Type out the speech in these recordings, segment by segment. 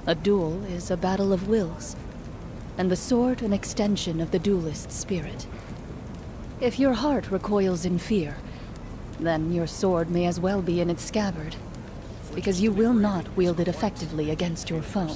A duel is a battle of wills, and the sword an extension of the duelist's spirit. If your heart recoils in fear, then your sword may as well be in its scabbard, because you will not wield it effectively against your foe.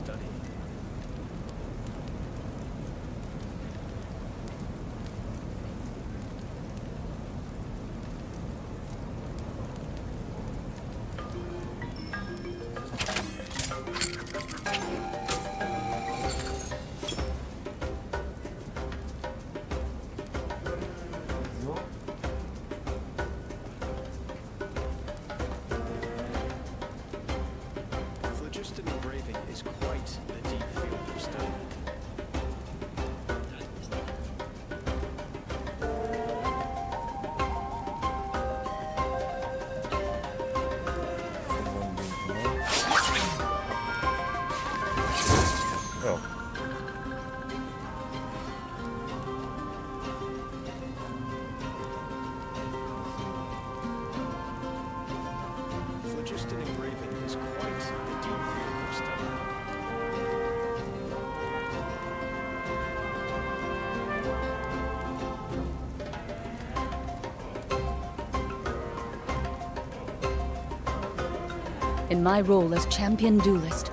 In my role as champion duelist,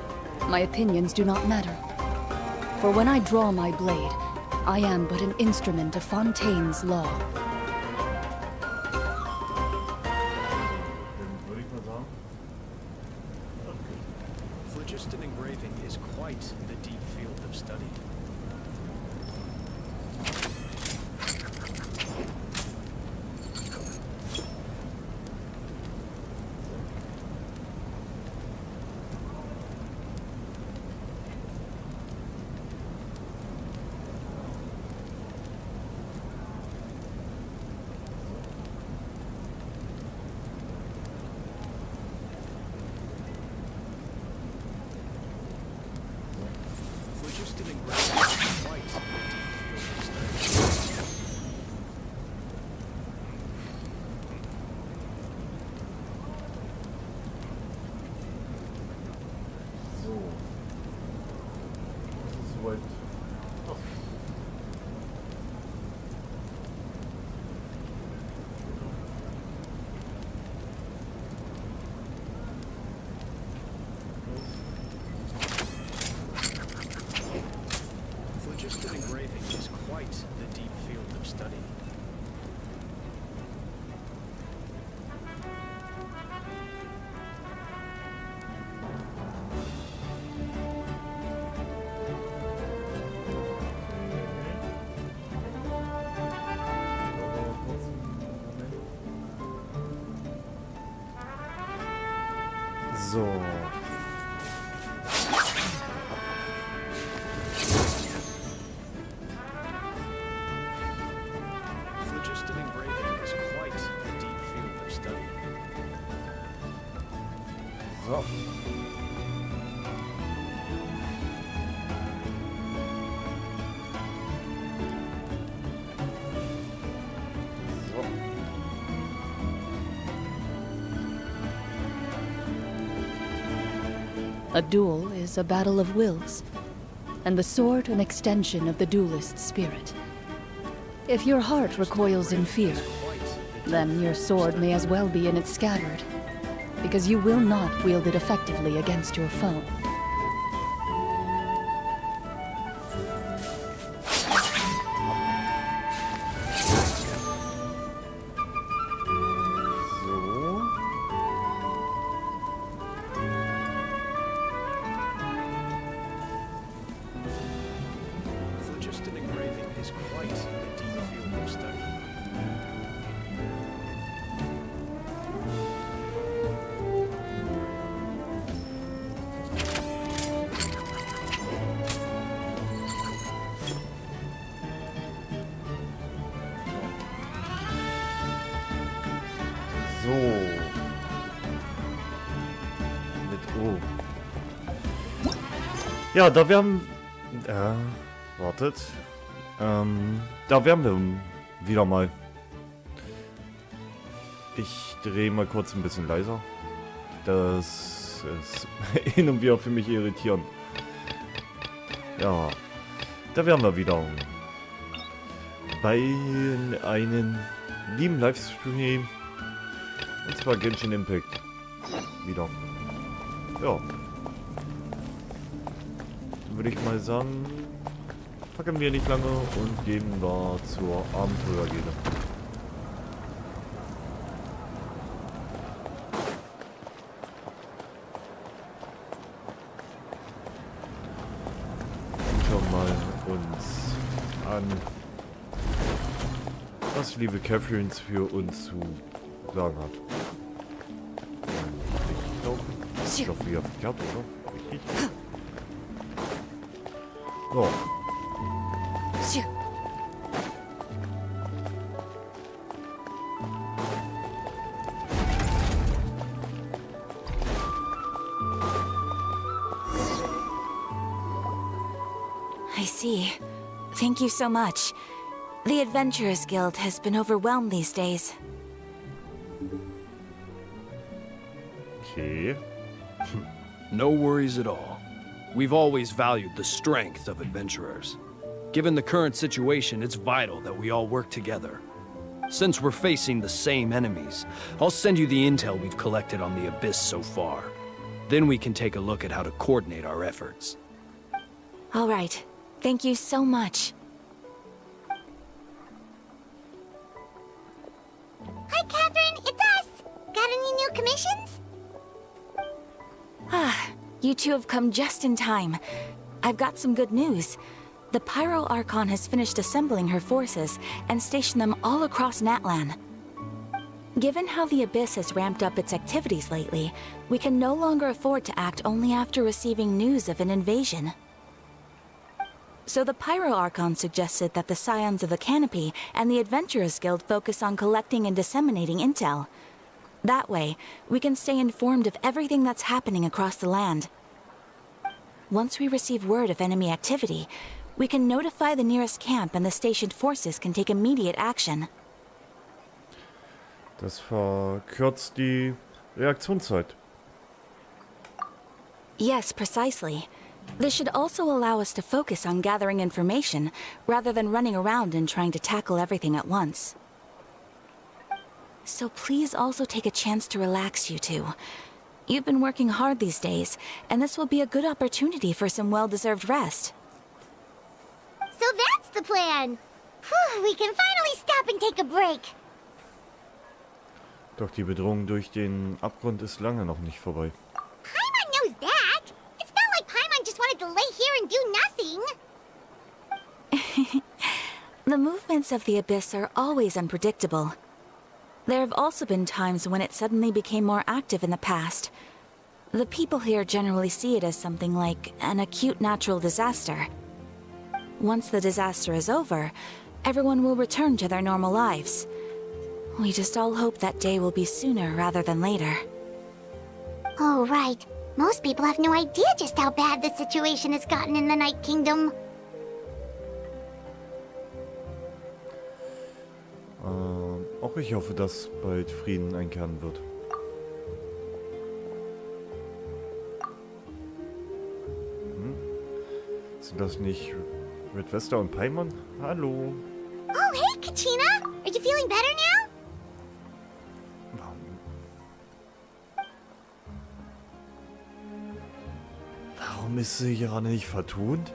my opinions do not matter. For when I draw my blade, I am but an instrument of Fontaine's law. Phlogiston engraving is quite the deep field of study. Phlogiston engraving is quite the deep field of study. So. Das ist soweit. Ach. Phlogiston engraving is quite the deep field of study. So. Phlogiston engraving is quite the deep field of study. So. So. A duel is a battle of wills, and the sword an extension of the duelist's spirit. If your heart recoils in fear, then your sword may as well be in its scabbard, because you will not wield it effectively against your foe. So. Phlogiston engraving is quite the deep field of study. So. Mit O. Ja, da werden... wartet. Da wären wir wieder mal. Ich drehe mal kurz ein bisschen leiser. Das ist hin und wieder für mich irritierend. Ja, da wären wir wieder bei einem lieben Livestream. Und zwar Genshin Impact. Wieder. Ja. Dann würde ich mal sagen, packen wir nicht lange und gehen da zur Abenteuergene. Schauen mal uns an, was liebe Catherine für uns zu sagen hat. Richtig laufen. Ich laufe wieder verkehrt, oder? Richtig. So. I see. Thank you so much. The Adventurers Guild has been overwhelmed these days. Okay. No worries at all. We've always valued the strength of adventurers. Given the current situation, it's vital that we all work together. Since we're facing the same enemies, I'll send you the intel we've collected on the Abyss so far. Then we can take a look at how to coordinate our efforts. All right. Thank you so much. Hi, Catherine. It's us. Got any new commissions? You two have come just in time. I've got some good news. The Pyro Archon has finished assembling her forces and stationed them all across Natlan. Given how the Abyss has ramped up its activities lately, we can no longer afford to act only after receiving news of an invasion. So the Pyro Archon suggested that the Scions of the Canopy and the Adventurers Guild focus on collecting and disseminating intel. That way, we can stay informed of everything that's happening across the land. Once we receive word of enemy activity, we can notify the nearest camp and the stationed forces can take immediate action. Das verkürzt die Reaktionszeit. Yes, precisely. This should also allow us to focus on gathering information, rather than running around and trying to tackle everything at once. So please also take a chance to relax, you two. You've been working hard these days, and this will be a good opportunity for some well-deserved rest. So that's the plan. Whew, we can finally stop and take a break. Doch die Bedrohung durch den Abgrund ist lange noch nicht vorbei. Paimon knows that. It's not like Paimon just wanted to lay here and do nothing. The movements of the Abyss are always unpredictable. There have also been times when it suddenly became more active in the past. The people here generally see it as something like an acute natural disaster. Once the disaster is over, everyone will return to their normal lives. We just all hope that day will be sooner rather than later. Oh, right. Most people have no idea just how bad the situation has gotten in the Night Kingdom. Auch ich hoffe, dass bald Frieden einkehren wird. Sind das nicht Redvester und Paimon? Hallo. Oh, hey, Kachina! Are you feeling better now? Warum ist sie gerade nicht vertont?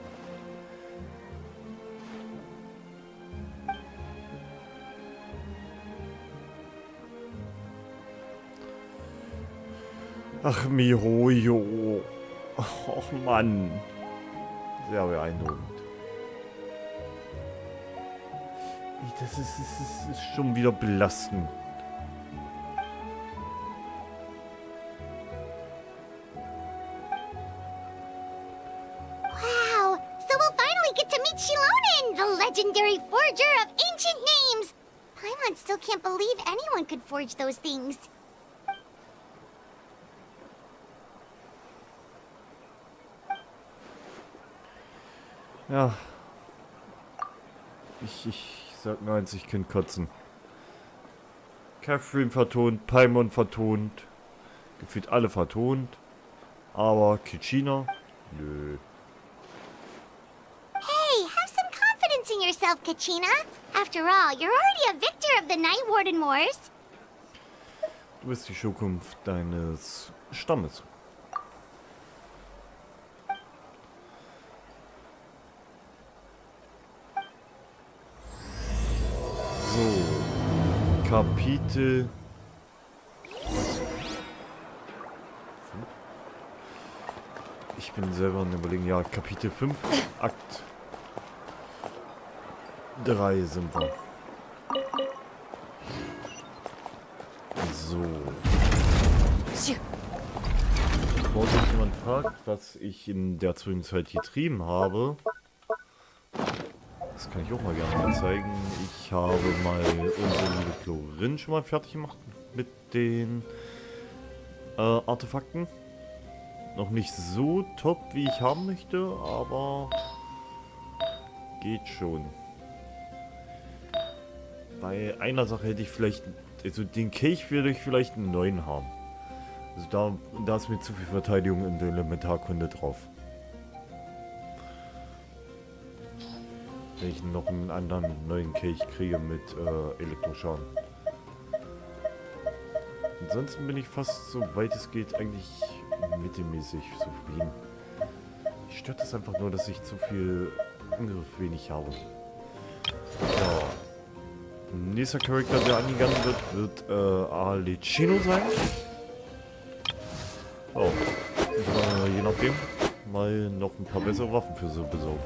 Ach, Mihoyo. Och, Mann. Sehr beeindruckend. Das ist schon wieder belastend. Wow, so we'll finally get to meet Shilonen, the legendary forger of ancient names. Paimon still can't believe anyone could forge those things. Ja. Ich sag nur eins, ich kann kotzen. Catherine vertont, Paimon vertont. Gefühlt alle vertont. Aber Kitschina? Nö. yourself, Kachina. After all, you're already a victor of the Night Warden Wars. Du bist die Zukunft deines Stammes. So, Kapitel 5. Ich bin selber am Überlegen, ja, Kapitel 5, Akt 3 sind wir. So. Bevor sich jemand fragt, was ich in der Zwischenzeit getrieben habe, das kann ich auch mal gerne mal zeigen. Ich habe mal unsere liebe Chlorin schon mal fertig gemacht mit den Artefakten. Noch nicht so top, wie ich haben möchte, aber geht schon. Bei einer Sache hätte ich vielleicht, also den Kelch würde ich vielleicht einen neuen haben. Also da ist mir zu viel Verteidigung in der Elementarkunde drauf. Wenn ich noch einen anderen neuen Kelch kriege mit Elektroschaden. Ansonsten bin ich fast, so weit es geht, eigentlich mittelmäßig zufrieden. Mich stört das einfach nur, dass ich zu viel Angriff wenig habe. Ja. Nächster Charakter, der angegangen wird Alecino sein. Oh. Und, je nachdem mal noch ein paar bessere Waffen für sie besorgen.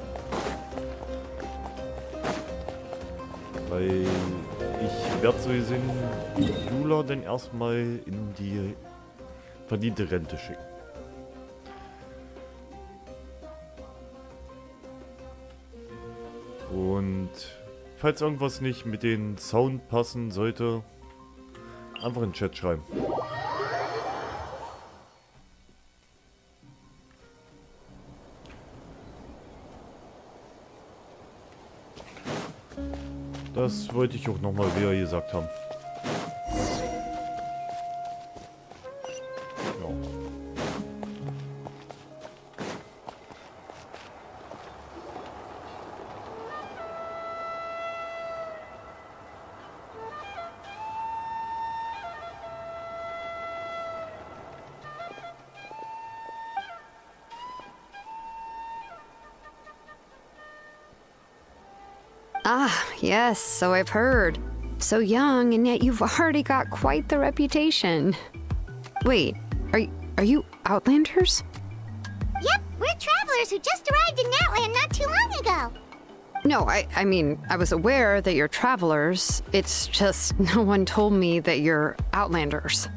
Weil ich werde so gesehen Jula dann erstmal in die verdiente Rente schicken. Und falls irgendwas nicht mit den Sound passen sollte, einfach in den Chat schreiben. Das wollte ich auch nochmal wieder gesagt haben. Ja. Ah, yes, so I've heard. So young, and yet you've already got quite the reputation. Wait, are you Outlanders? Yep, we're travelers who just arrived in Natland not too long ago. No, I mean, I was aware that you're travelers. It's just no one told me that you're Outlanders.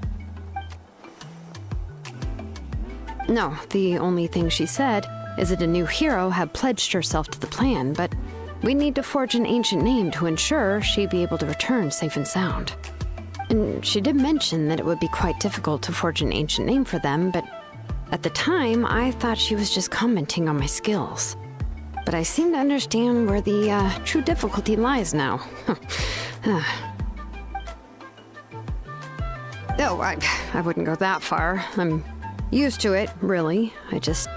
No, the only thing she said is that a new hero had pledged herself to the plan, but we need to forge an ancient name to ensure she'd be able to return safe and sound. And she did mention that it would be quite difficult to forge an ancient name for them, but at the time, I thought she was just commenting on my skills. But I seem to understand where the true difficulty lies now. Oh, I wouldn't go that far. I'm used to it, really. I just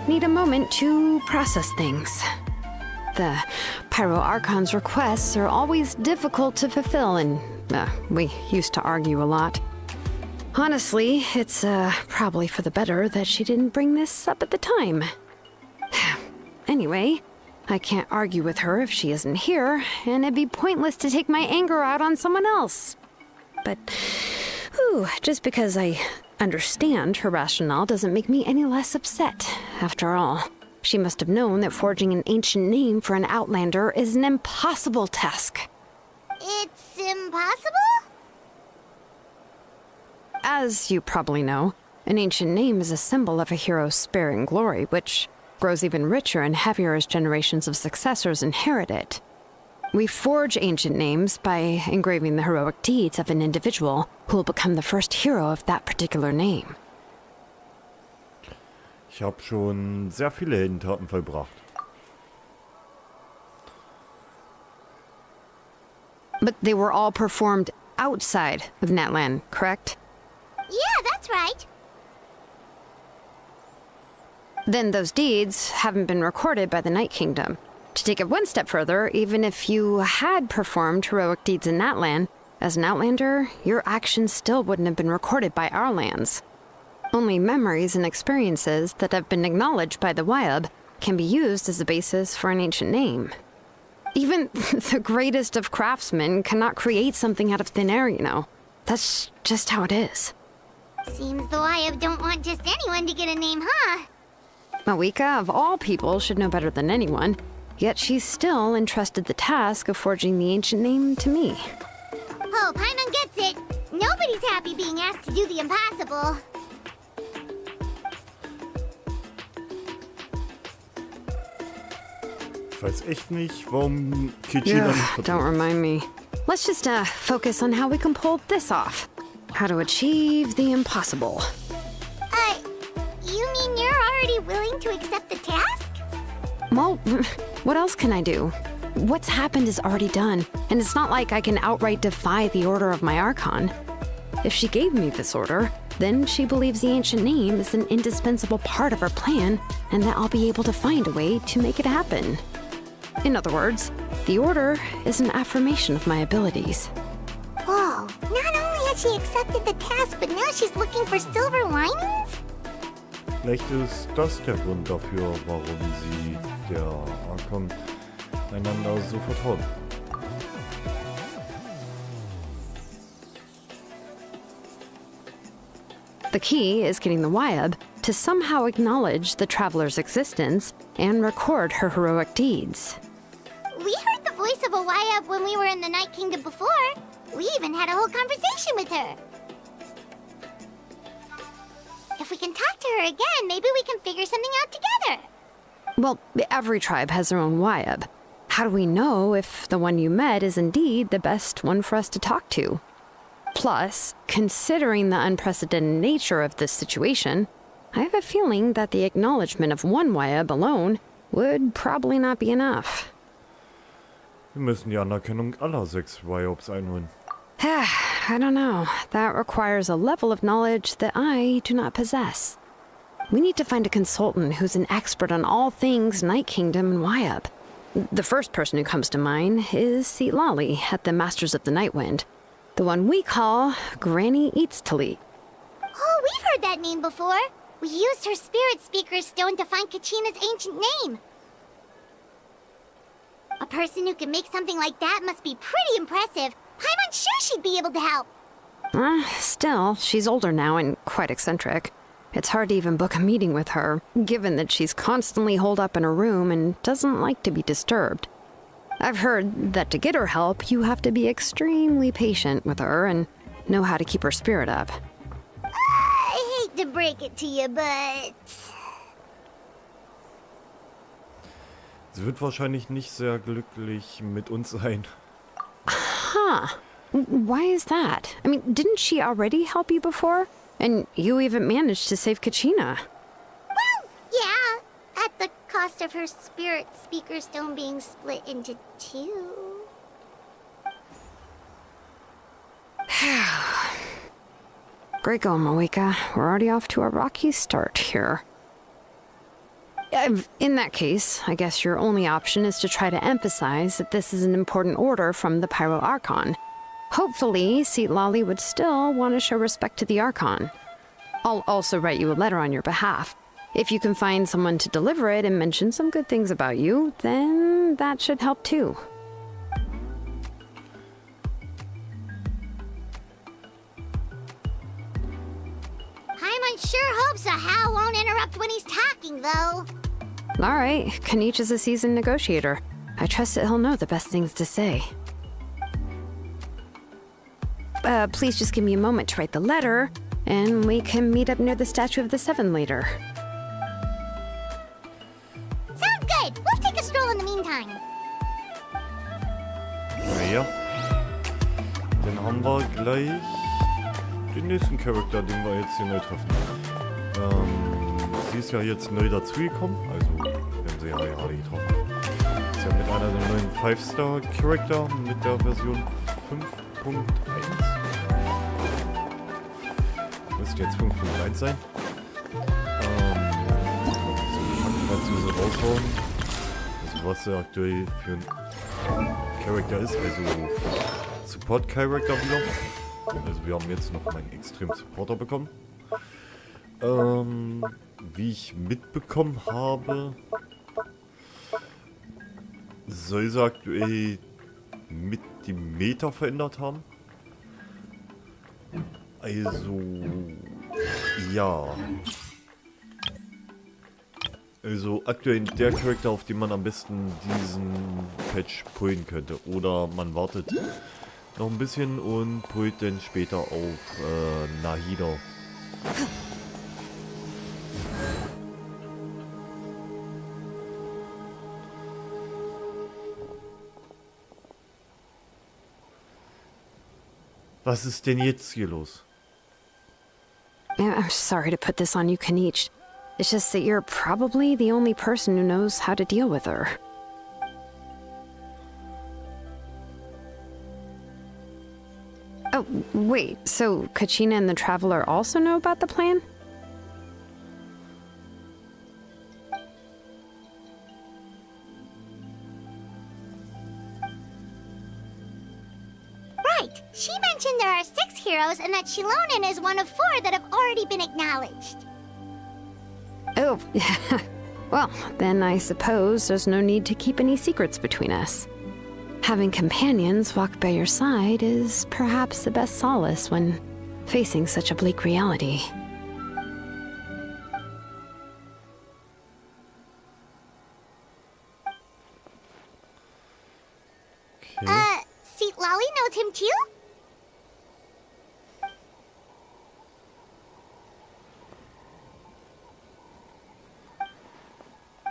need a moment to process things. The Pyro Archon's requests are always difficult to fulfill, and we used to argue a lot. Honestly, it's probably for the better that she didn't bring this up at the time. Anyway, I can't argue with her if she isn't here, and it'd be pointless to take my anger out on someone else. But, just because I understand her rationale doesn't make me any less upset, after all. She must have known that forging an ancient name for an Outlander is an impossible task. It's impossible? As you probably know, an ancient name is a symbol of a hero's spirit and glory, which grows even richer and heavier as generations of successors inherit it. We forge ancient names by engraving the heroic deeds of an individual who will become the first hero of that particular name. Ich habe schon sehr viele Heldentaten vollbracht. But they were all performed outside of Natlan, correct? Yeah, that's right. Then those deeds haven't been recorded by the Night Kingdom. To take it one step further, even if you had performed heroic deeds in that land, as an outlander, your actions still wouldn't have been recorded by our lands. Only memories and experiences that have been acknowledged by the Wyab can be used as a basis for an ancient name. Even the greatest of craftsmen cannot create something out of thin air, you know. That's just how it is. Seems the Wyab don't want just anyone to get a name, huh? Mawika, of all people, should know better than anyone, yet she's still entrusted the task of forging the ancient name to me. Oh, Paimon gets it. Nobody's happy being asked to do the impossible. Ich weiß echt nicht, warum Kichina nicht Don't remind me. Let's just focus on how we can pull this off. How to achieve the impossible. You mean you're already willing to accept the task? Well, what else can I do? What's happened is already done, and it's not like I can outright defy the order of my Archon. If she gave me this order, then she believes the ancient name is an indispensable part of her plan, and that I'll be able to find a way to make it happen. In other words, the order is an affirmation of my abilities. Whoa, not only has she accepted the task, but now she's looking for silver linings? Vielleicht ist das der Grund dafür, warum sie der Archon einander so vertrauen. The key is getting the Wyab to somehow acknowledge the traveler's existence and record her heroic deeds. We heard the voice of a Wyab when we were in the Night Kingdom before. We even had a whole conversation with her. If we can talk to her again, maybe we can figure something out together. Well, every tribe has their own Wyab. How do we know if the one you met is indeed the best one for us to talk to? Plus, considering the unprecedented nature of this situation, I have a feeling that the acknowledgement of one Wyab alone would probably not be enough. Wir müssen die Anerkennung aller 6 Wyobs einholen. I don't know. That requires a level of knowledge that I do not possess. We need to find a consultant who's an expert on all things Night Kingdom and Wyab. The first person who comes to mind is Seat Lolly at the Masters of the Nightwind. The one we call Granny Eatstali. Oh, we've heard that name before. We used her Spirit Speaker Stone to find Kachina's ancient name. A person who can make something like that must be pretty impressive. I'm unsure she'd be able to help. Still, she's older now and quite eccentric. It's hard to even book a meeting with her, given that she's constantly holed up in her room and doesn't like to be disturbed. I've heard that to get her help, you have to be extremely patient with her and know how to keep her spirit up. I hate to break it to you, but... Sie wird wahrscheinlich nicht sehr glücklich mit uns sein. Huh. Why is that? I mean, didn't she already help you before? And you even managed to save Kachina. Well, yeah. At the cost of her Spirit Speaker Stone being split into 2. Great going, Mawika. We're already off to a rocky start here. In that case, I guess your only option is to try to emphasize that this is an important order from the Pyro Archon. Hopefully, Seat Lolly would still want to show respect to the Archon. I'll also write you a letter on your behalf. If you can find someone to deliver it and mention some good things about you, then that should help too. Paimon sure hopes a Hal won't interrupt when he's talking, though. All right, Kanich is a seasoned negotiator. I trust that he'll know the best things to say. Please just give me a moment to write the letter, and we can meet up near the Statue of the Seven later. Sounds good. We'll take a stroll in the meantime. Naja. Dann haben wir gleich den nächsten Charakter, den wir jetzt hier neu treffen. Sie ist ja jetzt neu dazugekommen, also wir haben sie ja gerade getroffen. Ist ja mit einer der neuen 5-Star-Charakter mit der Version 5.1. Müsste jetzt 5.1 sein. So, ich kann mal zu so raushauen. Also was er aktuell für ein Charakter ist, also Support-Charakter wieder. Also wir haben jetzt noch einen extremen Supporter bekommen. Wie ich mitbekommen habe, soll sie aktuell mit die Meta verändert haben. Also, ja. Also aktuell der Charakter, auf den man am besten diesen Patch pullen könnte. Oder man wartet noch ein bisschen und pullt dann später auf Nahida. Was ist denn jetzt hier los? I'm sorry to put this on you, Kanichi. It's just that you're probably the only person who knows how to deal with her. Oh, wait, so Kachina and the Traveler also know about the plan? Right. She mentioned there are 6 heroes and that Shilonen is one of 4 that have already been acknowledged. Oh, well, then I suppose there's no need to keep any secrets between us. Having companions walk by your side is perhaps the best solace when facing such a bleak reality. Okay. Seat Lolly knows him too?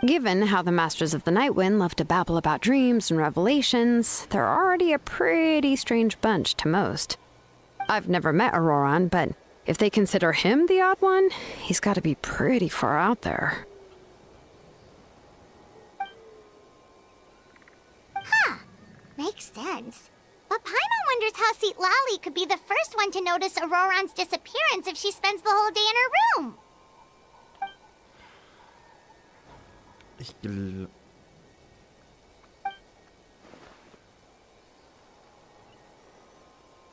Given how the Masters of the Nightwind love to babble about dreams and revelations, they're already a pretty strange bunch to most. I've never met Auroran, but if they consider him the odd one, he's got to be pretty far out there. Makes sense. But Paimon wonders how Seat Lolly could be the first one to notice Auroran's disappearance if she spends the whole day in her room.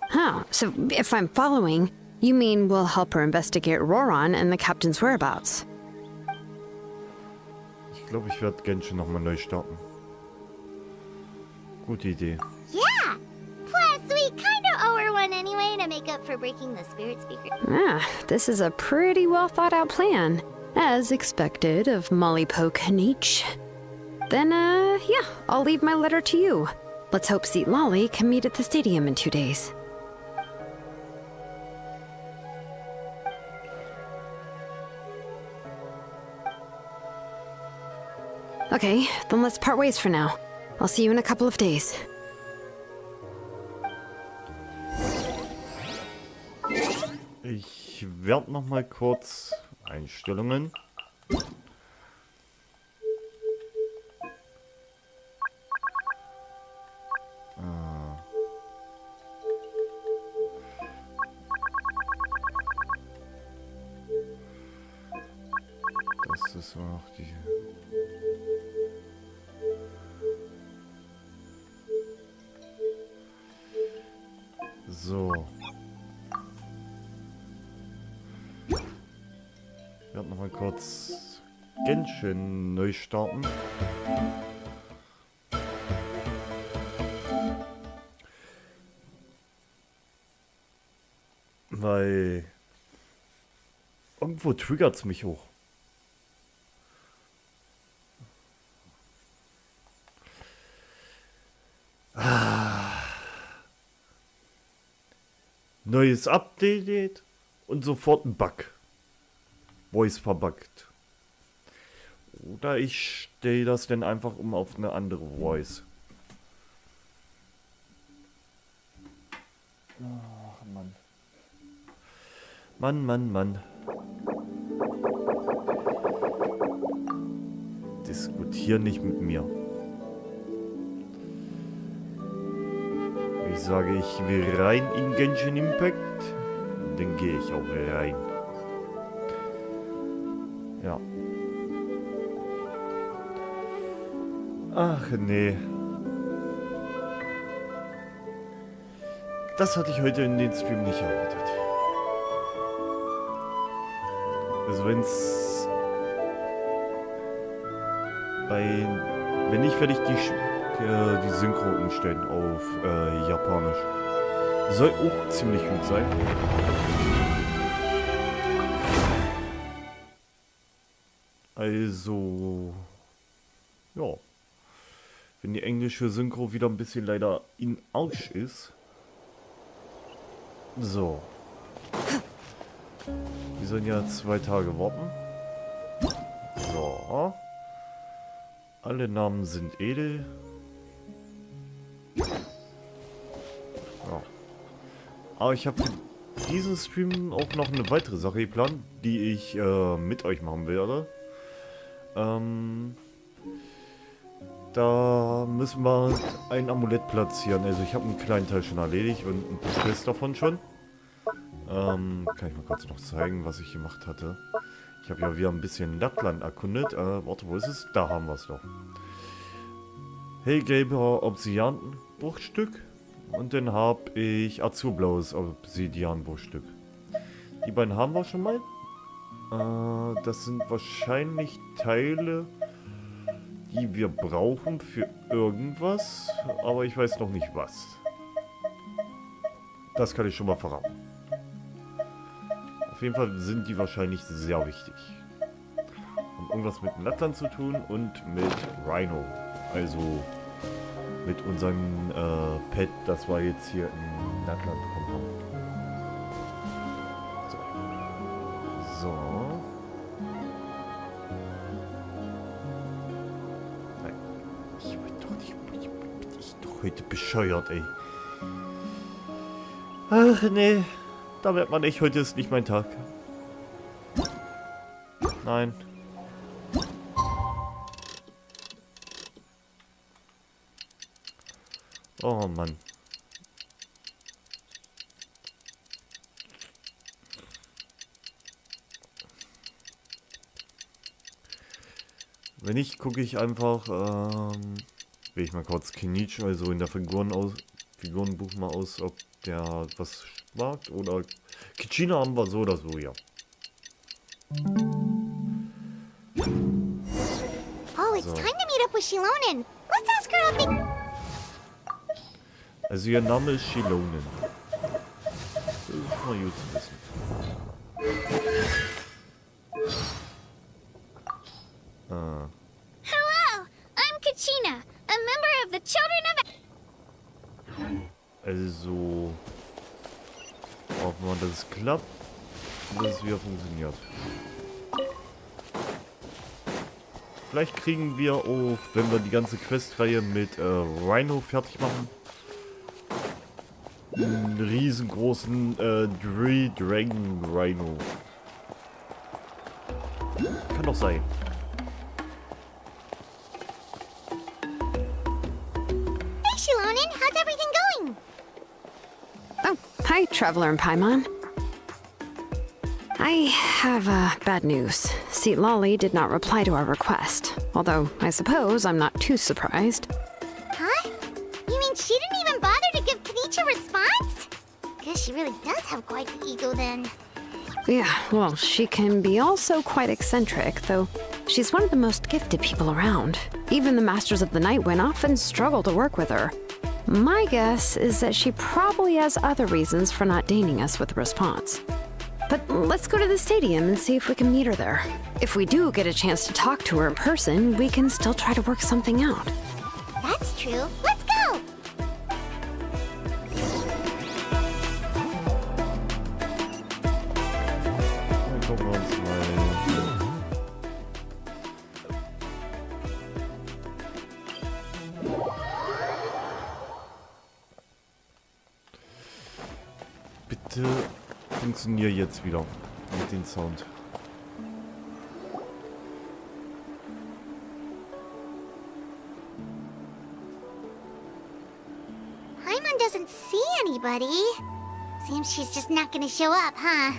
Huh, so if I'm following, you mean we'll help her investigate Auroran and the captain's whereabouts? Ich glaube, ich werde Genshin nochmal neu starten. Gute Idee. Yeah! Plus, we kinda owe her one anyway to make up for breaking the Spirit Speaker. Ah, this is a pretty well thought out plan. As expected of Molly Poke Kanichi. Then, yeah, I'll leave my letter to you. Let's hope Seat Lolly can meet at the stadium in 2 days. Okay, then let's part ways for now. I'll see you in a couple of days. Ich werde noch mal kurz Einstellungen. Das ist auch die... So. Ich werde noch mal kurz Genshin neu starten. Weil irgendwo triggert es mich hoch. Neues Update und sofort ein Bug. Voice verbuggt. Oder ich stelle das dann einfach um auf eine andere Voice. Ach, Mann. Mann. Diskutier nicht mit mir. Ich sage, ich will rein in Genshin Impact, dann gehe ich auch rein. Ja. Ach nee. Das hatte ich heute in den Stream nicht erwartet. Also wenn nicht, werde ich die Synchro umstellen auf Japanisch. Soll auch ziemlich gut sein. Also, ja. Wenn die englische Synchro wieder ein bisschen leider in Arsch ist. So. Wir sollen ja 2 Tage warten. So. Alle Namen sind edel. Ja. Aber ich habe für diesen Stream auch noch eine weitere Sache geplant, die ich mit euch machen werde. Da müssen wir ein Amulett platzieren. Also ich habe einen kleinen Teil schon erledigt und ein Quest davon schon. Kann ich mal kurz noch zeigen, was ich gemacht hatte. Ich habe ja wieder ein bisschen Lappland erkundet. Warte, wo ist es? Da haben wir es doch. Hellgelber Obsidianbruchstück. Und dann habe ich azurblaues Obsidianbruchstück. Die beiden haben wir schon mal. Das sind wahrscheinlich Teile, die wir brauchen für irgendwas. Aber ich weiß noch nicht was. Das kann ich schon mal verraten. Auf jeden Fall sind die wahrscheinlich sehr wichtig. Haben irgendwas mit dem Lappland zu tun und mit Rhino. Also mit unserem Pet, das wir jetzt hier in Lappland bekommen haben. So. Nein. Ich will doch nicht. Bin ich doch heute bescheuert, ey. Ach nee. Da merkt man echt, heute ist nicht mein Tag. Nein. Oh Mann. Wenn nicht, gucke ich einfach, will ich mal kurz Kenichi, also in der Figurenbuch mal aus, ob der was mag oder Kichina haben wir so oder so, ja. Oh, it's time to meet up with Shilonen. Let's ask her how big... Also ihr Name ist Shilonen. Das ist mal gut zu wissen. Hello, I'm Kachina, a member of the Children of... Also hoffen wir, dass es klappt und dass es wieder funktioniert. Vielleicht kriegen wir auch, wenn wir die ganze Questreihe mit Rhino fertig machen, einen riesengroßen Dragon Rhino. Kann doch sein. Hey, Shilonen, how's everything going? Oh, hi, Traveler and Paimon. I have bad news. See, Lolly did not reply to our request. Although, I suppose I'm not too surprised. Huh? You mean she didn't even bother to give Kenichi a response? Guess she really does have quite the ego then. Yeah, well, she can be also quite eccentric, though she's one of the most gifted people around. Even the Masters of the Nightwind often struggle to work with her. My guess is that she probably has other reasons for not deigning us with a response. But let's go to the stadium and see if we can meet her there. If we do get a chance to talk to her in person, we can still try to work something out. That's true. Let's go! Dann gucken wir uns mal. Bitte funktioniert jetzt wieder mit dem Sound. Paimon doesn't see anybody. Seems she's just not gonna show up, huh?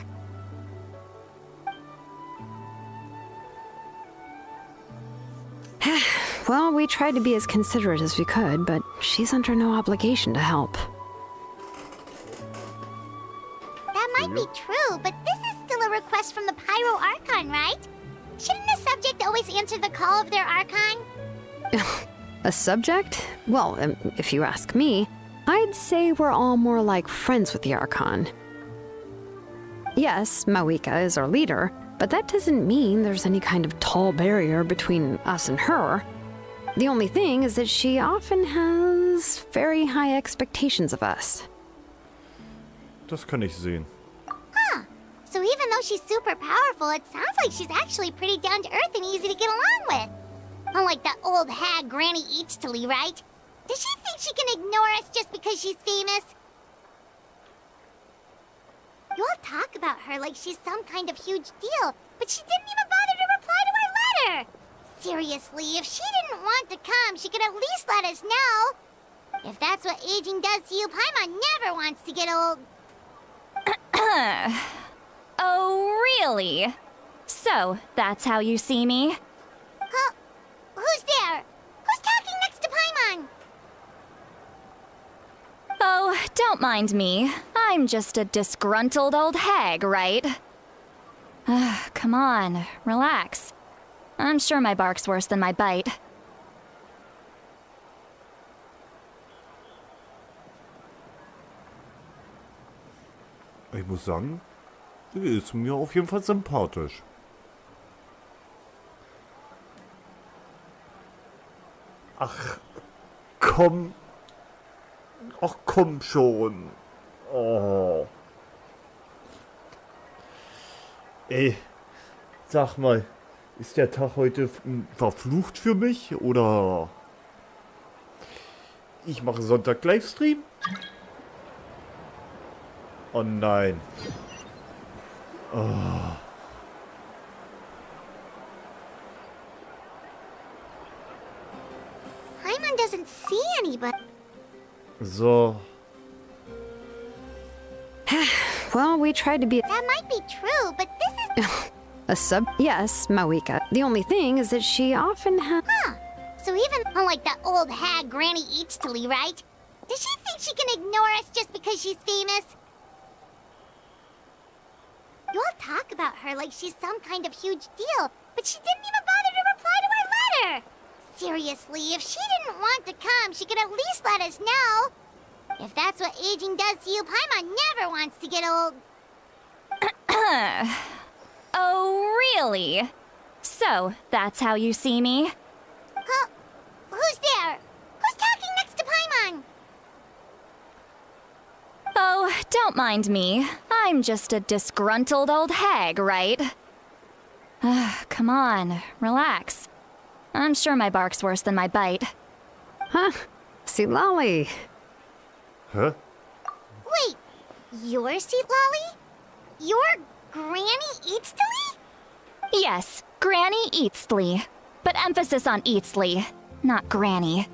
Well, we tried to be as considerate as we could, but she's under no obligation to help. That might be true, but this is still a request from the Pyro Archon, right? Shouldn't a subject always answer the call of their Archon? A subject? Well, if you ask me, I'd say we're all more like friends with the Archon. Yes, Mawika is our leader, but that doesn't mean there's any kind of tall barrier between us and her. The only thing is that she often has very high expectations of us. Das kann ich sehen. So even though she's super powerful, it sounds like she's actually pretty down to earth and easy to get along with. Unlike that old hag Granny Eatstily, right? Does she think she can ignore us just because she's famous? You all talk about her like she's some kind of huge deal, but she didn't even bother to reply to our letter. Seriously, if she didn't want to come, she could at least let us know. If that's what aging does to you, Paimon never wants to get old. Oh, really? So, that's how you see me? Huh? Who's there? Who's talking next to Paimon? Oh, don't mind me. I'm just a disgruntled old hag, right? Come on, relax. I'm sure my bark's worse than my bite. Ich muss sagen, sie ist mir auf jeden Fall sympathisch. Ach, komm. Ach, komm schon. Oh. Ey, sag mal, ist der Tag heute verflucht für mich oder ich mache Sonntag Livestream? Oh nein. Oh. Paimon doesn't see anybody. So. Well, we tried to be That might be true, but this is... a sub. Yes, Mawika. The only thing is that she often has. Huh. So even unlike that old hag Granny Eatstily, right? Does she think she can ignore us just because she's famous? You all talk about her like she's some kind of huge deal, but she didn't even bother to reply to our letter. Seriously, if she didn't want to come, she could at least let us know. If that's what aging does to you, Paimon never wants to get old. Oh, really? So, that's how you see me? Huh? Who's there? Who's talking next to Paimon? Oh, don't mind me. I'm just a disgruntled old hag, right? Come on, relax. I'm sure my bark's worse than my bite. Huh? See, Lolly. Hä? Wait, you're Seat Lolly? You're Granny Eatstily? Yes, Granny Eatsley. But emphasis on Eatsley, not Granny.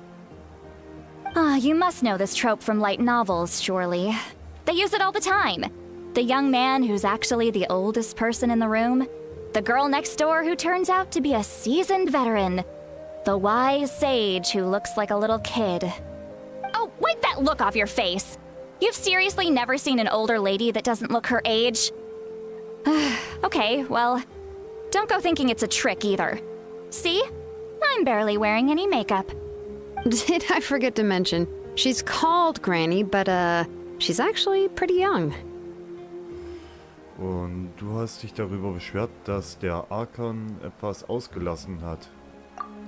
You must know this trope from light novels, surely. They use it all the time. The young man who's actually the oldest person in the room. The girl next door who turns out to be a seasoned veteran. The wise sage who looks like a little kid. Oh, wipe that look off your face! You've seriously never seen an older lady that doesn't look her age? Okay, well, don't go thinking it's a trick either. See? I'm barely wearing any makeup. Did I forget to mention? She's called Granny, but she's actually pretty young. Und du hast dich darüber beschwert, dass der Archon etwas ausgelassen hat.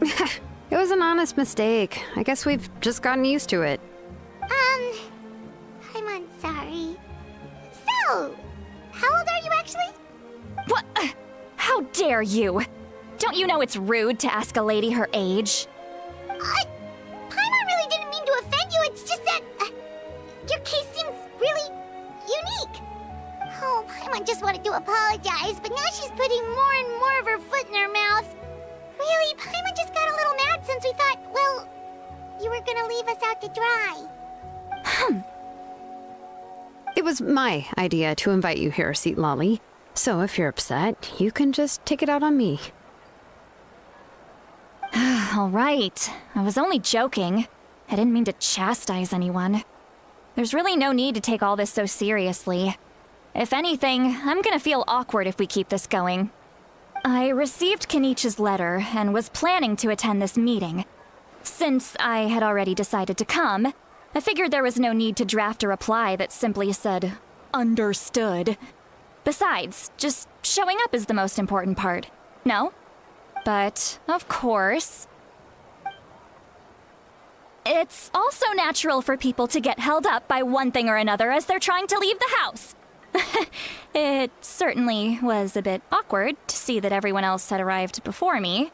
It was an honest mistake. I guess we've just gotten used to it. I'm sorry. So, how old are you actually? What? How dare you? Don't you know it's rude to ask a lady her age? Paimon really didn't mean to offend you, it's just that your case seems really unique. Oh, Paimon just wanted to apologize, but now she's putting more and more of her foot in her mouth. Really, Paimon just got a little mad since we thought, well, you were gonna leave us out to dry. It was my idea to invite you here, Seat Lolly. So if you're upset, you can just take it out on me. All right. I was only joking. I didn't mean to chastise anyone. There's really no need to take all this so seriously. If anything, I'm gonna feel awkward if we keep this going. I received Kenichi's letter and was planning to attend this meeting. Since I had already decided to come, I figured there was no need to draft a reply that simply said, "Understood." Besides, just showing up is the most important part. No? But, of course, it's also natural for people to get held up by one thing or another as they're trying to leave the house. It certainly was a bit awkward to see that everyone else had arrived before me.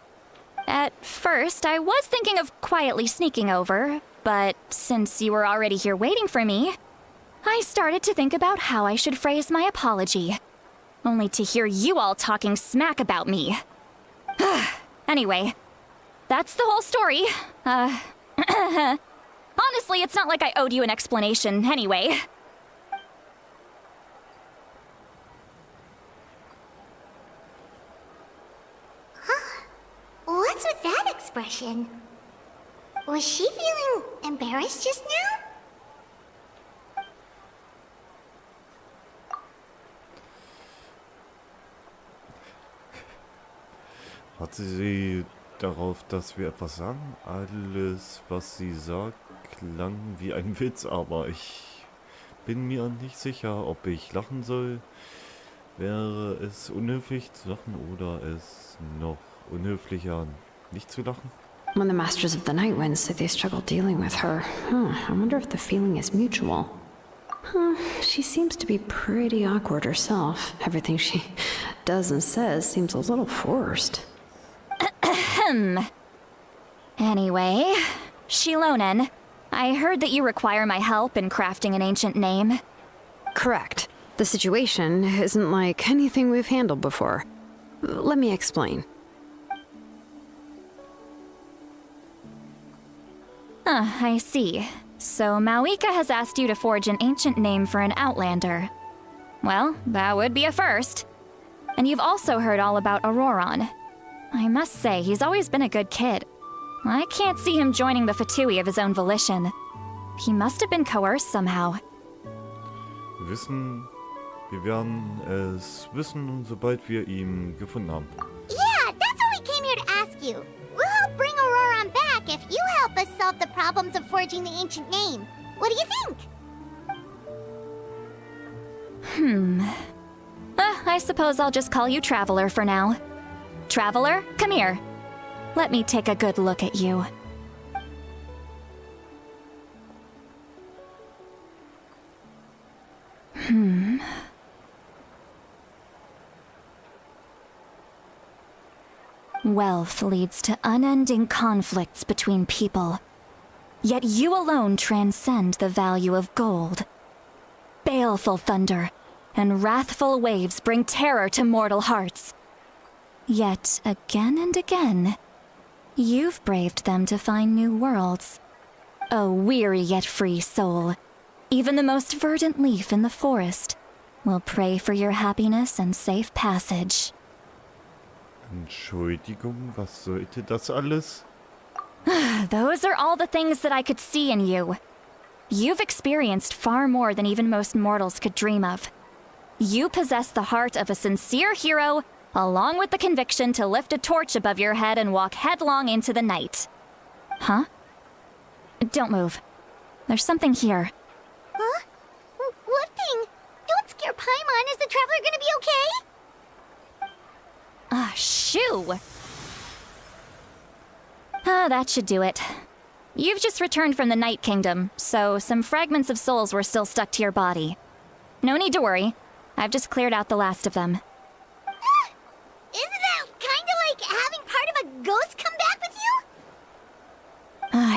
At first, I was thinking of quietly sneaking over, but since you were already here waiting for me, I started to think about how I should phrase my apology. Only to hear you all talking smack about me. Anyway, that's the whole story. Honestly, it's not like I owed you an explanation anyway. What's with that expression? Was she feeling embarrassed just now? Hatte sie darauf, dass wir etwas sagen? Alles, was sie sagt, klang wie ein Witz, aber ich bin mir nicht sicher, ob ich lachen soll. Wäre es unhöflich zu lachen oder es noch unhöflicher, nicht zu lachen? When the Masters of the Night Wind say they struggle dealing with her, I wonder if the feeling is mutual. She seems to be pretty awkward herself. Everything she does and says seems a little forced. Anyway, Shilonen, I heard that you require my help in crafting an ancient name. Correct. The situation isn't like anything we've handled before. Let me explain. I see. So Mauika has asked you to forge an ancient name for an outlander. Well, that would be a first. And you've also heard all about Auroron. I must say, he's always been a good kid. I can't see him joining the Fatui of his own volition. He must have been coerced somehow. Wir werden es wissen, sobald wir ihn gefunden haben. Yeah, that's why we came here to ask you. We'll help bring Auroron back if you help us solve the problems of forging the ancient name. What do you think? I suppose I'll just call you Traveler for now. Traveler, come here. Let me take a good look at you. Wealth leads to unending conflicts between people. Yet you alone transcend the value of gold. Baleful thunder and wrathful waves bring terror to mortal hearts. Yet again and again, you've braved them to find new worlds. A weary yet free soul, even the most verdant leaf in the forest will pray for your happiness and safe passage. Entschuldigung, was sollte das alles? Those are all the things that I could see in you. You've experienced far more than even most mortals could dream of. You possess the heart of a sincere hero, along with the conviction to lift a torch above your head and walk headlong into the night. Huh? Don't move. There's something here. Huh? What thing? Don't scare Paimon. Is the Traveler gonna be okay? Shoo! That should do it. You've just returned from the Night Kingdom, so some fragments of souls were still stuck to your body. No need to worry. I've just cleared out the last of them. Isn't that kinda like having part of a ghost come back with you?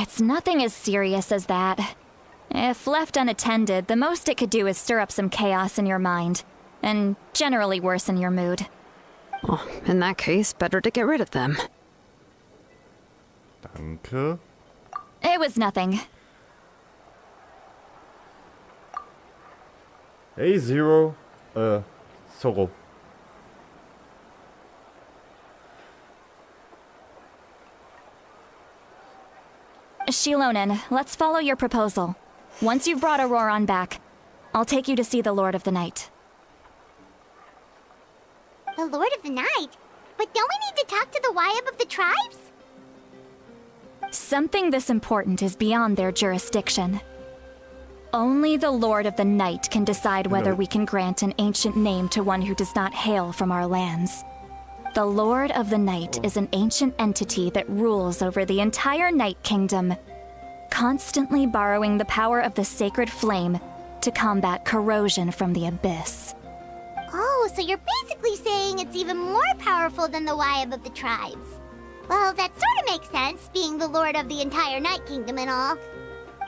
It's nothing as serious as that. If left unattended, the most it could do is stir up some chaos in your mind, and generally worsen your mood. Well, in that case, better to get rid of them. Danke. It was nothing. Hey, Zero. Zorro. Shilonen, let's follow your proposal. Once you've brought Auroran back, I'll take you to see the Lord of the Night. The Lord of the Night? But don't we need to talk to the Wyab of the tribes? Something this important is beyond their jurisdiction. Only the Lord of the Night can decide whether we can grant an ancient name to one who does not hail from our lands. The Lord of the Night is an ancient entity that rules over the entire Night Kingdom, constantly borrowing the power of the sacred flame to combat corrosion from the abyss. Oh, so you're basically saying it's even more powerful than the Wyab of the tribes. Well, that sort of makes sense, being the lord of the entire Night Kingdom and all.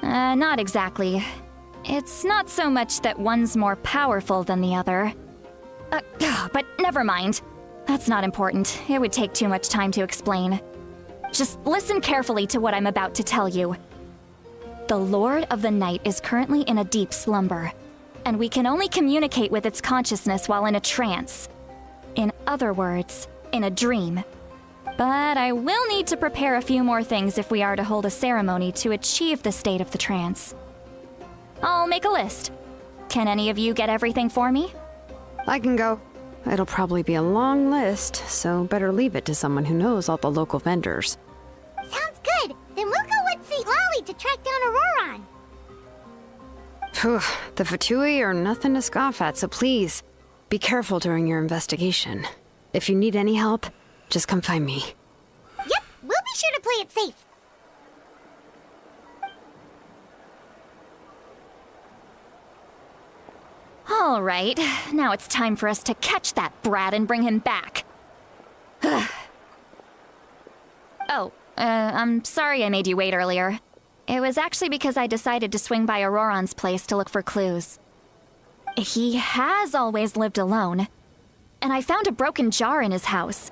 Not exactly. It's not so much that one's more powerful than the other. But never mind. That's not important. It would take too much time to explain. Just listen carefully to what I'm about to tell you. The Lord of the Night is currently in a deep slumber, and we can only communicate with its consciousness while in a trance. In other words, in a dream. But I will need to prepare a few more things if we are to hold a ceremony to achieve the state of the trance. I'll make a list. Can any of you get everything for me? I can go. It'll probably be a long list, so better leave it to someone who knows all the local vendors. Sounds good. Then we'll go with St. Lolly to track down Auroran. Phew, the Fatui are nothing to scoff at, so please, be careful during your investigation. If you need any help, just come find me. Yep, we'll be sure to play it safe. All right, now it's time for us to catch that brat and bring him back. I'm sorry I made you wait earlier. It was actually because I decided to swing by Auroran's place to look for clues. He has always lived alone, and I found a broken jar in his house.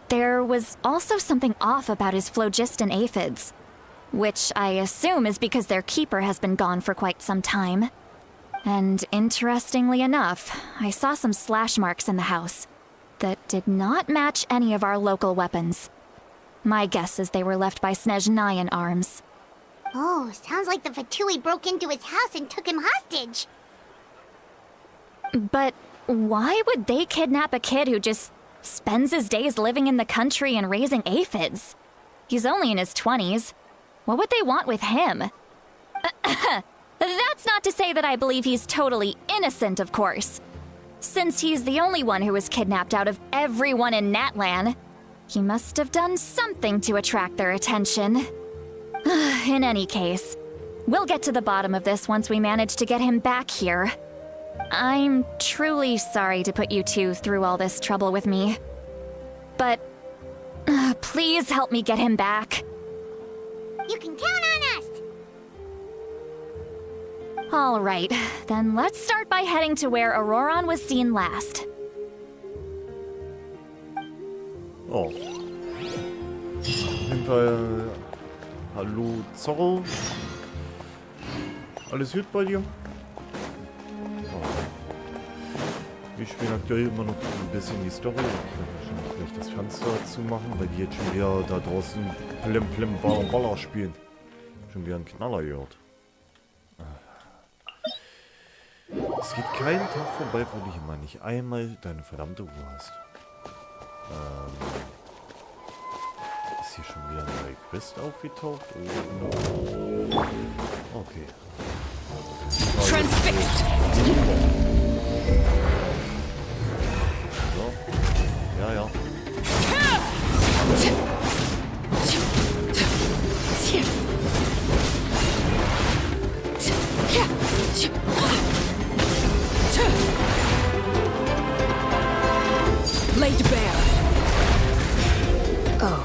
There was also something off about his phlogiston aphids, which I assume is because their keeper has been gone for quite some time. And interestingly enough, I saw some slash marks in the house that did not match any of our local weapons. My guess is they were left by Snezhnayan arms. Oh, sounds like the Fatui broke into his house and took him hostage. But why would they kidnap a kid who just spends his days living in the country and raising aphids? He's only in his 20s. What would they want with him? That's not to say that I believe he's totally innocent, of course. Since he's the only one who was kidnapped out of everyone in Natlan, he must have done something to attract their attention. In any case, we'll get to the bottom of this once we manage to get him back here. I'm truly sorry to put you two through all this trouble with me. But please help me get him back. You can count on us. All right, then let's start by heading to where Auroran was seen last. Oh. Auf jeden Fall. Hallo Zorro. Alles gut bei dir? Oh. Ich spiele aktuell immer noch ein bisschen die Story. Ich kann wahrscheinlich gleich das Fenster zumachen, weil die jetzt schon wieder da draußen Plim Plim Baller Baller spielen. Schon wieder einen Knaller gehört. Es geht keinen Tag vorbei, wo du immer nicht einmal deine verdammte Ruhe hast. Ist hier schon wieder eine neue Quest aufgetaucht? Okay. Transfixed! So. Ja, ja. Laid bare. Oh.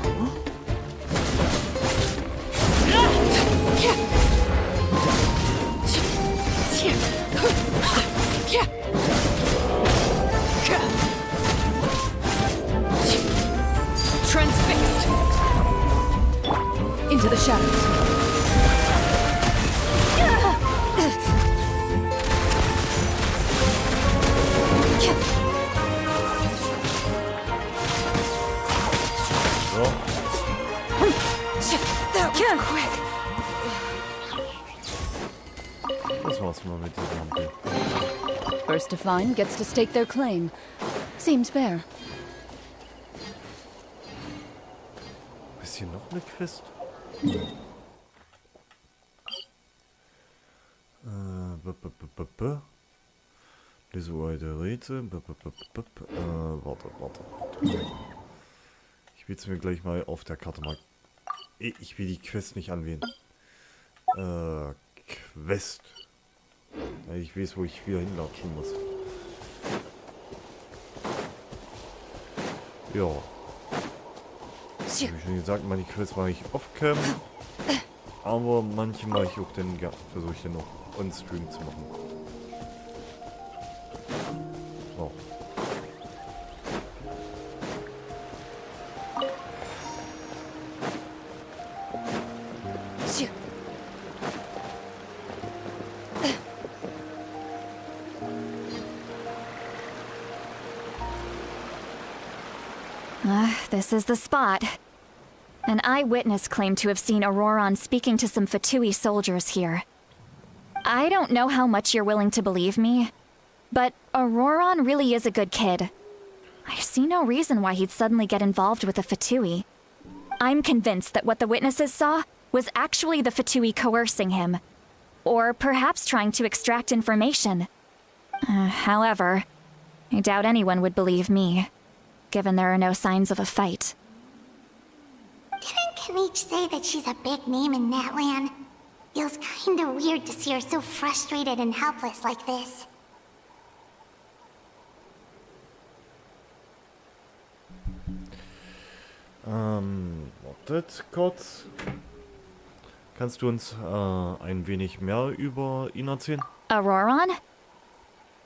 Transfixed. Into the shadows. So. That was quick. lassen wir mit diesem Ding. First to find gets to stake their claim. Seems fair. Ist hier noch eine Quest? Lese weiter Rätsel. Warte. Ich will es mir gleich mal auf der Karte mal. Ich will die Quest nicht anwählen. Quest. Ja, ich weiß, wo ich wieder hinlatschen muss. Ja. Wie schon gesagt, meine Quest mache ich off-cam. Aber manche mache ich auch dann, ja, versuche ich dann auch on-stream zu machen. So. This is the spot. An eyewitness claimed to have seen Auroron speaking to some Fatui soldiers here. I don't know how much you're willing to believe me, but Auroron really is a good kid. I see no reason why he'd suddenly get involved with the Fatui. I'm convinced that what the witnesses saw was actually the Fatui coercing him, or perhaps trying to extract information. However, I doubt anyone would believe me, given there are no signs of a fight. Didn't Kanich say that she's a big name in Natlan? Feels kinda weird to see her so frustrated and helpless like this. Wartet kurz. Kannst du uns ein wenig mehr über ihn erzählen? Auroron?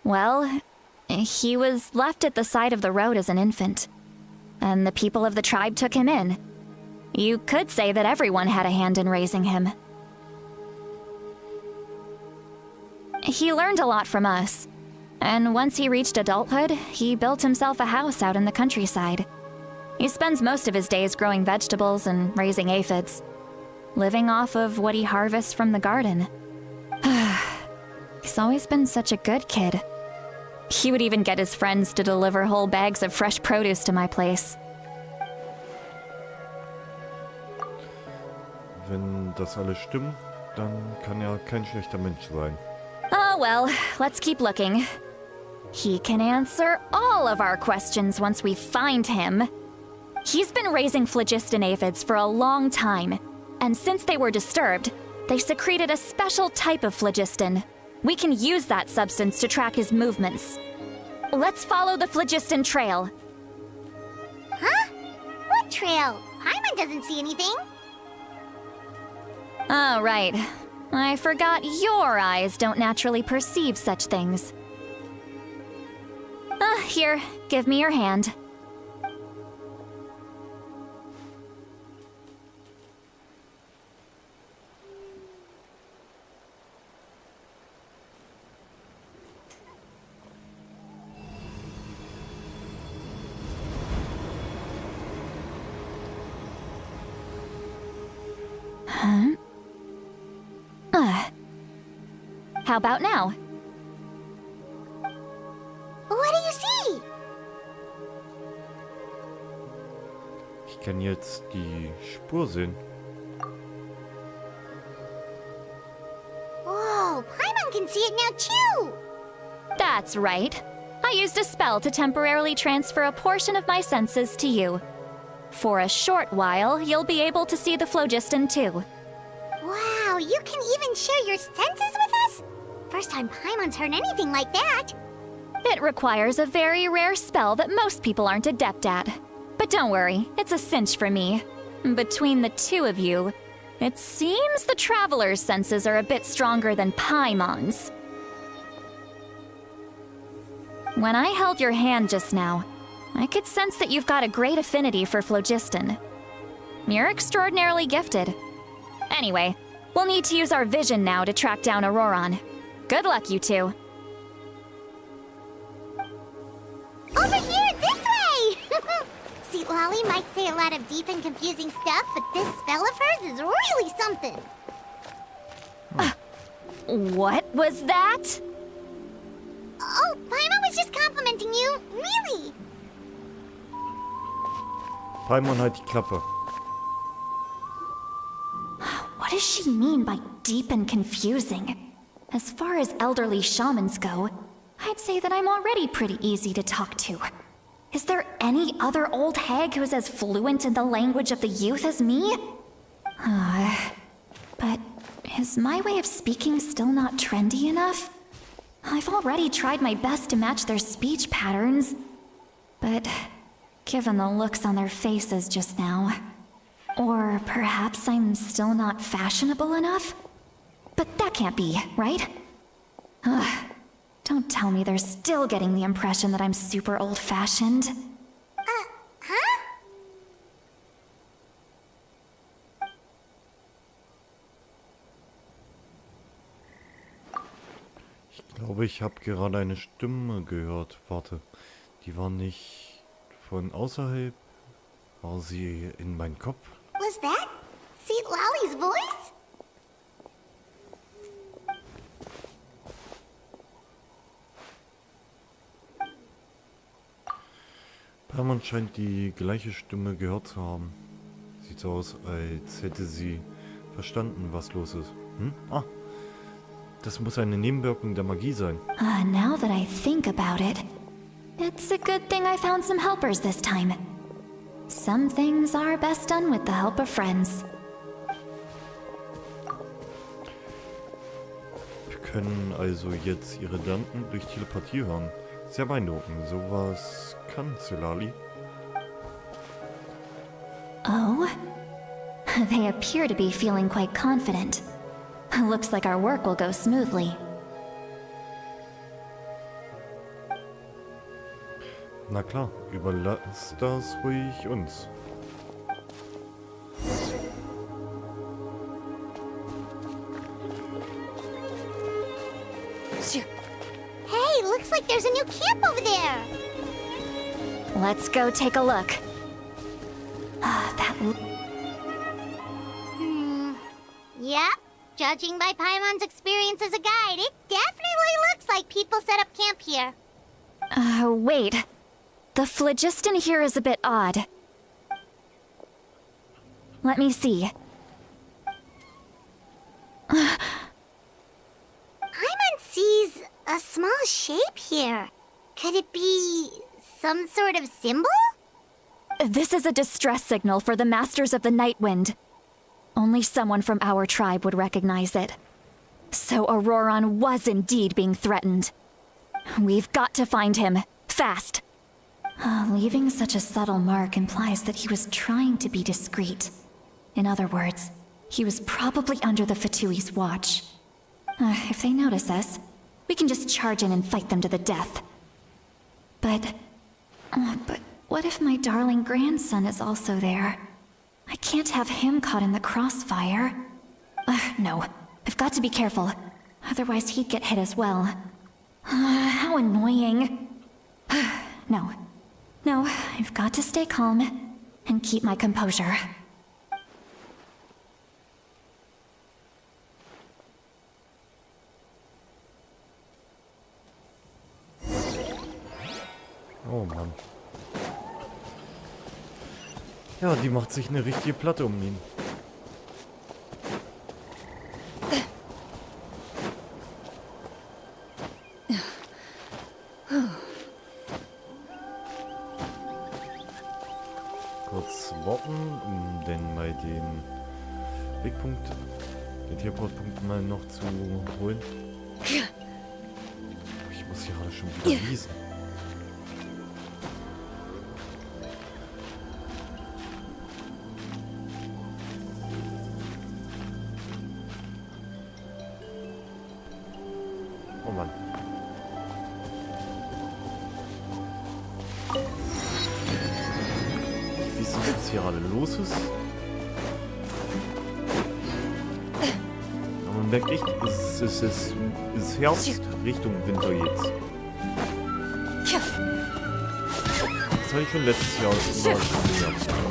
Well, he was left at the side of the road as an infant, and the people of the tribe took him in. You could say that everyone had a hand in raising him. He learned a lot from us, and once he reached adulthood, he built himself a house out in the countryside. He spends most of his days growing vegetables and raising aphids, living off of what he harvests from the garden. He's always been such a good kid. He would even get his friends to deliver whole bags of fresh produce to my place. Wenn das alles stimmt, dann kann er kein schlechter Mensch sein. Oh well, let's keep looking. He can answer all of our questions once we find him. He's been raising phlogiston aphids for a long time, and since they were disturbed, they secreted a special type of phlogiston. We can use that substance to track his movements. Let's follow the phlogiston trail. Huh? What trail? Paimon doesn't see anything. Oh, right. I forgot your eyes don't naturally perceive such things. Here, give me your hand. How about now? What do you see? Ich kann jetzt die Spur sehen. Whoa, Paimon can see it now too! That's right. I used a spell to temporarily transfer a portion of my senses to you. For a short while, you'll be able to see the phlogiston too. Wow, you can even share your senses with us? First time Paimon's heard anything like that. It requires a very rare spell that most people aren't adept at. But don't worry, it's a cinch for me. Between the two of you, it seems the Traveler's senses are a bit stronger than Paimon's. When I held your hand just now, I could sense that you've got a great affinity for phlogiston. You're extraordinarily gifted. Anyway, we'll need to use our vision now to track down Auroron. Good luck, you two. Over here, this way! See, Lolly might say a lot of deep and confusing stuff, but this spell of hers is really something. What was that? Oh, Paimon was just complimenting you. Really? Paimon, halt die Klappe. What does she mean by deep and confusing? As far as elderly shamans go, I'd say that I'm already pretty easy to talk to. Is there any other old hag who's as fluent in the language of the youth as me? But is my way of speaking still not trendy enough? I've already tried my best to match their speech patterns. But given the looks on their faces just now, or perhaps I'm still not fashionable enough? But that can't be, right? Ugh. Don't tell me they're still getting the impression that I'm super old-fashioned. Huh? Ich glaube, ich habe gerade eine Stimme gehört. Warte, die war nicht von außerhalb. War sie in meinem Kopf? Was that St. Lally's voice? Paimon scheint die gleiche Stimme gehört zu haben. Sieht so aus, als hätte sie verstanden, was los ist. Ah, das muss eine Nebenwirkung der Magie sein. Now that I think about it, it's a good thing I found some helpers this time. Some things are best done with the help of friends. Wir können also jetzt ihre Gedanken durch Telepathie hören. Sehr beeindruckend. Sowas kann Lali. Oh? They appear to be feeling quite confident. Looks like our work will go smoothly. Na klar, überlass das ruhig uns. Hey, looks like there's a new camp over there. Let's go take a look. Yep. Judging by Paimon's experience as a guide, it definitely looks like people set up camp here. Wait. The phlogiston here is a bit odd. Let me see. Paimon sees a small shape here. Could it be some sort of symbol? This is a distress signal for the Masters of the Night Wind. Only someone from our tribe would recognize it. So Auroron was indeed being threatened. We've got to find him. Fast. Leaving such a subtle mark implies that he was trying to be discreet. In other words, he was probably under the Fatui's watch. If they notice us, we can just charge in and fight them to the death. But what if my darling grandson is also there? I can't have him caught in the crossfire. No, I've got to be careful. Otherwise he'd get hit as well. How annoying. No, I've got to stay calm and keep my composure. Oh Mann. Ja, die macht sich eine richtige Platte um ihn. Kurz warten, denn bei den Wegpunkt, den Teleportpunkt mal noch zu holen. Ich muss hier gerade schon wieder lesen. Oh Mann. Wie es jetzt hier gerade los ist. Aber man merkt echt, es Herbst Richtung Winter jetzt. Das hatte ich schon letztes Jahr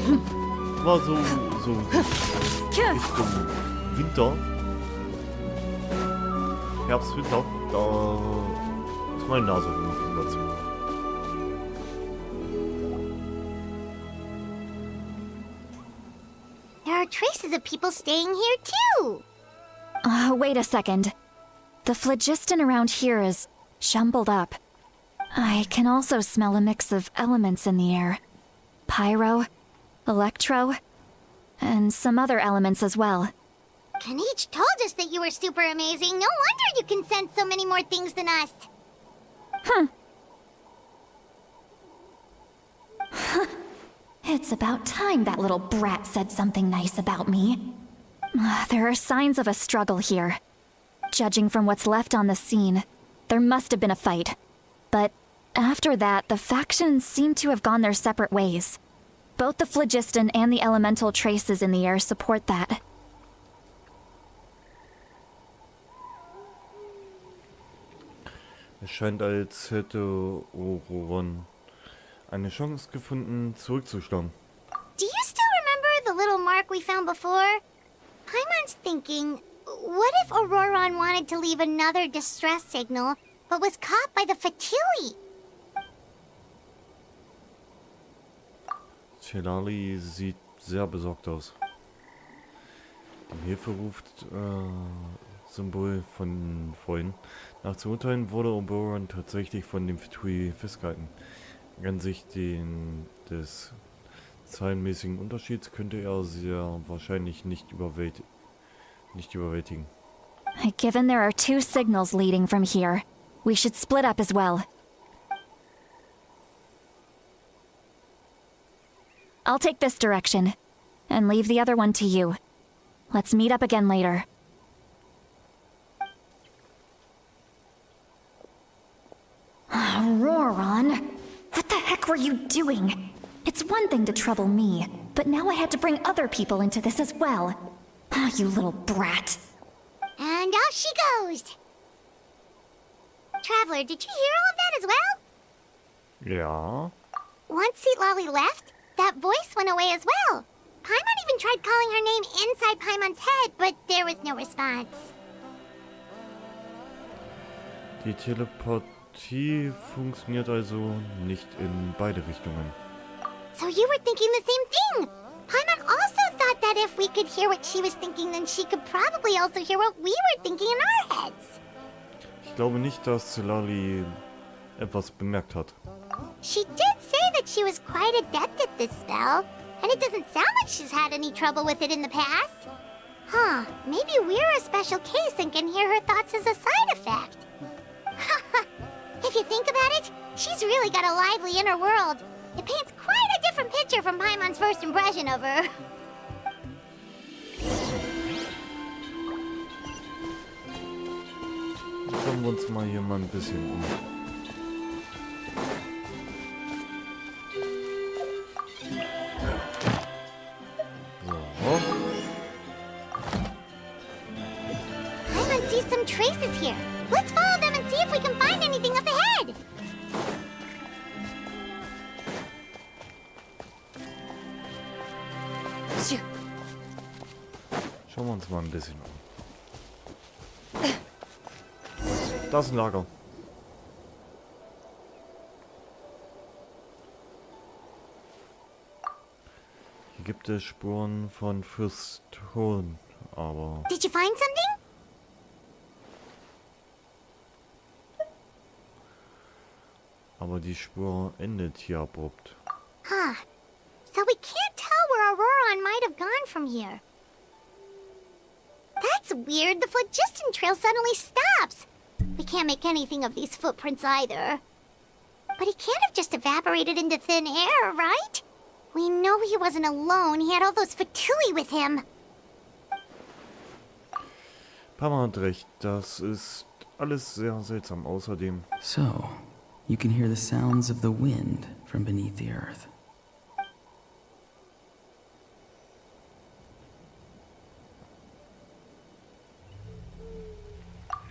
schon. War so Richtung Winter. Herbst, Winter, da ist meine Nase irgendwie dazu. There are traces of people staying here too. Wait a second. The phlogiston around here is jumbled up. I can also smell a mix of elements in the air. Pyro, electro, and some other elements as well. Kanich told us that you were super amazing. No wonder you can sense so many more things than us. It's about time that little brat said something nice about me. There are signs of a struggle here. Judging from what's left on the scene, there must have been a fight. But after that, the factions seem to have gone their separate ways. Both the phlogiston and the elemental traces in the air support that. Es scheint, als hätte Ororon eine Chance gefunden, zurückzuschlagen. Do you still remember the little mark we found before? Paimon's thinking, what if Auroron wanted to leave another distress signal, but was caught by the Fatui? Celali sieht sehr besorgt aus. Dem Hilferuf-Symbol von vorhin. Nach zu urteilen wurde Oberon tatsächlich von dem Fatui festgehalten. Angesichts des zahlenmäßigen Unterschieds könnte er sehr wahrscheinlich nicht überwältigen. Given there are 2 signals leading from here, we should split up as well. I'll take this direction, and leave the other one to you. Let's meet up again later. Roron, what the heck were you doing? It's one thing to trouble me, but now I had to bring other people into this as well. You little brat. And off she goes. Traveler, did you hear all of that as well? Ja. Once Seatlali left, that voice went away as well. Paimon even tried calling her name inside Paimon's head, but there was no response. Die Teleportie funktioniert also nicht in beide Richtungen. So you were thinking the same thing! Paimon also thought that if we could hear what she was thinking, then she could probably also hear what we were thinking in our heads. Ich glaube nicht, dass Celali etwas bemerkt hat. She did say that she was quite adept at this spell, and it doesn't sound like she's had any trouble with it in the past. Huh, maybe we're a special case and can hear her thoughts as a side effect. If you think about it, she's really got a lively inner world. It paints quite a different picture from Paimon's first impression of her. Schauen wir uns mal hier mal ein bisschen um. So. Paimon sees some traces here. Let's follow them and see if we can find anything up ahead. Schauen wir uns mal ein bisschen um. Da ist ein Lager. Hier gibt es Spuren von Fürst Hohn, aber... Did you find something? Aber die Spur endet hier abrupt. Huh. So we can't tell where Auroron might have gone from here. That's weird. The phlogiston trail suddenly stops. We can't make anything of these footprints either. But he can't have just evaporated into thin air, right? We know he wasn't alone. He had all those Fatui with him. Pama hat recht, das ist alles sehr seltsam. Außerdem... So, you can hear the sounds of the wind from beneath the earth.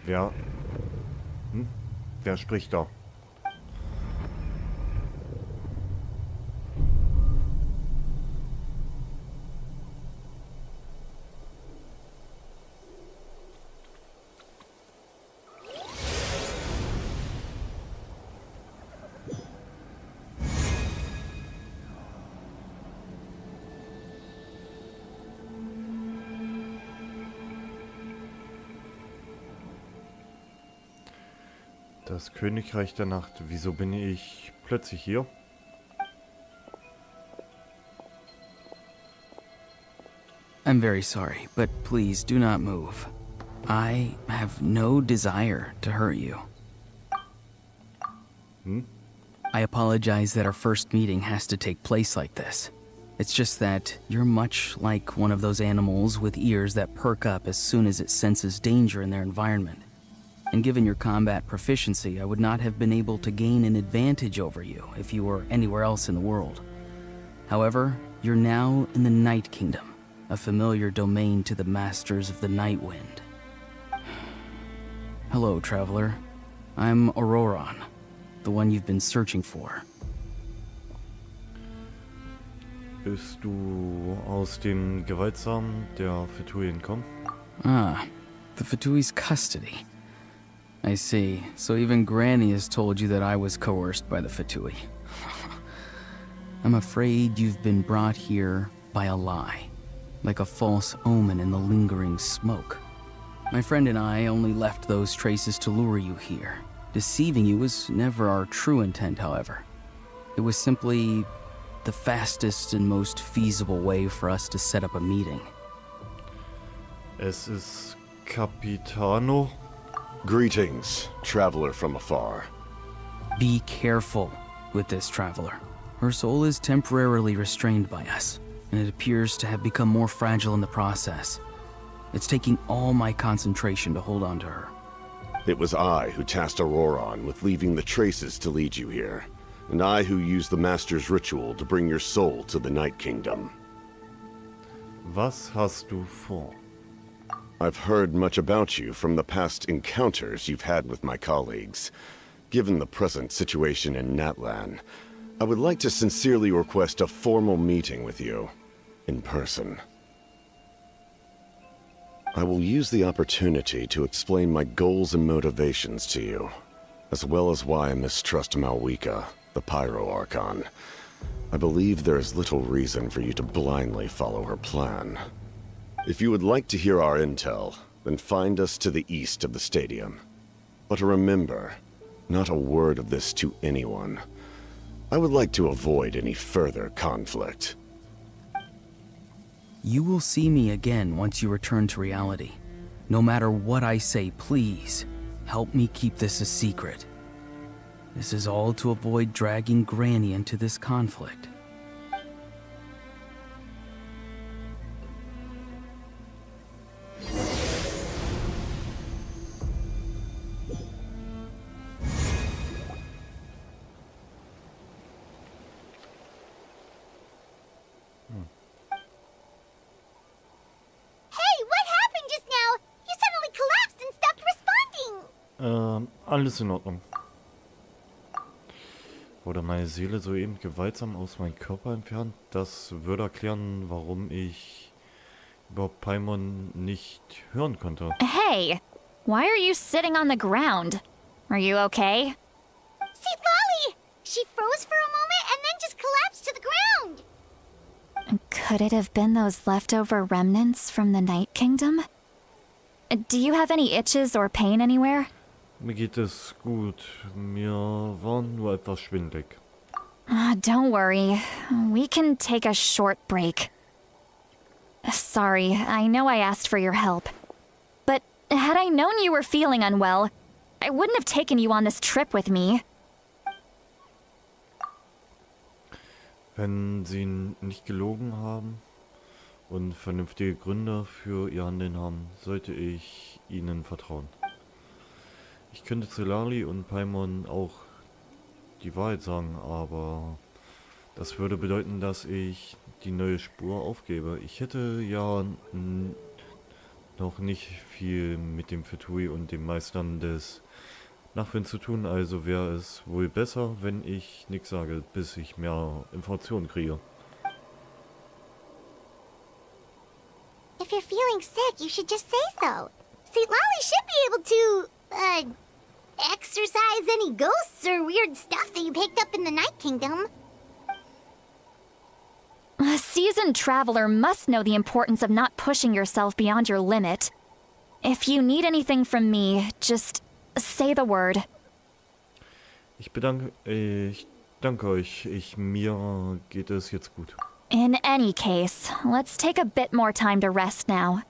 Wer... Wer spricht da? Das Königreich der Nacht. Wieso bin ich plötzlich hier? I'm very sorry, but please do not move. I have no desire to hurt you. I apologize that our first meeting has to take place like this. It's just that you're much like one of those animals with ears that perk up as soon as it senses danger in their environment. And given your combat proficiency, I would not have been able to gain an advantage over you if you were anywhere else in the world. However, you're now in the Night Kingdom, a familiar domain to the masters of the Night Wind. Hello, traveler. I'm Auroron, the one you've been searching for. Bist du aus dem Gewaltsamen der Fetui entkommen? Ah, the Fatui's custody. I see. So even Granny has told you that I was coerced by the Fatui. I'm afraid you've been brought here by a lie, like a false omen in the lingering smoke. My friend and I only left those traces to lure you here. Deceiving you was never our true intent, however. It was simply the fastest and most feasible way for us to set up a meeting. Es ist Capitano. Greetings, traveler from afar. Be careful with this traveler. Her soul is temporarily restrained by us, and it appears to have become more fragile in the process. It's taking all my concentration to hold on to her. It was I who tasked Auroron with leaving the traces to lead you here, and I who used the Master's ritual to bring your soul to the Night Kingdom. Was hast du vor? I've heard much about you from the past encounters you've had with my colleagues. Given the present situation in Natlan, I would like to sincerely request a formal meeting with you, in person. I will use the opportunity to explain my goals and motivations to you, as well as why I mistrust Malwika, the Pyro Archon. I believe there is little reason for you to blindly follow her plan. If you would like to hear our intel, then find us to the east of the stadium. But remember, not a word of this to anyone. I would like to avoid any further conflict. You will see me again once you return to reality. No matter what I say, please, help me keep this a secret. This is all to avoid dragging Granny into this conflict. Alles in Ordnung. Wurde meine Seele soeben gewaltsam aus meinem Körper entfernt? Das würde erklären, warum ich überhaupt Paimon nicht hören konnte. Hey, why are you sitting on the ground? Are you okay? See, Lolly! She froze for a moment and then just collapsed to the ground! Could it have been those leftover remnants from the Night Kingdom? Do you have any itches or pain anywhere? Mir geht es gut. Mir war nur etwas schwindelig. Don't worry. We can take a short break. Sorry, I know I asked for your help. But had I known you were feeling unwell, I wouldn't have taken you on this trip with me. Wenn Sie nicht gelogen haben und vernünftige Gründe für Ihr Handeln haben, sollte ich Ihnen vertrauen. Ich könnte zu Lali und Paimon auch die Wahrheit sagen, aber das würde bedeuten, dass ich die neue Spur aufgebe. Ich hätte ja noch nicht viel mit dem Fetui und den Meistern des Nachwinds zu tun, also wäre es wohl besser, wenn ich nichts sage, bis ich mehr Informationen kriege. If you're feeling sick, you should just say so. See, Lolly should be able to, exorcise any ghosts or weird stuff that you picked up in the Night Kingdom. A seasoned traveler must know the importance of not pushing yourself beyond your limit. If you need anything from me, just say the word. Ich danke euch. Mir geht es jetzt gut. In any case, let's take a bit more time to rest now.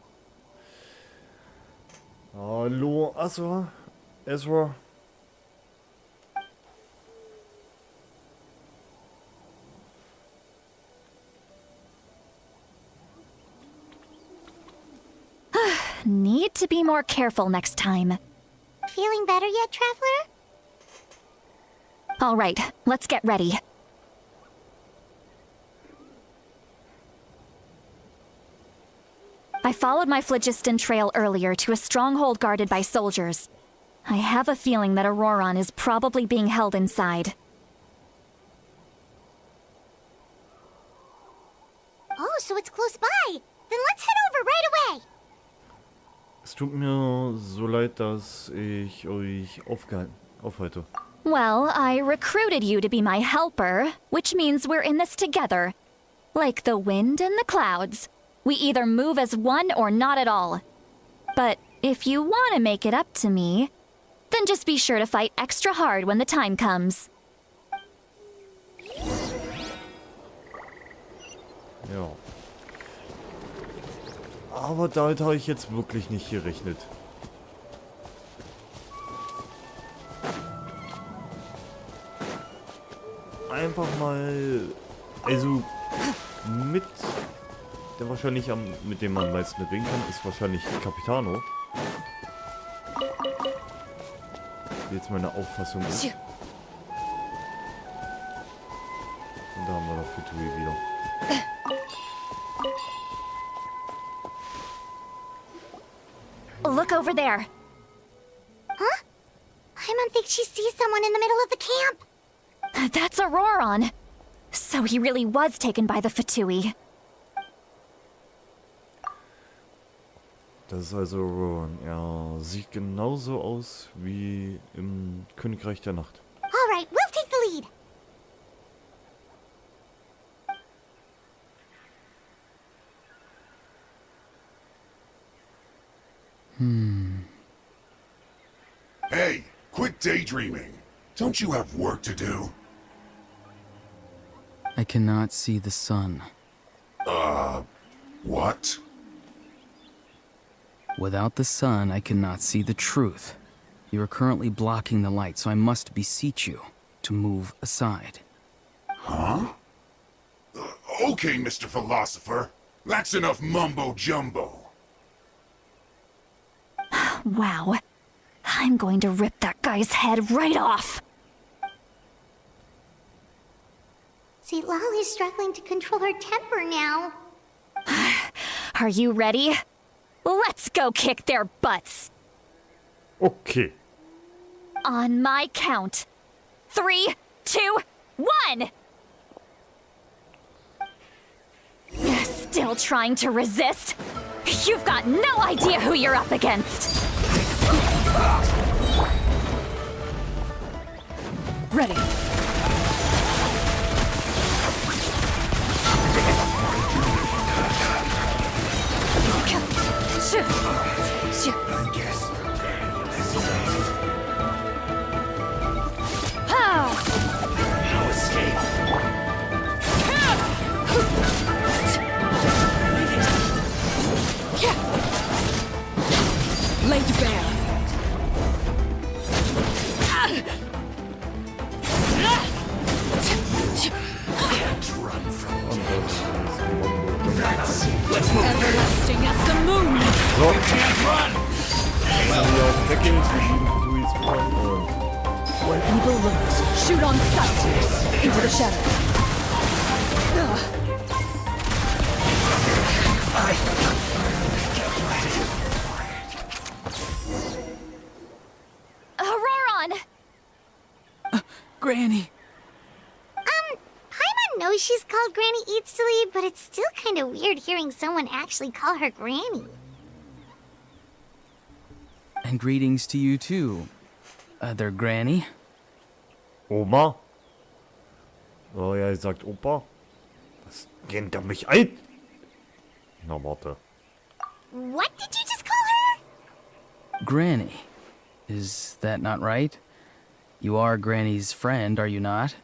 Hallo, Ezra. Need to be more careful next time. Feeling better yet, Traveler? All right, let's get ready. I followed my phlogiston trail earlier to a stronghold guarded by soldiers. I have a feeling that Auroron is probably being held inside. Oh, so it's close by. Then let's head over right away. Es tut mir so leid, dass ich euch aufhalte. Well, I recruited you to be my helper, which means we're in this together. Like the wind and the clouds. We either move as one or not at all. But if you want to make it up to me, then just be sure to fight extra hard when the time comes. Ja. Aber damit habe ich jetzt wirklich nicht gerechnet. Einfach mal... Also, der wahrscheinlich mit dem man am meisten reden kann, ist wahrscheinlich Capitano. Wie jetzt meine Auffassung ist. Und da haben wir noch Fitui wieder. Look over there. Huh? Paimon thinks she sees someone in the middle of the camp. That's Auroron. So he really was taken by the Fatui. Das ist also Rowan. Er sieht genauso aus wie im Königreich der Nacht. All right, we'll take the lead. Hey, quit daydreaming. Don't you have work to do? I cannot see the sun. What? Without the sun, I cannot see the truth. You are currently blocking the light, so I must beseech you to move aside. Huh? Okay, Mr. Philosopher. That's enough mumbo-jumbo. Wow. I'm going to rip that guy's head right off. See, Lolly's struggling to control her temper now. Are you ready? Let's go kick their butts. Okay. On my count. 3, 2, 1! Still trying to resist? You've got no idea who you're up against. Ready. Laid bare. Everlasting as the moon. So. Wir auf Decking zwischen Fituis und Where evil lurks, shoot on sight into the shadows. Auroron! Granny! Paimon knows she's called Granny Eats to Lead, but it's still kind of weird hearing someone actually call her Granny. And greetings to you too, other Granny. Oma. Oh ja, er sagt Opa. Was geht er mich alt? Na, warte. What did you just call her? Granny. Is that not right? You are Granny's friend, are you not?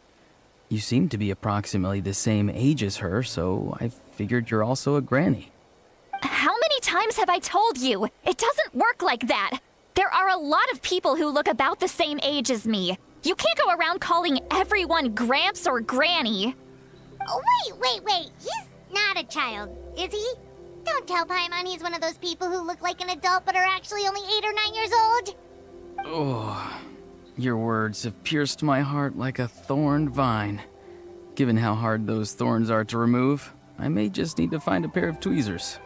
You seem to be approximately the same age as her, so I figured you're also a granny. How many times have I told you? It doesn't work like that. There are a lot of people who look about the same age as me. You can't go around calling everyone Gramps or Granny. Oh, wait. He's not a child, is he? Don't tell Paimon he's one of those people who look like an adult but are actually only 8 or 9 years old. Oh, your words have pierced my heart like a thorned vine. Given how hard those thorns are to remove, I may just need to find a pair of tweezers.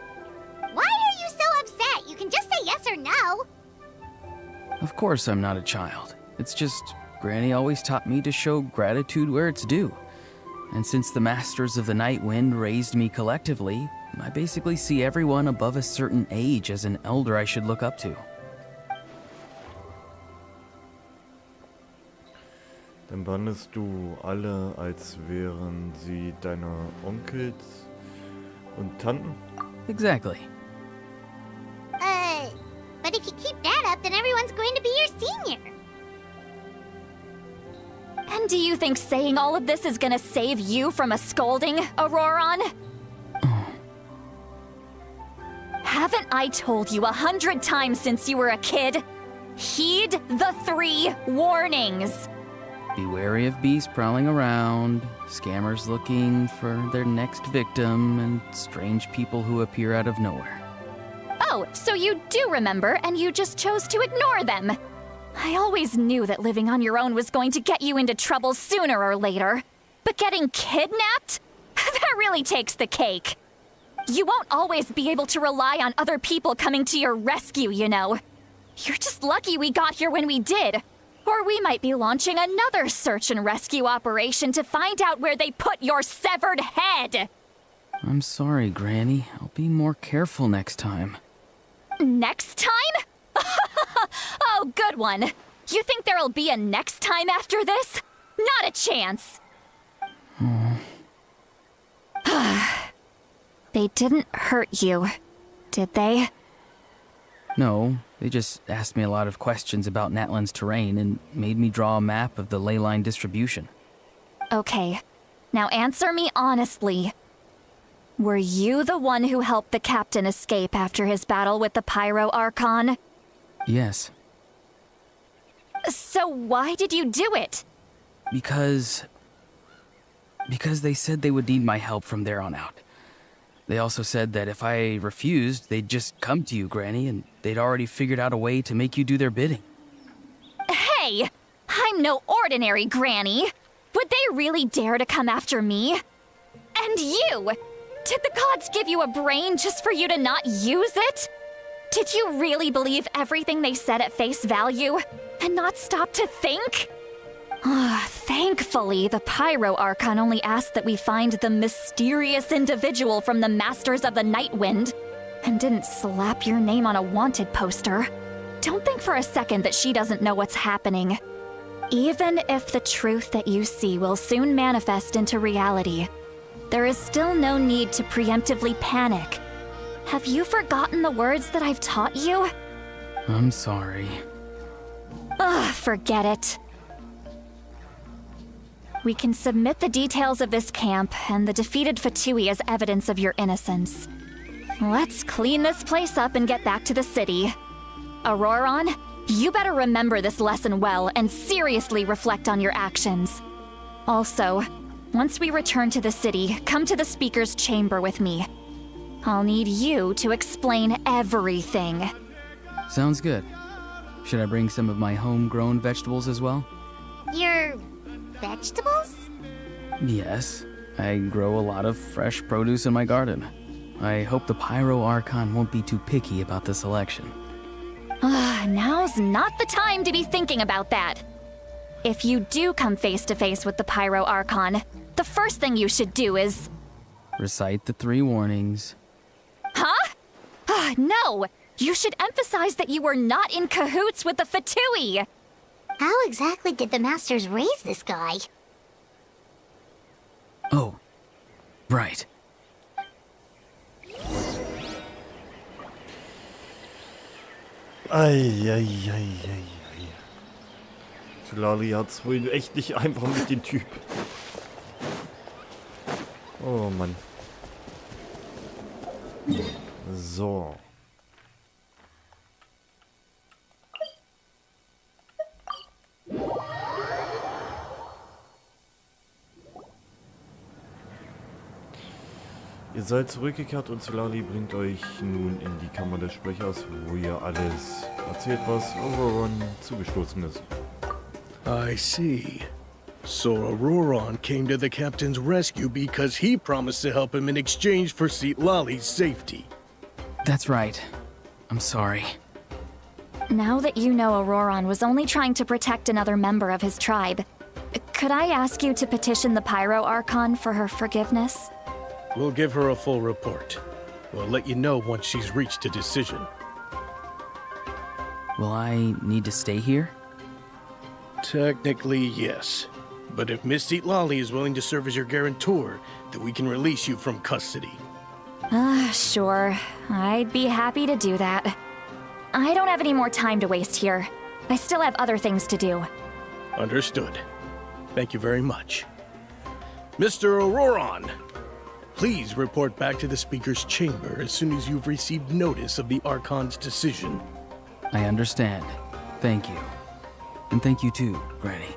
Why are you so upset? You can just say yes or no. Of course I'm not a child. It's just Granny always taught me to show gratitude where it's due. And since the Masters of the Night Wind raised me collectively, I basically see everyone above a certain age as an elder I should look up to. Dann behandelst du alle, als wären sie deine Onkels und Tanten? Exactly. But if you keep that up, then everyone's going to be your senior. And do you think saying all of this is gonna save you from a scolding, Auroron? Haven't I told you 100 times since you were a kid? Heed the 3 warnings. Be wary of beasts prowling around, scammers looking for their next victim, and strange people who appear out of nowhere. Oh, so you do remember, and you just chose to ignore them. I always knew that living on your own was going to get you into trouble sooner or later. But getting kidnapped? That really takes the cake. You won't always be able to rely on other people coming to your rescue, you know. You're just lucky we got here when we did. Or we might be launching another search and rescue operation to find out where they put your severed head. I'm sorry, Granny. I'll be more careful next time. Next time? Oh, good one. You think there'll be a next time after this? Not a chance. They didn't hurt you, did they? No, they just asked me a lot of questions about Natlan's terrain and made me draw a map of the ley line distribution. Okay, now answer me honestly. Were you the one who helped the captain escape after his battle with the Pyro Archon? Yes. So why did you do it? Because they said they would need my help from there on out. They also said that if I refused, they'd just come to you, Granny, and they'd already figured out a way to make you do their bidding. Hey! I'm no ordinary Granny! Would they really dare to come after me? And you! Did the gods give you a brain just for you to not use it? Did you really believe everything they said at face value, and not stop to think? Thankfully, the Pyro Archon only asked that we find the mysterious individual from the Masters of the Night Wind, and didn't slap your name on a wanted poster. Don't think for a second that she doesn't know what's happening. Even if the truth that you see will soon manifest into reality, there is still no need to preemptively panic. Have you forgotten the words that I've taught you? I'm sorry. Forget it. We can submit the details of this camp and the defeated Fatui as evidence of your innocence. Let's clean this place up and get back to the city. Auroron, you better remember this lesson well and seriously reflect on your actions. Also, once we return to the city, come to the speaker's chamber with me. I'll need you to explain everything. Sounds good. Should I bring some of my homegrown vegetables as well? Your vegetables? Yes. I grow a lot of fresh produce in my garden. I hope the Pyro Archon won't be too picky about the selection. Now's not the time to be thinking about that. If you do come face to face with the Pyro Archon, the first thing you should do is... Recite the 3 warnings. Huh? No! You should emphasize that you were not in cahoots with the Fatui! How exactly did the Masters raise this guy? Oh, right. Ei. Lali hat's wohl echt nicht einfach mit dem Typ. Oh Mann. So. Ihr seid zurückgekehrt und Lali bringt euch nun in die Kammer des Sprechers, wo ihr alles erzählt, was Auroron zugestoßen ist. I see. So Auroron came to the captain's rescue because he promised to help him in exchange for Lali's safety. That's right. I'm sorry. Now that you know Auroron was only trying to protect another member of his tribe, could I ask you to petition the Pyro Archon for her forgiveness? We'll give her a full report. We'll let you know once she's reached a decision. Will I need to stay here? Technically, yes. But if Miss Lali is willing to serve as your guarantor, then we can release you from custody. Sure. I'd be happy to do that. I don't have any more time to waste here. I still have other things to do. Understood. Thank you very much. Mr. Auroron, please report back to the Speaker's chamber as soon as you've received notice of the Archon's decision. I understand. Thank you. And thank you too, Granny.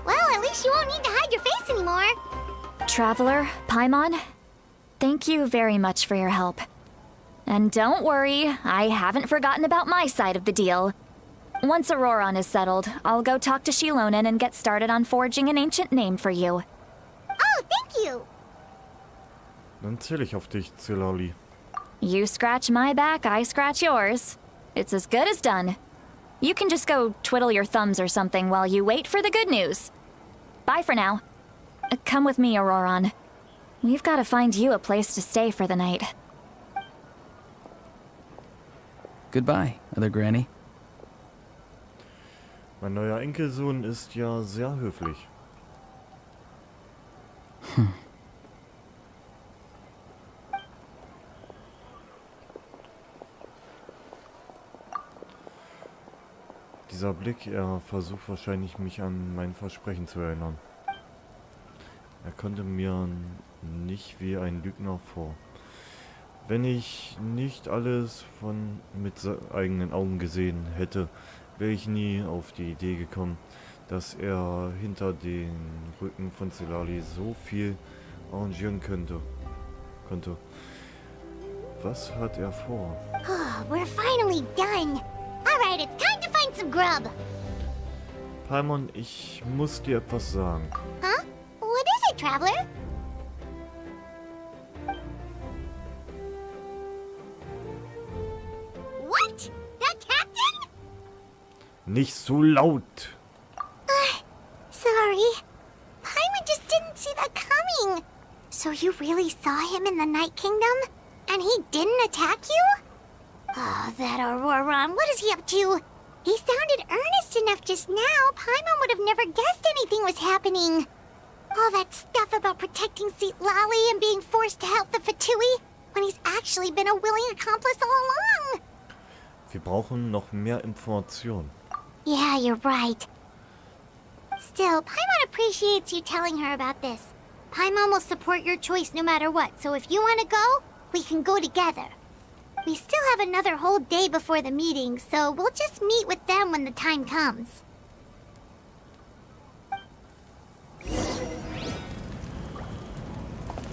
Well, at least you won't need to hide your face anymore. Traveler, Paimon, thank you very much for your help. And don't worry, I haven't forgotten about my side of the deal. Once Auroron is settled, I'll go talk to Shilonen and get started on forging an ancient name for you. Oh, thank you. Dann zähle ich auf dich, Lali. You scratch my back, I scratch yours. It's as good as done. You can just go twiddle your thumbs or something while you wait for the good news. Bye for now. Come with me, Auroron. We've got to find you a place to stay for the night. Goodbye, other Granny. Mein neuer Enkelsohn ist ja sehr höflich. Dieser Blick, er versucht wahrscheinlich mich an mein Versprechen zu erinnern. Er konnte mir nicht wie ein Lügner vor. Wenn ich nicht alles mit eigenen Augen gesehen hätte, wäre ich nie auf die Idee gekommen, dass er hinter den Rücken von Lali so viel arrangieren konnte. Was hat er vor? Oh, we're finally done. Alright, it's time to find some grub. Paimon, ich muss dir etwas sagen. Huh? What is it, Traveler? What? That captain? Nicht so laut! Sorry. Paimon just didn't see that coming. So you really saw him in the Night Kingdom? And he didn't attack you? Oh, that Auroron, what is he up to? He sounded earnest enough just now. Paimon would have never guessed anything was happening. All that stuff about protecting Lali and being forced to help the Fatui, when he's actually been a willing accomplice all along. Wir brauchen noch mehr Informationen. Yeah, you're right. Still, Paimon appreciates you telling her about this. Paimon will support your choice no matter what, so if you want to go, we can go together. We still have another whole day before the meeting, so we'll just meet with them when the time comes.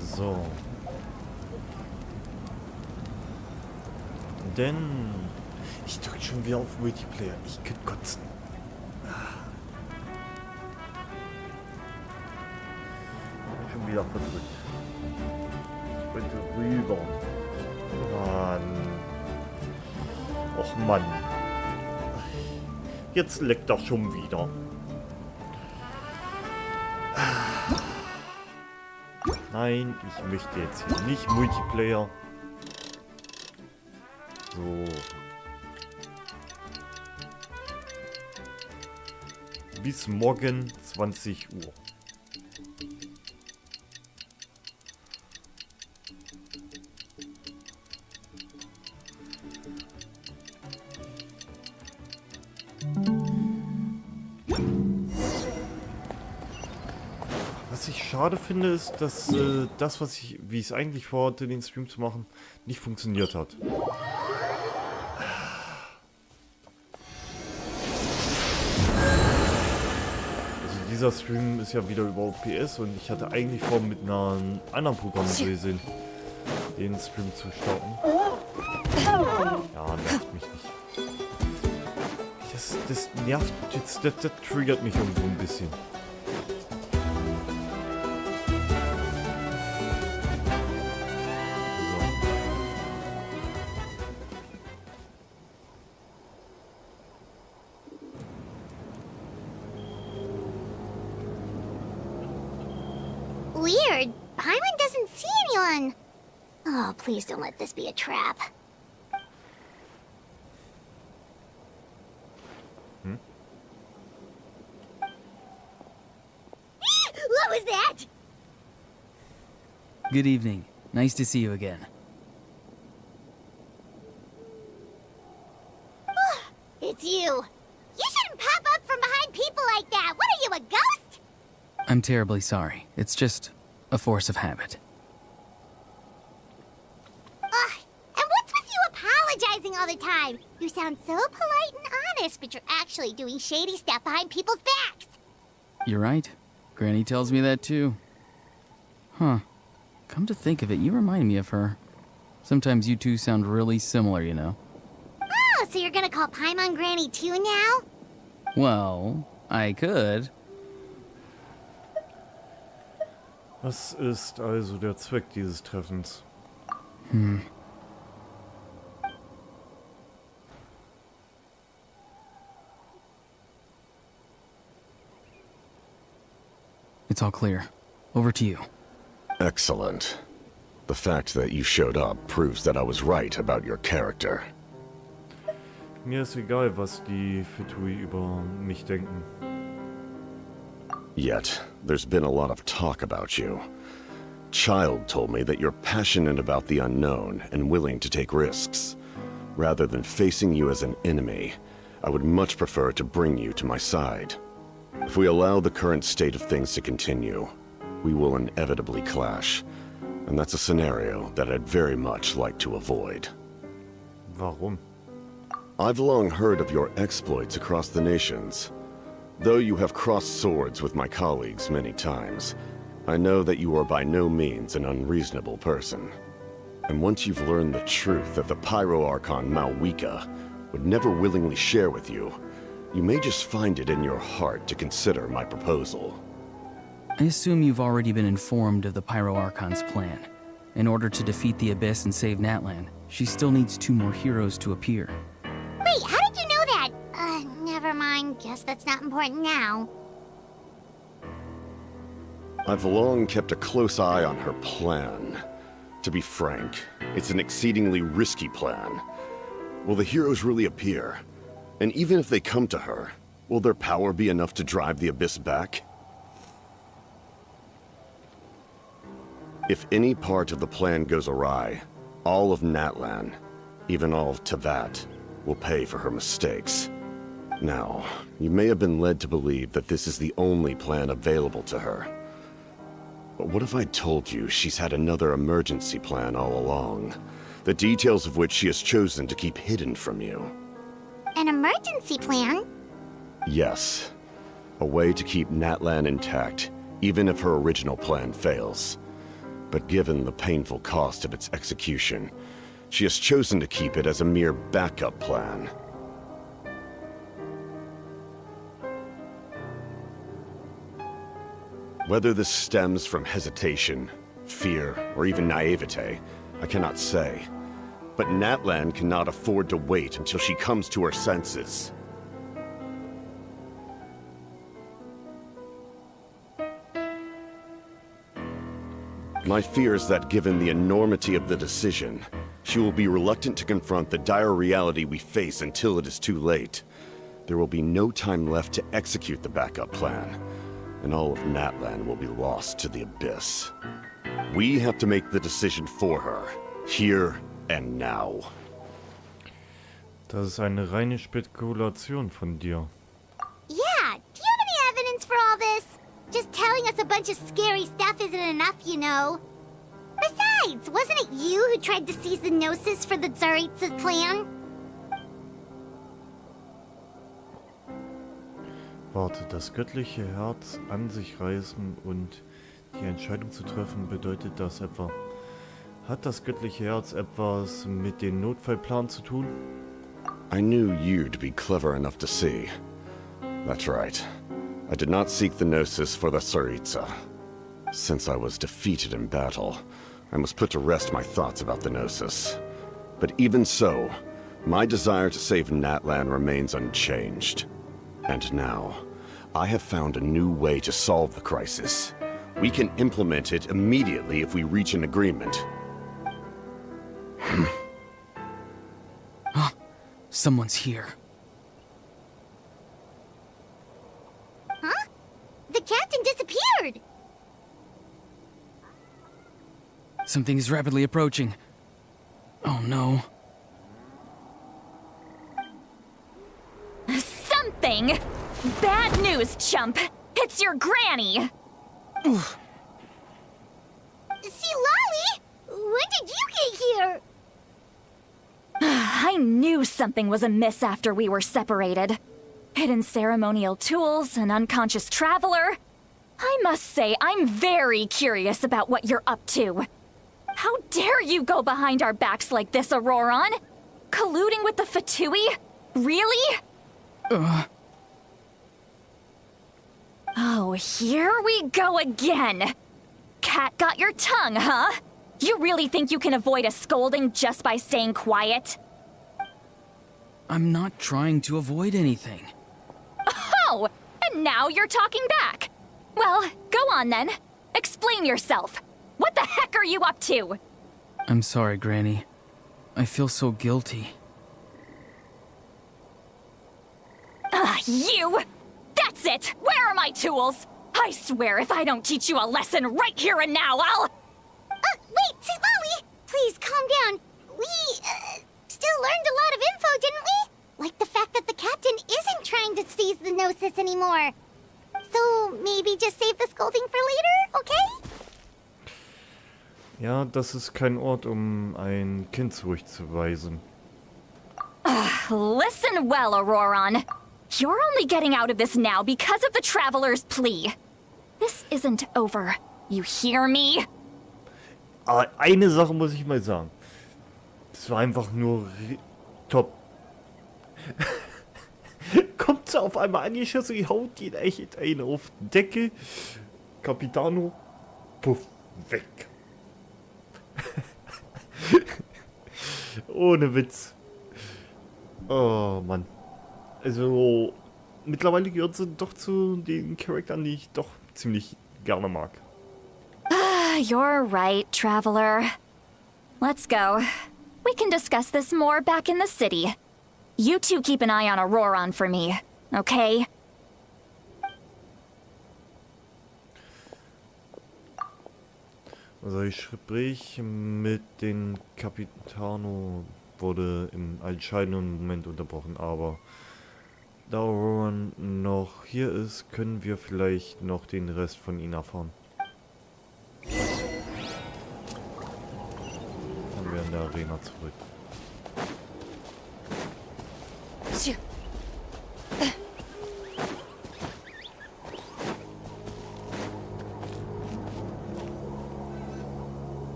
So. Denn ich drück schon wieder auf Multiplayer. Ich könnte kotzen. Schon wieder verdrückt. Ich wollte rüber. Mann. Och Mann. Jetzt leckt er schon wieder. Nein, ich möchte jetzt hier nicht Multiplayer. So. Bis morgen 20 Uhr. Was ich schade finde, ist, dass das, wie ich es eigentlich vorhatte, den Stream zu machen, nicht funktioniert hat. Also dieser Stream ist ja wieder über OPS und ich hatte eigentlich vor, mit einem anderen Programm gesehen, den Stream zu starten. Ja, nervt mich nicht. Das nervt jetzt, das triggert mich irgendwo ein bisschen. Weird. Paimon doesn't see anyone. Oh, please don't let this be a trap. What was that? Good evening. Nice to see you again. It's you. You shouldn't pop up from behind people like that. What are you, a ghost? I'm terribly sorry. It's just a force of habit. And what's with you apologizing all the time? You sound so polite and honest, but you're actually doing shady stuff behind people's backs. You're right. Granny tells me that too. Huh. Come to think of it, you remind me of her. Sometimes you two sound really similar, you know. Oh, so you're gonna call Paimon Granny too now? Well, I could. Was ist also der Zweck dieses Treffens? It's all clear. Over to you. Excellent. The fact that you showed up proves that I was right about your character. Mir ist egal, was die Fitui über mich denken. Yet, there's been a lot of talk about you. Child told me that you're passionate about the unknown and willing to take risks. Rather than facing you as an enemy, I would much prefer to bring you to my side. If we allow the current state of things to continue, we will inevitably clash. And that's a scenario that I'd very much like to avoid. Warum? I've long heard of your exploits across the nations. Though you have crossed swords with my colleagues many times, I know that you are by no means an unreasonable person. And once you've learned the truth that the Pyro Archon Malwika would never willingly share with you, you may just find it in your heart to consider my proposal. I assume you've already been informed of the Pyro Archon's plan. In order to defeat the Abyss and save Natlan, she still needs 2 more heroes to appear. Wait, how did you know that? Never mind. Guess that's not important now. I've long kept a close eye on her plan. To be frank, it's an exceedingly risky plan. Will the heroes really appear? And even if they come to her, will their power be enough to drive the Abyss back? If any part of the plan goes awry, all of Natlan, even all of Tevat, will pay for her mistakes. Now, you may have been led to believe that this is the only plan available to her. But what if I told you she's had another emergency plan all along, the details of which she has chosen to keep hidden from you? An emergency plan? Yes. A way to keep Natlan intact, even if her original plan fails. But given the painful cost of its execution, she has chosen to keep it as a mere backup plan. Whether this stems from hesitation, fear, or even naivete, I cannot say. But Natlan cannot afford to wait until she comes to her senses. My fear is that given the enormity of the decision, she will be reluctant to confront the dire reality we face until it is too late. There will be no time left to execute the backup plan, and all of Natlan will be lost to the Abyss. We have to make the decision for her, here and now. Das ist eine reine Spekulation von dir. Yeah, do you have any evidence for all this? Just tell telling us a bunch of scary stuff isn't enough, you know. Besides, wasn't it you who tried to seize the Gnosis for the Tsaritsa clan? Warte, das göttliche Herz an sich reißen und die Entscheidung zu treffen, bedeutet das etwa... Hat das göttliche Herz etwas mit dem Notfallplan zu tun? I knew you'd be clever enough to see. That's right. I did not seek the Gnosis for the Tsaritsa. Since I was defeated in battle, I must put to rest my thoughts about the Gnosis. But even so, my desire to save Natlan remains unchanged. And now, I have found a new way to solve the crisis. We can implement it immediately if we reach an agreement. Someone's here. Huh? The captain disappeared! Something is rapidly approaching. Oh no. Something? Bad news, chump! It's your granny! See, Lolly? When did you get here? I knew something was amiss after we were separated. Hidden ceremonial tools, an unconscious traveler. I must say, I'm very curious about what you're up to. How dare you go behind our backs like this, Auroron? Colluding with the Fatui? Really? Oh, here we go again. Cat got your tongue, huh? You really think you can avoid a scolding just by staying quiet? I'm not trying to avoid anything. Oh, and now you're talking back. Well, go on then. Explain yourself. What the heck are you up to? I'm sorry, Granny. I feel so guilty. You! That's it! Where are my tools? I swear if I don't teach you a lesson right here and now, I'll... Wait, see, Lolly! Please, calm down. We, still learned a lot of info, didn't we? Like the fact that the captain isn't trying to seize the Gnosis anymore. So, maybe just save the scolding for later, okay? Ja, das ist kein Ort, ein Kind zurückzuweisen. Listen well, Auroron. You're only getting out of this now because of the Traveler's plea. This isn't over. You hear me? Aber eine Sache muss ich mal sagen. Das war einfach nur top. Kommt sie auf einmal angeschossen, haut ihn echt eine auf die Decke. Capitano, puff, weg. Ohne Witz. Oh Mann. Also, mittlerweile gehört sie doch zu den Charakteren, die ich doch ziemlich gerne mag. You're right, Traveler. Let's go. We can discuss this more back in the city. You two keep an eye on Auroron for me, okay? Also, das Gespräch mit den Capitano wurde im entscheidenden Moment unterbrochen, aber da Auroron noch hier ist, können wir vielleicht noch den Rest von ihm erfahren. Dann wir in der Arena zurück.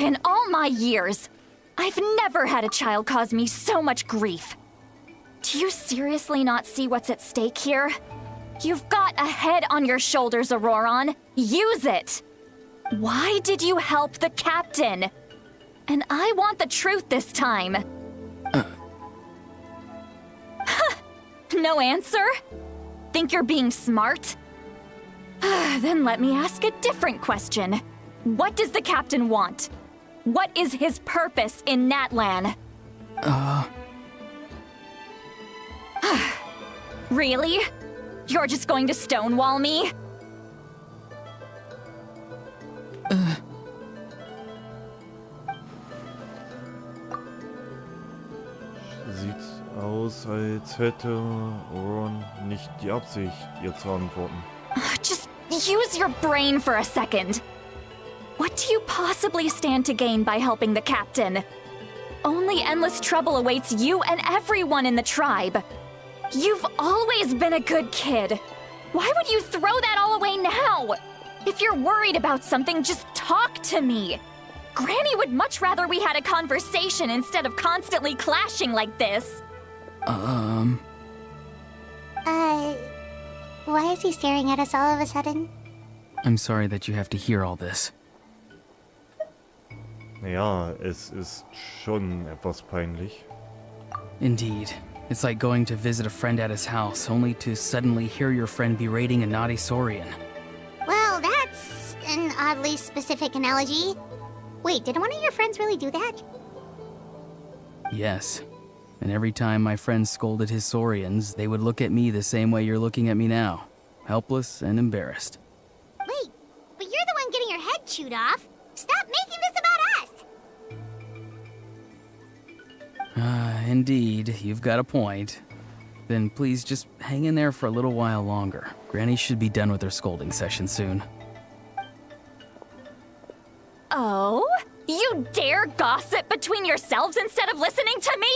In all my years, I've never had a child cause me so much grief. Do you seriously not see what's at stake here? You've got a head on your shoulders, Auroron. Use it! Why did you help the captain? And I want the truth this time. No answer? Think you're being smart? Then let me ask a different question. What does the captain want? What is his purpose in Natlan? Really? You're just going to stonewall me? Sieht aus, als als hätte Ron nicht die Absicht, ihr zu antworten. Just use your brain for a second. What do you possibly stand to gain by helping the captain? Only endless trouble awaits you and everyone in the tribe. You've always been a good kid. Why would you throw that all away now? If you're worried about something, just talk to me. Granny would much rather we had a conversation instead of constantly clashing like this. Why is he staring at us all of a sudden? I'm sorry that you have to hear all this. Ja, es ist schon etwas peinlich. Indeed. It's like going to visit a friend at his house, only to suddenly hear your friend berating a naughty Saurian. Well, that's an oddly specific analogy. Wait, did one of your friends really do that? Yes. And every time my friend scolded his Saurians, they would look at me the same way you're looking at me now. Helpless and embarrassed. Wait, but you're the one getting your head chewed off. Stop making this about us! Indeed, you've got a point. Then please just hang in there for a little while longer. Granny should be done with her scolding session soon. Oh? You dare gossip between yourselves instead of listening to me?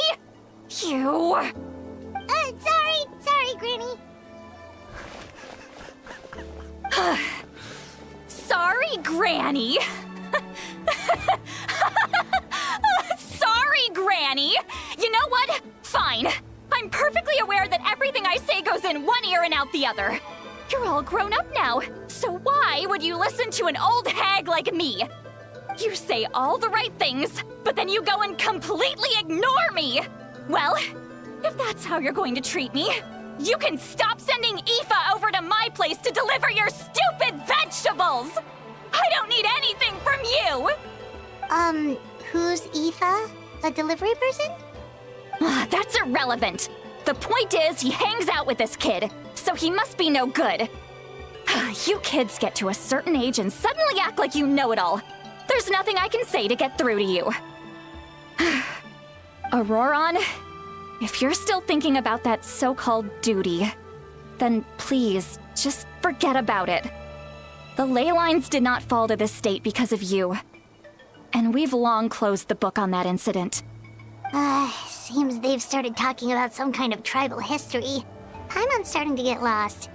You... Sorry, Granny. Sorry, Granny. Sorry, Granny. You know what? Fine. I'm perfectly aware that everything I say goes in one ear and out the other. You're all grown up now, so why would you listen to an old hag like me? You say all the right things, but then you go and completely ignore me. Well, if that's how you're going to treat me, you can stop sending Aoife over to my place to deliver your stupid vegetables! I don't need anything from you! Who's Aoife? A delivery person? That's irrelevant. The point is, he hangs out with this kid, so he must be no good. You kids get to a certain age and suddenly act like you know it all. There's nothing I can say to get through to you. Auroron, if you're still thinking about that so-called duty, then please, just forget about it. The ley lines did not fall to this state because of you. And we've long closed the book on that incident. Seems they've started talking about some kind of tribal history. Paimon's starting to get lost.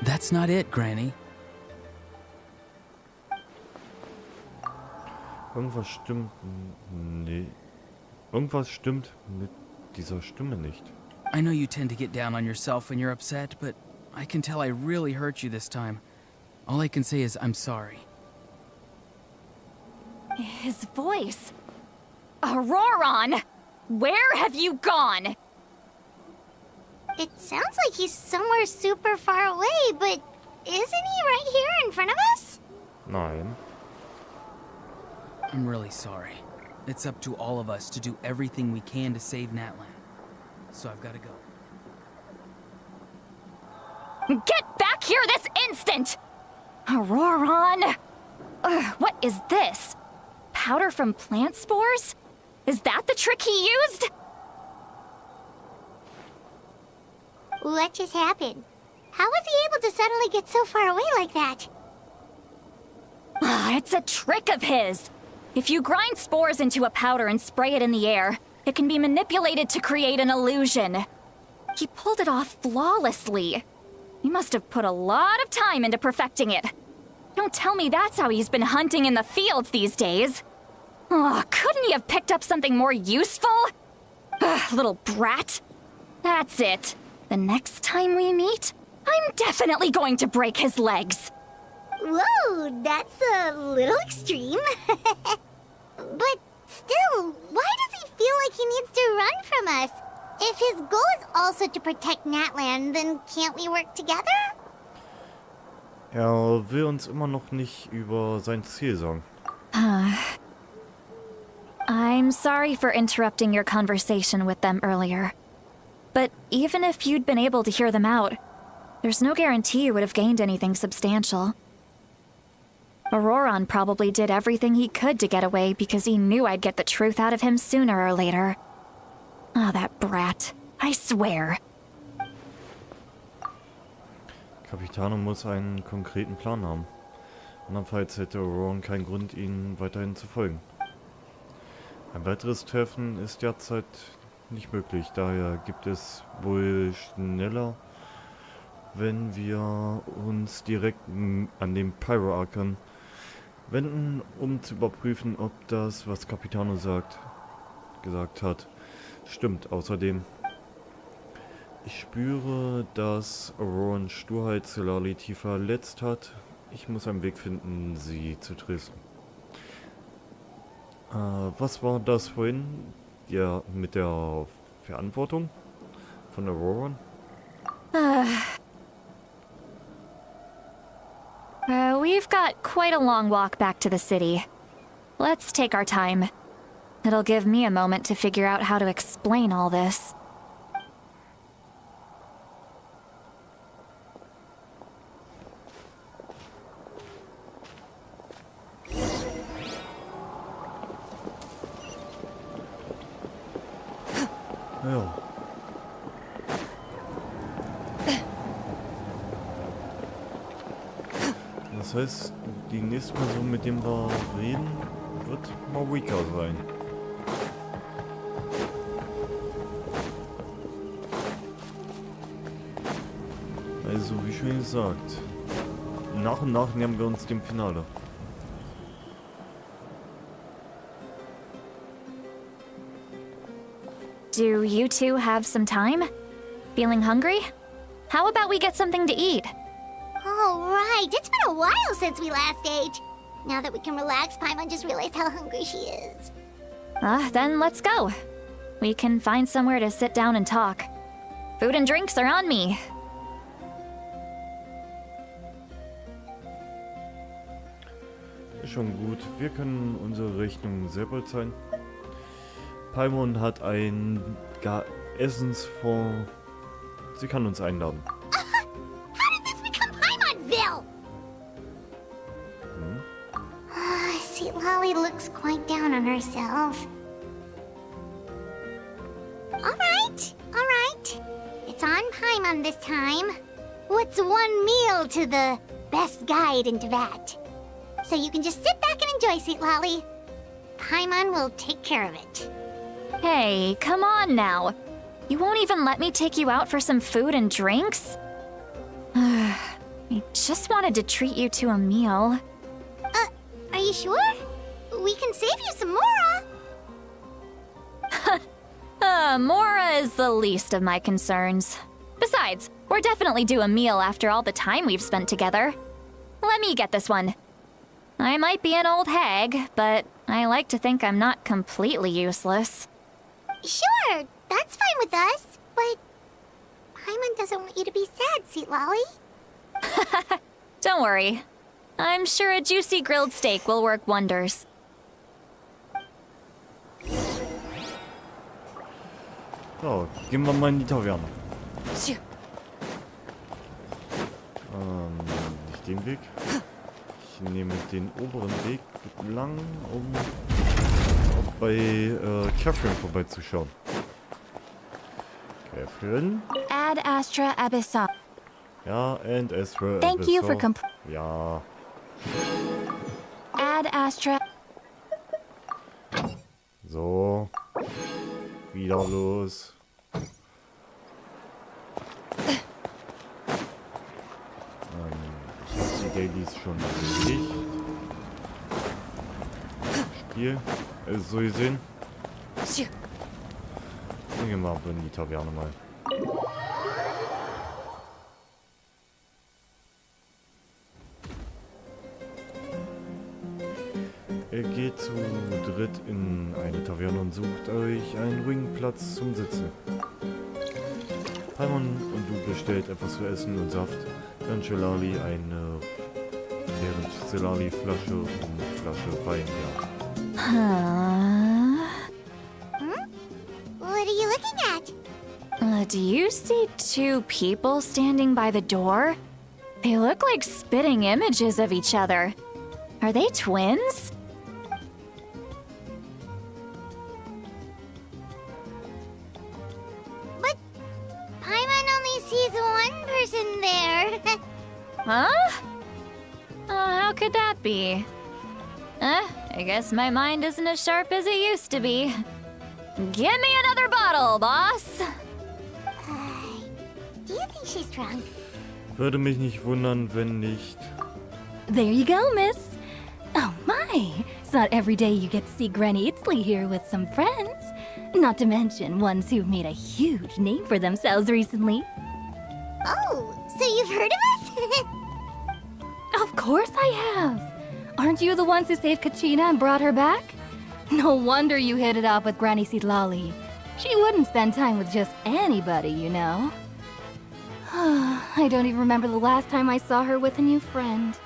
That's not it, Granny. Irgendwas stimmt... Nee. Irgendwas stimmt mit dieser Stimme nicht. I know you tend to get down on yourself when you're upset, but I can tell I really hurt you this time. All I can say is I'm sorry. His voice. Auroron! Where have you gone? It sounds like he's somewhere super far away, but isn't he right here in front of us? Nein. I'm really sorry. It's up to all of us to do everything we can to save Natlan. So I've got to go. Get back here this instant! Auroron! What is this? Powder from plant spores? Is that the trick he used? What just happened? How was he able to suddenly get so far away like that? It's a trick of his. If you grind spores into a powder and spray it in the air, it can be manipulated to create an illusion. He pulled it off flawlessly. He must have put a lot of time into perfecting it. Don't tell me that's how he's been hunting in the fields these days. Oh, couldn't he have picked up something more useful? Little brat. That's it. The next time we meet, I'm definitely going to break his legs. Whoa, that's a little extreme. But still, why does he feel like he needs to run from us? If his goal is also to protect Natlan, then can't we work together? Er will uns immer noch nicht über sein Ziel sagen. I'm sorry for interrupting your conversation with them earlier. But even if you'd been able to hear them out, there's no guarantee you would have gained anything substantial. Auroron probably did everything he could to get away because he knew I'd get the truth out of him sooner or later. Ah, that brat. I swear. Capitano muss einen konkreten Plan haben. Andernfalls hätte Auroran keinen Grund, ihnen weiterhin zu folgen. Ein weiteres Treffen ist derzeit nicht möglich, daher gibt es wohl schneller, wenn wir uns direkt an den Pyro-Arkan wenden, um zu überprüfen, ob das, was Capitano gesagt hat, stimmt. Außerdem, ich spüre, dass Auroran Sturheit Celali tief verletzt hat. Ich muss einen Weg finden, sie zu trösten. Was war das vorhin? Ja, mit der Verantwortung von Auroran? We've got quite a long walk back to the city. Let's take our time. It'll give me a moment to figure out how to explain all this. Ja. Das heißt, die nächste Person, mit dem wir reden, wird Marika sein. Also, wie schon gesagt, nach und nach nähern wir uns dem Finale. Do you two have some time? Feeling hungry? How about we get something to eat? All right, it's been a while since we last ate. Now that we can relax, Paimon just realized how hungry she is. Then let's go. We can find somewhere to sit down and talk. Food and drinks are on me. Ist schon gut. Wir können unsere Rechnung selber zahlen. Paimon hat ein Essensfonds. Sie kann uns einladen. How did this become Paimonville? See, Lolly looks quite down on herself. All right. It's on Paimon this time. What's one meal to the best guide in Teyvat? So you can just sit back and enjoy, Sweet Lolly. Paimon will take care of it. Hey, come on now. You won't even let me take you out for some food and drinks? I just wanted to treat you to a meal. Are you sure? We can save you some Mora. Mora is the least of my concerns. Besides, we're definitely due a meal after all the time we've spent together. Let me get this one. I might be an old hag, but I like to think I'm not completely useless. Sure, that's fine with us, but Paimon doesn't want you to be sad, Sweet Lolly. Don't worry. I'm sure a juicy grilled steak will work wonders. So, gehen wir mal in die Taverne. Nicht den Weg. Ich nehme den oberen Weg lang, um auch bei Catherine vorbeizuschauen. Catherine? Ad Astra Abyssal. Ja, and Astra Thank you for Abyssal. Ja. Ad Astra. So. Wieder los. Ich habe die Dailies schon erledigt. Spiel. So gesehen. Dann gehen wir aber in die Taverne mal. Ihr geht zu dritt in eine Taverne und sucht euch einen ruhigen Platz zum Sitzen. Paimon und du bestellt etwas zu essen und Saft, während Celali Flasche und Flasche Wein jagt. What are you looking at? Do you see two people standing by the door? They look like spitting images of each other. Are they twins? Huh? How could that be? I guess my mind isn't as sharp as it used to be. Give me another bottle, boss! Do you think she's drunk? Würde mich nicht wundern, wenn nicht. There you go, miss. Oh my, it's not every day you get to see Granny Itzley here with some friends. Not to mention ones who've made a huge name for themselves recently. Oh, so you've heard of us? Of course I have. Aren't you the ones who saved Kachina and brought her back? No wonder you hit it off with Granny Sidlali. She wouldn't spend time with just anybody, you know. I don't even remember the last time I saw her with a new friend.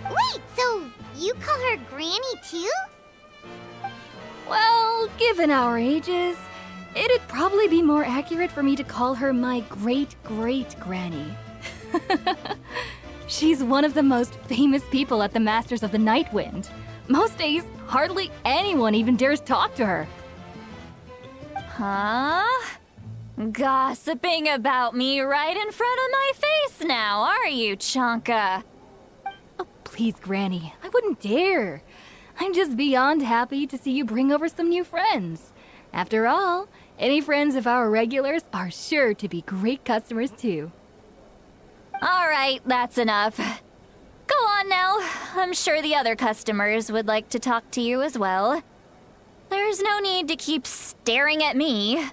Wait, so you call her Granny too? Well, given our ages, it'd probably be more accurate for me to call her my great-great-granny. She's one of the most famous people at the Masters of the Nightwind. Most days, hardly anyone even dares talk to her. Huh? Gossiping about me right in front of my face now, are you, Chonka? Oh, please, Granny, I wouldn't dare. I'm just beyond happy to see you bring over some new friends. After all, any friends of our regulars are sure to be great customers too. All right, that's enough. Go on now. I'm sure the other customers would like to talk to you as well. There's no need to keep staring at me.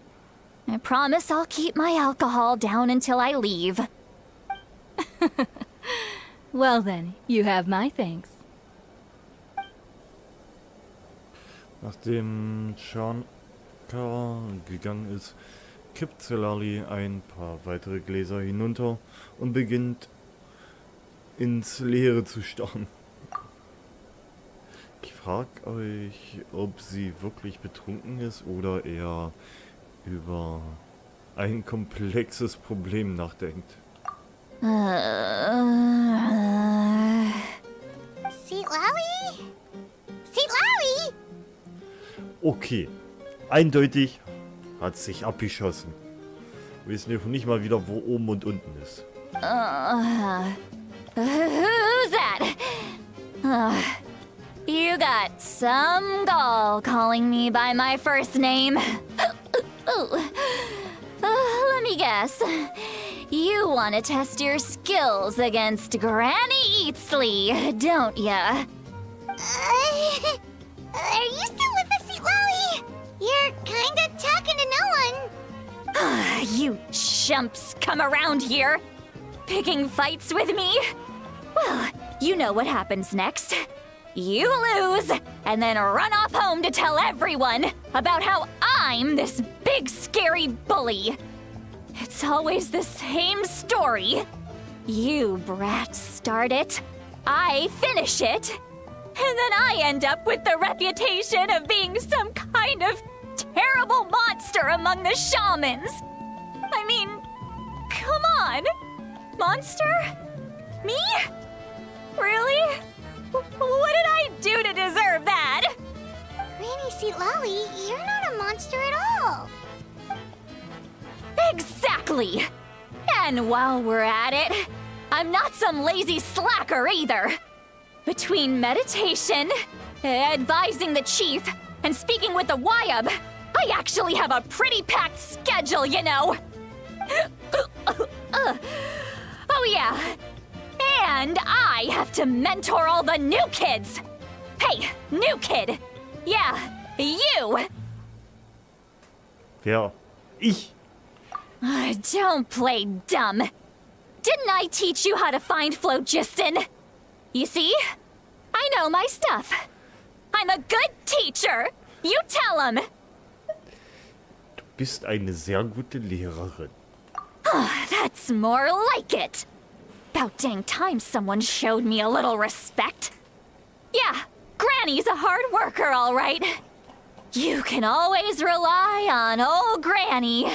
I promise I'll keep my alcohol down until I leave. Well then, you have my thanks. Nachdem Chanka gegangen ist, kippt Zelali ein paar weitere Gläser hinunter und beginnt ins Leere zu starren. Ich frage euch, ob sie wirklich betrunken ist oder eher über ein komplexes Problem nachdenkt. Sidlali? Sidlali? Okay, eindeutig hat sich abgeschossen. Wir wissen ja nicht mal wieder, wo oben und unten ist. Who's that? You got some gall calling me by my first name. Let me guess. You want to test your skills against Granny Eatsley, don't ya? Are you still with us, Sidlali? You're kinda talking to no one. You chumps come around here, picking fights with me? Well, you know what happens next. You lose, and then run off home to tell everyone about how I'm this big scary bully. It's always the same story. You brats start it, I finish it, and then I end up with the reputation of being some kind of terrible monster among the shamans. I mean, come on. Monster? Me? Really? What did I do to deserve that? Granny Sidlali, you're not a monster at all. Exactly! And while we're at it, I'm not some lazy slacker either. Between meditation, advising the chief, and speaking with the Wyab, I actually have a pretty packed schedule, you know. Oh yeah. And I have to mentor all the new kids. Hey, new kid. Yeah, you. Wer? Ich? Don't play dumb. Didn't I teach you how to find Phlogiston? You see? I know my stuff. I'm a good teacher. You tell him. Du bist eine sehr gute Lehrerin. That's more like it. About dang time someone showed me a little respect. Yeah, Granny's a hard worker, all right. You can always rely on old Granny.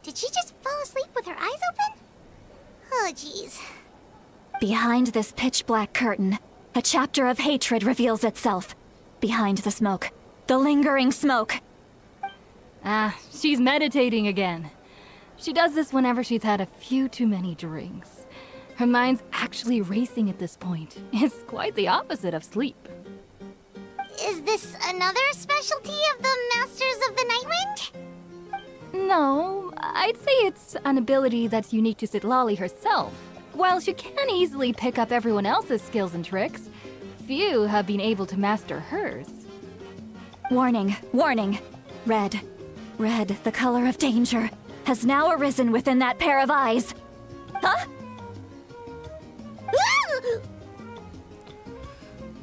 Did she just fall asleep with her eyes open? Oh, jeez. Behind this pitch-black curtain, A chapter of hatred reveals itself. Behind the smoke. The lingering smoke. Ah, she's meditating again. She does this whenever she's had a few too many drinks. Her mind's actually racing at this point. It's quite the opposite of sleep. Is this another specialty of the Masters of the Nightwind? No, I'd say it's an ability that's unique to Citlali herself. While she can easily pick up everyone else's skills and tricks, few have been able to master hers. Warning, warning. Red. Red, the color of danger, has now arisen within that pair of eyes. Huh?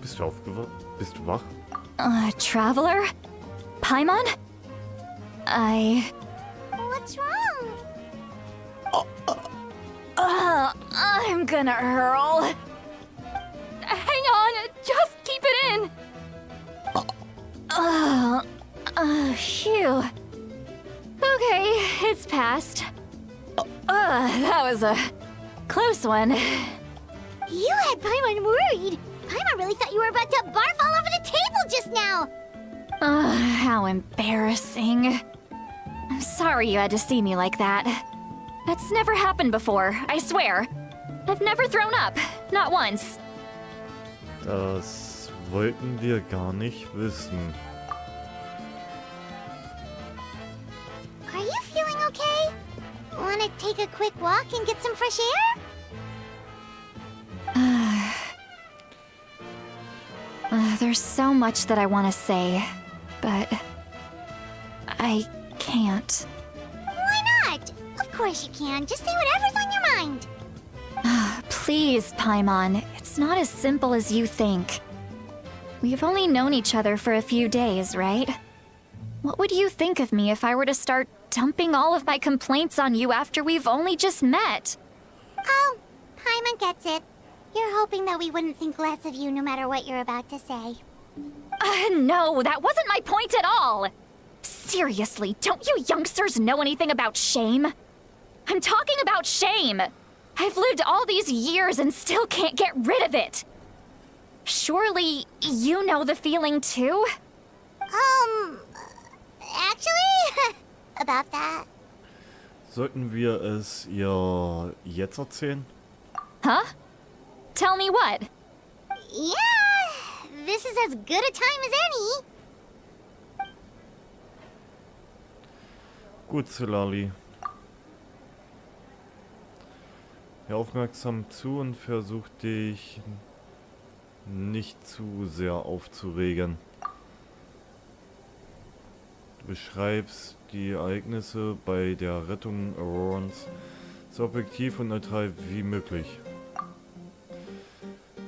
Bist du aufgewacht? Bist du wach? Traveler? Paimon? What's wrong? I'm gonna hurl. Hang on, just keep it in! Phew. Okay, it's passed. That was a close one. You had Paimon worried. Paimon really thought you were about to barf all over the table just now. How embarrassing. I'm sorry you had to see me like that. That's never happened before, I swear. I've never thrown up, not once. Das wollten wir gar nicht wissen. Are you feeling okay? Want to take a quick walk and get some fresh air? There's so much that I want to say, but I can't. Why not? Of course you can. Just say whatever's on your mind. Please, Paimon, it's not as simple as you think. We've only known each other for a few days, right? What would you think of me if I were to start dumping all of my complaints on you after we've only just met? Oh, Paimon gets it. You're hoping that we wouldn't think less of you no matter what you're about to say. No, that wasn't my point at all! Seriously, don't you youngsters know anything about shame? I'm talking about shame! I've lived all these years and still can't get rid of it! Surely, you know the feeling too? Actually, about that. Sollten wir es ihr jetzt erzählen? Huh? Tell me what? Yeah, this is as good a time as any. Gut, Citlali. Hör aufmerksam zu und versuch dich nicht zu sehr aufzuregen. Du beschreibst die Ereignisse bei der Rettung Aurorans so objektiv und neutral wie möglich.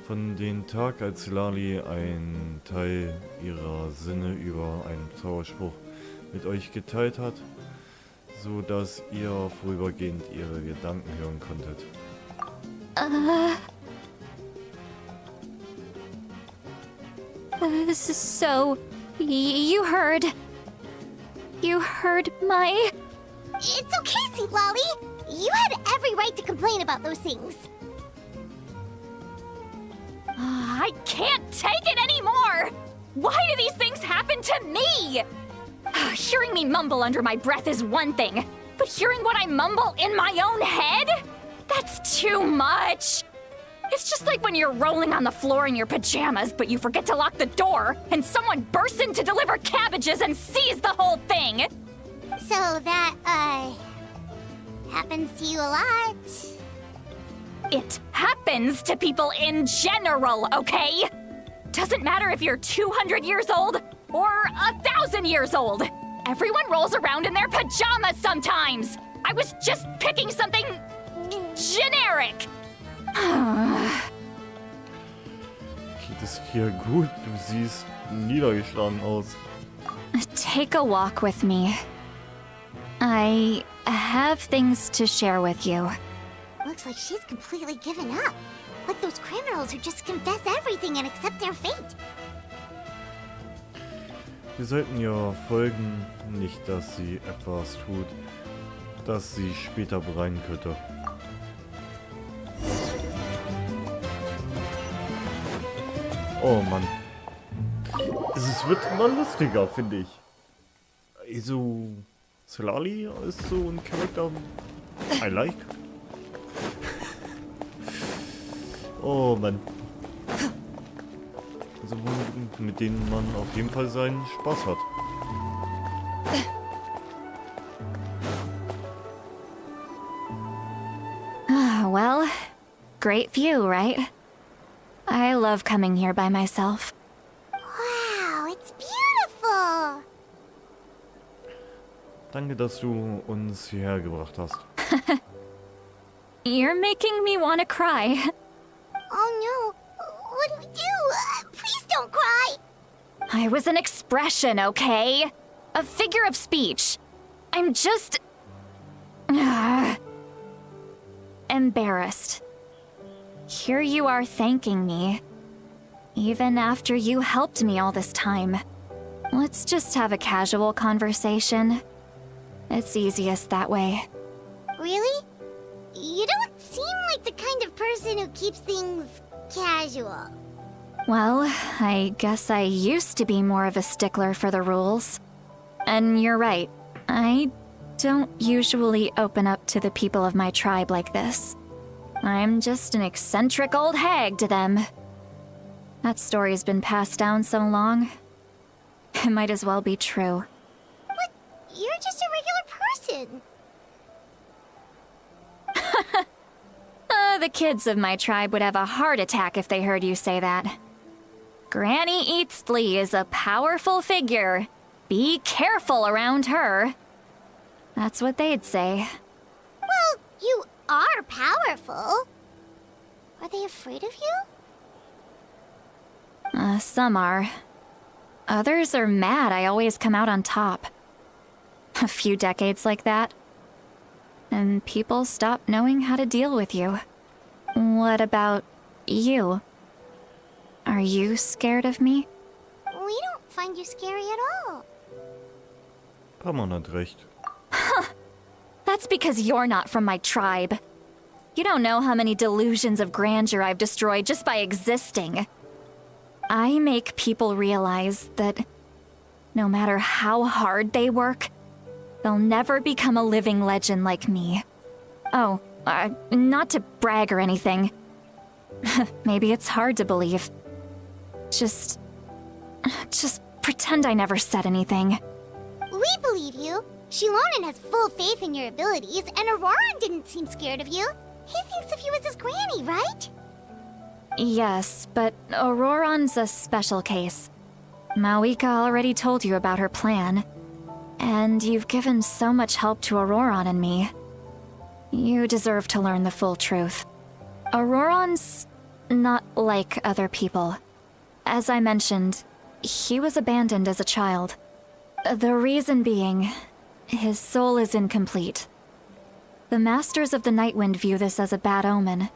Von dem Tag, als Citlali einen Teil ihrer Sinne über einen Zauberspruch mit euch geteilt hat, so dass ihr vorübergehend ihre Gedanken hören konntet. So, you heard my... It's okay, Citlali. You had every right to complain about those things. I can't take it anymore! Why do these things happen to me? Hearing me mumble under my breath is one thing, but hearing what I mumble in my own head? That's too much! It's just like when you're rolling on the floor in your pajamas, but you forget to lock the door, and someone bursts in to deliver cabbages and sees the whole thing! So that, happens to you a lot. It happens to people in general, okay? Doesn't matter if you're 200 years old or 1,000 years old. Everyone rolls around in their pajamas sometimes. I was just picking something generic. Geht es dir gut? Du siehst niedergeschlagen aus. Take a walk with me. I have things to share with you. Looks like she's completely given up. Like those criminals who just confess everything and accept their fate. Wir sollten ihr folgen, nicht dass sie etwas tut, das sie später bereuen könnte. Oh Mann. Es wird immer lustiger, finde ich. Also, Solali ist so ein Charakter I like. Oh Mann. Also, mit denen man auf jeden Fall seinen Spaß hat. Well, great view, right? I love coming here by myself. Wow, it's beautiful. Danke, dass du uns hierher gebracht hast. You're making me want to cry. Oh no, what do we do? Please don't cry. I was an expression, okay? A figure of speech. I'm just... embarrassed. Here you are thanking me. Even after you helped me all this time. Let's just have a casual conversation. It's easiest that way. Really? You don't seem like the kind of person who keeps things casual. Well, I guess I used to be more of a stickler for the rules. And you're right, I don't usually open up to the people of my tribe like this. I'm just an eccentric old hag to them. That story's been passed down so long. It might as well be true. But you're just a regular person. The kids of my tribe would have a heart attack if they heard you say that. Granny Eatsley is a powerful figure. Be careful around her. That's what they'd say. Well, you are powerful. Are they afraid of you? Some are. Others are mad I always come out on top. A few decades like that, and people stop knowing how to deal with you. What about you? Are you scared of me? We don't find you scary at all. Paimon hat recht. That's because you're not from my tribe. You don't know how many delusions of grandeur I've destroyed just by existing. I make people realize that no matter how hard they work, they'll never become a living legend like me. Oh, not to brag or anything. Maybe it's hard to believe. Just pretend I never said anything. We believe you. Shilonen has full faith in your abilities, and Auroran didn't seem scared of you. He thinks of you as his granny, right? Yes, but Auroran's a special case. Mawika already told you about her plan. And you've given so much help to Auroran and me. You deserve to learn the full truth. Auroran's not like other people. As I mentioned, he was abandoned as a child. The reason being, his soul is incomplete. The Masters of the Nightwind view this as a bad omen,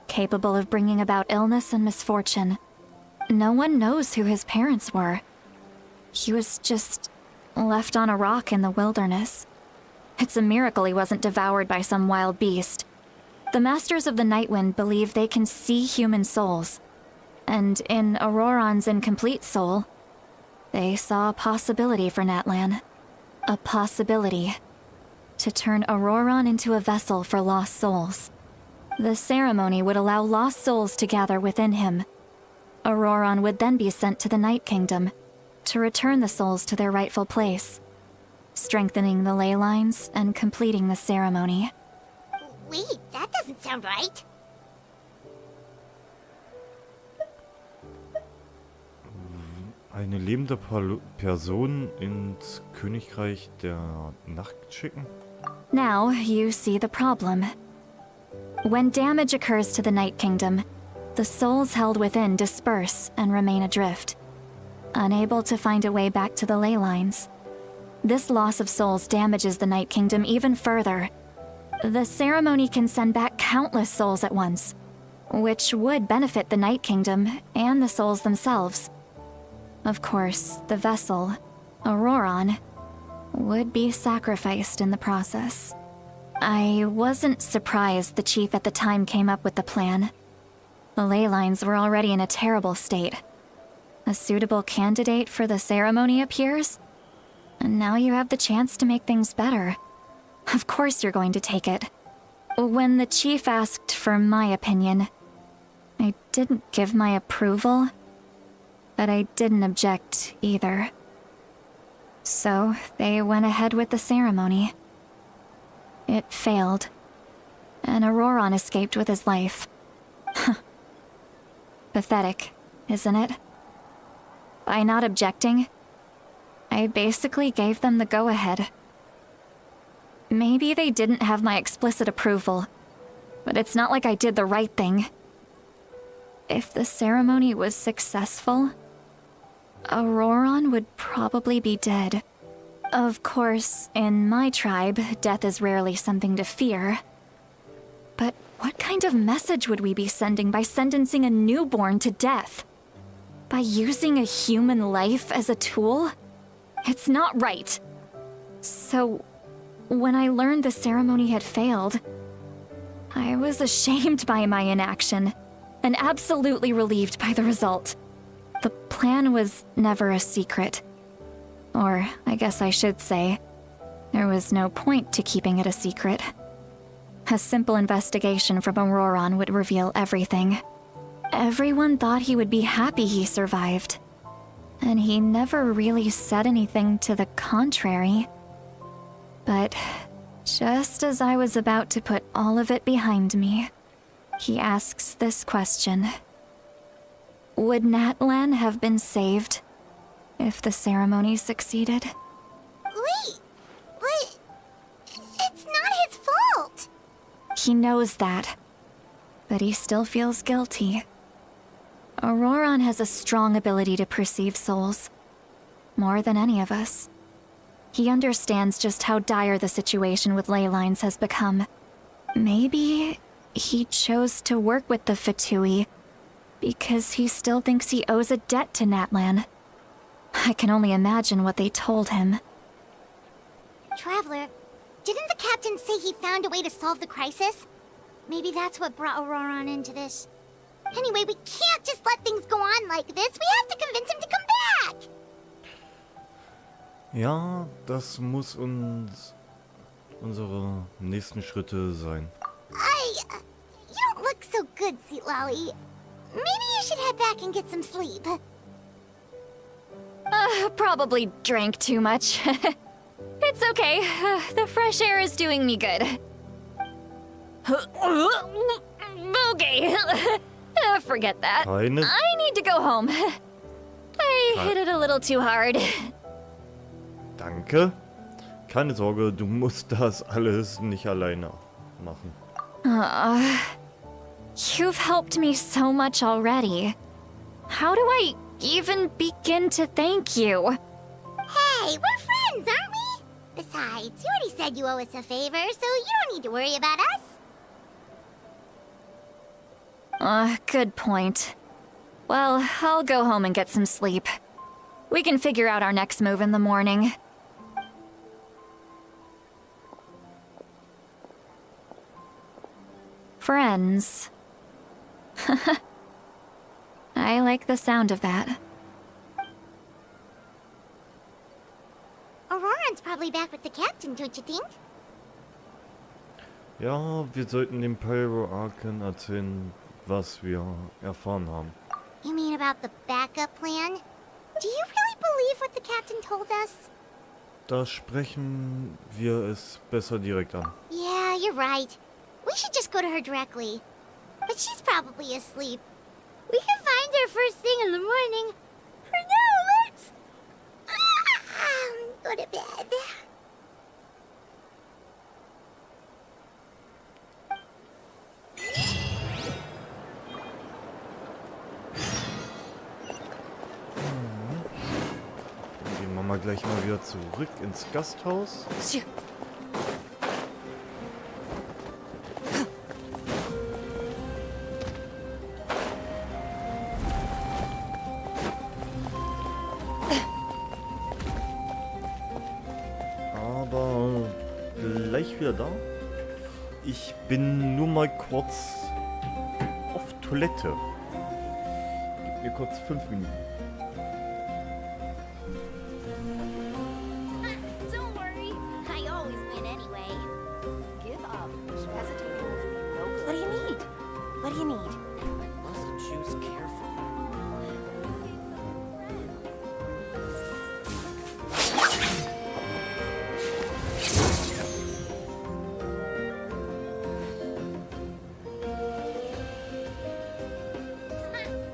capable of bringing about illness and misfortune. No one knows who his parents were. He was just left on a rock in the wilderness. It's a miracle he wasn't devoured by some wild beast. The Masters of the Nightwind believe they can see human souls, and in Auroran's incomplete soul, they saw a possibility for Natlan. A possibility to turn Auroran into a vessel for lost souls. The ceremony would allow lost souls to gather within him. Auroran would then be sent to the Night Kingdom to return the souls to their rightful place, strengthening the ley lines and completing the ceremony. Wait, that doesn't sound right. Eine lebende Person ins Königreich der Nacht schicken? Now you see the problem. When damage occurs to the Night Kingdom, the souls held within disperse and remain adrift, unable to find a way back to the ley lines. This loss of souls damages the Night Kingdom even further. The ceremony can send back countless souls at once, which would benefit the Night Kingdom and the souls themselves. Of course, the vessel, Auroran, would be sacrificed in the process. I wasn't surprised the chief at the time came up with the plan. The ley lines were already in a terrible state, a suitable candidate for the ceremony appears, and now you have the chance to make things better. Of course you're going to take it. When the chief asked for my opinion, I didn't give my approval, but I didn't object either. So they went ahead with the ceremony. It failed, and Auroron escaped with his life. Pathetic, isn't it? By not objecting, I basically gave them the go-ahead. Maybe they didn't have my explicit approval, but it's not like I did the right thing. If the ceremony was successful, Auroron would probably be dead. Of course, in my tribe, death is rarely something to fear. But what kind of message would we be sending by sentencing a newborn to death? By using a human life as a tool? It's not right. So, when I learned the ceremony had failed, I was ashamed by my inaction, and absolutely relieved by the result. The plan was never a secret. Or, I guess I should say, there was no point to keeping it a secret. A simple investigation from Auroron would reveal everything. Everyone thought he would be happy he survived. And he never really said anything to the contrary. But just as I was about to put all of it behind me, he asks this question. Would Natlan have been saved if the ceremony succeeded? Wait, but it's not his fault. He knows that, but he still feels guilty. Auroron has a strong ability to perceive souls, more than any of us. He understands just how dire the situation with ley lines has become. Maybe he chose to work with the Fatui because he still thinks he owes a debt to Natlan. I can only imagine what they told him. Traveler, didn't the captain say he found a way to solve the crisis? Maybe that's what brought Auroron into this. Anyway, we can't just let things go on like this. We have to convince him to come back! Ja, das muss uns unsere nächsten Schritte sein. You don't look so good, Sweet Lolly. Maybe you should head back and get some sleep. Probably drank too much. It's okay. The fresh air is doing me good. Okay. Forget that. I need to go home. I hit it a little too hard. Danke. Keine Sorge, du musst das alles nicht alleine machen. You've helped me so much already. How do I even begin to thank you? Hey, we're friends, aren't we? Besides, you already said you owe us a favor, so you don't need to worry about us. Good point. Well, I'll go home and get some sleep. We can figure out our next move in the morning. Friends. I like the sound of that. Auroron's probably back with the captain, don't you think? Ja, wir sollten dem Pyro Archon erzählen, was wir erfahren haben. You mean about the backup plan? Do you really believe what the captain told us? Da sprechen wir es besser direkt an. Yeah, you're right. We should just go to her directly. But she's probably asleep. We can find her first thing in the morning. For now, let's... go to bed. Dann gehen wir mal gleich mal wieder zurück ins Gasthaus. Aber gleich wieder da. Ich bin nur mal kurz auf Toilette. Ihr kurz 5 Minuten. Don't worry, I always win anyway. Give up. Hesitating will do you no good. What do you need? What do you need? Must choose carefully.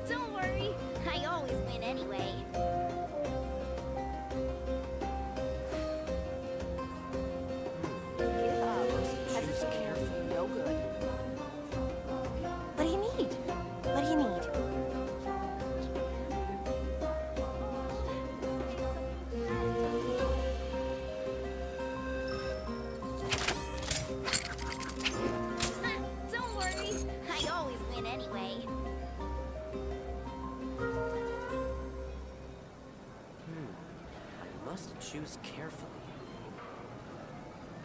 Don't worry, I always win anyway. Give up. Hesitating will do you no good. What do you need? What do you need? Don't worry, I always win anyway. I must choose carefully.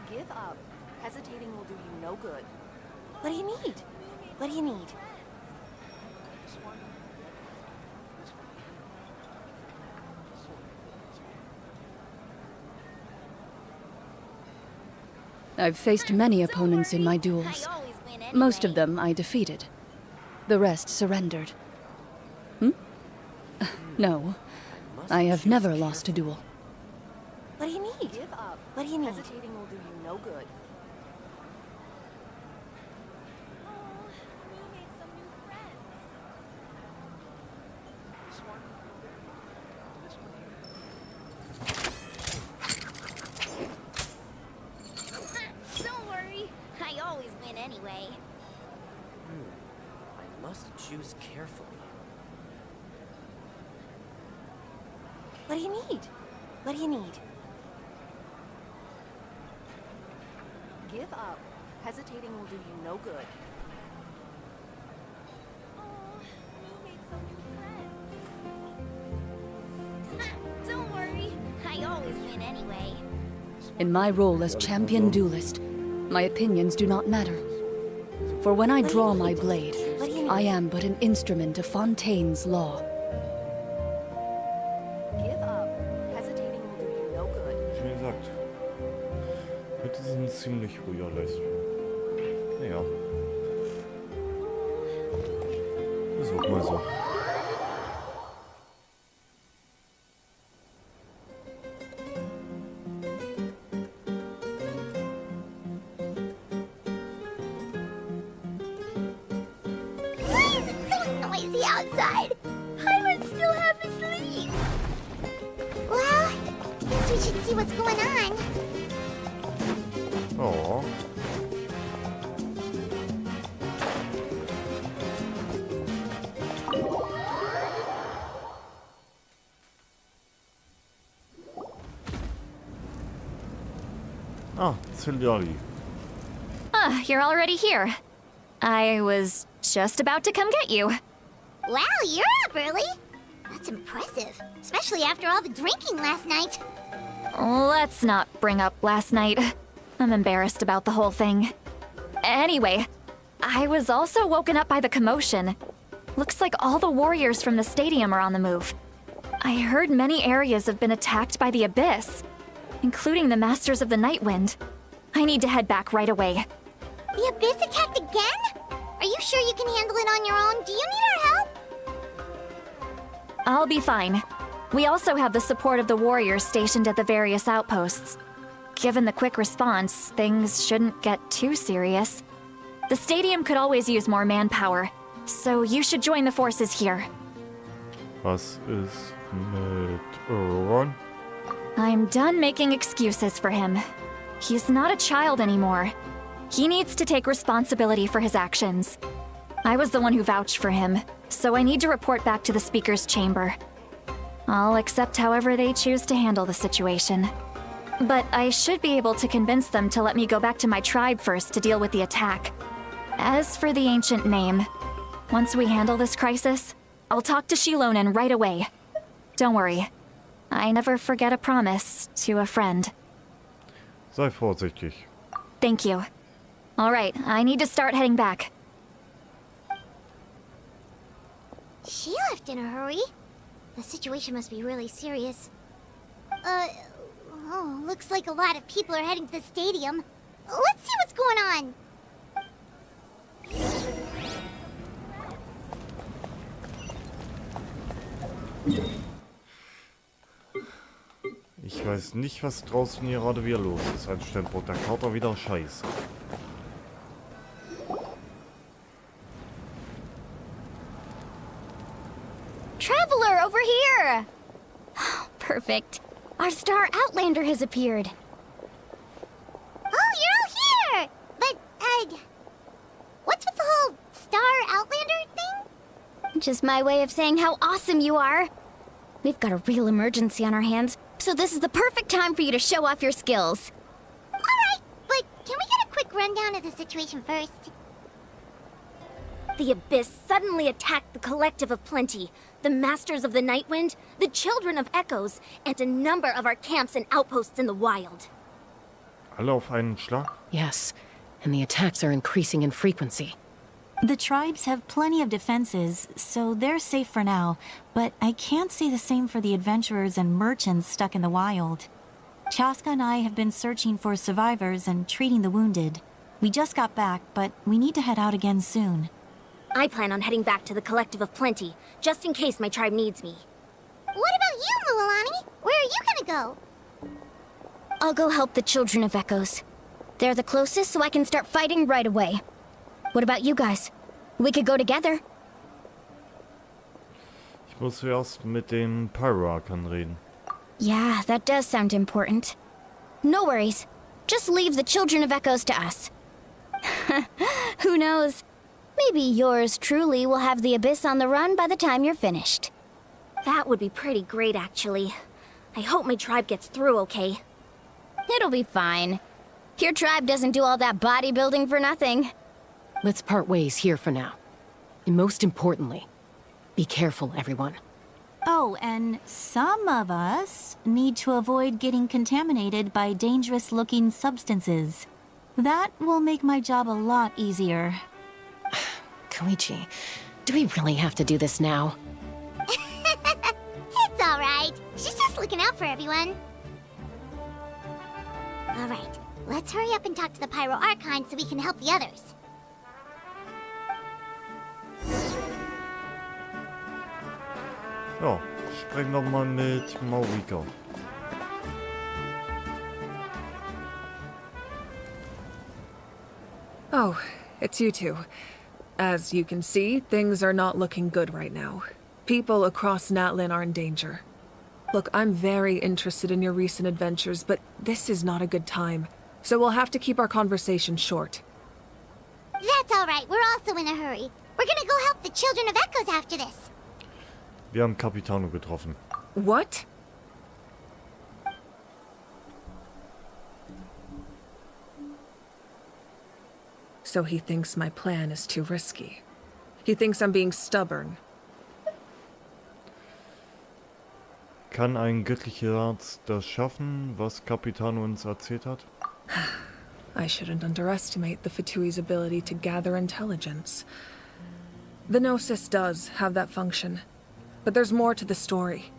Give up. Hesitating will do you no good. What do you need? What do you need? I've faced many opponents in my duels. I always win anyway. Most of them I defeated. The rest surrendered. No, I have never lost a duel. What do you need? Give up. What do you need? Hesitating will do you no good. Don't worry, I always win anyway. I must choose carefully. What do you need? What do you need? Give up. Hesitating will do you no good. Don't worry, I always win anyway. In my role as champion duelist, my opinions do not matter. For when I draw my blade, I am but an instrument of Fontaine's law. Give up. Hesitating will do you no good. Wie gesagt, heute ist ein ziemlich ruhiger Livestream. Naja. Ist auch mal so. Why is it so noisy outside? Pirates still have asleep. Well, guess we should see what's going on. Oh. Ah, Ciliari. Ah, you're already here. I was just about to come get you. Wow, you're up early. That's impressive, especially after all the drinking last night. Let's not bring up last night. I'm embarrassed about the whole thing. Anyway, I was also woken up by the commotion. Looks like all the warriors from the stadium are on the move. I heard many areas have been attacked by the Abyss, including the Masters of the Nightwind. I need to head back right away. The Abyss attacked again? Are you sure you can handle it on your own? Do you need our help? I'll be fine. We also have the support of the warriors stationed at the various outposts. Given the quick response, things shouldn't get too serious. The stadium could always use more manpower, so you should join the forces here. Was ist mit Ron? I'm done making excuses for him. He's not a child anymore. He needs to take responsibility for his actions. I was the one who vouched for him, so I need to report back to the Speaker's chamber. I'll accept however they choose to handle the situation. But I should be able to convince them to let me go back to my tribe first to deal with the attack. As for the ancient name, once we handle this crisis, I'll talk to Shilonen right away. Don't worry. I never forget a promise to a friend. Sei vorsichtig. Thank you. All right, I need to start heading back. She left in a hurry. The situation must be really serious. Oh, looks like a lot of people are heading to the stadium. Let's see what's going on. Ich weiß nicht, was draußen gerade wieder los ist. Anscheinend baut der Kater wieder Scheiße. Traveler, over here! Perfect. Our star Outlander has appeared. Oh, you're all here! But, what's with the whole Star Outlander thing? Just my way of saying how awesome you are. We've got a real emergency on our hands, so this is the perfect time for you to show off your skills. Alright, but can we get a quick rundown of the situation first? The Abyss suddenly attacked the Collective of Plenty, the Masters of the Nightwind, the Children of Echoes, and a number of our camps and outposts in the wild. Alle auf einen Schlag? Yes, and the attacks are increasing in frequency. The tribes have plenty of defenses, so they're safe for now, but I can't say the same for the adventurers and merchants stuck in the wild. Chaska and I have been searching for survivors and treating the wounded. We just got back, but we need to head out again soon. I plan on heading back to the Collective of Plenty, just in case my tribe needs me. What about you, Mualani? Where are you gonna go? I'll go help the Children of Echoes. They're the closest, so I can start fighting right away. What about you guys? We could go together. Ich muss zuerst mit den Pyroarchern reden. Yeah, that does sound important. No worries. Just leave the Children of Echoes to us. Who knows? Maybe yours truly will have the Abyss on the run by the time you're finished. That would be pretty great, actually. I hope my tribe gets through okay. It'll be fine. Your tribe doesn't do all that bodybuilding for nothing. Let's part ways here for now. And most importantly, be careful, everyone. Oh, and some of us need to avoid getting contaminated by dangerous-looking substances. That will make my job a lot easier. Koichi, do we really have to do this now? It's alright. She's just looking out for everyone. Alright, let's hurry up and talk to the Pyro Archon so we can help the others. Ja, sprechen wir mal mit Maurika. Oh, it's you two. As you can see, things are not looking good right now. People across Natlin are in danger. Look, I'm very interested in your recent adventures, but this is not a good time. So we'll have to keep our conversation short. That's alright, we're also in a hurry. We're gonna go help the Children of Echoes after this. Wir haben Capitano getroffen. What? So he thinks my plan is too risky. He thinks I'm being stubborn. Kann ein göttlicher Arzt das schaffen, was Capitano uns erzählt hat? I shouldn't underestimate the Fatui's ability to gather intelligence. The Gnosis does have that function, but there's more to the story.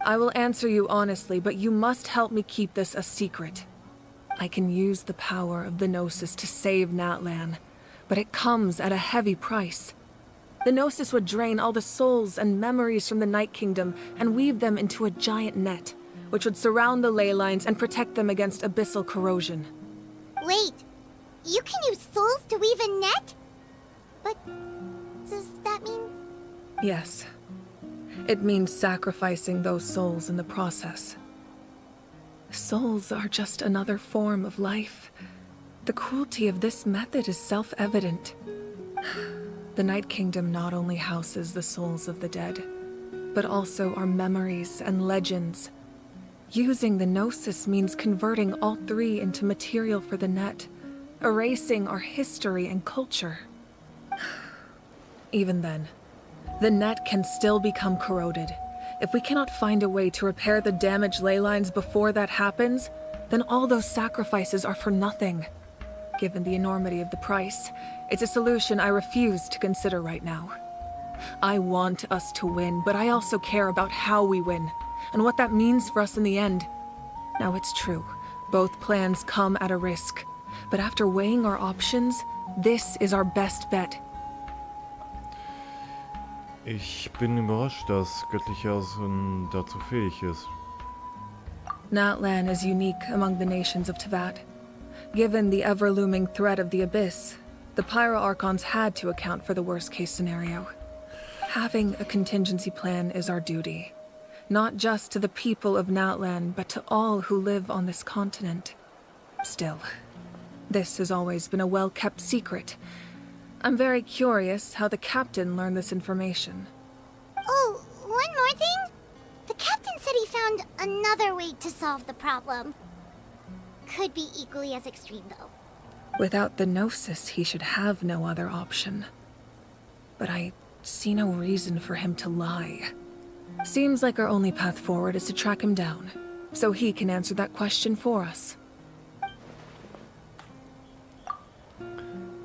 I will answer you honestly, but you must help me keep this a secret. I can use the power of the Gnosis to save Natlan, but it comes at a heavy price. The Gnosis would drain all the souls and memories from the Night Kingdom and weave them into a giant net, which would surround the ley lines and protect them against abyssal corrosion. Wait, you can use souls to weave a net? But does that mean... Yes. It means sacrificing those souls in the process. Souls are just another form of life. The cruelty of this method is self-evident. The Night Kingdom not only houses the souls of the dead, but also our memories and legends. Using the Gnosis means converting all three into material for the net, erasing our history and culture. Even then, the net can still become corroded. If we cannot find a way to repair the damaged ley lines before that happens, then all those sacrifices are for nothing. Given the enormity of the price, it's a solution I refuse to consider right now. I want us to win, but I also care about how we win, and what that means for us in the end. Now, it's true, both plans come at a risk, but after weighing our options, this is our best bet. Ich bin überrascht, dass göttliche Außen dazu fähig ist. Natlan is unique among the nations of Teyvat. Given the ever-looming threat of the Abyss, the Pyro Archons had to account for the worst-case scenario. Having a contingency plan is our duty, not just to the people of Natlan, but to all who live on this continent. Still, this has always been a well-kept secret. I'm very curious how the captain learned this information. Oh, one more thing? The captain said he found another way to solve the problem. Could be equally as extreme, though. Without the Gnosis, he should have no other option. But I see no reason for him to lie. Seems like our only path forward is to track him down, so he can answer that question for us.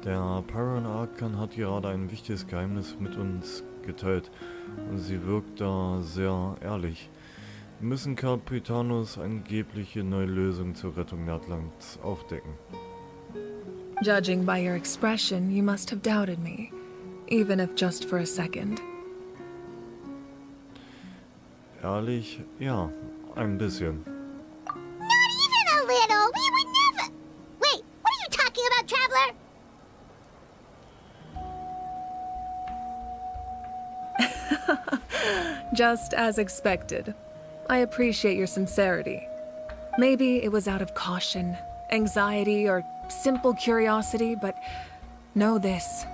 Der Pyron Archon hat gerade ein wichtiges Geheimnis mit uns geteilt und sie wirkt da sehr ehrlich. Wir müssen Capitanos angebliche neue Lösung zur Rettung Natlands aufdecken. Judging by your expression, you must have doubted me, even if just for a second. Ehrlich, ja, ein bisschen. Not even a little! We would never... Wait, what are you talking about, Traveler? Just as expected. I appreciate your sincerity. Maybe it was out of caution, anxiety, or simple curiosity, but know this.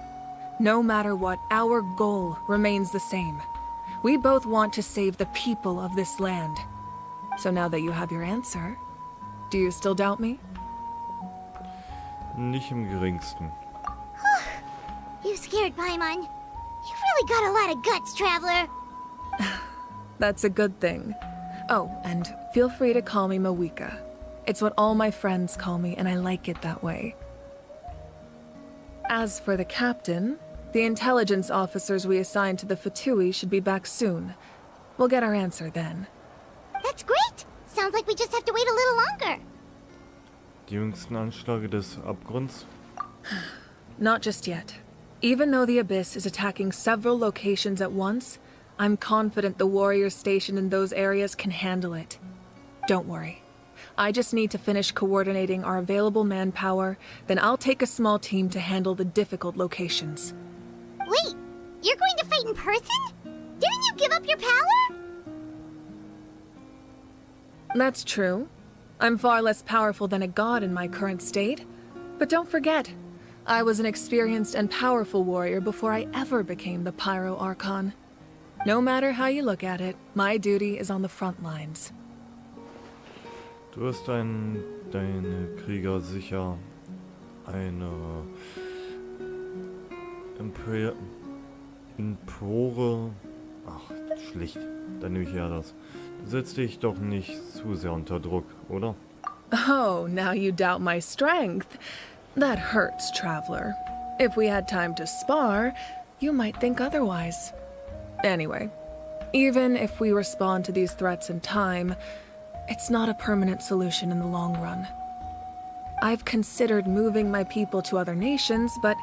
No matter what, our goal remains the same. We both want to save the people of this land. So now that you have your answer, do you still doubt me? Nicht im geringsten. You scared Paimon. You've really got a lot of guts, Traveler. That's a good thing. Oh, and feel free to call me Mawika. It's what all my friends call me, and I like it that way. As for the captain, the intelligence officers we assigned to the Fatui should be back soon. We'll get our answer then. That's great! Sounds like we just have to wait a little longer. Die jüngsten Anschläge des Abgrunds? Not just yet. Even though the Abyss is attacking several locations at once, I'm confident the warriors stationed in those areas can handle it. Don't worry. I just need to finish coordinating our available manpower, then I'll take a small team to handle the difficult locations. Wait, you're going to fight in person? Didn't you give up your power? That's true. I'm far less powerful than a god in my current state. But don't forget, I was an experienced and powerful warrior before I ever became the Pyro Archon. No matter how you look at it, my duty is on the front lines. Du hast deine Krieger sicher eine Empore... Ach, schlicht. Dann nehme ich ja das. Du setzt dich doch nicht zu sehr unter Druck, oder? Oh, now you doubt my strength. That hurts, Traveler. If we had time to spar, you might think otherwise. Anyway, even if we respond to these threats in time, it's not a permanent solution in the long run. I've considered moving my people to other nations, but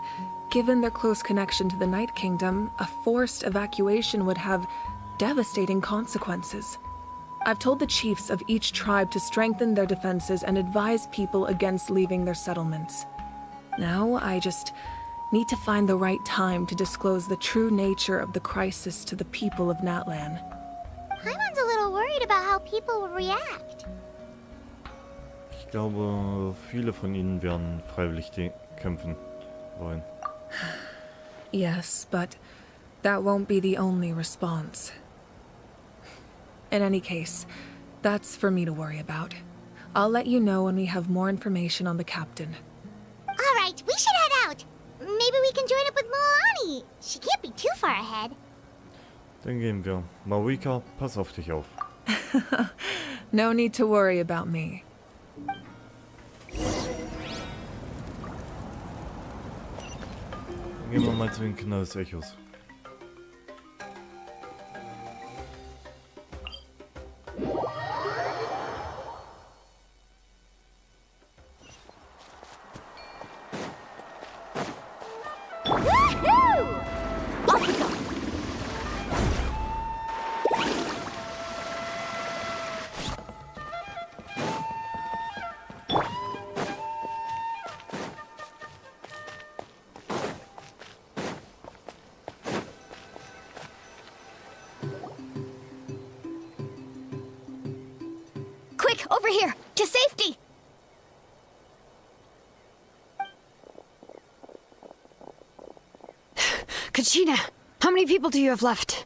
given their close connection to the Night Kingdom, a forced evacuation would have devastating consequences. I've told the chiefs of each tribe to strengthen their defenses and advise people against leaving their settlements. Now, I just need to find the right time to disclose the true nature of the crisis to the people of Natlan. Paimon's a little worried about how people will react. Ich glaube, viele von ihnen werden freiwillig kämpfen wollen. Yes, but that won't be the only response. In any case, that's for me to worry about. I'll let you know when we have more information on the captain. All right, we should head out. Maybe we can join up with Moani. She can't be too far ahead. Dann gehen wir. Mawika, pass auf dich auf. No need to worry about me. Dann gehen wir mal zu den Kindern des Echos. Quick, over here! To safety! Kachina, how many people do you have left?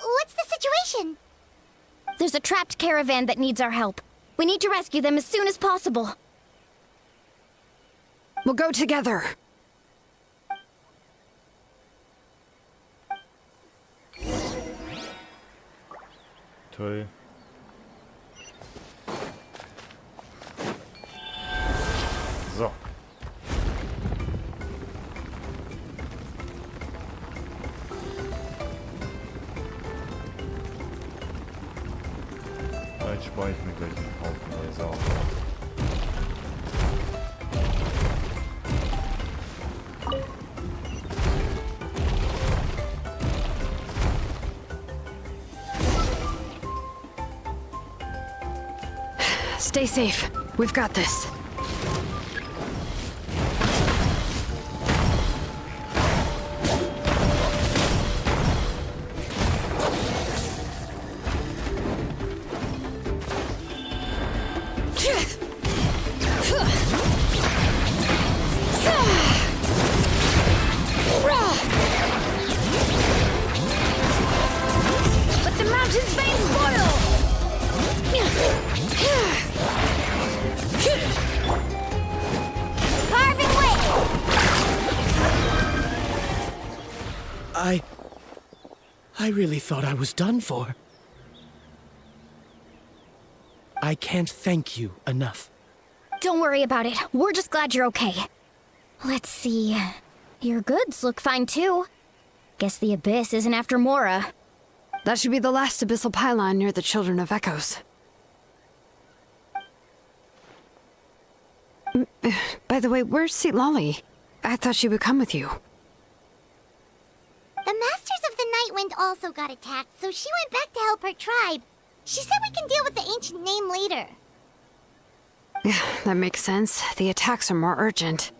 What's the situation? There's a trapped caravan that needs our help. We need to rescue them as soon as possible. We'll go together. Toll. So. Jetzt spare ich mir gleich einen Haufen neue Sachen. Stay safe. We've got this. Let the mountain's veins boil! Carving I really thought I was done for. I can't thank you enough. Don't worry about it. We're just glad you're okay. Let's see. Your goods look fine too. Guess the Abyss isn't after Mora. That should be the last abyssal pylon near the Children of Echoes. By the way, where's Lolly? I thought she would come with you. The Masters of the Nightwind also got attacked, so she went back to help her tribe. She said we can deal with the ancient name later. Yeah, that makes sense. The attacks are more urgent.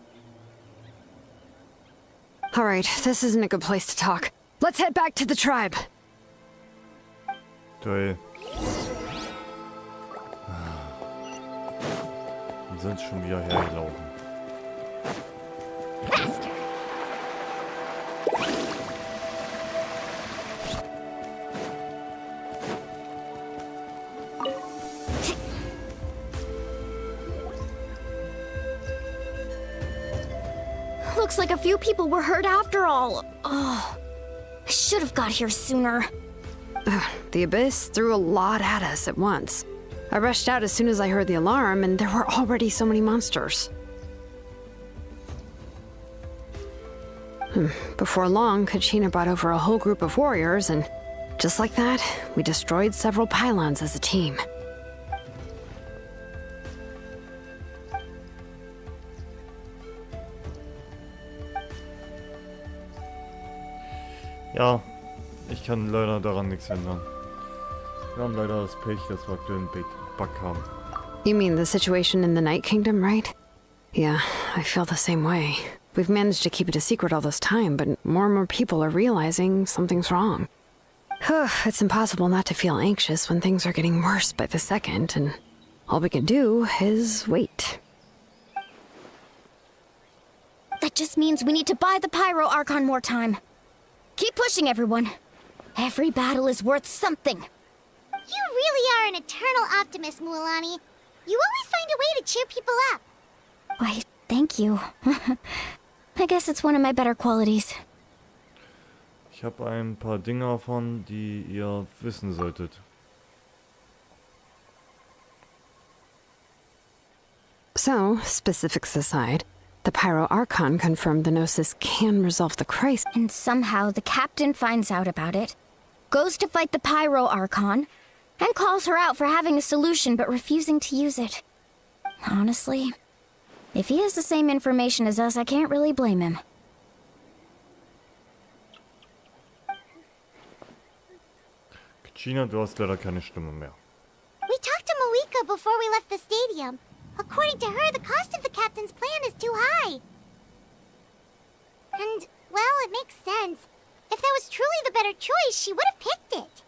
Alright, this isn't a good place to talk. Let's head back to the tribe. Toll. Und sind schon wieder hergelaufen. Faster! Looks like a few people were hurt after all. Oh, I should have got here sooner. The Abyss threw a lot at us at once. I rushed out as soon as I heard the alarm, and there were already so many monsters. Before long, Kachina brought over a whole group of warriors, and just like that, we destroyed several pylons as a team. Ja, ich kann leider daran nichts ändern. Wir haben leider das Pech, dass wir aktuell einen Bug haben. You mean the situation in the Night Kingdom, right? Yeah, I feel the same way. We've managed to keep it a secret all this time, but more and more people are realizing something's wrong. It's impossible not to feel anxious when things are getting worse by the second, and all we can do is wait. That just means we need to buy the Pyro Archon more time. Keep pushing, everyone. Every battle is worth something. You really are an eternal optimist, Mualani. You always find a way to cheer people up. Why, thank you. I guess it's one of my better qualities. Ich habe ein paar Dinge davon, die ihr wissen solltet. So, specifics aside, the Pyro Archon confirmed the Gnosis can resolve the crisis. And somehow the captain finds out about it, goes to fight the Pyro Archon, and calls her out for having a solution but refusing to use it. Honestly, if he has the same information as us, I can't really blame him. Kachina, du hast leider keine Stimme mehr. We talked to Moika before we left the stadium. According to her, the cost of the captain's plan is too high. better choice, she would have picked it.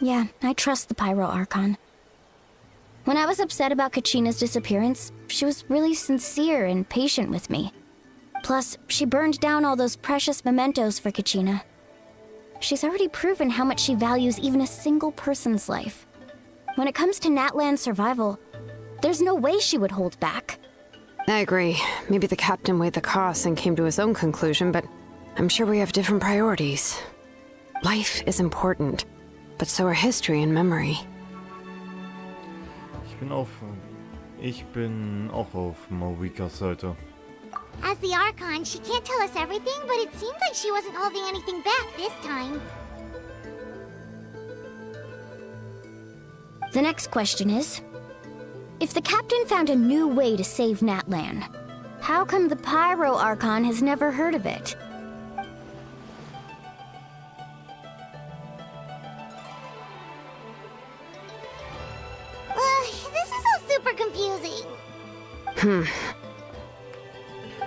Yeah, I trust the Pyro Archon. When I was upset about Kachina's disappearance, she was really sincere and patient with me. Plus, she burned down all those precious mementos for Kachina. She's already proven how much she values even a single person's life. When it comes to Natlan's survival, there's no way she would hold back. I agree. Maybe the captain weighed the costs and came to his own conclusion, but I'm sure we have different priorities. Life is important, but so are history and memory. Ich bin auch auf Mawikas Seite. As the Archon, she can't tell us everything, but it seems like she wasn't holding anything back this time. The next question is, if the captain found a new way to save Natlan, how come the Pyro Archon has never heard of it? This is all super confusing.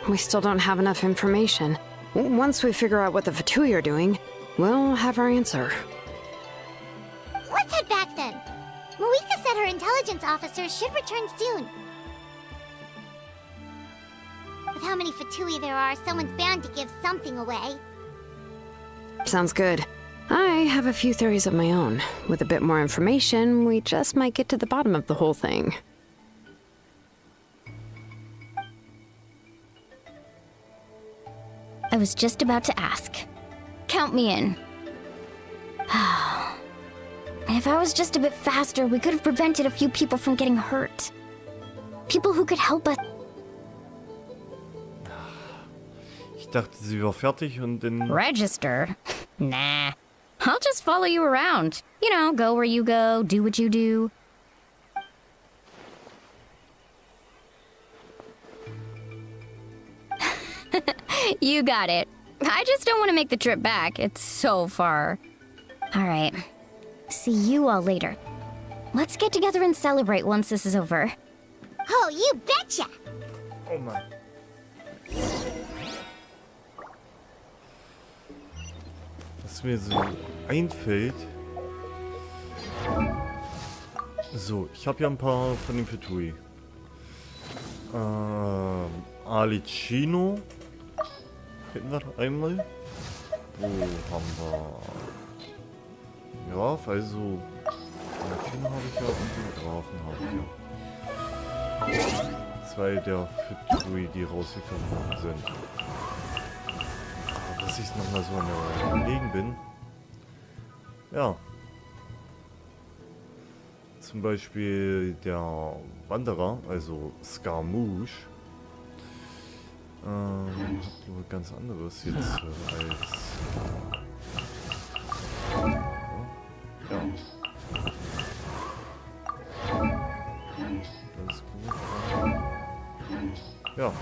We still don't have enough information. Once we figure out what the Fatui are doing, we'll have our answer. Let's head back then. Marika said her intelligence officers should return soon. With how many Fatui there are, someone's bound to give something away. Sounds good. I have a few theories of my own. With a bit more information, we just might get to the bottom of the whole thing. I was just about to ask. Count me in. If I was just a bit faster, we could have prevented a few people from getting hurt. People who could help us. Ich dachte, sie war fertig und dann... Register? Nah. I'll just follow you around. You know, go where you go, do what you do. You got it. I just don't want to make the trip back. It's so far. All right. See you all later. Let's get together and celebrate once this is over. Oh, you betcha! Oh Mann. Was mir so einfällt... So, ich habe ja ein paar von den Fatui. Alicino hätten wir einmal. Wo haben wir? Graf, also Alicino habe ich ja und den Grafen habe ich ja. Zwei der Fatui, die rausgekommen sind. Aber dass ich es nochmal so an der Legen bin. Ja. Zum Beispiel der Wanderer, also Scaramouche, hat nur ganz anderes jetzt als... Ja. Das ist gut. Ja.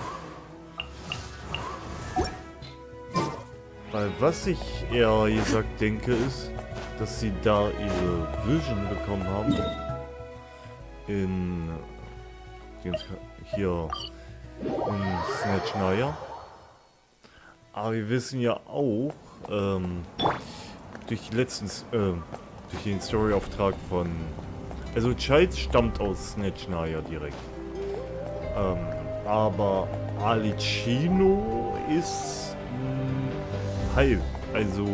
Weil was ich eher gesagt denke ist, dass sie da ihre Vision bekommen haben. Hier in Snatchnaya. Aber wir wissen ja auch, durch den Storyauftrag von... Also Child stammt aus Snatchnaya direkt. Aber Alicino ist halb. Also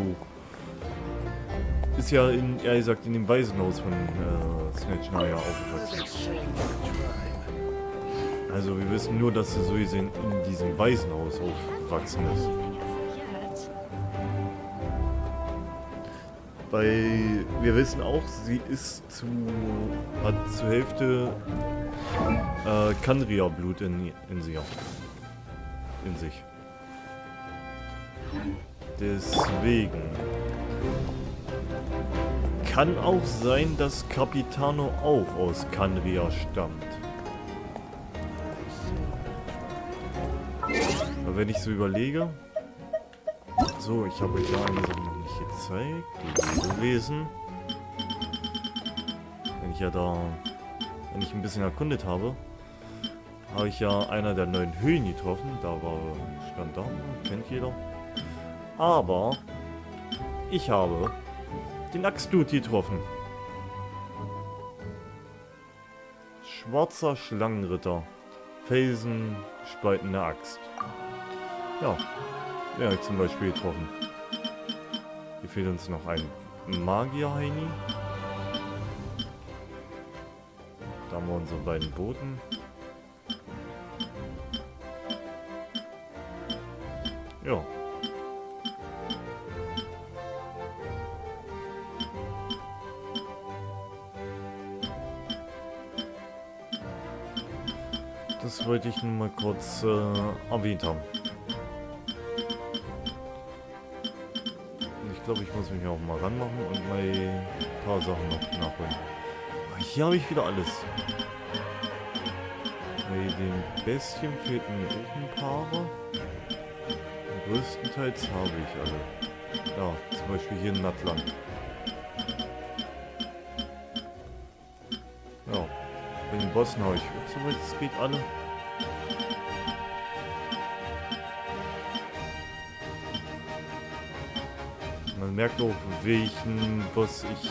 ist ja in, eher gesagt, in dem Waisenhaus von Snatchnaya aufgewachsen. Also wir wissen nur, dass sie so gesehen in diesem Waisenhaus aufgewachsen ist. Weil wir wissen auch, sie ist hat zur Hälfte Kandria-Blut in sich. Deswegen kann auch sein, dass Capitano auch aus Kandria stammt. Aber wenn ich so überlege... So, ich habe euch ja eine Sache noch nicht gezeigt. Die Lebewesen. Wenn ich ein bisschen erkundet habe, habe ich ja einer der neuen Höhlen getroffen. Stand da, kennt jeder. Aber ich habe den Axtdude getroffen. Schwarzer Schlangenritter. Felsen, spaltende Axt. Ja, den habe ich zum Beispiel getroffen. Hier fehlt uns noch ein Magier-Heini. Da haben wir unsere beiden Boten. Ja. Das wollte ich nur mal kurz erwähnt haben. Ich glaube, ich muss mich auch mal ranmachen und mal ein paar Sachen noch nachholen. Hier habe ich wieder alles. Bei den Bestien fehlten mir auch ein paar. Größtenteils habe ich alle. Ja, zum Beispiel hier in Nattland. Ja, bei den Bossen habe ich, soweit es geht, alle. Man merkt auch, welchen Boss ich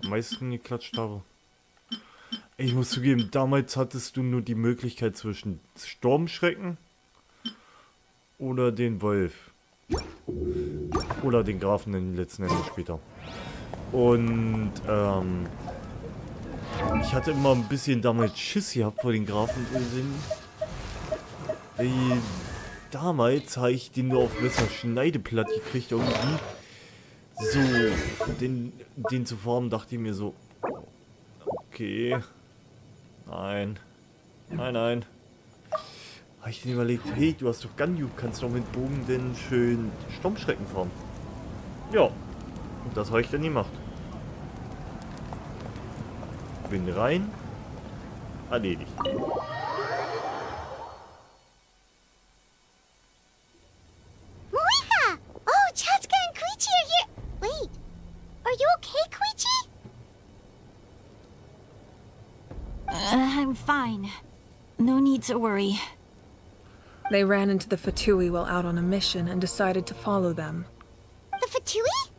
am meisten geklatscht habe. Ich muss zugeben, damals hattest du nur die Möglichkeit zwischen Sturmschrecken oder den Wolf. Oder den Grafen dann letzten Endes später. Und ich hatte immer ein bisschen damals Schiss gehabt vor den Grafen. Weil damals habe ich den nur auf Messerschneideplatt gekriegt irgendwie. So, den zu formen, dachte ich mir so, okay, nein, habe ich dann überlegt, hey, du hast doch Ganyu, kannst doch mit Bogen denn schön Sturmschrecken formen. Ja, und das habe ich dann gemacht. Bin rein, erledigt. Moika! Oh, Chaska and Koichi are here! Wait, are you okay, Koichi? I'm fine. No need to worry. They ran into the Fatui while out on a mission and decided to follow them. The Fatui?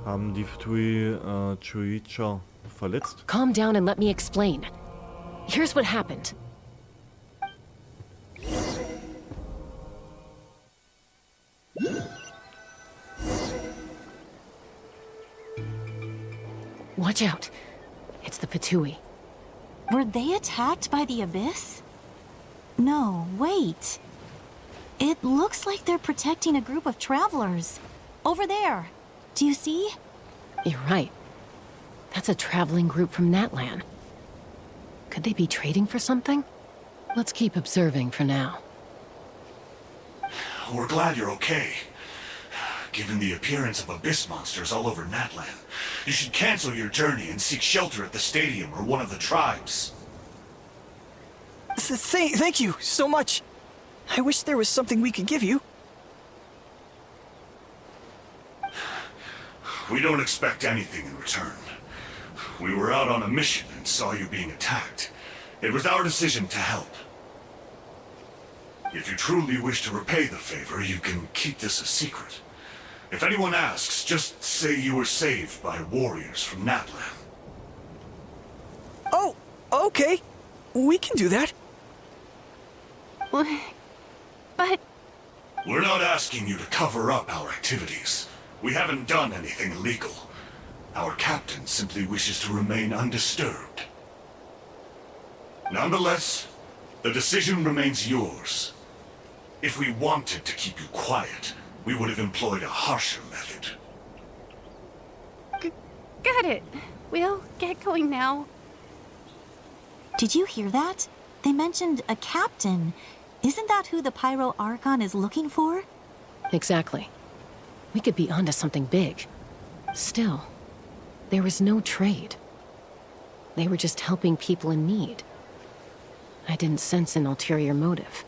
Haben die Fatui Chuicha verletzt? Calm down and let me explain. Here's what happened. Watch out. It's the Fatui. Were they attacked by the Abyss? No, wait. It looks like they're protecting a group of travelers. Over there. Do you see? You're right. That's a traveling group from Natlan. Could they be trading for something? Let's keep observing for now. We're glad you're okay. Given the appearance of abyss monsters all over Natlan, you should cancel your journey and seek shelter at the stadium or one of the tribes. Thank you so much. I wish there was something we could give you. We don't expect anything in return. We were out on a mission and saw you being attacked. It was our decision to help. If you truly wish to repay the favor, you can keep this a secret. If anyone asks, just say you were saved by warriors from Natlan. Oh, okay. We can do that. But... We're not asking you to cover up our activities. We haven't done anything illegal. Our captain simply wishes to remain undisturbed. Nonetheless, the decision remains yours. If we wanted to keep you quiet, we would have employed a harsher method. Got it. We'll get going now. Did you hear that? They mentioned a captain. Isn't that who the Pyro Archon is looking for? Exactly. We could be onto something big. Still, there was no trade. They were just helping people in need. I didn't sense an ulterior motive.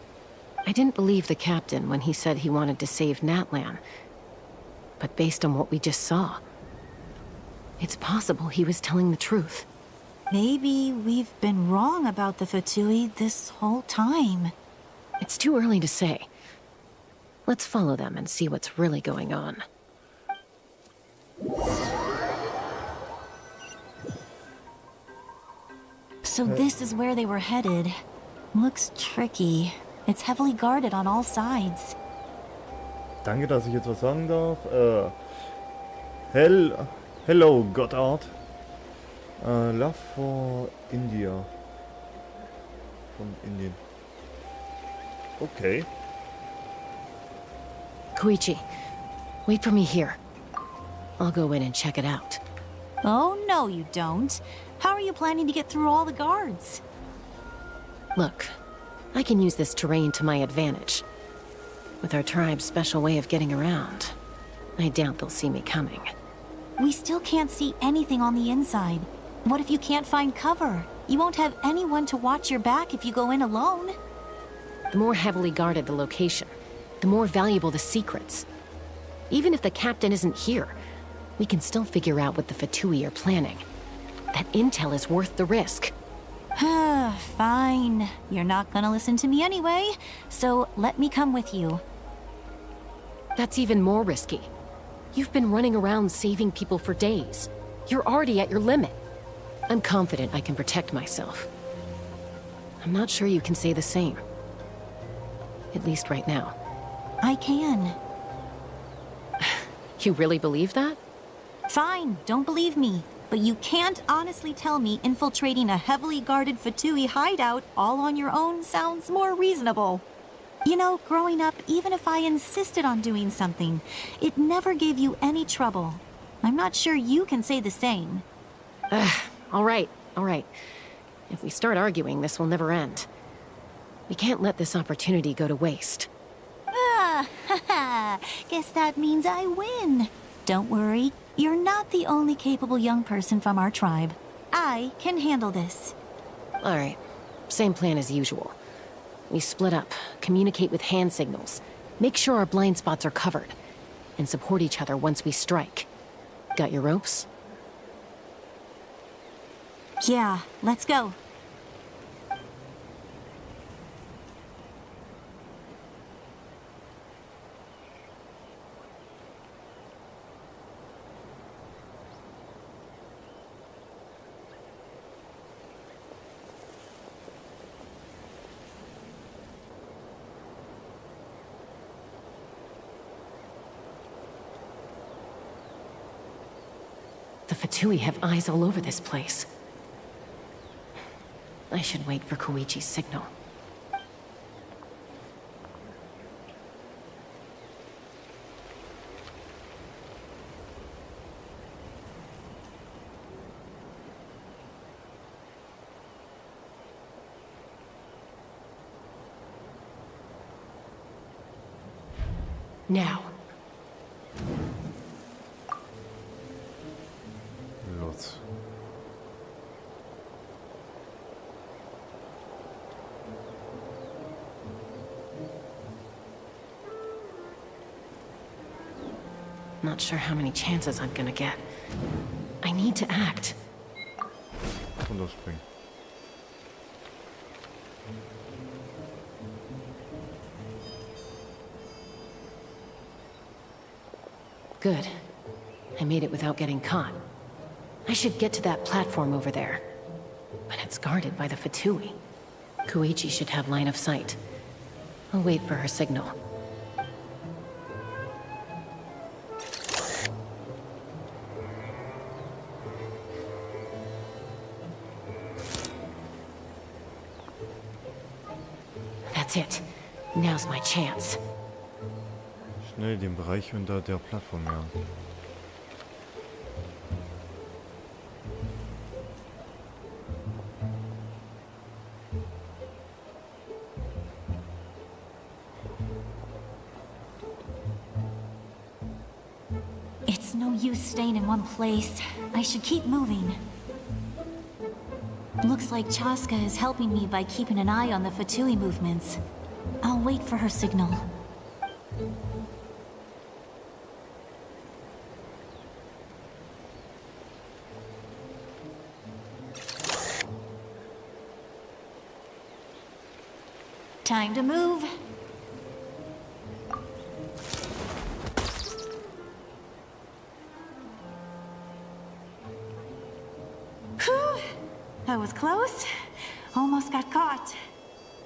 I didn't believe the captain when he said he wanted to save Natlan. But based on what we just saw, it's possible he was telling the truth. Maybe we've been wrong about the Fatui this whole time. It's too early to say. Let's follow them and see what's really going on. So this is where they were headed. Looks tricky. It's heavily guarded on all sides. Danke, dass ich jetzt was sagen darf. Hello, Goddard. Love for India. Von Indien. Okay. Koichi, wait for me here. I'll go in and check it out. Oh, no, you don't. How are you planning to get through all the guards? Look, I can use this terrain to my advantage. With our tribe's special way of getting around, I doubt they'll see me coming. We still can't see anything on the inside. What if you can't find cover? You won't have anyone to watch your back if you go in alone. The more heavily guarded the location, the more valuable the secrets. Even if the captain isn't here, we can still figure out what the Fatui are planning. That intel is worth the risk. Fine. You're not gonna listen to me anyway, so let me come with you. That's even more risky. You've been running around saving people for days. You're already at your limit. I'm confident I can protect myself. I'm not sure you can say the same. At least right now. I can. You really believe that? Fine, don't believe me. But you can't honestly tell me infiltrating a heavily guarded Fatui hideout all on your own sounds more reasonable. You know, growing up, even if I insisted on doing something, it never gave you any trouble. I'm not sure you can say the same. All right. If we start arguing, this will never end. We can't let this opportunity go to waste. Guess that means I win. Don't worry, you're not the only capable young person from our tribe. I can handle this. All right, same plan as usual. We split up, communicate with hand signals, make sure our blind spots are covered, and support each other once we strike. Got your ropes? Yeah, let's go. The Fatui have eyes all over this place. I should wait for Koichi's signal. Now. Los. Not sure how many chances I'm gonna get. I need to act. Runterspringen. Good. I made it without getting caught. I should get to that platform over there. But it's guarded by the Fatui. Koichi should have line of sight. I'll wait for her signal. That's it. Now's my chance. Schnell den Bereich unter der Plattform, ja. It's no use staying in one place. I should keep moving. Looks like Chaska is helping me by keeping an eye on the Fatui movements. I'll wait for her signal. Time to move. That was close. Almost got caught.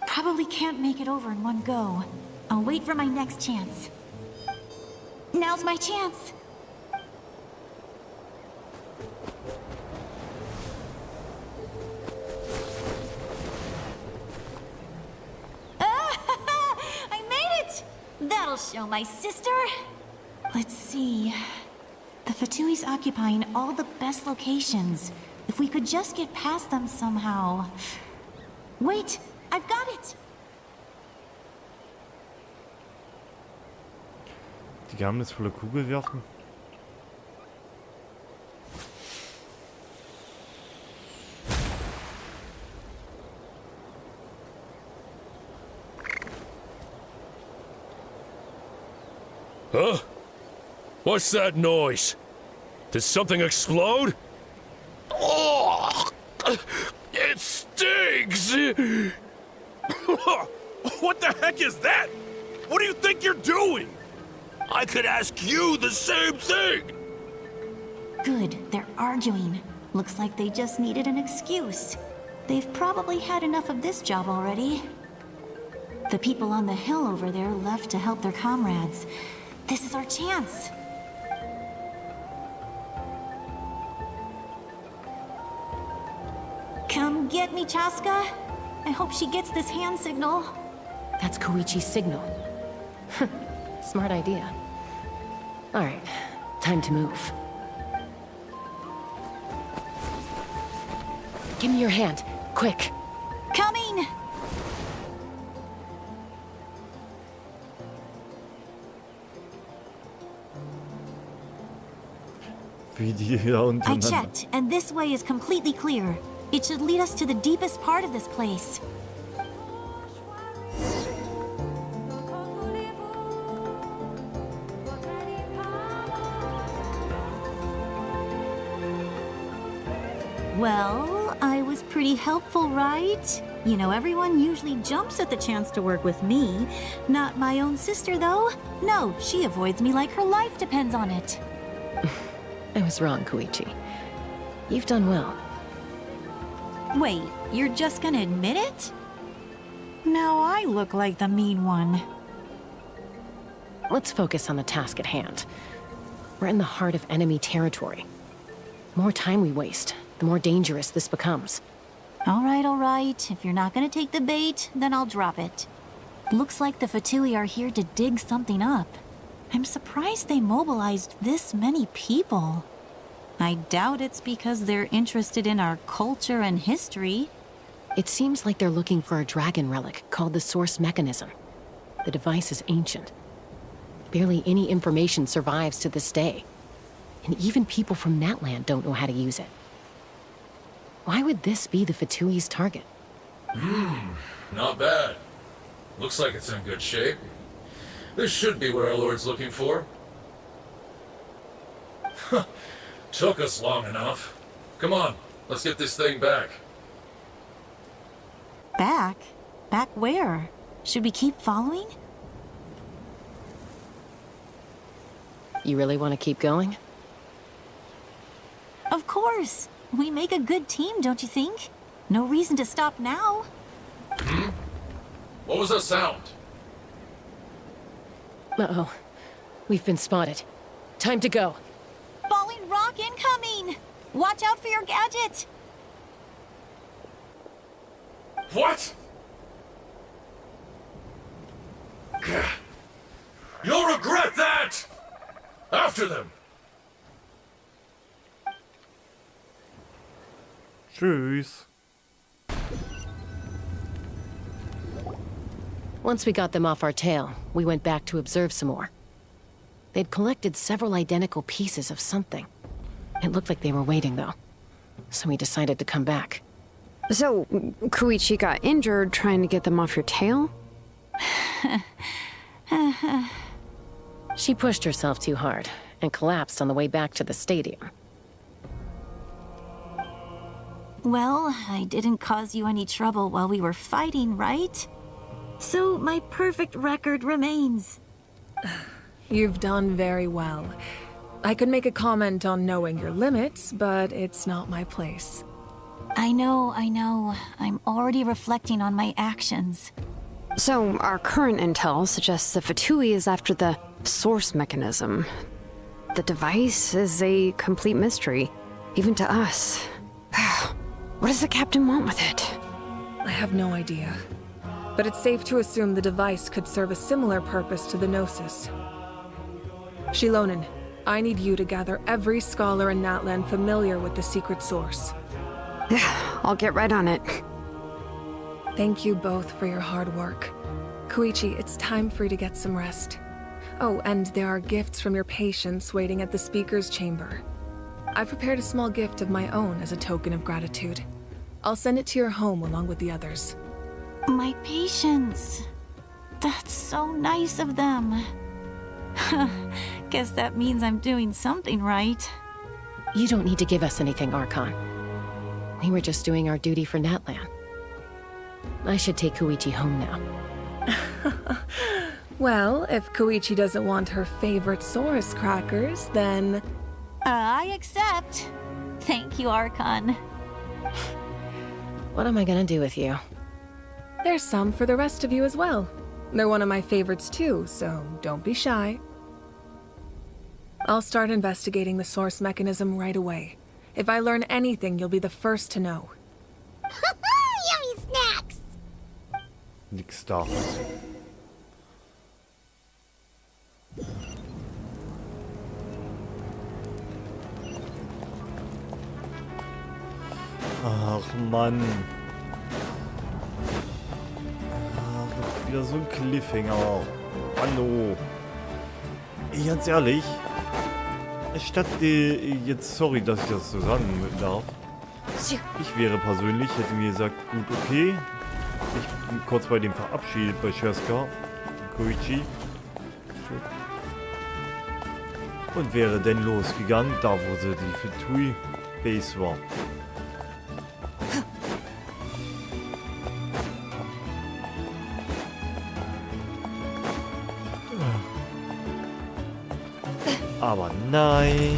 Probably can't make it over in one go. I'll wait for my next chance. Now's my chance. I made it! That'll show my sister. Let's see. The Fatui's occupying all the best locations. If we could just get past them somehow. Wait, I've got it! Die geheimnisvolle Kugel werfen? Huh? What's that noise? Did something explode? Oh! It stinks! What the heck is that? What do you think you're doing? I could ask you the same thing! Good, they're arguing. Looks like they just needed an excuse. They've probably had enough of this job already. The people on the hill over there left to help their comrades. This is our chance. Come get me, Chaska. I hope she gets this hand signal. That's Koichi's signal. Smart idea. All right, time to move. Give me your hand, quick. Coming! Wie die hier I untereinander. checked, and this way is completely clear. It should lead us to the deepest part of this place. Well, I was pretty helpful, right? You know, everyone usually jumps at the chance to work with me. Not my own sister, though. No, she avoids me like her life depends on it. I was wrong, Koichi. You've done well. Wait, you're just gonna admit it? Now I look like the mean one. Let's focus on the task at hand. We're in the heart of enemy territory. The more time we waste, the more dangerous this becomes. All right. If you're not gonna take the bait, then I'll drop it. Looks like the Fatui are here to dig something up. I'm surprised they mobilized this many people. I doubt it's because they're interested in our culture and history. It seems like they're looking for a dragon relic called the Source Mechanism. The device is ancient. Barely any information survives to this day. And even people from Natland don't know how to use it. Why would this be the Fatui's target? Not bad. Looks like it's in good shape. This should be what our Lord's looking for. Took us long enough. Come on, let's get this thing back. Back? Back where? Should we keep following? You really want to keep going? Of course. We make a good team, don't you think? No reason to stop now. What was that sound? Uh-oh. We've been spotted. Time to go. Falling rock incoming! Watch out for your gadget! What? You'll regret that! After them! Tschüss. Once we got them off our tail, we went back to observe some more. They'd collected several identical pieces of something. It looked like they were waiting, though. So we decided to come back. So, Koichi got injured trying to get them off your tail? She pushed herself too hard and collapsed on the way back to the stadium. Well, I didn't cause you any trouble while we were fighting, right? So my perfect record remains. You've done very well. I could make a comment on knowing your limits, but it's not my place. I know. I'm already reflecting on my actions. So, our current intel suggests the Fatui is after the source mechanism. The device is a complete mystery, even to us. What does the captain want with it? I have no idea. But it's safe to assume the device could serve a similar purpose to the Gnosis. Shilonen, I need you to gather every scholar in Natlan familiar with the secret source. I'll get right on it. Thank you both for your hard work. Koichi, it's time for you to get some rest. Oh, and there are gifts from your patients waiting at the speaker's chamber. I've prepared a small gift of my own as a token of gratitude. I'll send it to your home along with the others. My patients. That's so nice of them. Guess that means I'm doing something right. You don't need to give us anything, Archon. We were just doing our duty for Natlan. I should take Koichi home now. Well, if Koichi doesn't want her favorite Saurus crackers, then... I accept. Thank you, Archon. What am I gonna do with you? There's some for the rest of you as well. They're one of my favorites too, so don't be shy. I'll start investigating the source mechanism right away. If I learn anything, you'll be the first to know. Yummy snacks! Nix da. Ach Mann. Ach, wieder so ein Cliffhanger. Hallo. Ganz ehrlich, statt jetzt, sorry, dass ich das so sagen darf. Ich wäre persönlich, hätte mir gesagt, gut, okay. Ich bin kurz bei dem verabschiedet bei Sheska, Koichi. Und wäre dann losgegangen, da wo sie die Fatui Base war. Aber nein.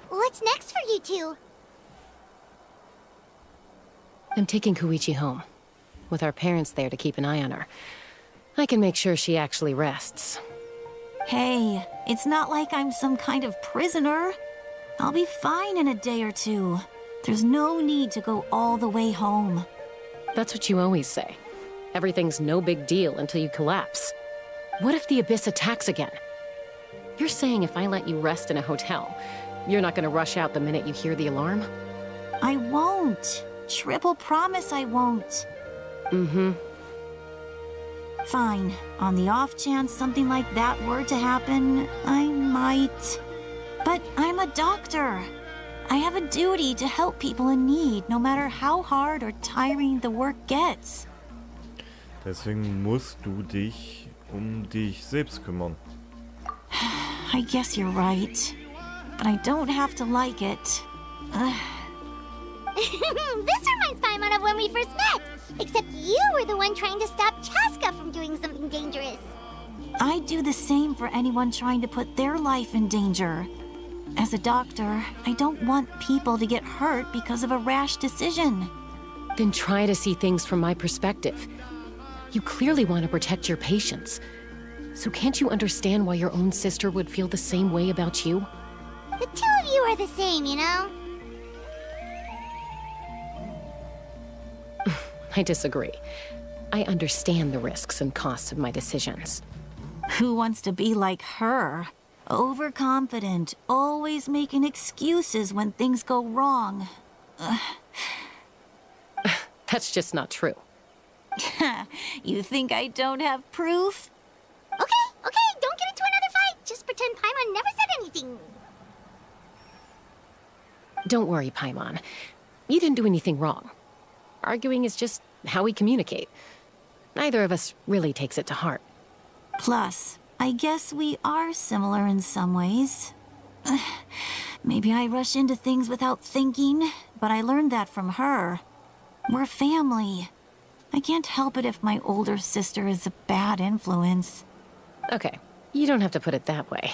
What's next for you two? I'm taking Koichi home. With our parents there to keep an eye on her. I can make sure she actually rests. Hey, it's not like I'm some kind of prisoner. I'll be fine in a day or two. There's no need to go all the way home. That's what you always say. Everything's no big deal until you collapse. What if the Abyss attacks again? You're saying if I let you rest in a hotel, you're not gonna rush out the minute you hear the alarm? I won't. Triple promise I won't. Mm-hmm. Fine. On the off chance something like that were to happen, I might. But I'm a doctor. I have a duty to help people in need, no matter how hard or tiring the work gets. Deswegen musst du dich dich selbst kümmern. I guess you're right. But I don't have to like it. This reminds Paimon of when we first met. Except you were the one trying to stop Chaska from doing something dangerous. I'd do the same for anyone trying to put their life in danger. As a doctor, I don't want people to get hurt because of a rash decision. Then try to see things from my perspective. You clearly want to protect your patients. So can't you understand why your own sister would feel the same way about you? The two of you are the same, you know? I disagree. I understand the risks and costs of my decisions. Who wants to be like her? Overconfident, always making excuses when things go wrong. That's just not true. You think I don't have proof? Okay, don't get into another fight. Just pretend Paimon never said anything. Don't worry, Paimon. You didn't do anything wrong. Arguing is just how we communicate. Neither of us really takes it to heart. Plus, I guess we are similar in some ways. Maybe I rush into things without thinking, but I learned that from her. We're family. I can't help it if my older sister is a bad influence. Okay, You don't have to put it that way.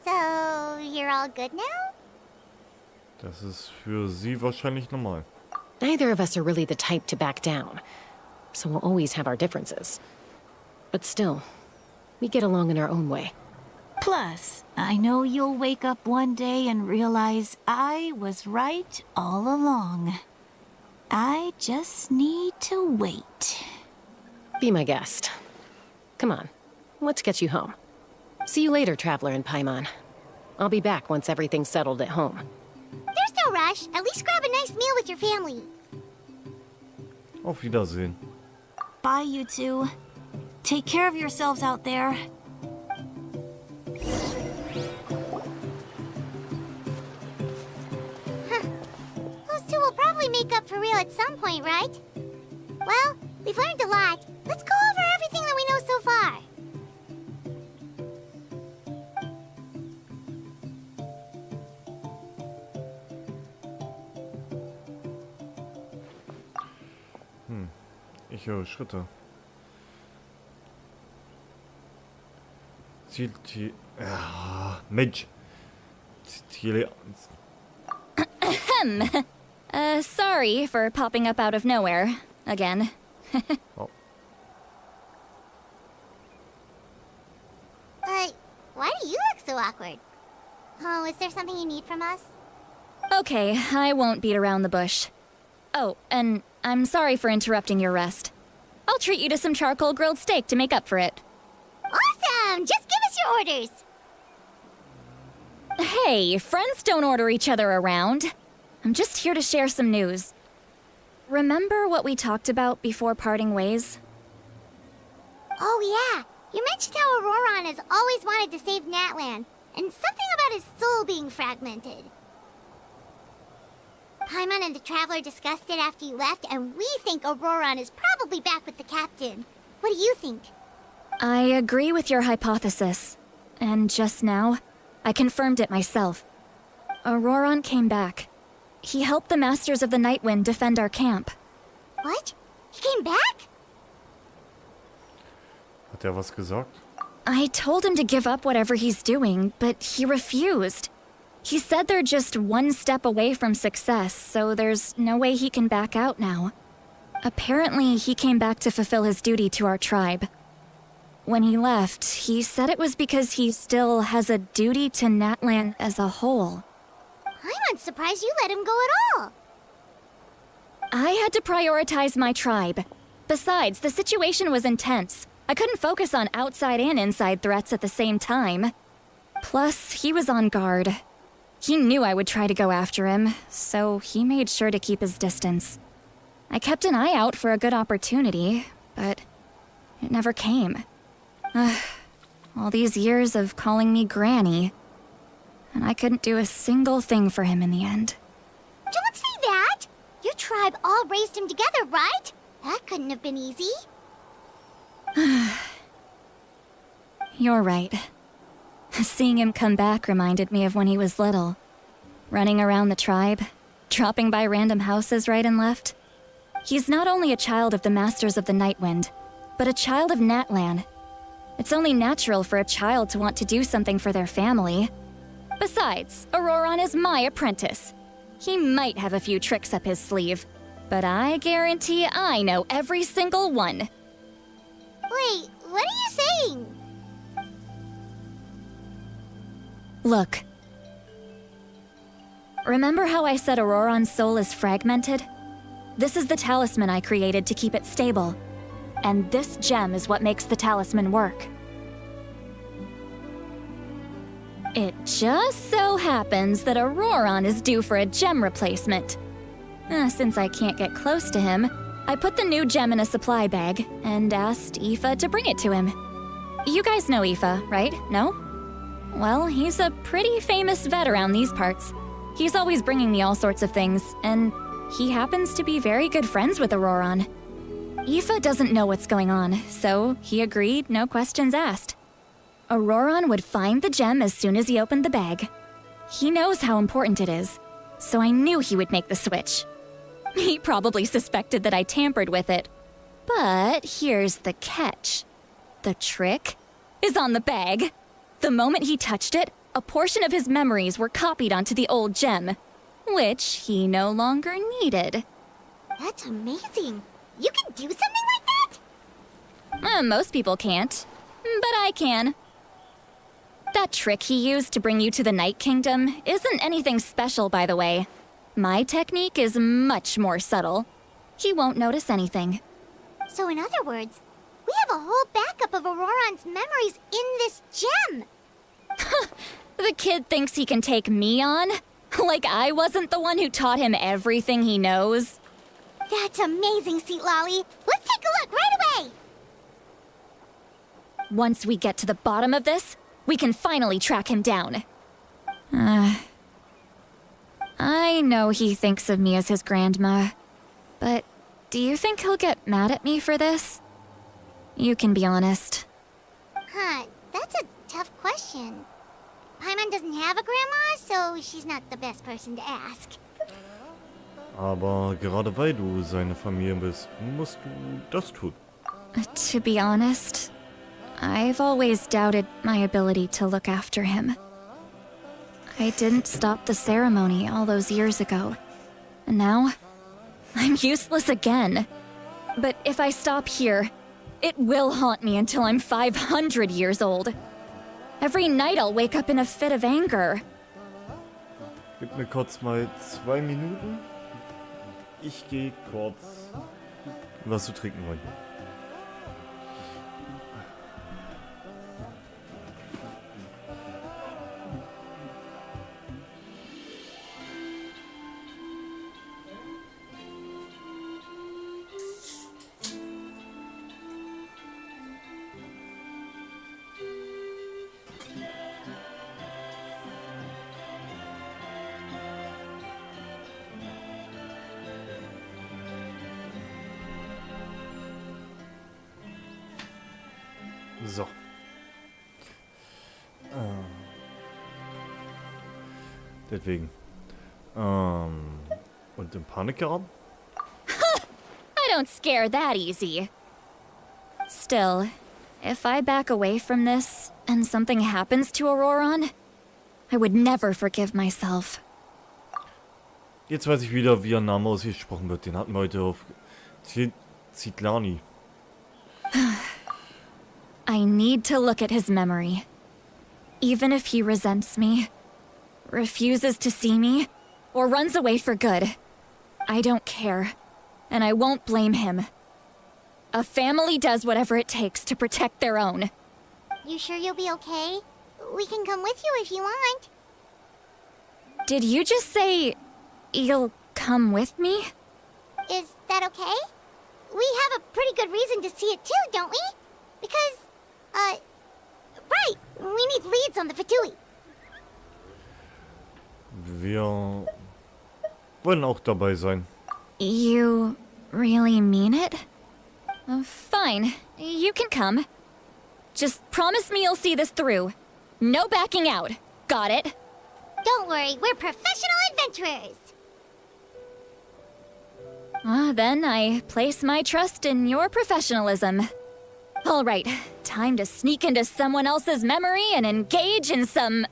So, you're all good now? Das ist für sie wahrscheinlich normal. Neither of us are really the type to back down, so we'll always have our differences. But still, we get along in our own way. Plus, I know you'll wake up one day and realize I was right all along. I just need to wait. Be my guest. Come on, let's get you home. See you later, Traveler and Paimon. I'll be back once everything's settled at home. There's no rush. At least grab a nice meal with your family. Auf Wiedersehen. Bye, you two. Take care of yourselves out there. Those two will probably make up for real at some point, right? Well, we've learned a lot. Let's go over everything that we know so far. Ich höre Schritte. Zielt ja, Mensch. Sorry for popping up out of nowhere. Again. Oh. Why do you look so awkward? Oh, is there something you need from us? Okay, I won't beat around the bush. Oh, and I'm sorry for interrupting your rest. I'll treat you to some charcoal grilled steak to make up for it. Awesome! Just give us your orders! Hey, friends don't order each other around. I'm just here to share some news. Remember what we talked about before parting ways? Oh yeah, you mentioned how Auroron has always wanted to save Natlan, and something about his soul being fragmented. Paimon and the Traveler discussed it after you left, and we think Auroron is probably back with the captain. What do you think? I agree with your hypothesis. And just now, I confirmed it myself. Auroron came back. He helped the Masters of the Nightwind defend our camp. What? He came back? Hat er was gesagt? I told him to give up whatever he's doing, but he refused. He said they're just one step away from success, so there's no way he can back out now. Apparently, he came back to fulfill his duty to our tribe. When he left, he said it was because he still has a duty to Natlan as a whole. I'm not surprised you let him go at all. I had to prioritize my tribe. Besides, the situation was intense. I couldn't focus on outside and inside threats at the same time. Plus, he was on guard. He knew I would try to go after him, so he made sure to keep his distance. I kept an eye out for a good opportunity, but it never came. All these years of calling me Granny, and I couldn't do a single thing for him in the end. Don't say that! Your tribe all raised him together, right? That couldn't have been easy. You're right. Seeing him come back reminded me of when he was little. Running around the tribe, dropping by random houses right and left. He's not only a child of the Masters of the Nightwind, but a child of Natlan. It's only natural for a child to want to do something for their family. Besides, Auroron is my apprentice. He might have a few tricks up his sleeve, but I guarantee I know every single one. Wait, what are you saying? Look. Remember how I said Auroron's soul is fragmented? This is the talisman I created to keep it stable. And this gem is what makes the talisman work. It just so happens that Auroron is due for a gem replacement. Since I can't get close to him, I put the new gem in a supply bag and asked Aoife to bring it to him. You guys know Aoife, right? No? Well, he's a pretty famous vet around these parts. He's always bringing me all sorts of things, and he happens to be very good friends with Auroron. Aoife doesn't know what's going on, so he agreed, no questions asked. Auroron would find the gem as soon as he opened the bag. He knows how important it is, so I knew he would make the switch. He probably suspected that I tampered with it. But here's the catch. The trick is on the bag. The moment he touched it, a portion of his memories were copied onto the old gem, which he no longer needed. That's amazing. You can do something like that? Most people can't, but I can. That trick he used to bring you to the Night Kingdom isn't anything special, by the way. My technique is much more subtle. He won't notice anything. So in other words, we have a whole backup of Auroron's memories in this gem. The kid thinks he can take me on? Like I wasn't the one who taught him everything he knows? That's amazing, Seat Lolly. Let's take a look right away. Once we get to the bottom of this, we can finally track him down. I know he thinks of me as his grandma, but do you think he'll get mad at me for this? You can be honest. Huh, that's a tough question. Paimon doesn't have a grandma, so she's not the best person to ask. Aber gerade weil du seine Familie bist, musst du das tun. To be honest, I've always doubted my ability to look after him. I didn't stop the ceremony all those years ago, and now I'm useless again. But if I stop here, it will haunt me until I'm 500 years old. Every night I'll wake up in a fit of anger. Gib mir kurz mal 2 Minuten. Ich gehe kurz was zu trinken holen. So. Deswegen. Und im Panik geraten? I don't scare that easy. Still, if I back away from this and something happens to Auroron, I would never forgive myself. Jetzt weiß ich wieder, wie ihr Name ausgesprochen wird. Den hatten wir heute auf Zitlani. I need to look at his memory. Even if he resents me, refuses to see me, or runs away for good, I don't care, and I won't blame him. A family does whatever it takes to protect their own. You sure you'll be okay? We can come with you if you want. Did you just say you'll come with me? Is that okay? We have a pretty good reason to see it too, don't we? Because, right, we need leads on the Fatui. Wir wollen auch dabei sein. You really mean it? Fine, you can come. Just promise me you'll see this through. No backing out. Got it? Don't worry, we're professional adventurers. Then I place my trust in your professionalism. All right, time to sneak into someone else's memory and engage in some,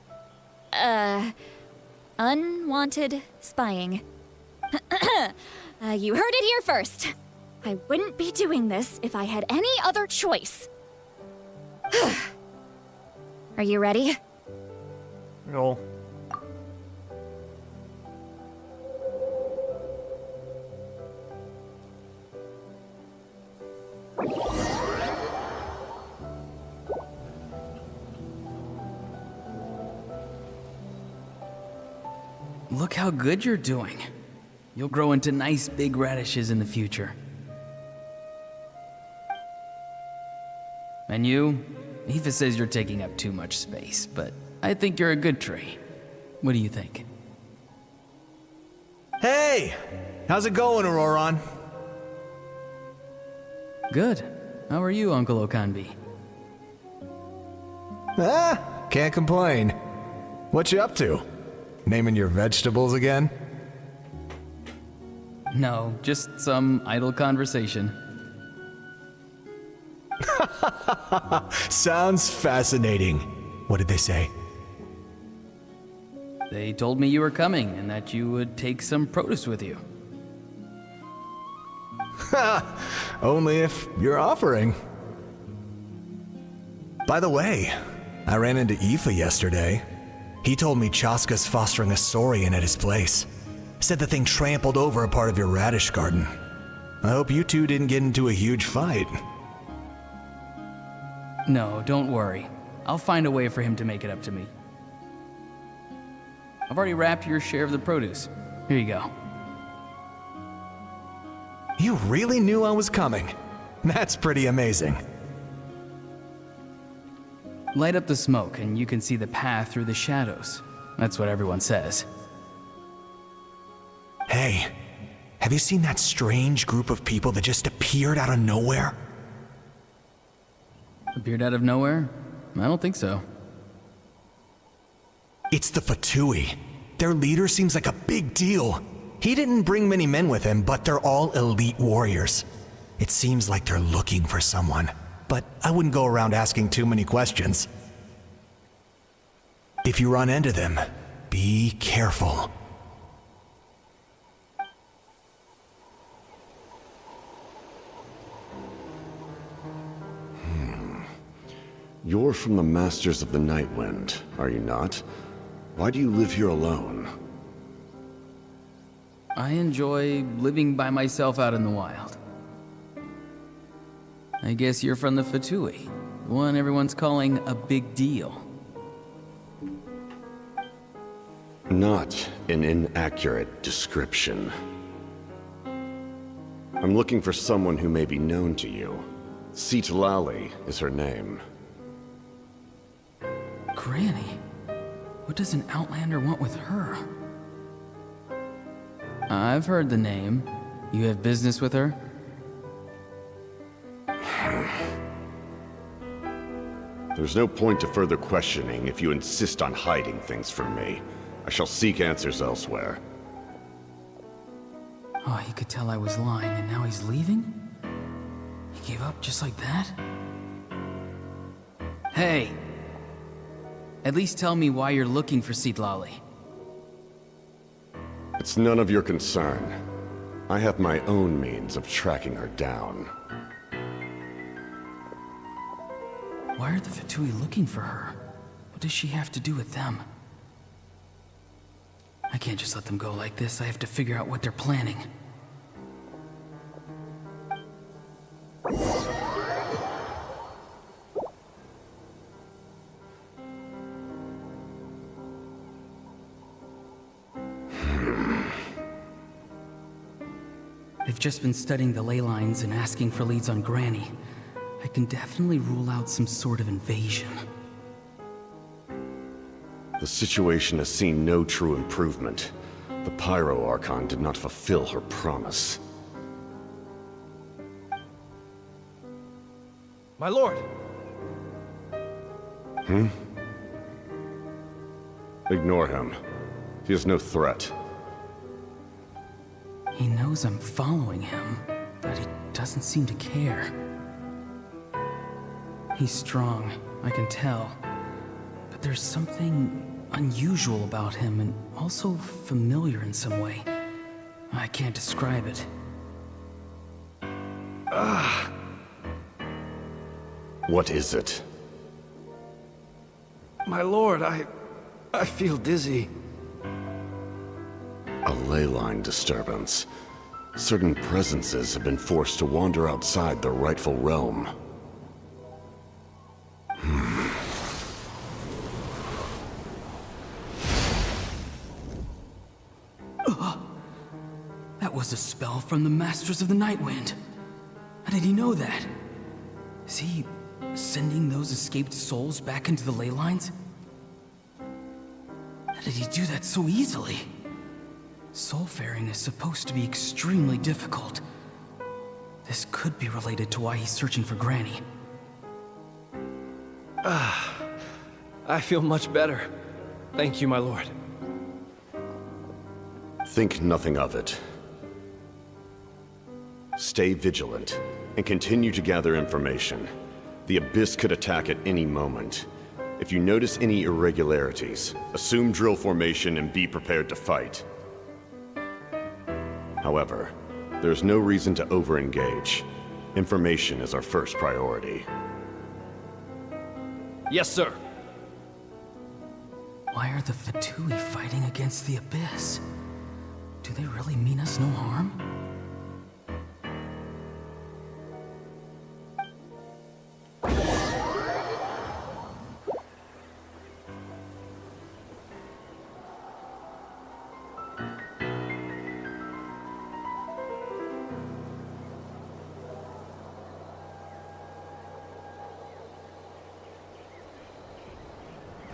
unwanted spying. You heard it here first. I wouldn't be doing this if I had any other choice. Are you ready? No. Look how good you're doing. You'll grow into nice big radishes in the future. And you? Aoife says you're taking up too much space, but I think you're a good tree. What do you think? Hey! How's it going, Auroron? Good. How are you, Uncle Okanbi? Can't complain. What you up to? Naming your vegetables again? No, just some idle conversation. Sounds fascinating. What did they say? They told me you were coming and that you would take some produce with you. Ha! Only if you're offering. By the way, I ran into Aoife yesterday. He told me Chaska's fostering a saurian at his place. Said the thing trampled over a part of your radish garden. I hope you two didn't get into a huge fight. No, don't worry. I'll find a way for him to make it up to me. I've already wrapped your share of the produce. Here you go. You really knew I was coming. That's pretty amazing. Light up the smoke and you can see the path through the shadows. That's what everyone says. Hey, have you seen that strange group of people that just appeared out of nowhere? Appeared out of nowhere? I don't think so. It's the Fatui. Their leader seems like a big deal. He didn't bring many men with him, but they're all elite warriors. It seems like they're looking for someone, but I wouldn't go around asking too many questions. If you run into them, be careful. You're from the Masters of the Nightwind, are you not? Why do you live here alone? I enjoy living by myself out in the wild. I guess you're from the Fatui, the one everyone's calling a big deal. Not an inaccurate description. I'm looking for someone who may be known to you. Citlali is her name. Granny? What does an Outlander want with her? I've heard the name. You have business with her? There's no point to further questioning if you insist on hiding things from me. I shall seek answers elsewhere. Oh, he could tell I was lying and now he's leaving? He gave up just like that? Hey! At least tell me why you're looking for Citlali. It's none of your concern. I have my own means of tracking her down. Why are the Fatui looking for her? What does she have to do with them? I can't just let them go like this. I have to figure out what they're planning. I've just been studying the ley lines and asking for leads on Granny. I can definitely rule out some sort of invasion. The situation has seen no true improvement. The Pyro Archon did not fulfill her promise. My lord! Ignore him. He is no threat. He knows I'm following him, but he doesn't seem to care. He's strong, I can tell. But there's something unusual about him and also familiar in some way. I can't describe it. What is it? My lord, I feel dizzy. A ley line disturbance. Certain presences have been forced to wander outside their rightful realm. That was a spell from the Masters of the Nightwind. How did he know that? Is he sending those escaped souls back into the ley lines? How did he do that so easily? Soulfaring is supposed to be extremely difficult. This could be related to why he's searching for Granny. I feel much better. Thank you, my lord. Think nothing of it. Stay vigilant, and continue to gather information. The Abyss could attack at any moment. If you notice any irregularities, assume drill formation and be prepared to fight. However, there's no reason to over-engage. Information is our first priority. Yes, sir. Why are the Fatui fighting against the Abyss? Do they really mean us no harm?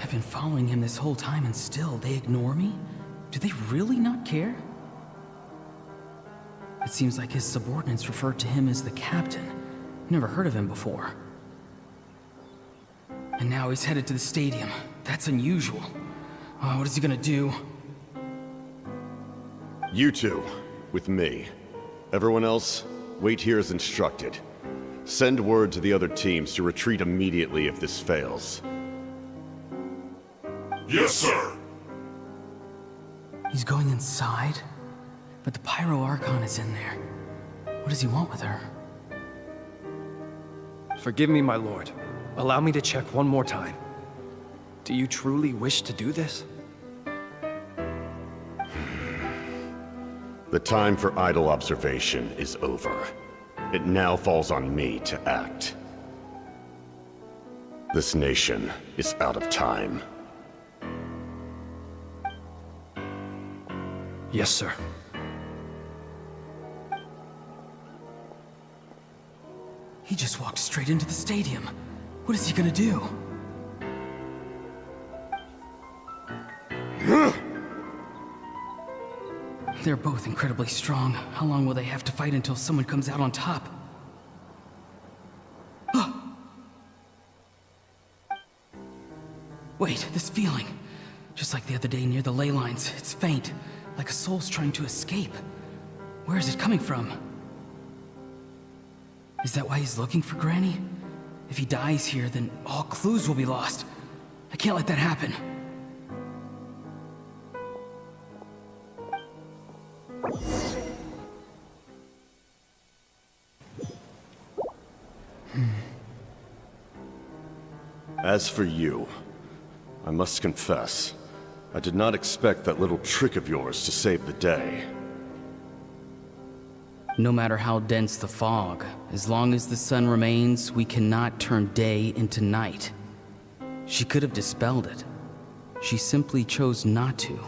I've been following him this whole time and still they ignore me? Do they really not care? It seems like his subordinates referred to him as the captain. Never heard of him before. And now he's headed to the stadium. That's unusual. What is he gonna do? You two, with me. Everyone else, wait here as instructed. Send word to the other teams to retreat immediately if this fails. Yes, sir. He's going inside? But the Pyro Archon is in there. What does he want with her? Forgive me, my lord. Allow me to check one more time. Do you truly wish to do this? The time for idle observation is over. It now falls on me to act. This nation is out of time. Yes, sir. He just walked straight into the stadium. What is he gonna do? They're both incredibly strong. How long will they have to fight until someone comes out on top? Wait, this feeling. Just like the other day near the ley lines, it's faint. Like a soul's trying to escape. Where is it coming from? Is that why he's looking for Granny? If he dies here, then all clues will be lost. I can't let that happen. As for you, I must confess, I did not expect that little trick of yours to save the day. No matter how dense the fog, as long as the sun remains, we cannot turn day into night. She could have dispelled it. She simply chose not to.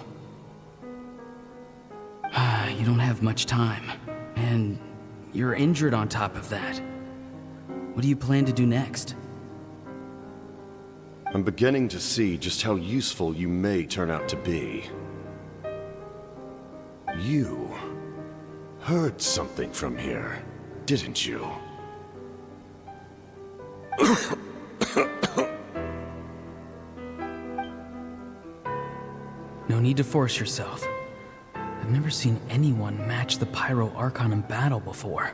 You don't have much time, and you're injured on top of that. What do you plan to do next? I'm beginning to see just how useful you may turn out to be. You heard something from here, didn't you? No need to force yourself. I've never seen anyone match the Pyro Archon in battle before.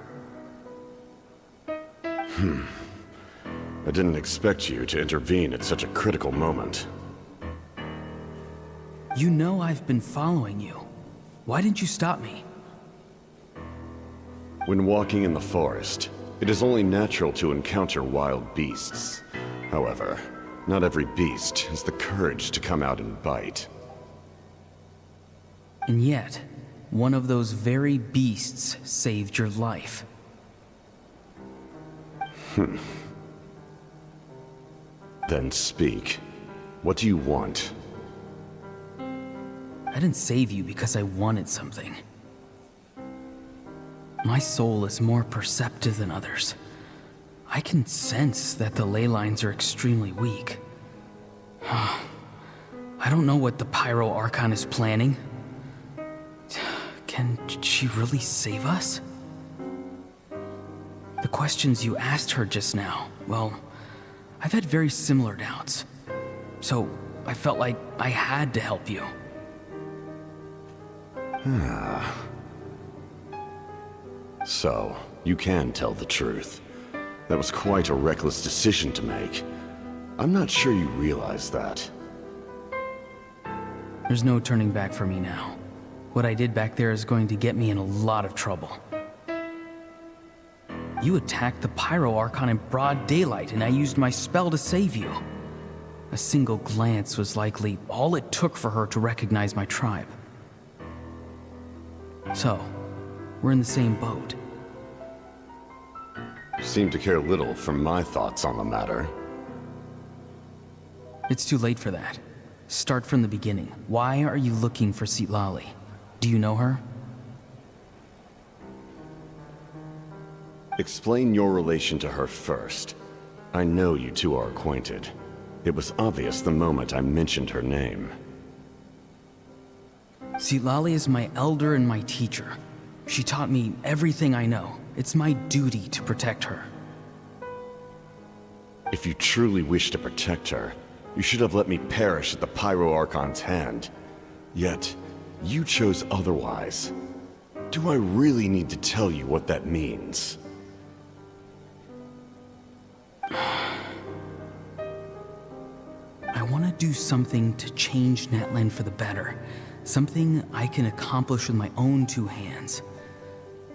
I didn't expect you to intervene at such a critical moment. You know I've been following you. Why didn't you stop me? When walking in the forest, it is only natural to encounter wild beasts. However, not every beast has the courage to come out and bite. And yet, one of those very beasts saved your life. Then speak. What do you want? I didn't save you because I wanted something. My soul is more perceptive than others. I can sense that the ley lines are extremely weak. I don't know what the Pyro Archon is planning. Can she really save us? The questions you asked her just now, well, I've had very similar doubts. So I felt like I had to help you. So, you can tell the truth. That was quite a reckless decision to make. I'm not sure you realize that. There's no turning back for me now. What I did back there is going to get me in a lot of trouble. You attacked the Pyro Archon in broad daylight, and I used my spell to save you. A single glance was likely all it took for her to recognize my tribe. So, we're in the same boat. You seem to care little for my thoughts on the matter. It's too late for that. Start from the beginning. Why are you looking for Citlali? Do you know her? Explain your relation to her first. I know you two are acquainted. It was obvious the moment I mentioned her name. Citlali is my elder and my teacher. She taught me everything I know. It's my duty to protect her. If you truly wish to protect her, you should have let me perish at the Pyro Archon's hand. Yet, you chose otherwise. Do I really need to tell you what that means? I want to do something to change Natlan for the better. Something I can accomplish with my own two hands.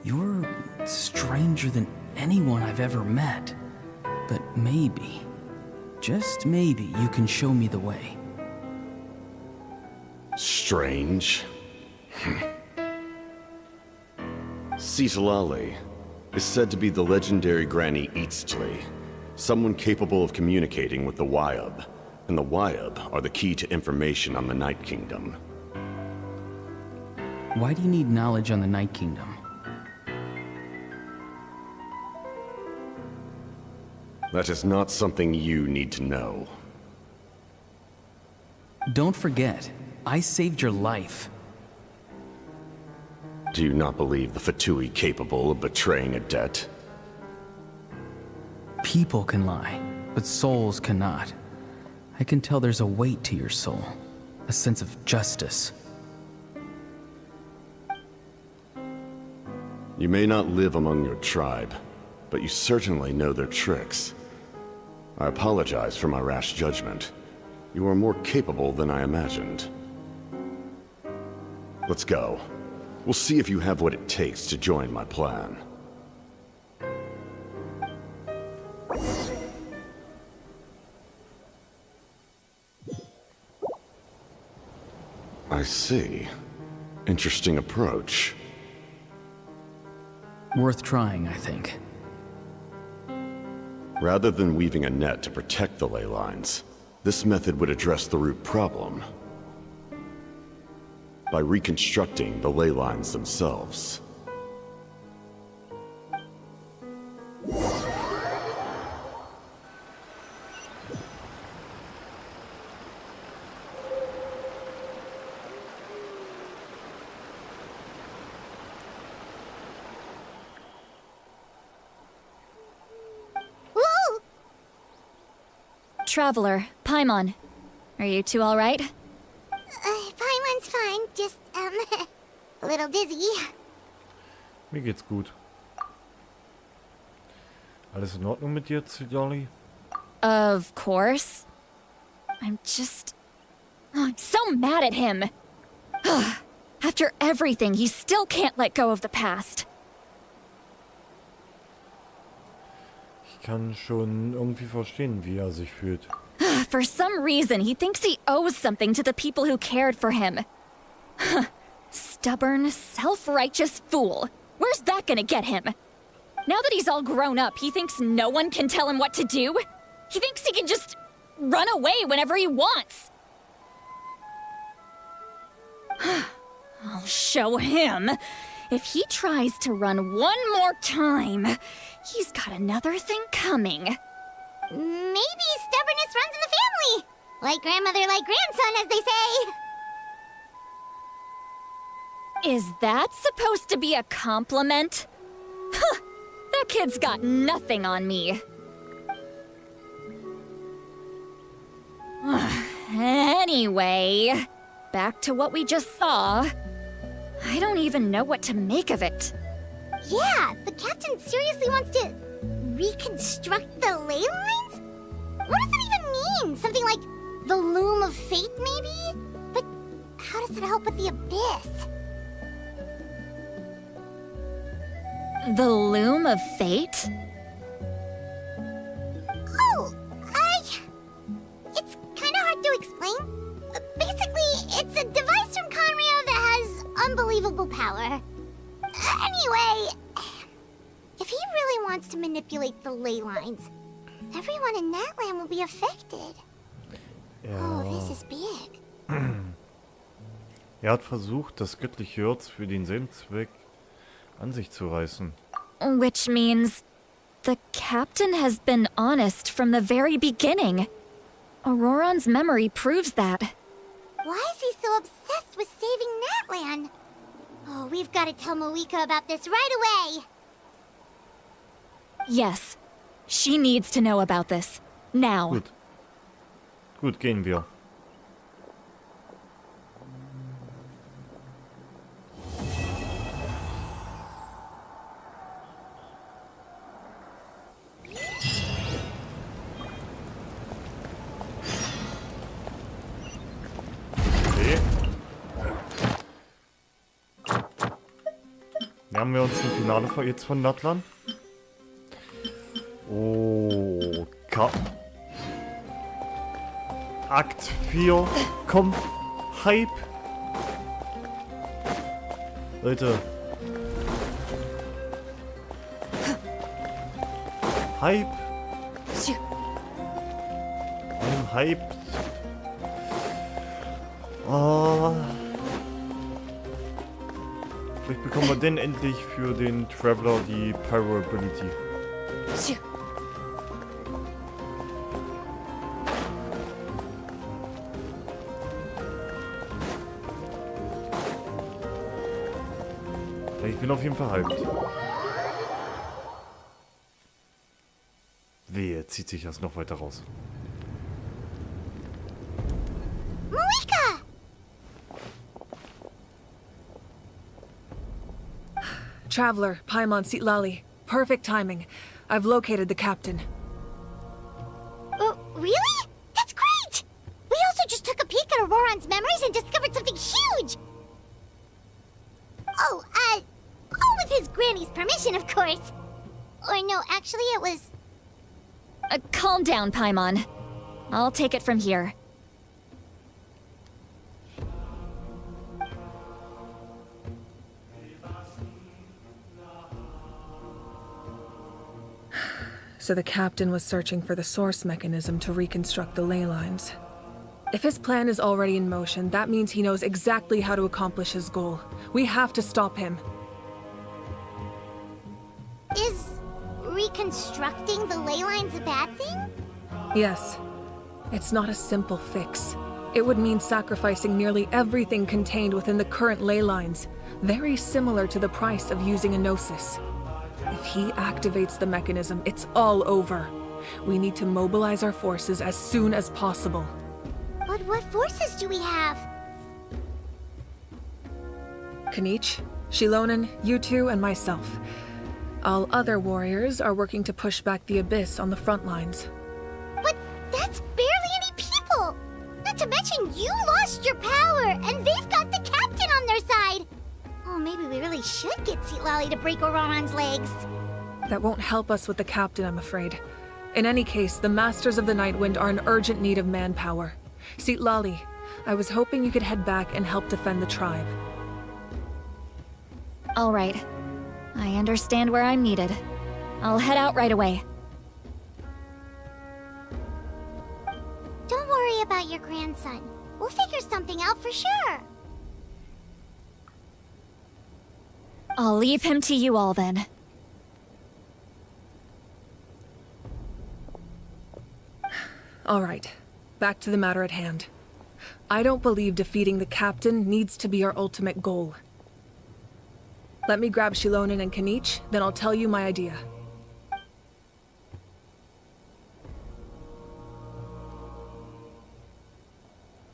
You're stranger than anyone I've ever met. But maybe, just maybe, you can show me the way. Strange? Citlali is said to be the legendary Granny Eastly, someone capable of communicating with the Wyub, and the Wyub are the key to information on the Night Kingdom. Why do you need knowledge on the Night Kingdom? That is not something you need to know. Don't forget, I saved your life. Do you not believe the Fatui capable of betraying a debt? People can lie, but souls cannot. I can tell there's a weight to your soul, a sense of justice. You may not live among your tribe, but you certainly know their tricks. I apologize for my rash judgment. You are more capable than I imagined. Let's go. We'll see if you have what it takes to join my plan. I see. Interesting approach. Worth trying, I think. Rather than weaving a net to protect the ley lines, this method would address the root problem by reconstructing the ley lines themselves. Traveler, Paimon. Are you two all right? Paimon's fine, just, a little dizzy. Mir geht's gut. Alles in Ordnung mit dir, Citlali? Of course. I'm so mad at him. After everything, he still can't let go of the past. Ich kann schon irgendwie verstehen, wie sich fühlt. For some reason, he thinks he owes something to the people who cared for him. Stubborn, self-righteous fool. Where's that gonna get him? Now that he's all grown up, he thinks no one can tell him what to do? He thinks he can just run away whenever he wants. I'll show him. If he tries to run one more time, he's got another thing coming. Maybe stubbornness runs in the family. Like grandmother, like grandson, as they say. Is that supposed to be a compliment? Huh, that kid's got nothing on me. Anyway, back to what we just saw. I don't even know what to make of it. Yeah, the captain seriously wants to reconstruct the ley lines? What does that even mean? Something like the loom of fate, maybe? But how does that help with the abyss? The loom of fate? Oh, it's kind of hard to explain. Basically, it's a device from Conrio that has unbelievable power. Anyway, if he really wants to manipulate the ley lines, everyone in Natlan will be affected. Oh, this is big. Er hat versucht, das göttliche Herz für denselben Zweck an sich zu reißen. Which means the captain has been honest from the very beginning. Auroron's memory proves that. Why is he so obsessed with saving Natlan? Oh, we've got to tell Moika about this right away. Yes, she needs to know about this. Now. Gut. Gut, gehen wir. Okay. Nähern wir uns dem Finale jetzt von Natlan. Oh, Akt 4, komm, Hype. Leute. Hype. I'm hyped. Oh. Vielleicht bekommen wir denn endlich für den Traveler die Pyro Ability. Ich bin auf jeden Fall hyped. Wehe, zieht sich das noch weiter raus. Moika! Traveler, Paimon Sitlali. Perfect timing. I've located the captain. Really? That's great! We also just took a peek at Auroron's memories and discovered something huge! Oh, with his granny's permission, of course. Or no, actually it was... Calm down, Paimon. I'll take it from here. So the captain was searching for the source mechanism to reconstruct the ley lines. If his plan is already in motion, that means he knows exactly how to accomplish his goal. We have to stop him. Is reconstructing the ley lines a bad thing? Yes. It's not a simple fix. It would mean sacrificing nearly everything contained within the current ley lines, very similar to the price of using a Gnosis. If he activates the mechanism, it's all over. We need to mobilize our forces as soon as possible. But what forces do we have? Kanich, Shilonen, you two, and myself. All other warriors are working to push back the Abyss on the front lines. But that's barely any people! Not to mention you lost your power, and they've got the captain on their side! Oh, maybe we really should get Sitlali to break Auroron's legs. That won't help us with the captain, I'm afraid. In any case, the Masters of the Nightwind are in urgent need of manpower. Sitlali, I was hoping you could head back and help defend the tribe. All right. I understand where I'm needed. I'll head out right away. Don't worry about your grandson. We'll figure something out for sure. I'll leave him to you all then. All right. Back to the matter at hand. I don't believe defeating the captain needs to be our ultimate goal. Let me grab Shilonen and Kanich, then I'll tell you my idea.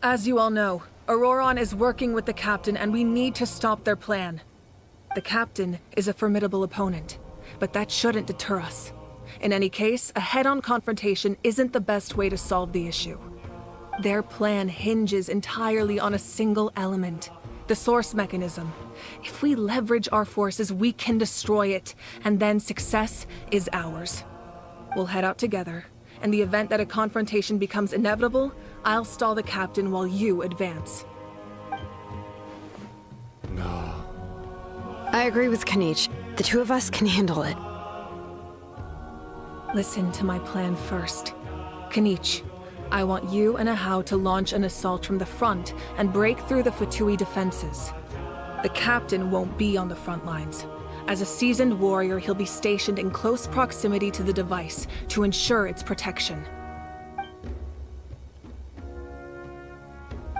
As you all know, Auroron is working with the captain and we need to stop their plan. The captain is a formidable opponent, but that shouldn't deter us. In any case, a head-on confrontation isn't the best way to solve the issue. Their plan hinges entirely on a single element, the source mechanism. If we leverage our forces, we can destroy it, and then success is ours. We'll head out together. In the event that a confrontation becomes inevitable, I'll stall the captain while you advance. I agree with Kanich. The two of us can handle it. Listen to my plan first. Kanich, I want you and Ahau to launch an assault from the front and break through the Fatui defenses. The captain won't be on the front lines. As a seasoned warrior, he'll be stationed in close proximity to the device to ensure its protection.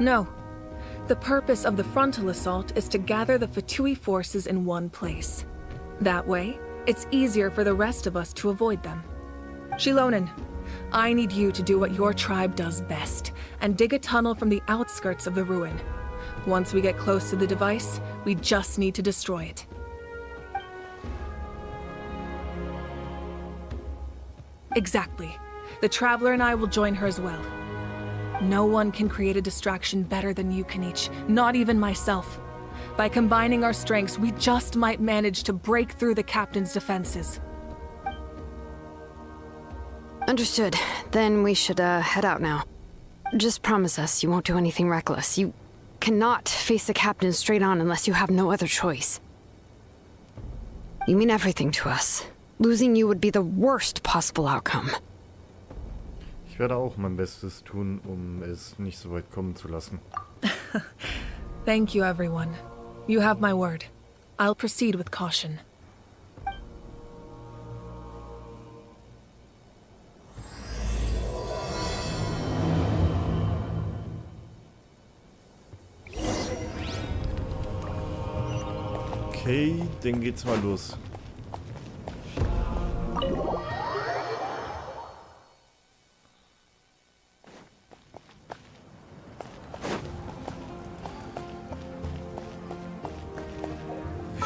No. The purpose of the frontal assault is to gather the Fatui forces in one place. That way, it's easier for the rest of us to avoid them. Shilonen, I need you to do what your tribe does best, and dig a tunnel from the outskirts of the ruin. Once we get close to the device, we just need to destroy it. Exactly. The Traveler and I will join her as well. No one can create a distraction better than you, Kanich, not even myself. By combining our strengths, we just might manage to break through the captain's defenses. Understood. Then we should head out now. Just promise us you won't do anything reckless. You cannot face the captain straight on unless you have no other choice. You mean everything to us. Losing you would be the worst possible outcome. Ich werde auch mein Bestes tun, es nicht so weit kommen zu lassen. Thank you, everyone. You have my word. I'll proceed with caution. Okay, dann geht's mal los.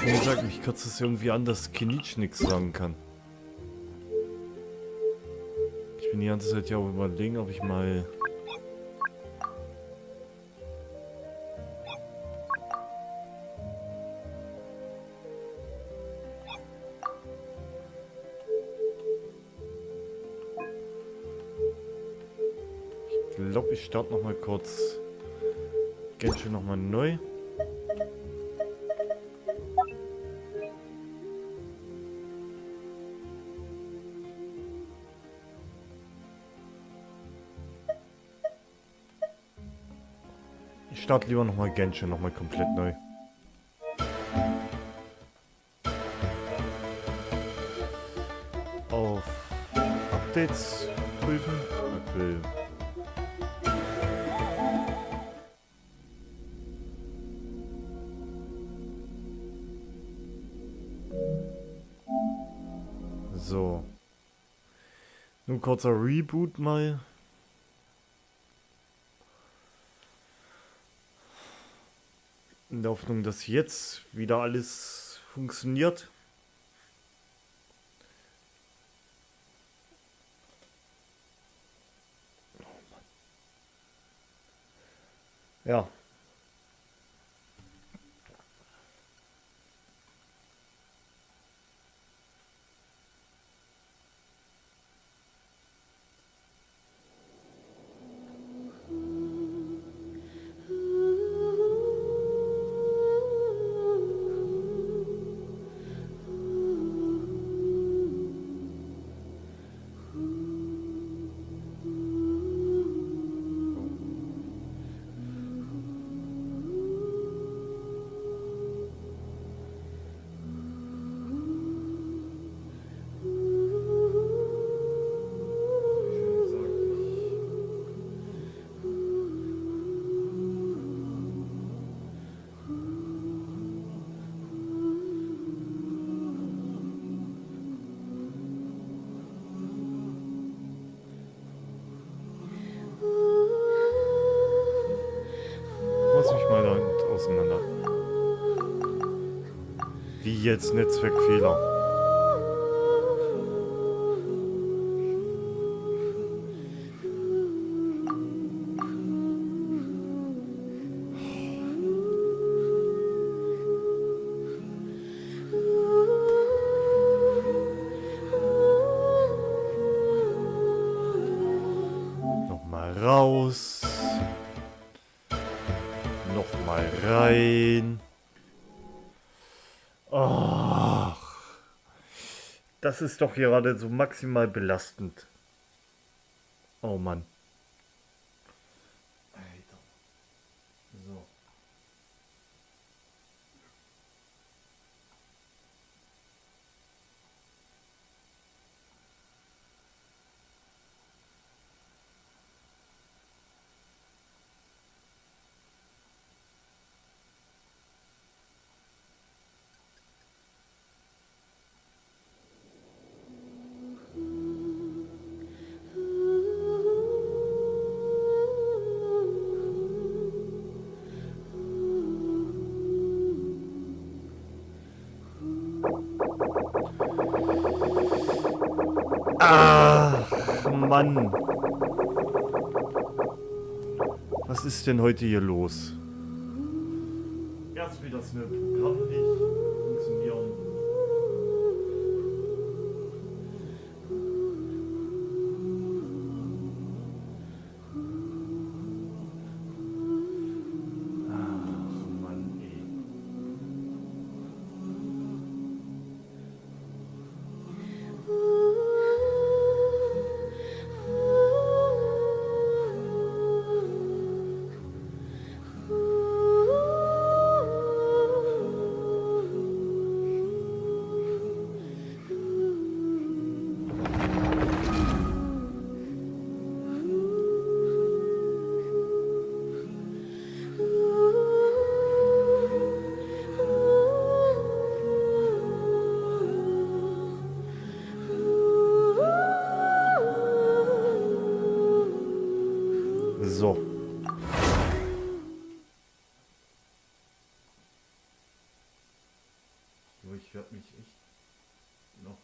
Wie gesagt, mich kotzt es irgendwie an, dass Kanich nichts sagen kann. Ich bin die ganze Zeit ja auch überlegen, ob ich mal... Ich glaube, ich starte noch mal kurz Genshin noch mal neu. Ich starte lieber noch mal Genshin noch mal komplett neu. Auf Updates prüfen. Aktuell. So. Nun kurzer Reboot mal. In der Hoffnung, dass jetzt wieder alles funktioniert. Ja. Auseinander. Wie jetzt Netzwerkfehler. raus. Nochmal rein. Ach. Das ist doch gerade so maximal belastend. Oh Mann. Alter. So. Ach, Mann. Was ist denn heute hier los? Erst wieder das Programm nicht funktionieren. Ach, Mann, ey. So. So, ich werde mich echt noch...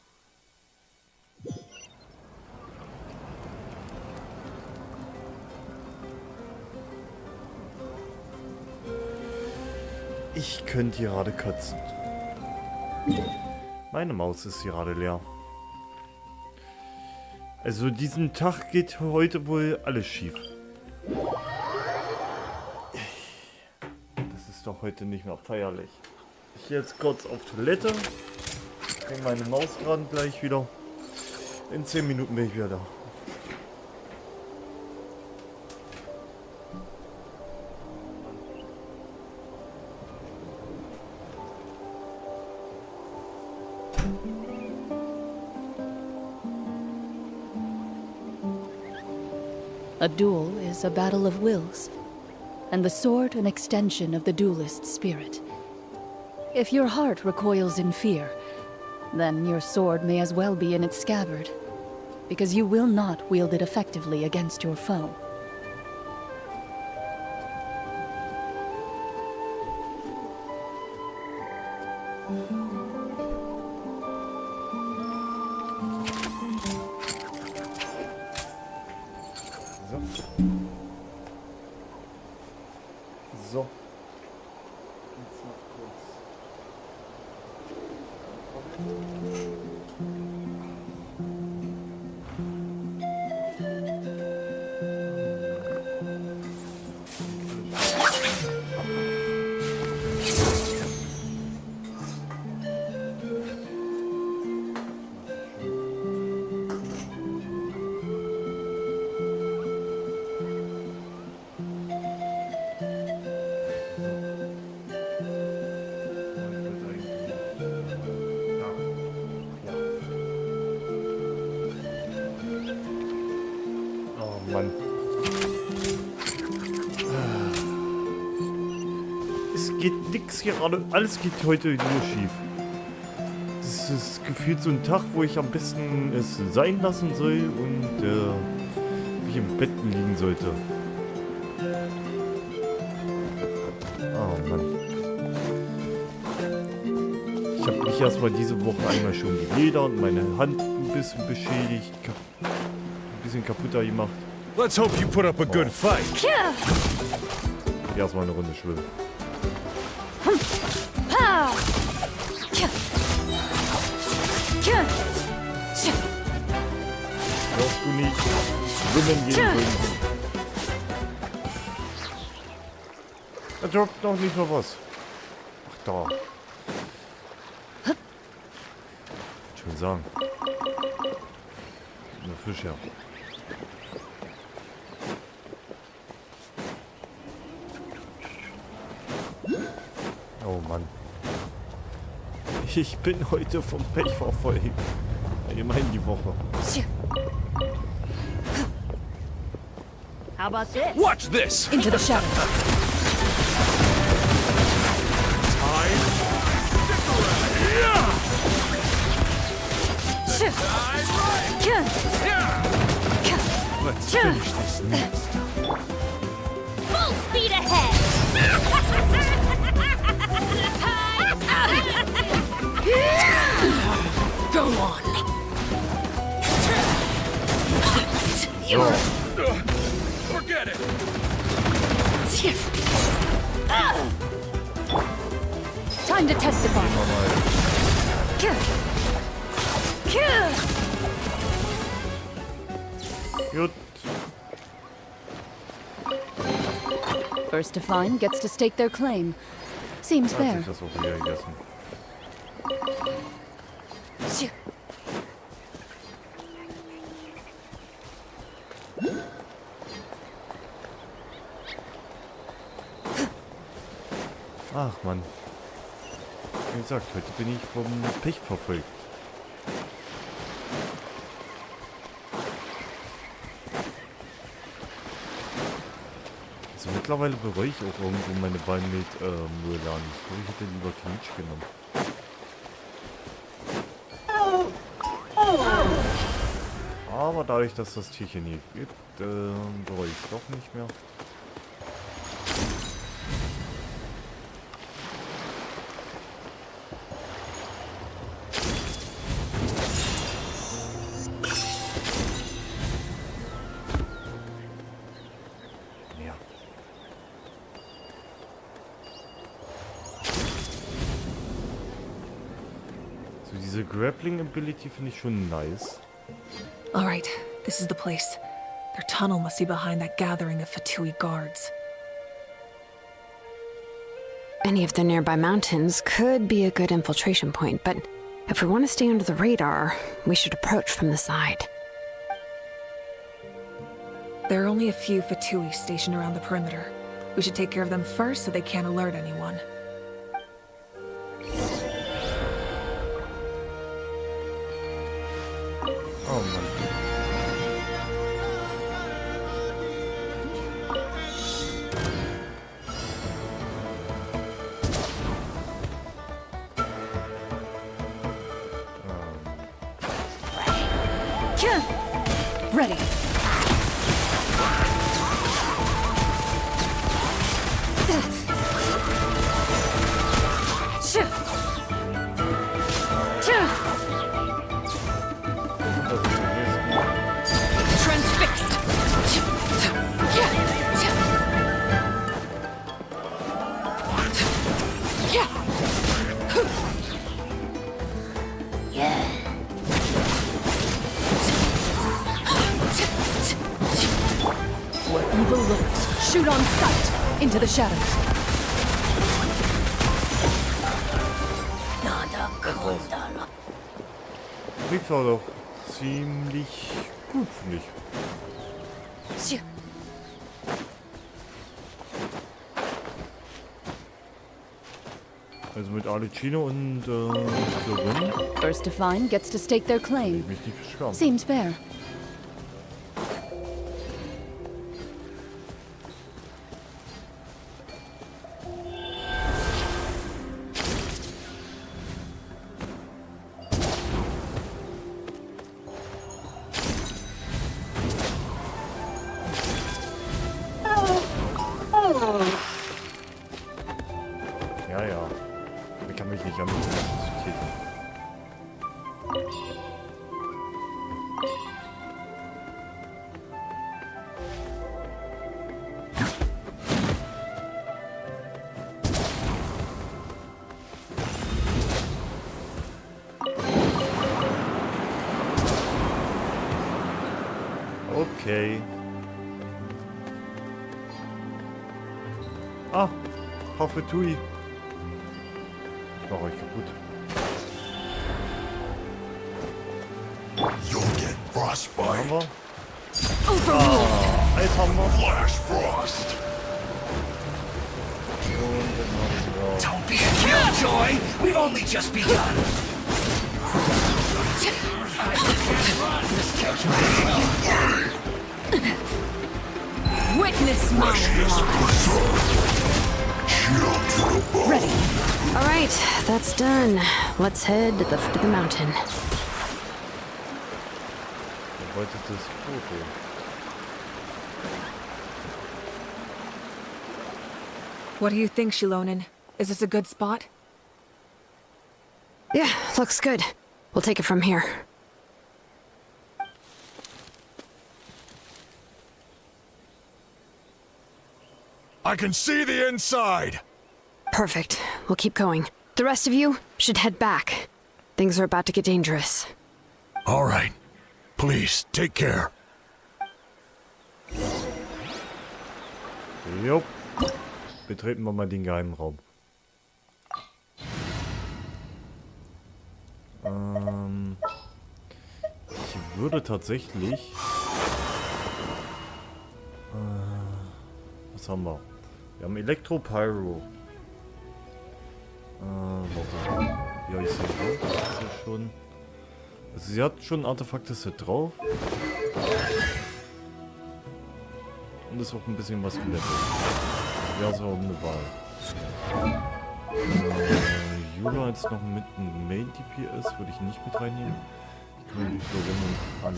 Ich könnte gerade kotzen. Meine Maus ist gerade leer. Also diesen Tag geht heute wohl alles schief. Das ist doch heute nicht mehr feierlich. Ich gehe jetzt kurz auf Toilette. Bringe meine Maus gerade gleich wieder. In 10 Minuten bin ich wieder da. A duel is a battle of wills, and the sword an extension of the duelist's spirit. If your heart recoils in fear, then your sword may as well be in its scabbard, because you will not wield it effectively against your foe. So. Jetzt noch kurz. Mann. Es geht nix gerade, alles geht heute nur schief. Das ist gefühlt so ein Tag, wo ich am besten es sein lassen soll und mich im Bett liegen sollte. Oh Mann. Ich habe mich erstmal diese Woche einmal schon geledert und meine Hand ein bisschen beschädigt, ein bisschen kaputter gemacht. Let's hope you put up a good fight. Erstmal eine Runde schwimmen. Brauchst du nicht schwimmen gehen können. droppt noch nicht mal was. Ach da. Ich will sagen. Eine Fisch, ja. Oh Mann. Ich bin heute vom Pech verfolgt. Immerhin die Woche. How about this? Watch this! Into the shadows. Let's finish this now. Full speed ahead! Go on. Forget it! Time to testify. Gut. First to find gets to stake their claim. Seems Hat fair. sich das auch wieder gegessen. Ach Mann. Wie gesagt, heute bin ich vom Pech verfolgt. Also mittlerweile bereue ich auch irgendwo meine Wahl mit Mulan. Ich hätte lieber Clinch genommen. Aber dadurch, dass das Tierchen hier gibt, bereue ich es doch nicht mehr. Ja. So, diese Grappling Ability finde ich schon nice. All right, this is the place. Their tunnel must be behind that gathering of Fatui guards. Any of the nearby mountains could be a good infiltration point, but if we want to stay under the radar, we should approach from the side. There are only a few Fatui stationed around the perimeter. We should take care of them first so they can't alert anyone. Oh Mann. Ready. Transfixed! Where evil lurks, shoot on sight into the shadows. Lief war doch ziemlich gut, finde ich. Also mit Alicino und Florin. First to find gets to stake their claim. Mich nicht beschweren. Seems fair. Ja, ja. Ich kann mich nicht an Okay. Ah, Hafetui. Ich mach euch kaputt. You'll get frostbite. Eis haben wir. Flash frost. Don't be a killjoy! We've only just begun! Witness my Ready. All right, that's done. Let's head to the foot of the mountain. Erweitertes Foto. What do you think, Shilonen? Is this a good spot? Yeah, looks good. We'll take it from here. I can see the inside! Perfect. We'll keep going. The rest of you should head back. Things are about to get dangerous. All right. Please, take care. Jupp. Betreten wir mal den geheimen Raum. Ich würde tatsächlich... was haben wir? Wir haben Elektro-Pyro. Warte. Ja, ich sehe das ist ja schon... Also sie hat schon ein Artefakte-Set drauf. Und ist auch ein bisschen was gelevelt. Das wäre so eine Wahl. Jula jetzt noch mit einem Main DPS würde ich nicht mit reinnehmen. Ich kann mich nur wenn an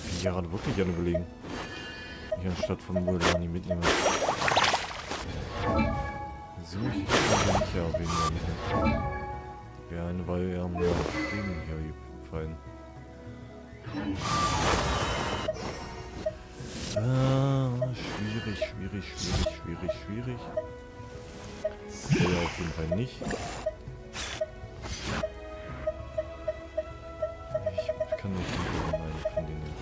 ich bin gerade wirklich an überlegen. Ich anstatt von Mulani mitnehmen. So, ich kann nicht erwähnen. Der eine war ja mehr auf den hier gefallen. Schwierig. Der auf jeden Fall nicht. Ich kann nicht einen von denen.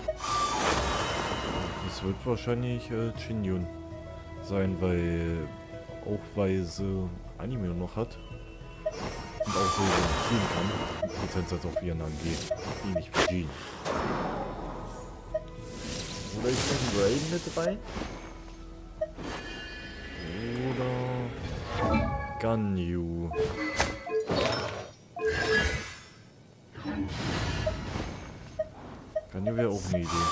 Es wird wahrscheinlich Chinyun sein, weil sie Anime noch hat. Und auch so spielen kann. Im Prozentsatz auf ihren angeht. Ähnlich wie Jean. Oder ist noch ein Raiden mit dabei? Oder Ganyu. Ganyu wäre auch eine Idee.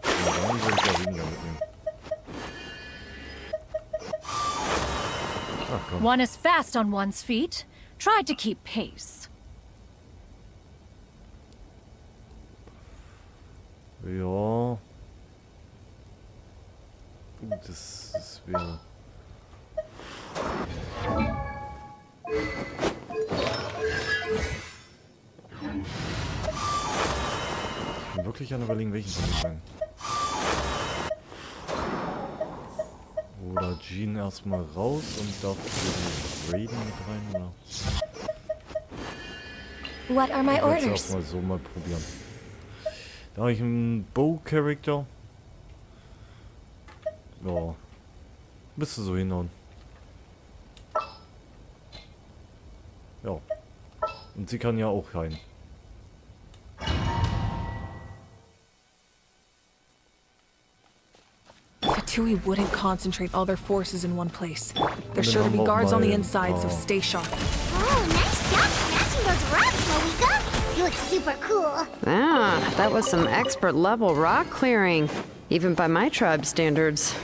Aber dann würde ich ja weniger mitnehmen. Ach komm. One is fast on one's feet. Try to keep pace. Ja. Das wäre... Ich bin wirklich an überlegen, welchen von den beiden. Oder Jean erstmal raus und dafür Raiden mit rein, oder? What are my Ich werde es orders? erstmal so mal probieren. Da habe ich einen Bow-Charakter. Ja. Müsste so hinhauen. Ja. Und sie kann ja auch rein. Fatui wouldn't concentrate all their forces in one place. There's sure to be guards on the inside, so stay sharp. Oh, nice job smashing those rocks, Moika. You look super cool. Ah, that was some expert level rock clearing. Even by my tribe standards.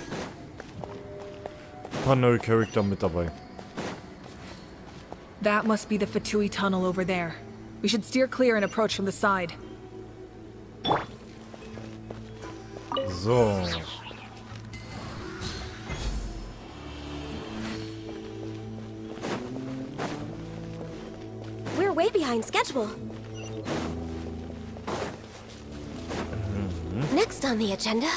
Ein paar neue Charakter mit dabei. That must be the Fatui tunnel over there. We should steer clear and approach from the side. So. We're way behind schedule. Next on the agenda.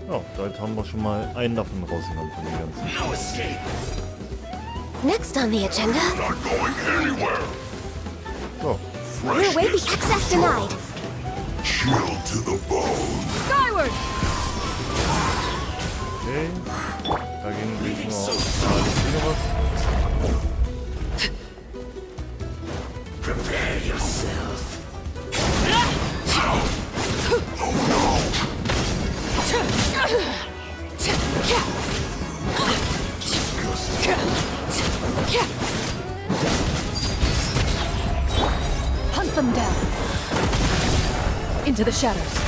Ja, damit haben wir schon mal einen davon rausgenommen von den ganzen. No escape. Next on the agenda. Not going anywhere. So. Rear-way access denied. Chill to the bone. Skyward! Okay. Dagegen liegt nur noch was. Prepare yourself. Hunt them down. Into the shadows.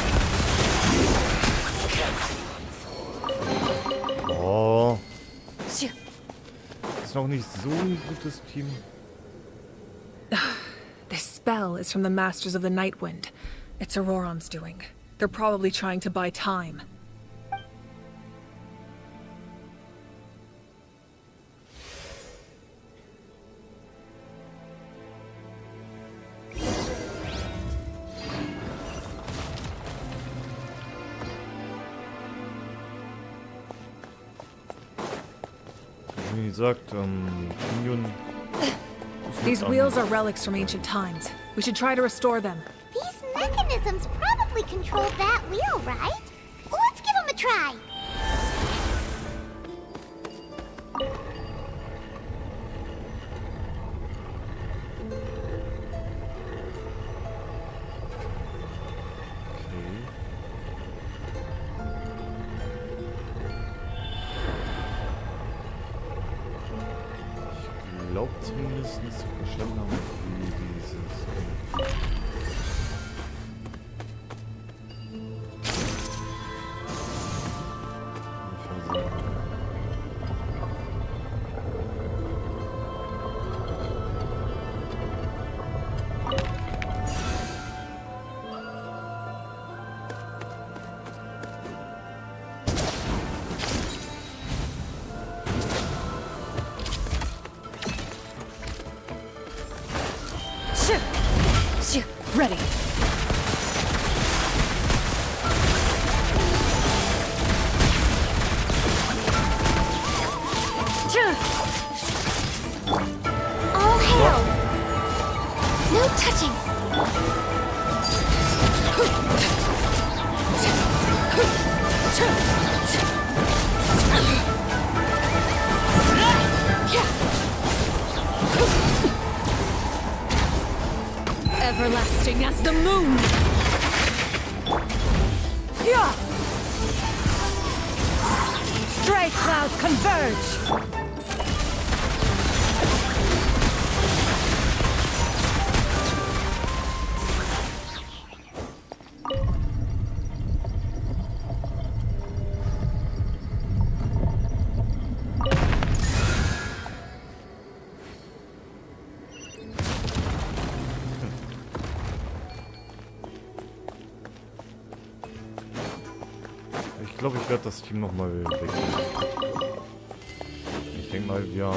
Oh. Ist noch nicht so ein gutes Team. This spell is from the Masters of the Nightwind. It's Auroron's doing. They're probably trying to buy time. Wie gesagt, Union. These wheels are relics from ancient times. We should try to restore them. These mechanisms probably control that wheel, right? Let's give them a try. Ich glaube zumindest zu verstanden haben, wie dieses. Ready. All hail! No touching! Everlasting as the moon! Yeah! Stray clouds converge! Ich glaube, ich werde das Team nochmal wechseln. Ich denke mal, ja.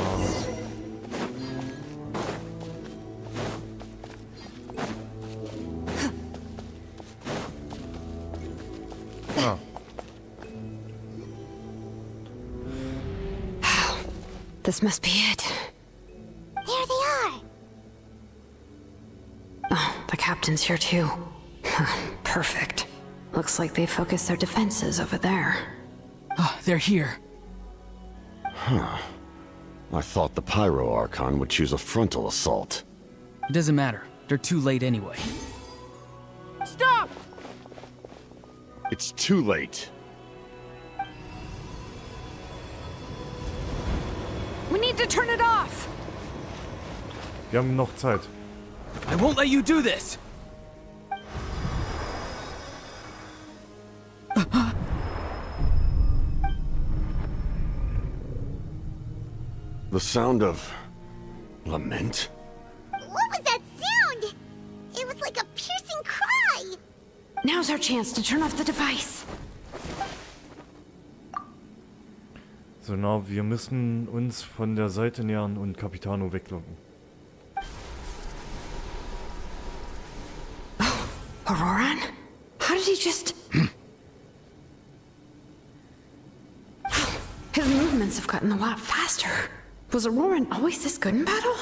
Ah. This must be it. There they are. Oh, the captain's here too. Perfect. Looks like they focused their defenses over there. Oh, they're here. Huh. I thought the Pyro Archon would choose a frontal assault. It doesn't matter. They're too late anyway. Stop! It's too late. We need to turn it off! Wir haben noch Zeit. I won't let you do this! The sound of lament? What was that sound? It was like a piercing cry. Now's our chance to turn off the device. So, na, wir müssen uns von der Seite nähern und Capitano weglocken. Auroron? How did he just... His movements have gotten a lot faster. Was Auroran always this good in battle?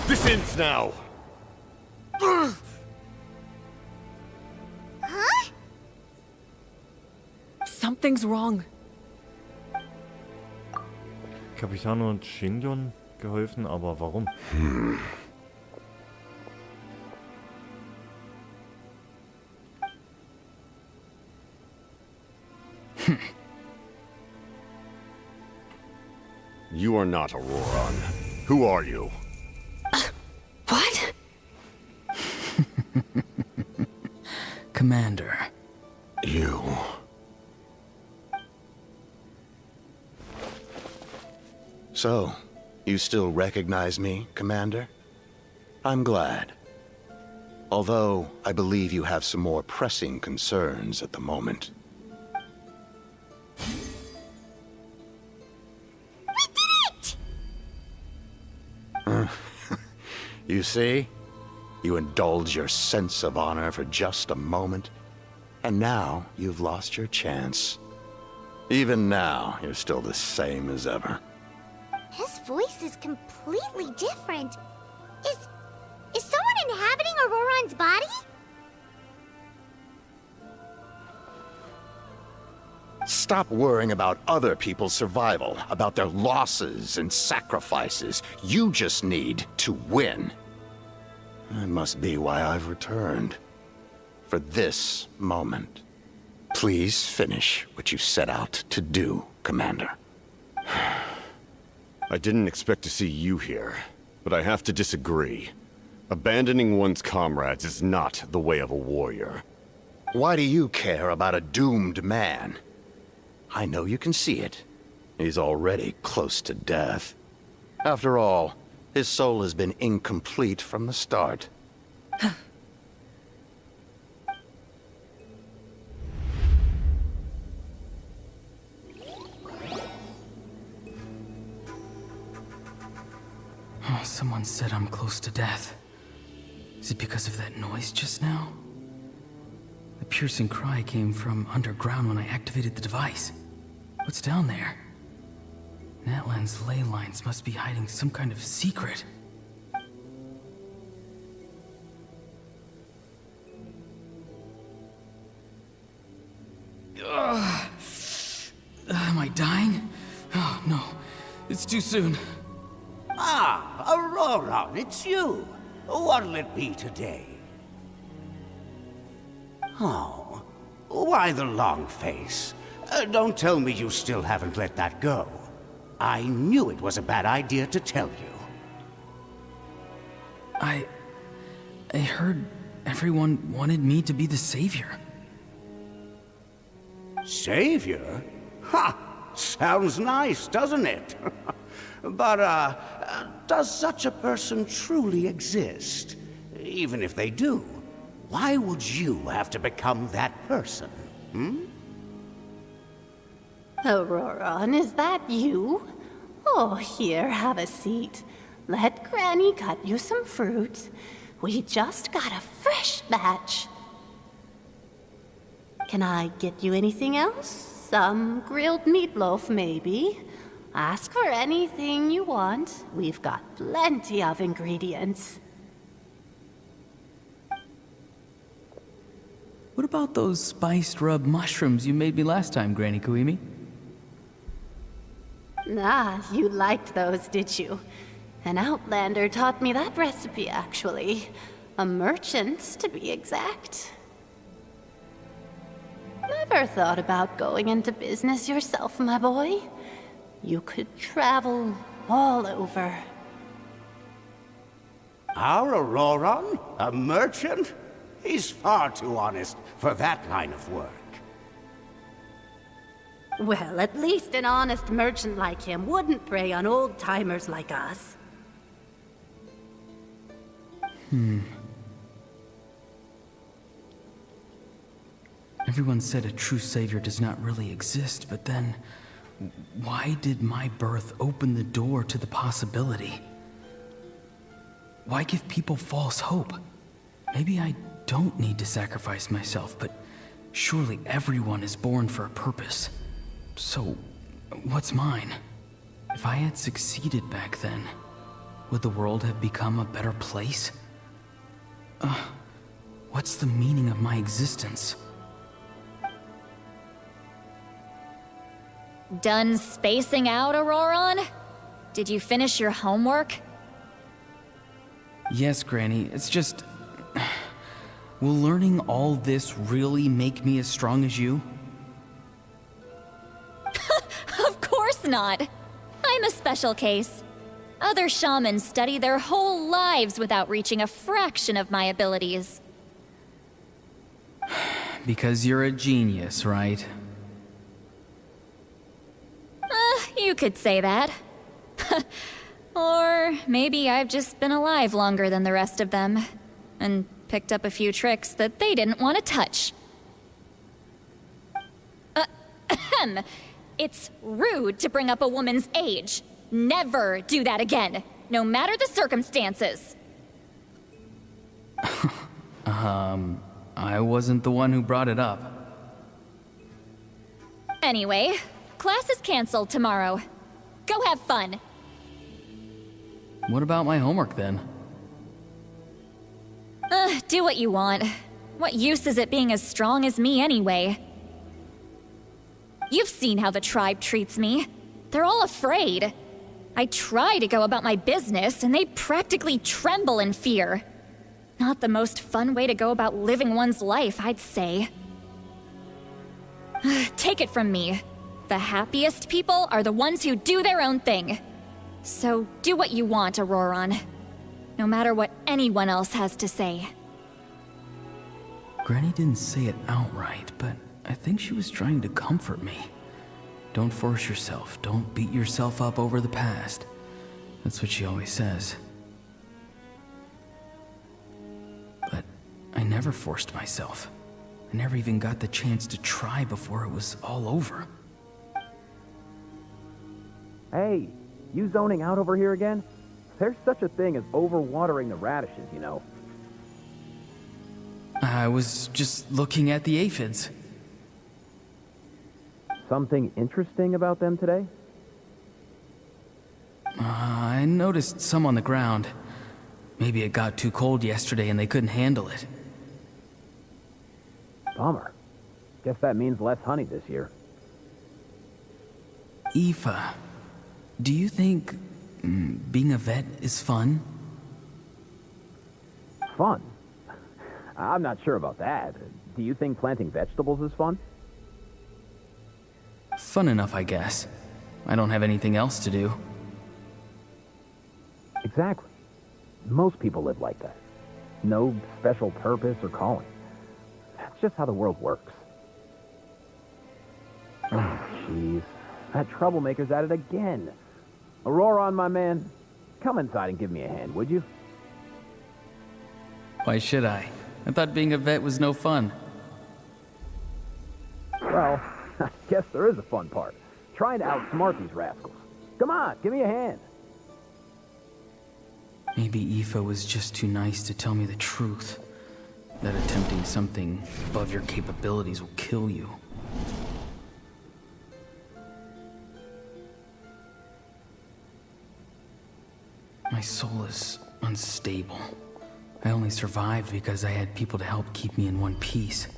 This ends now. Huh? Something's wrong. Capitano und Shinjon geholfen, aber warum? You are not Auroran. Who are you? What? Commander. You. So, you still recognize me, Commander? I'm glad. Although, I believe you have some more pressing concerns at the moment. You see? You indulge your sense of honor for just a moment, and now you've lost your chance. Even now, you're still the same as ever. His voice is completely different. Is someone inhabiting Auroran's body? Stop worrying about other people's survival, about their losses and sacrifices. You just need to win. That must be why I've returned. For this moment. Please finish what you set out to do, Commander. I didn't expect to see you here, but I have to disagree. Abandoning one's comrades is not the way of a warrior. Why do you care about a doomed man? I know you can see it. He's already close to death. After all, his soul has been incomplete from the start. Oh, someone said I'm close to death. Is it because of that noise just now? The piercing cry came from underground when I activated the device. What's down there? Natlan's ley lines must be hiding some kind of secret. Am I dying? Oh, no. It's too soon. Ah, Auroran, it's you. What'll it be today? Oh, why the long face? Don't tell me you still haven't let that go. I knew it was a bad idea to tell you. I heard everyone wanted me to be the savior. Savior? Ha! Sounds nice, doesn't it? But, does such a person truly exist? Even if they do, why would you have to become that person, hmm? Auroran, is that you? Oh, here, have a seat. Let Granny cut you some fruit. We just got a fresh batch. Can I get you anything else? Some grilled meatloaf, maybe? Ask for anything you want. We've got plenty of ingredients. What about those spiced rub mushrooms you made me last time, Granny Kuimi? Ah, you liked those, did you? An outlander taught me that recipe, actually. A merchant, to be exact. Never thought about going into business yourself, my boy? You could travel all over. Our Auroran? A merchant? He's far too honest for that line of work. Well, at least an honest merchant like him wouldn't prey on old-timers like us. Everyone said a true savior does not really exist, but then why did my birth open the door to the possibility? Why give people false hope? Maybe I don't need to sacrifice myself, but surely everyone is born for a purpose. So, what's mine? If I had succeeded back then, would the world have become a better place? What's the meaning of my existence? Done spacing out, Auroron? Did you finish your homework? Yes, Granny, it's just... Will learning all this really make me as strong as you? Of course not. I'm a special case. Other shamans study their whole lives without reaching a fraction of my abilities. Because you're a genius, right? You could say that. Or maybe I've just been alive longer than the rest of them, and picked up a few tricks that they didn't want to touch. It's rude to bring up a woman's age. Never do that again, no matter the circumstances. I wasn't the one who brought it up. Anyway, class is canceled tomorrow. Go have fun. What about my homework then? Do what you want. What use is it being as strong as me anyway? You've seen how the tribe treats me. They're all afraid. I try to go about my business, and they practically tremble in fear. Not the most fun way to go about living one's life, I'd say. Take it from me. The happiest people are the ones who do their own thing. So do what you want, Auroron. No matter what anyone else has to say. Granny didn't say it outright, but I think she was trying to comfort me. Don't force yourself. Don't beat yourself up over the past. That's what she always says. But I never forced myself. I never even got the chance to try before it was all over. Hey, you zoning out over here again? There's such a thing as overwatering the radishes, you know. I was just looking at the aphids. Something interesting about them today? I noticed some on the ground. Maybe it got too cold yesterday and they couldn't handle it. Bummer. Guess that means less honey this year. Aoife, do you think being a vet is fun? Fun? I'm not sure about that. Do you think planting vegetables is fun? Fun enough, I guess. I don't have anything else to do. Exactly. Most people live like that. No special purpose or calling. That's just how the world works. Oh, jeez. That troublemaker's at it again. Auroron, my man, come inside and give me a hand, would you? Why should I? I thought being a vet was no fun. Well, I guess there is a fun part. Trying to outsmart these rascals. Come on, give me a hand. Maybe Aoife was just too nice to tell me the truth. That attempting something above your capabilities will kill you. My soul is unstable. I only survived because I had people to help keep me in one piece.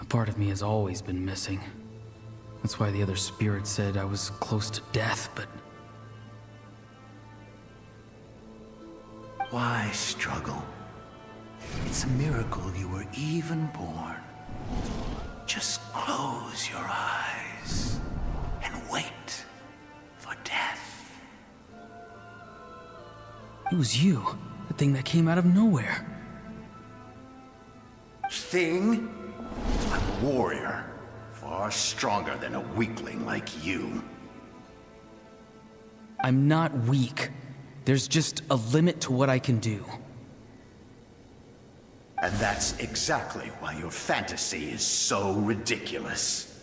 A part of me has always been missing. That's why the other spirit said I was close to death, but... Why struggle? It's a miracle you were even born. Just close your eyes and wait for death. It was you, the thing that came out of nowhere. Thing? I'm a warrior, far stronger than a weakling like you. I'm not weak. There's just a limit to what I can do. And that's exactly why your fantasy is so ridiculous.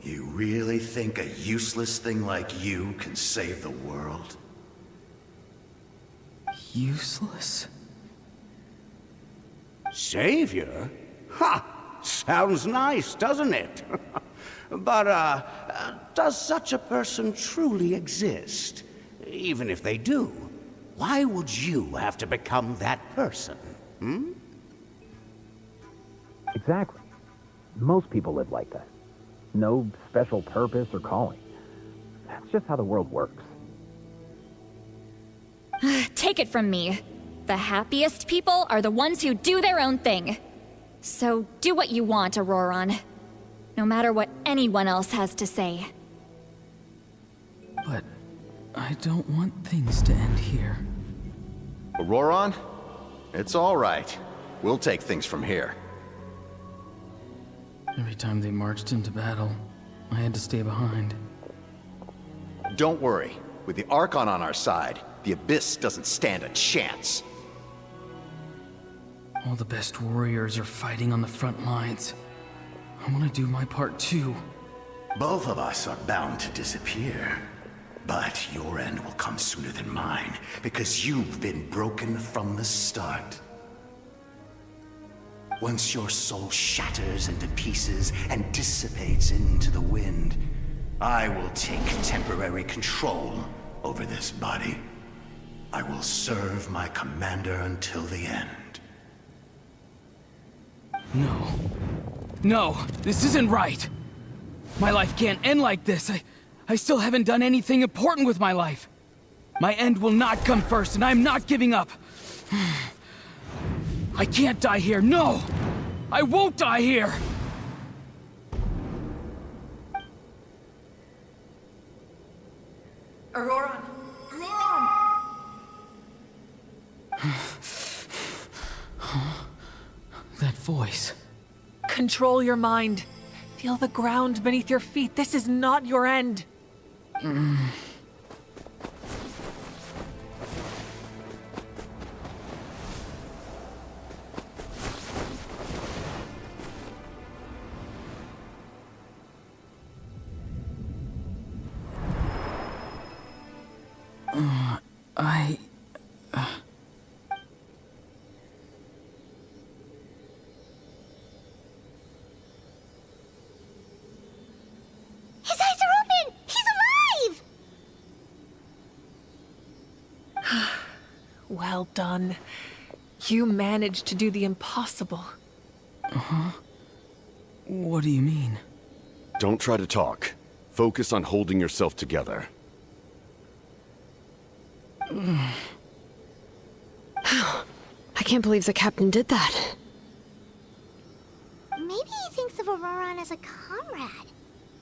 You really think a useless thing like you can save the world? Useless? Savior? Ha! Sounds nice, doesn't it? But, does such a person truly exist? Even if they do, why would you have to become that person? Hmm? Exactly. Most people live like that. No special purpose or calling. That's just how the world works. Take it from me. The happiest people are the ones who do their own thing. So do what you want, Auroron. No matter what anyone else has to say. But I don't want things to end here. Auroron? It's all right. We'll take things from here. Every time they marched into battle, I had to stay behind. Don't worry. With the Archon on our side, the Abyss doesn't stand a chance. All the best warriors are fighting on the front lines. I want to do my part too. Both of us are bound to disappear. But your end will come sooner than mine, because you've been broken from the start. Once your soul shatters into pieces and dissipates into the wind, I will take temporary control over this body. I will serve my commander until the end. No. No, this isn't right. My life can't end like this. I still haven't done anything important with my life. My end will not come first, and I'm not giving up. I can't die here, no! I won't die here! Auroron! Auroron! That voice. Control your mind. Feel the ground beneath your feet. This is not your end. His eyes are open! He's alive! Well done. You managed to do the impossible. Uh-huh. What do you mean? Don't try to talk. Focus on holding yourself together. I can't believe the captain did that. Maybe he thinks of Auroron as a comrade.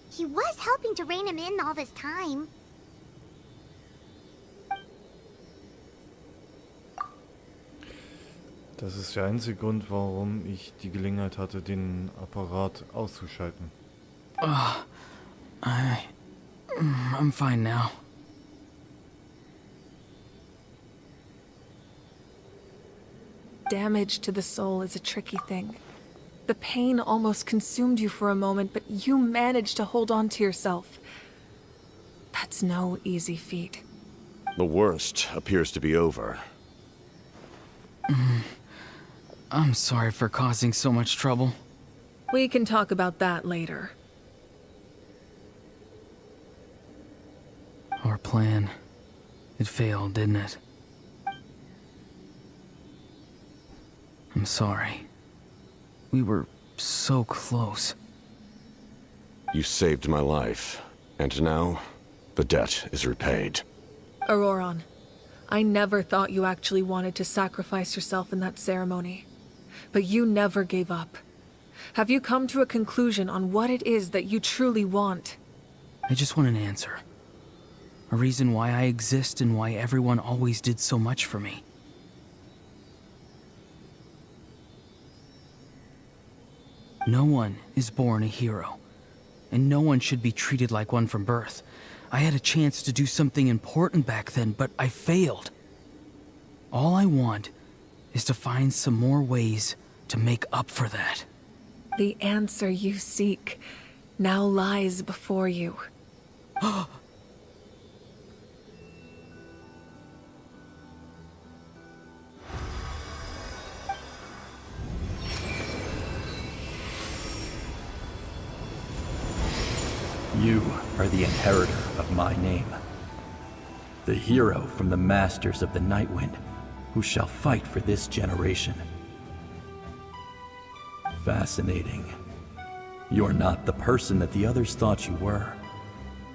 He was helping to rein him in all this time. Das ist der einzige Grund, warum ich die Gelegenheit hatte, den Apparat auszuschalten. I'm fine now. Damage to the soul is a tricky thing. The pain almost consumed you for a moment, but you managed to hold on to yourself. That's no easy feat. The worst appears to be over. I'm sorry for causing so much trouble. We can talk about that later. Our plan. It failed, didn't it? I'm sorry. We were so close. You saved my life, and now the debt is repaid. Auroron, I never thought you actually wanted to sacrifice yourself in that ceremony. But you never gave up. Have you come to a conclusion on what it is that you truly want? I just want an answer. A reason why I exist and why everyone always did so much for me. No one is born a hero, and no one should be treated like one from birth. I had a chance to do something important back then, but I failed. All I want is to find some more ways to make up for that. The answer you seek now lies before you. You are the inheritor of my name. The hero from the Masters of the Nightwind, who shall fight for this generation. Fascinating. You're not the person that the others thought you were.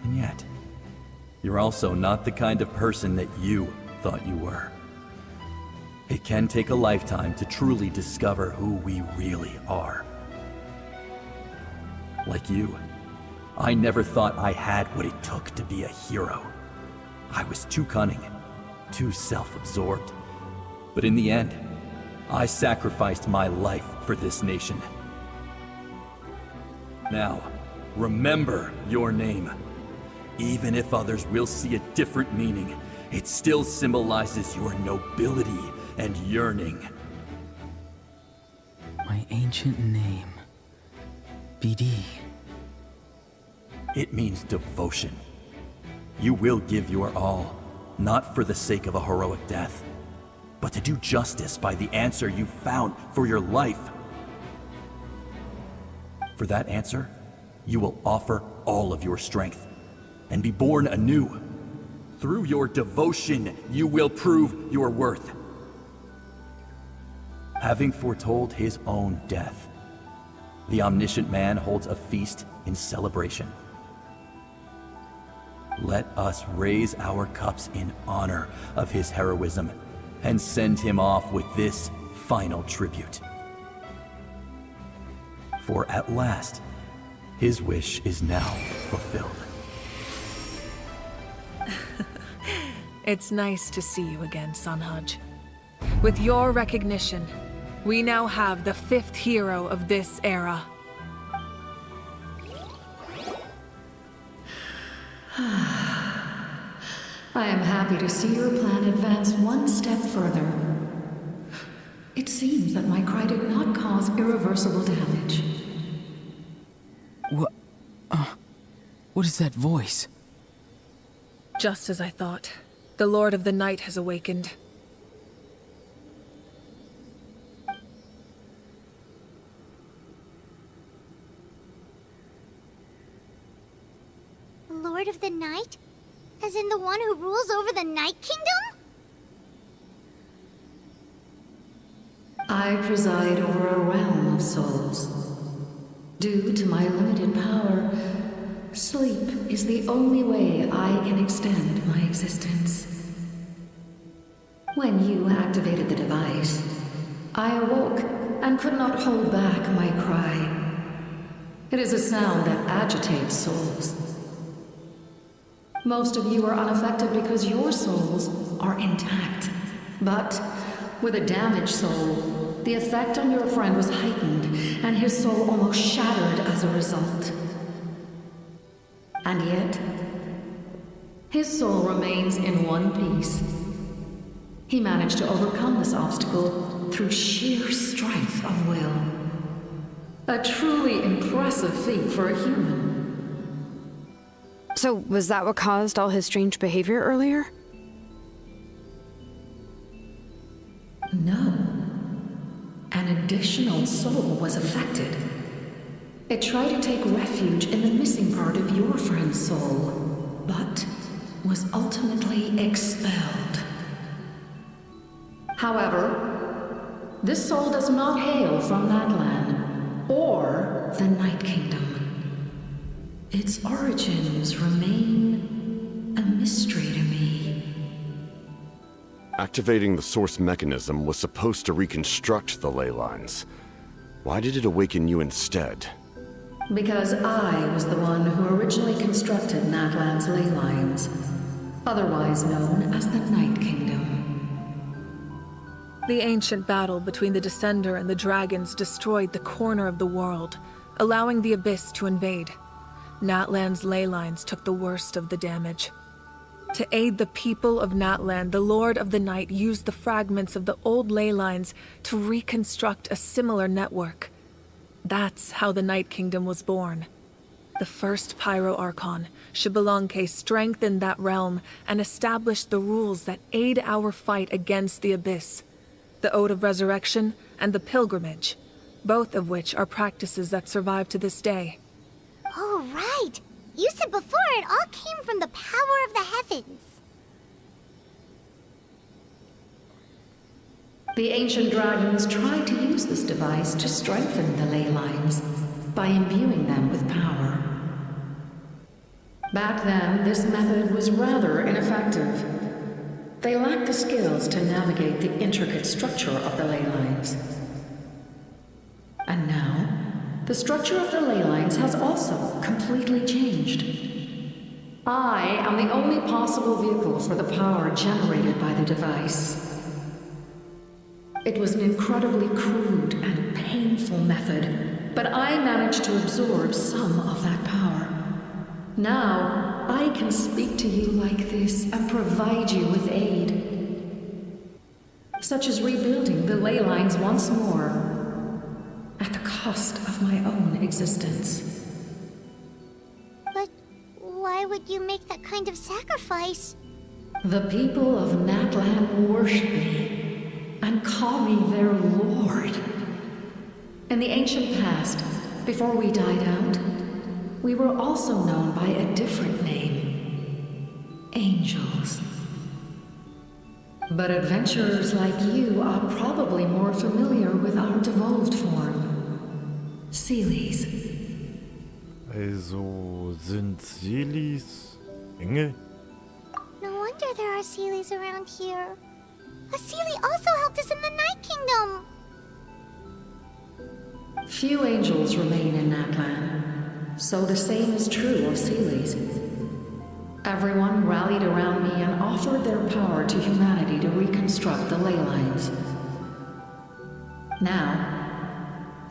And yet, you're also not the kind of person that you thought you were. It can take a lifetime to truly discover who we really are. Like you, I never thought I had what it took to be a hero. I was too cunning, too self-absorbed. But in the end, I sacrificed my life for this nation. Now, remember your name. Even if others will see a different meaning, it still symbolizes your nobility and yearning. My ancient name. BD. It means devotion. You will give your all, not for the sake of a heroic death, but to do justice by the answer you found for your life. For that answer, you will offer all of your strength and be born anew. Through your devotion, you will prove your worth. Having foretold his own death, the omniscient man holds a feast in celebration. Let us raise our cups in honor of his heroism and send him off with this final tribute. For at last, his wish is now fulfilled. It's nice to see you again, Sunhudge. With your recognition, we now have the 5th hero of this era. I am happy to see your plan advance one step further. It seems that my cry did not cause irreversible damage. What is that voice? Just as I thought. The Lord of the Night has awakened. Lord of the Night? As in the one who rules over the Night Kingdom? I preside over a realm of souls. Due to my limited power, sleep is the only way I can extend my existence. When you activated the device, I awoke and could not hold back my cry. It is a sound that agitates souls. Most of you are unaffected because your souls are intact. But with a damaged soul, the effect on your friend was heightened, and his soul almost shattered as a result. And yet, his soul remains in one piece. He managed to overcome this obstacle through sheer strength of will. A truly impressive feat for a human. So, was that what caused all his strange behavior earlier? No. An additional soul was affected. It tried to take refuge in the missing part of your friend's soul, but was ultimately expelled. However, this soul does not hail from Natlan or the Night Kingdom. Its origins remain a mystery to me. Activating the source mechanism was supposed to reconstruct the ley lines. Why did it awaken you instead? Because I was the one who originally constructed Natlan's ley lines, otherwise known as the Night Kingdom. The ancient battle between the Descender and the dragons destroyed the corner of the world, allowing the Abyss to invade. Natlan's ley lines took the worst of the damage. To aid the people of Natlan, the Lord of the Night used the fragments of the old ley lines to reconstruct a similar network. That's how the Night Kingdom was born. The first Pyro Archon, Xbalanque, strengthened that realm and established the rules that aid our fight against the Abyss. The Ode of Resurrection and the Pilgrimage, both of which are practices that survive to this day. Oh, right. You said before it all came from the power of the heavens. The ancient dragons tried to use this device to strengthen the ley lines by imbuing them with power. Back then, this method was rather ineffective. They lacked the skills to navigate the intricate structure of the ley lines. And now, the structure of the ley lines has also completely changed. I am the only possible vehicle for the power generated by the device. It was an incredibly crude and painful method, but I managed to absorb some of that power. Now, I can speak to you like this and provide you with aid, such as rebuilding the ley lines once more, at the cost of my own existence. But why would you make that kind of sacrifice? The people of Natlan worship me and call me their lord. In the ancient past, before we died out, we were also known by a different name: angels. But adventurers like you are probably more familiar with our devolved form, Seelies. Also sind Seelies Engel? No wonder there are Seelies around here. A Seelie also helped us in the Night Kingdom. Few angels remain in Natlan, so the same is true of Seelies. Everyone rallied around me and offered their power to humanity to reconstruct the ley lines. Now,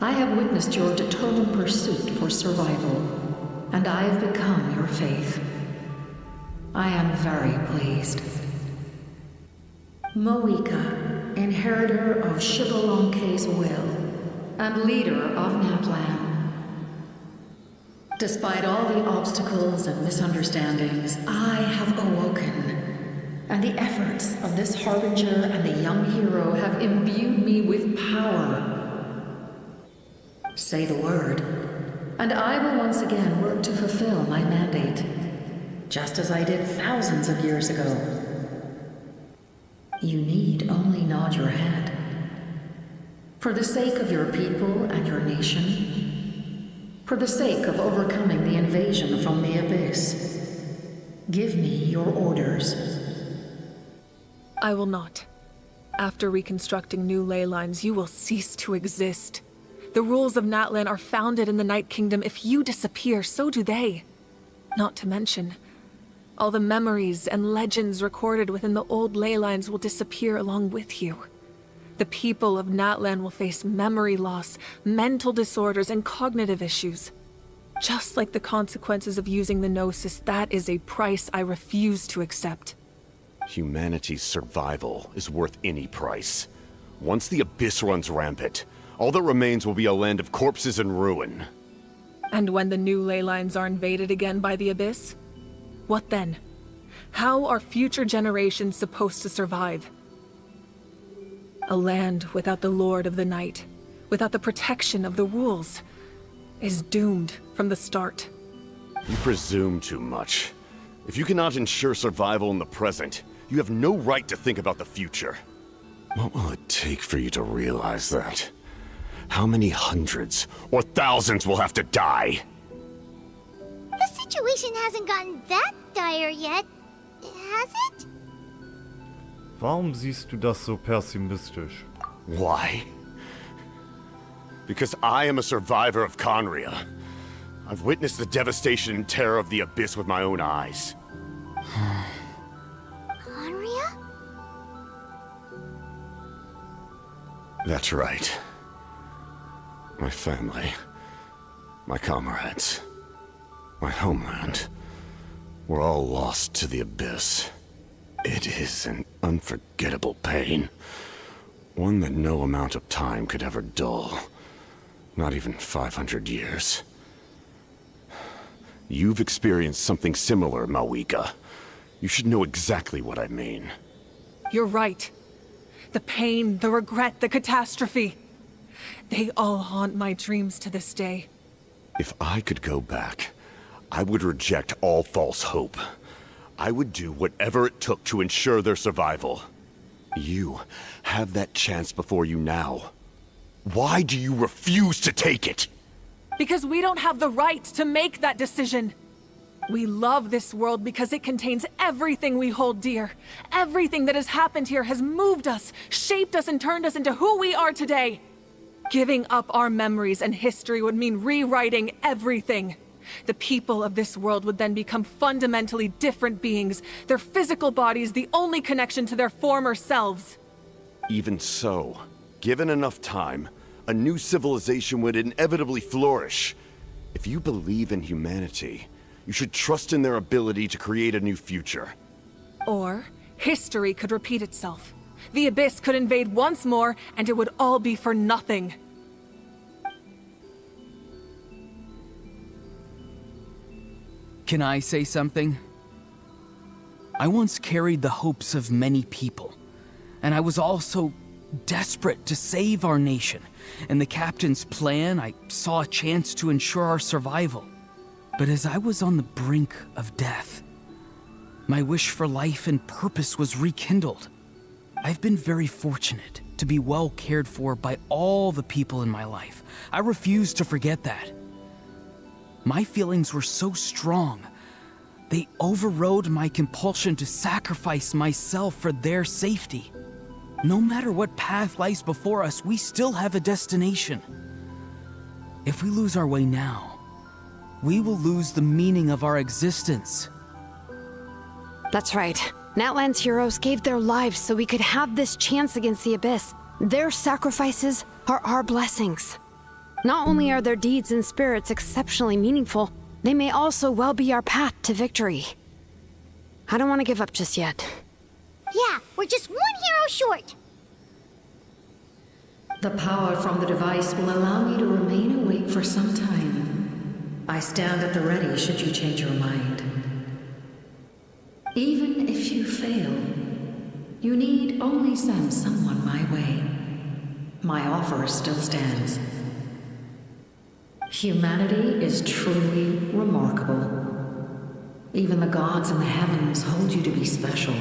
I have witnessed your determined pursuit for survival, and I have become your faith. I am very pleased. Moika, inheritor of Shibalonke's will, and leader of Natlan. Despite all the obstacles and misunderstandings, I have awoken, and the efforts of this harbinger and the young hero have imbued me with power. Say the word, and I will once again work to fulfill my mandate, just as I did thousands of years ago. You need only nod your head. For the sake of your people and your nation, for the sake of overcoming the invasion from the Abyss, give me your orders. I will not. After reconstructing new ley lines, you will cease to exist. The rules of Natlan are founded in the Night Kingdom. If you disappear, so do they. Not to mention, all the memories and legends recorded within the old ley lines will disappear along with you. The people of Natlan will face memory loss, mental disorders, and cognitive issues. Just like the consequences of using the Gnosis, that is a price I refuse to accept. Humanity's survival is worth any price. Once the Abyss runs rampant, all that remains will be a land of corpses and ruin. And when the new ley lines are invaded again by the Abyss? What then? How are future generations supposed to survive? A land without the Lord of the Night, without the protection of the rules, is doomed from the start. You presume too much. If you cannot ensure survival in the present, you have no right to think about the future. What will it take for you to realize that? How many hundreds or thousands will have to die? The situation hasn't gotten that dire yet, has it? Warum siehst du das so pessimistisch? Why? Because I am a survivor of Conria. I've witnessed the devastation and terror of the Abyss with my own eyes. Conria? That's right. My family, my comrades, my homeland, were all lost to the Abyss. It is an unforgettable pain. One that no amount of time could ever dull. Not even 500 years. You've experienced something similar, Mawika. You should know exactly what I mean. You're right. The pain, the regret, the catastrophe. They all haunt my dreams to this day. If I could go back, I would reject all false hope. I would do whatever it took to ensure their survival. You have that chance before you now. Why do you refuse to take it? Because we don't have the right to make that decision. We love this world because it contains everything we hold dear. Everything that has happened here has moved us, shaped us, and turned us into who we are today. Giving up our memories and history would mean rewriting everything. The people of this world would then become fundamentally different beings, their physical bodies the only connection to their former selves. Even so, given enough time, a new civilization would inevitably flourish. If you believe in humanity, you should trust in their ability to create a new future. Or, history could repeat itself. The Abyss could invade once more, and it would all be for nothing. Can I say something? I once carried the hopes of many people, and I was also desperate to save our nation. In the captain's plan, I saw a chance to ensure our survival. But as I was on the brink of death, my wish for life and purpose was rekindled. I've been very fortunate to be well cared for by all the people in my life. I refuse to forget that. My feelings were so strong, they overrode my compulsion to sacrifice myself for their safety. No matter what path lies before us, we still have a destination. If we lose our way now, we will lose the meaning of our existence. That's right. Natlan's heroes gave their lives so we could have this chance against the Abyss. Their sacrifices are our blessings. Not only are their deeds and spirits exceptionally meaningful, they may also well be our path to victory. I don't want to give up just yet. Yeah, we're just one hero short. The power from the device will allow me to remain awake for some time. I stand at the ready should you change your mind. Even if you fail, you need only send someone my way. My offer still stands. Humanity is truly remarkable. Even the gods in the heavens hold you to be special.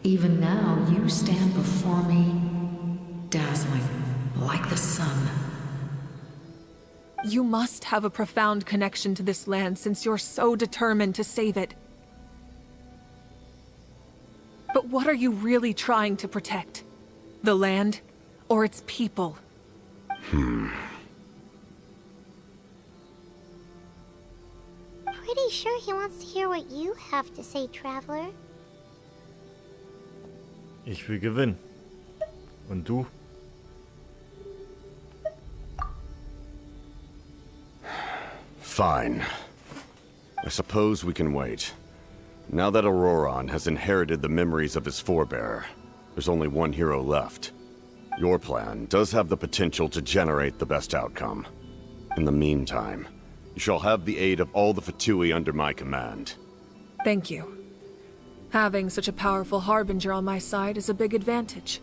Even now, you stand before me, dazzling like the sun. You must have a profound connection to this land since you're so determined to save it. But what are you really trying to protect? The land or its people? Pretty sure he wants to hear what you have to say, Traveler. Ich will gewinnen. Und du? Fine. I suppose we can wait. Now that Auroron has inherited the memories of his forebear, there's only one hero left. Your plan does have the potential to generate the best outcome. In the meantime, you shall have the aid of all the Fatui under my command. Thank you. Having such a powerful harbinger on my side is a big advantage.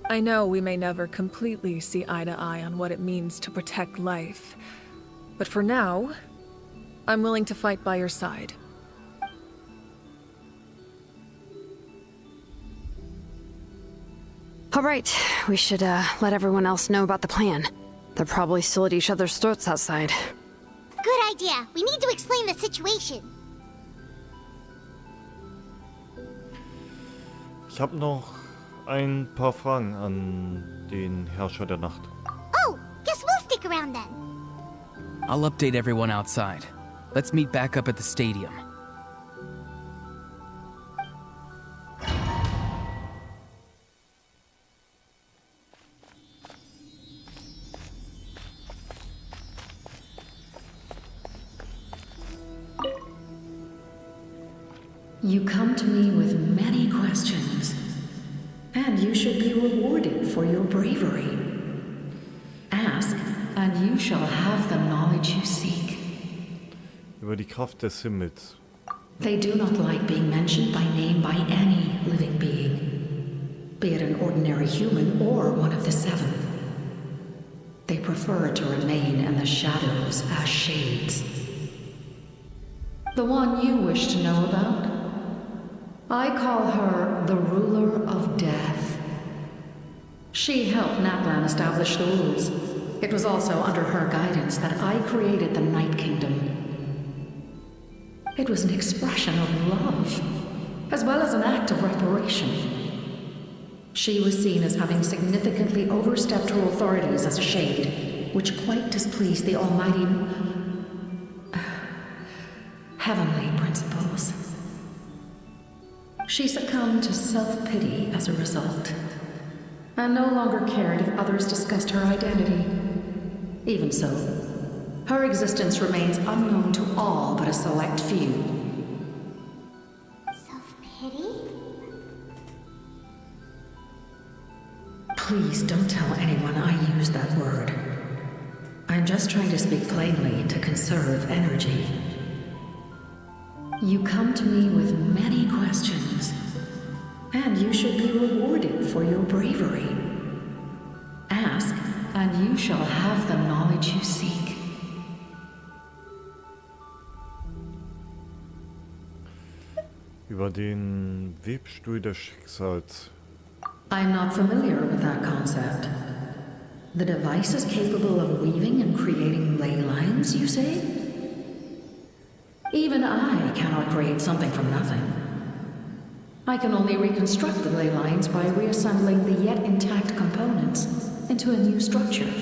I know we may never completely see eye to eye on what it means to protect life, but for now, I'm willing to fight by your side. All right, we should let everyone else know about the plan. They're probably still at each other's throats outside. Good idea. We need to explain the situation. Ich habe noch ein paar Fragen an den Herrscher der Nacht. Oh, guess we'll stick around then. I'll update everyone outside. Let's meet back up at the stadium. You come to me with many questions, and you should be rewarded for your bravery. Ask, and you shall have the knowledge you seek. Über die Kraft des Himmels. They do not like being mentioned by name by any living being, be it an ordinary human or one of the seven. They prefer to remain in the shadows as shades. The one you wish to know about? I call her the Ruler of Death. She helped Natlan establish the rules. It was also under her guidance that I created the Night Kingdom. It was an expression of love, as well as an act of reparation. She was seen as having significantly overstepped her authorities as a shade, which quite displeased the almighty heavenly principles. She succumbed to self-pity as a result, and no longer cared if others discussed her identity. Even so, her existence remains unknown to all but a select few. Self-pity? Please don't tell anyone I use that word. I'm just trying to speak plainly to conserve energy. You come to me with many questions, and you should be rewarded for your bravery. Ask, and you shall have the knowledge you seek. Über den Webstuhl des Schicksals. I'm not familiar with that concept. The device is capable of weaving and creating ley lines, you say? Even I cannot create something from nothing. I can only reconstruct the ley lines by reassembling the yet intact components into a new structure.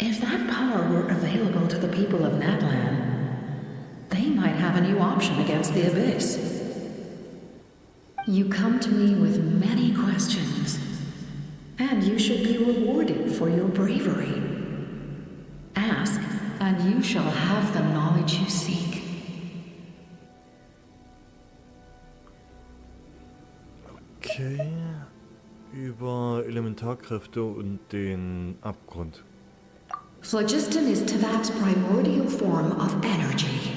If that power were available to the people of Natlan, they might have a new option against the Abyss. You come to me with many questions, and you should be rewarded for your bravery. Ask, and you shall have the knowledge you seek. Okay. Über Elementarkräfte und den Abgrund. Phlogiston is Teyvat's primordial form of energy.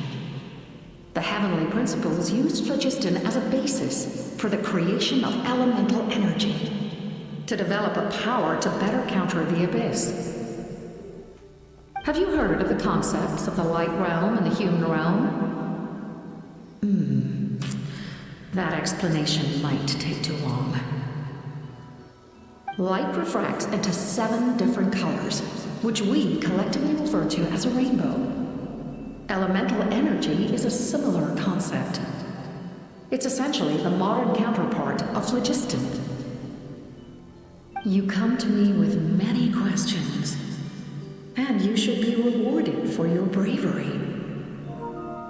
The heavenly principles used phlogiston as a basis for the creation of elemental energy, to develop a power to better counter the Abyss. Have you heard of the concepts of the light realm and the human realm? That explanation might take too long. Light refracts into 7 different colors, which we collectively refer to as a rainbow. Elemental energy is a similar concept. It's essentially the modern counterpart of phlogiston. You come to me with many questions, and you should be rewarded for your bravery.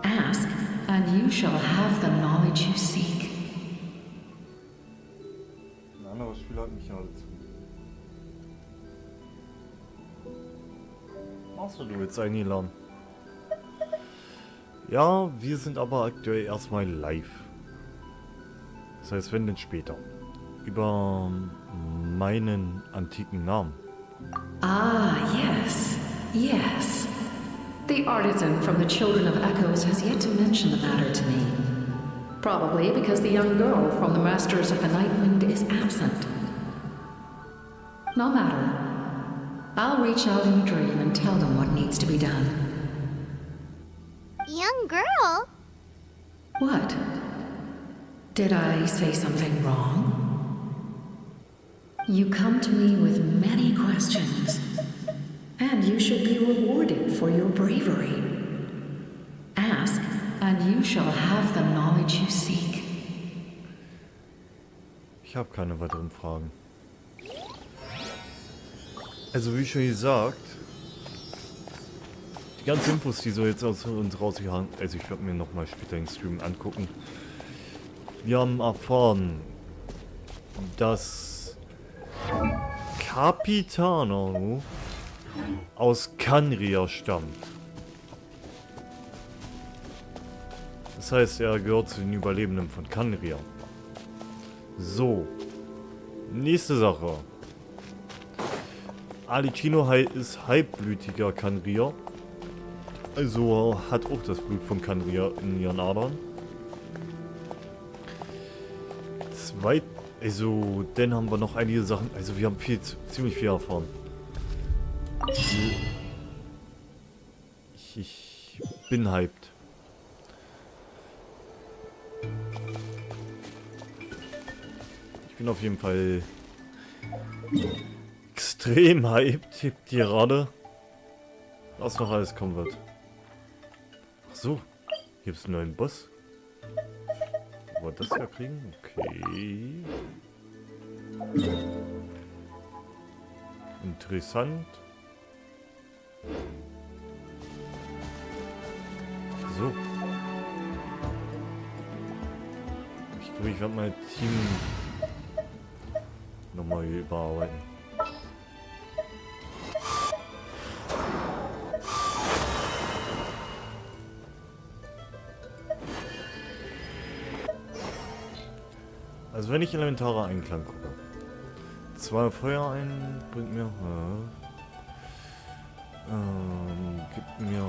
Ask, and you shall have the knowledge you seek. Ein anderes Spiel hat mich halt. Machst du jetzt eingeladen? Ja, wir sind aber aktuell erstmal live. Das heißt, wenn denn später. Über meinen antiken Namen. Ah, yes. Yes. The artisan from the Children of Echoes has yet to mention the matter to me. Probably because the young girl from the Masters of the Nightwind is absent. No matter. I'll reach out in a dream and tell them what needs to be done. Young girl? What? Did I say something wrong? You come to me with many questions, and you should be rewarded for your bravery. Ask, and you shall have the knowledge you seek. Ich habe keine weiteren Fragen. Also wie schon gesagt, die ganzen Infos, die so jetzt aus uns rausgehauen, also ich werde mir nochmal später den Stream angucken. Wir haben erfahren, dass Capitano aus Canria stammt. Das heißt, er gehört zu den Überlebenden von Canria. So. Nächste Sache. Alicino ist halbblütiger Canrier. Also hat auch das Blut von Canria in ihren Adern. Also, dann haben wir noch einige Sachen. Also wir haben ziemlich viel erfahren. Ich bin hyped. Ich bin auf jeden Fall extrem hyped gerade, was noch alles kommen wird. Ach so, hier gibt es einen neuen Boss. Wollen wir das ja kriegen? Okay. Interessant. So. Ich glaube, ich werde mein Team nochmal überarbeiten. Also wenn ich Elementare Einklang gucke. 2 Feuer ein bringt mir... gibt mir...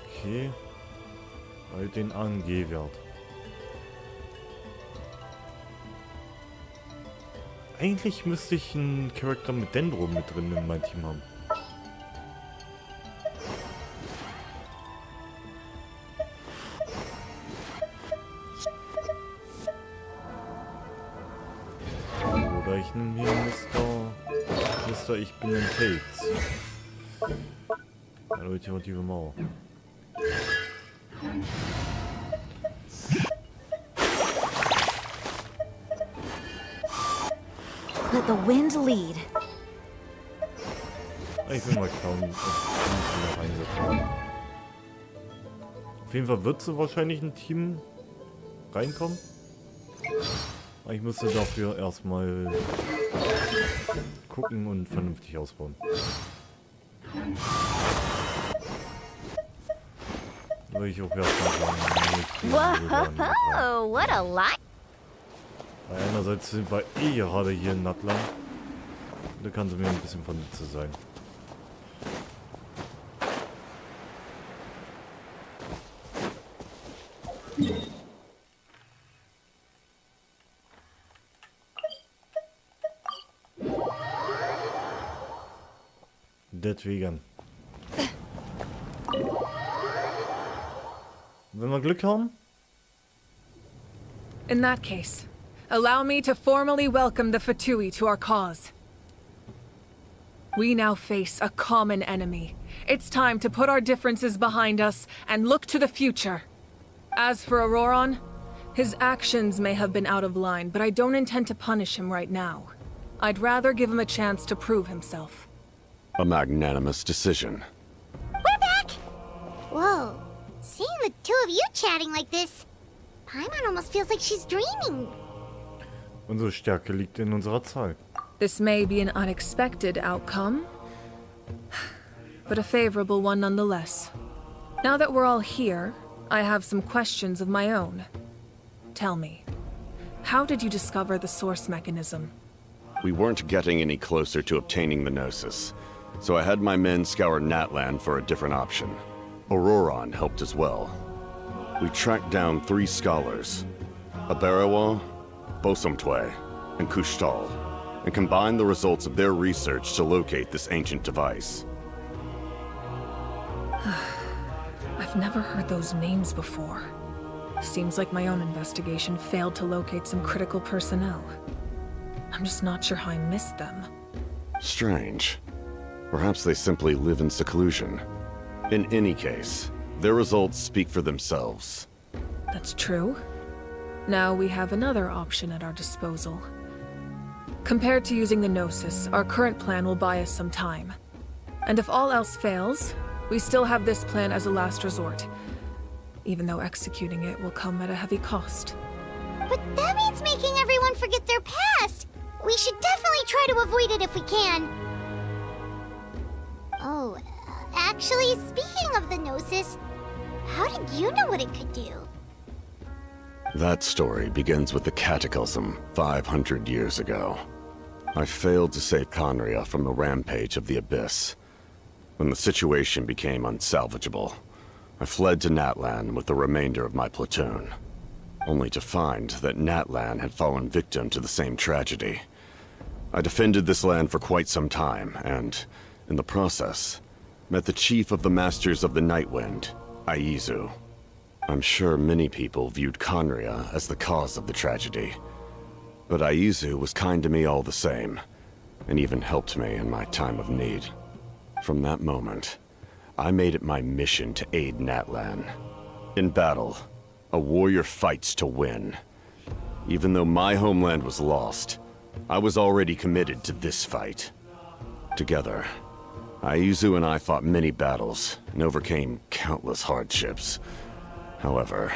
Okay. Halt den ANG-Wert. Eigentlich müsste ich einen Charakter mit Dendro mit drin in mein Team haben. Oder ich nehme hier Mister, ich bin ein Fates. Eine ultimative Mauer. Let the wind lead. Ich will mal schauen, ob ich noch einsetzen. Auf jeden Fall wird so wahrscheinlich ein Team reinkommen. Aber ich müsste dafür erstmal gucken und vernünftig ausbauen. Weil ich auch erstmal Whoa, what a lot. Weil einerseits sind wir eh gerade hier in Natland. Da kann sie mir ein bisschen von Nutze sein. Deswegen. Wenn wir Glück haben. In that case, allow me to formally welcome the Fatui to our cause. We now face a common enemy. It's time to put our differences behind us and look to the future. As for Auroron, his actions may have been out of line, but I don't intend to punish him right now. I'd rather give him a chance to prove himself. A magnanimous decision. We're back! Whoa, seeing the two of you chatting like this, Paimon almost feels like she's dreaming. Unsere Stärke liegt in unserer Zahl. This may be an unexpected outcome, but a favorable one nonetheless. Now that we're all here, I have some questions of my own. Tell me, how did you discover the source mechanism? We weren't getting any closer to obtaining the Gnosis, so I had my men scour Natlan for a different option. Auroron helped as well. We tracked down 3 scholars, Abarawa, Bosomtwe, and Kushtal, and combined the results of their research to locate this ancient device. I've never heard those names before. Seems like my own investigation failed to locate some critical personnel. I'm just not sure how I missed them. Strange. Perhaps they simply live in seclusion. In any case, their results speak for themselves. That's true. Now we have another option at our disposal. Compared to using the Gnosis, our current plan will buy us some time. And if all else fails, we still have this plan as a last resort. Even though executing it will come at a heavy cost. But that means making everyone forget their past! We should definitely try to avoid it if we can. Oh, actually, speaking of the Gnosis, how did you know what it could do? That story begins with the Cataclysm 500 years ago. I failed to save Conria from the rampage of the Abyss. When the situation became unsalvageable, I fled to Natlan with the remainder of my platoon, only to find that Natlan had fallen victim to the same tragedy. I defended this land for quite some time, and, in the process, met the chief of the Masters of the Nightwind, Aizu. I'm sure many people viewed Conria as the cause of the tragedy. But Aizu was kind to me all the same, and even helped me in my time of need. From that moment, I made it my mission to aid Natlan. In battle, a warrior fights to win. Even though my homeland was lost, I was already committed to this fight. Together, Aizu and I fought many battles and overcame countless hardships. However,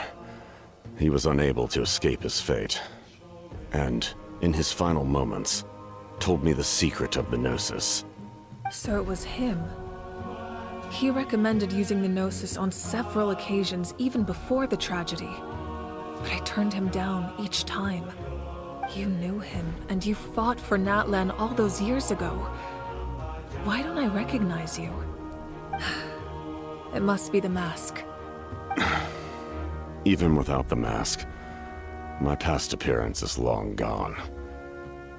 he was unable to escape his fate, and, in his final moments, told me the secret of the Gnosis. So it was him. He recommended using the Gnosis on several occasions even before the tragedy. But I turned him down each time. You knew him, and you fought for Natlan all those years ago. Why don't I recognize you? It must be the mask. Even without the mask, my past appearance is long gone.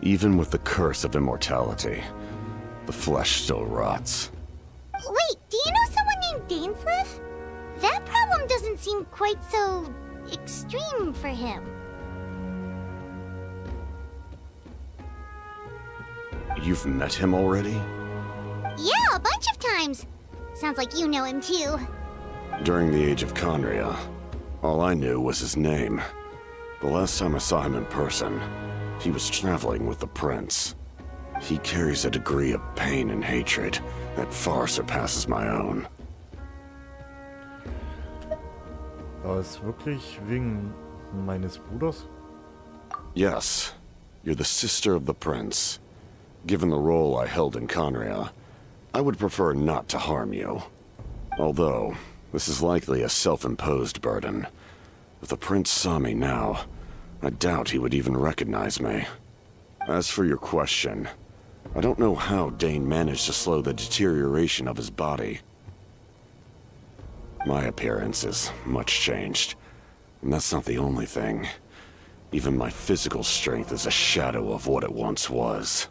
Even with the curse of immortality, the flesh still rots. Wait, do you know someone named Dainsleif? That problem doesn't seem quite so extreme for him. You've met him already? Yeah, a bunch of times. Sounds like you know him too. During the age of Conria, all I knew was his name. The last time I saw him in person, he was traveling with the prince. He carries a degree of pain and hatred that far surpasses my own. War es wirklich wegen meines Bruders? Yes, you're the sister of the prince. Given the role I held in Conria, I would prefer not to harm you. Although, this is likely a self-imposed burden. If the prince saw me now, I doubt he would even recognize me. As for your question, I don't know how Dane managed to slow the deterioration of his body. My appearance is much changed, and that's not the only thing. Even my physical strength is a shadow of what it once was.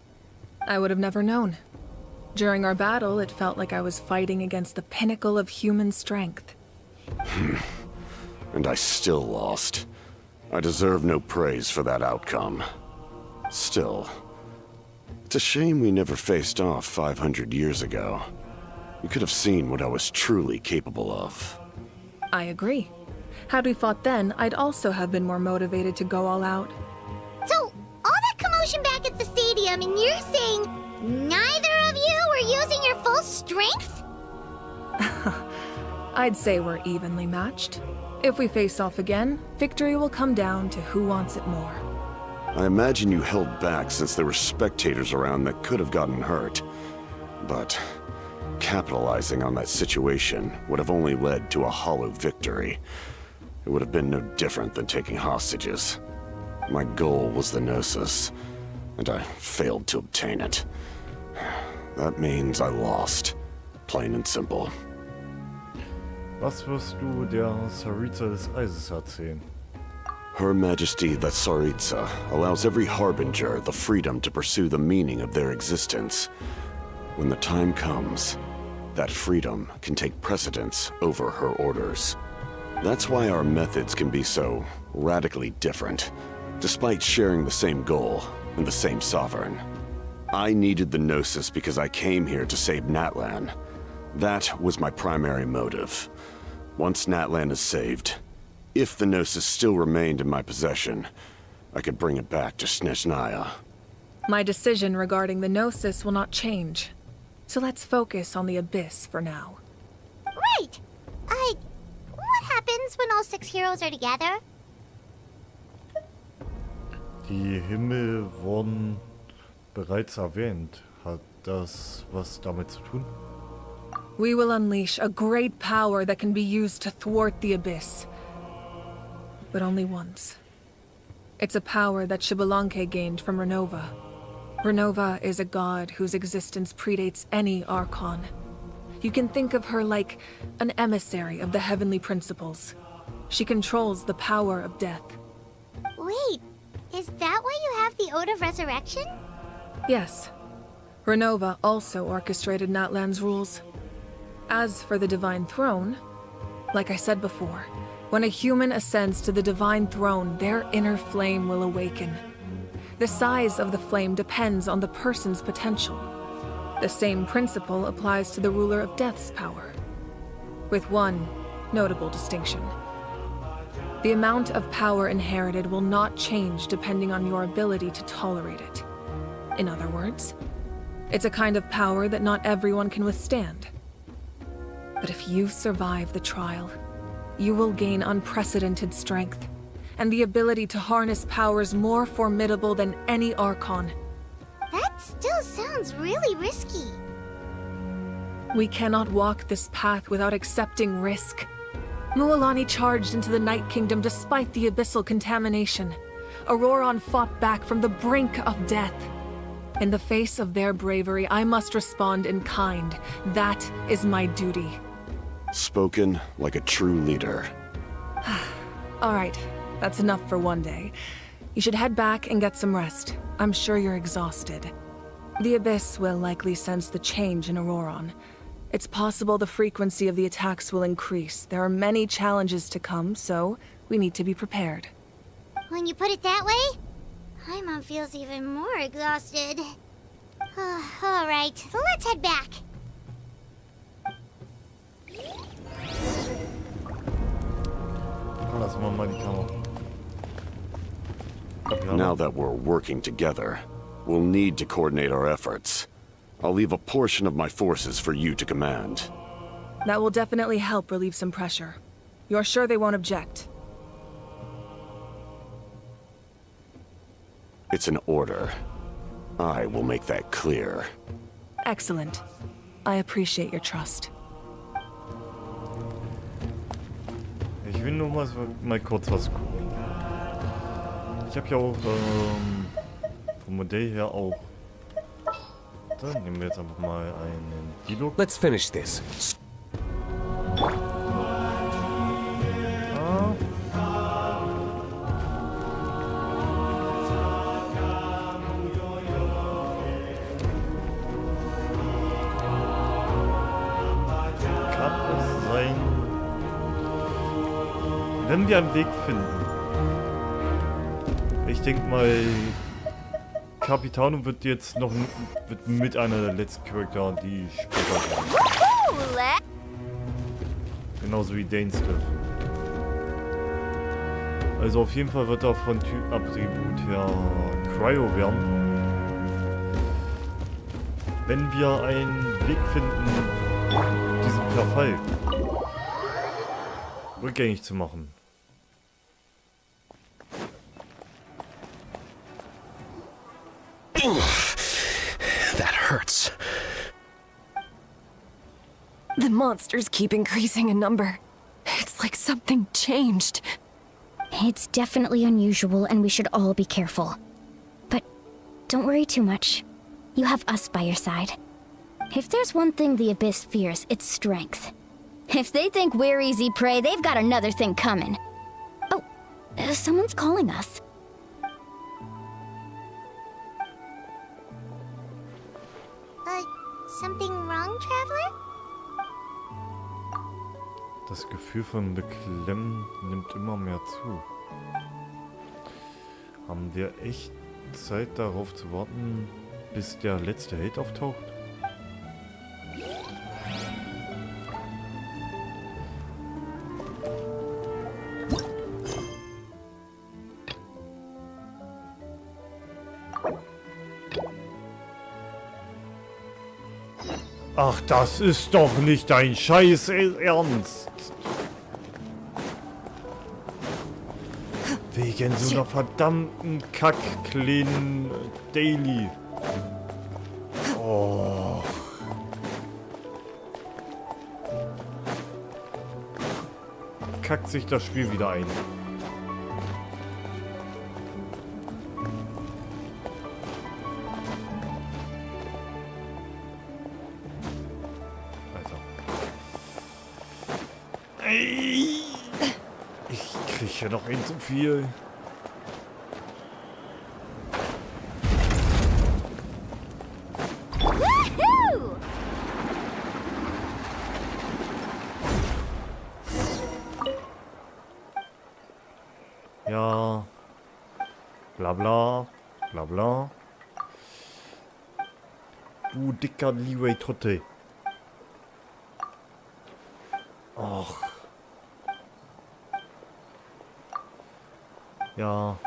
I would have never known. During our battle, it felt like I was fighting against the pinnacle of human strength. And I still lost. I deserve no praise for that outcome. Still, it's a shame we never faced off 500 years ago. You could have seen what I was truly capable of. I agree. Had we fought then, I'd also have been more motivated to go all out. So, all that commotion back at the stadium, and you're saying neither of you were using your full strength? I'd say we're evenly matched. If we face off again, victory will come down to who wants it more. I imagine you held back since there were spectators around that could have gotten hurt. But capitalizing on that situation would have only led to a hollow victory. It would have been no different than taking hostages. My goal was the Gnosis, and I failed to obtain it. That means I lost. Plain and simple. Was wirst du der Tsaritsa des Eises erzählen? Her Majesty the Tsaritsa allows every harbinger the freedom to pursue the meaning of their existence. When the time comes, that freedom can take precedence over her orders. That's why our methods can be so radically different, despite sharing the same goal and the same sovereign. I needed the Gnosis because I came here to save Natlan. That was my primary motive. Once Natlan is saved, if the Gnosis still remained in my possession, I could bring it back to Snezhnaya. My decision regarding the Gnosis will not change. So let's focus on the Abyss for now. Right! What happens when all 6 heroes are together? Die Himmel wurden bereits erwähnt. Hat das was damit zu tun? We will unleash a great power that can be used to thwart the Abyss. But only once. It's a power that Xbalanque gained from Renova. Renova is a god whose existence predates any Archon. You can think of her like an emissary of the heavenly principles. She controls the power of death. Wait, is that why you have the Ode of Resurrection? Yes. Renova also orchestrated Natlan's rules. As for the Divine Throne, like I said before, When a human ascends to the divine throne, their inner flame will awaken. The size of the flame depends on the person's potential. The same principle applies to the ruler of Death's power, with one notable distinction. The amount of power inherited will not change depending on your ability to tolerate it. In other words, it's a kind of power that not everyone can withstand. But if you survive the trial, you will gain unprecedented strength, and the ability to harness powers more formidable than any Archon. That still sounds really risky. We cannot walk this path without accepting risk. Mualani charged into the Night Kingdom despite the abyssal contamination. Auroron fought back from the brink of death. In the face of their bravery, I must respond in kind. That is my duty. Spoken like a true leader. All right, that's enough for one day. You should head back and get some rest. I'm sure you're exhausted. The Abyss will likely sense the change in Auroron. It's possible the frequency of the attacks will increase. There are many challenges to come, so we need to be prepared. When you put it that way, Paimon feels even more exhausted. All right, let's head back. Lassen wir mal die Kamera. Now that we're working together, we'll need to coordinate our efforts. I'll leave a portion of my forces for you to command. That will definitely help relieve some pressure. You're sure they won't object? It's an order. I will make that clear. Excellent. I appreciate your trust. Ich will nur mal kurz was gucken. Ich habe ja auch vom Modell her auch. Dann nehmen wir jetzt einfach mal einen Dialog. Let's finish this. Kann es sein, wenn wir einen Weg finden. Ich denke mal, Capitano wird jetzt noch mit einer der letzten Charaktere, die später kommen. Genauso wie Danesmith. Also auf jeden Fall wird er von Typ Attribut her Cryo werden. Wenn wir einen Weg finden, diesen Verfall rückgängig zu machen. That hurts. The monsters keep increasing in number. It's like something changed. It's definitely unusual, and we should all be careful. But don't worry too much. You have us by your side. If there's one thing the Abyss fears, it's strength. If they think we're easy prey, they've got another thing coming. Oh, someone's calling us. Something wrong, Traveler? Das Gefühl von Beklemmen nimmt immer mehr zu. Haben wir echt Zeit darauf zu warten, bis der letzte Held auftaucht? Ach, das ist doch nicht dein Scheiß Ernst. Wegen so einer verdammten Kack-kleinen Daily. Oh. Kackt sich das Spiel wieder ein. Ich krieg ja noch ein zu viel. Bla bla. Bla bla. Du dicker Leeway Trottel. Och. Ja.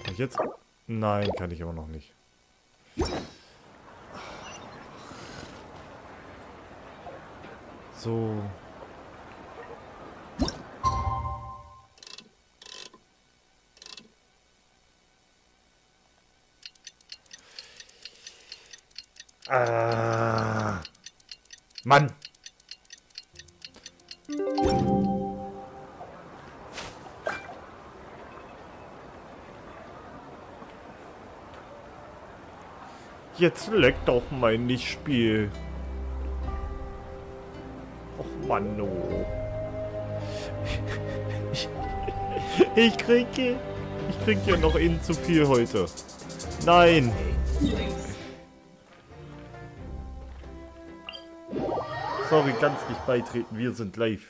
Kann ich jetzt? Nein, kann ich aber noch nicht. So. Mann. Jetzt leckt doch mein Lichtspiel. Och Mann, oh. Ich krieg hier noch innen zu viel heute. Nein. Sorry, kannst nicht beitreten. Wir sind live.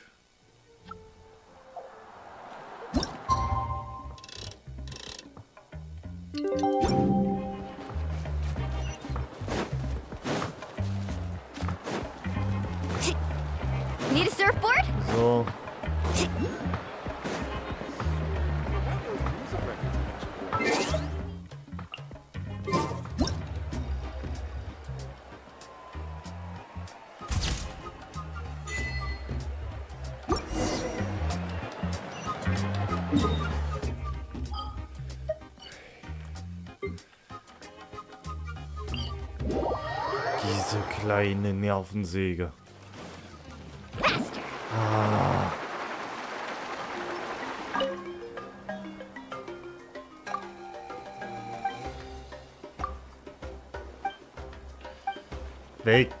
Need a surfboard? So. Diese kleine Nervensäge. Ah. Weg.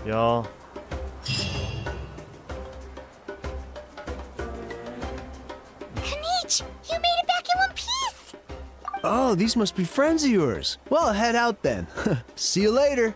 Ja. Kanich, you made it back in one piece! Oh, these must be friends of yours. Well, head out then. See you later.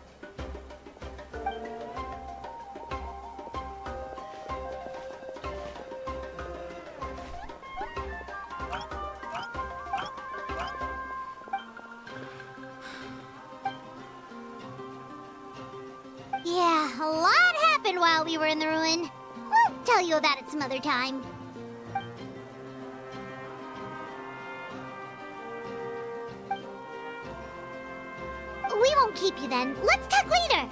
Yeah, a lot happened while we were in the ruin. We'll tell you about it some other time. We won't keep you then. Let's talk later.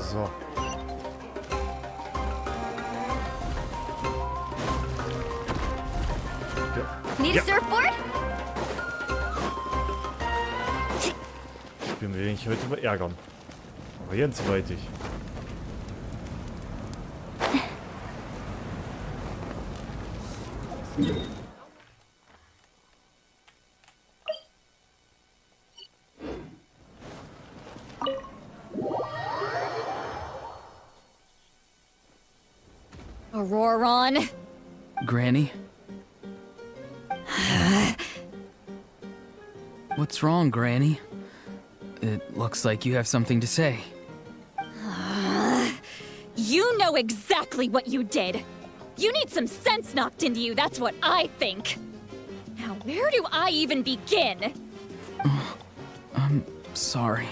So. Need a surfboard? Ich bin will mich heute mal ärgern. Aber ganz weitig. Auroron. Granny? What's wrong, Granny? It looks like you have something to say. You know exactly what you did. You need some sense knocked into you, that's what I think. Now, where do I even begin? I'm sorry.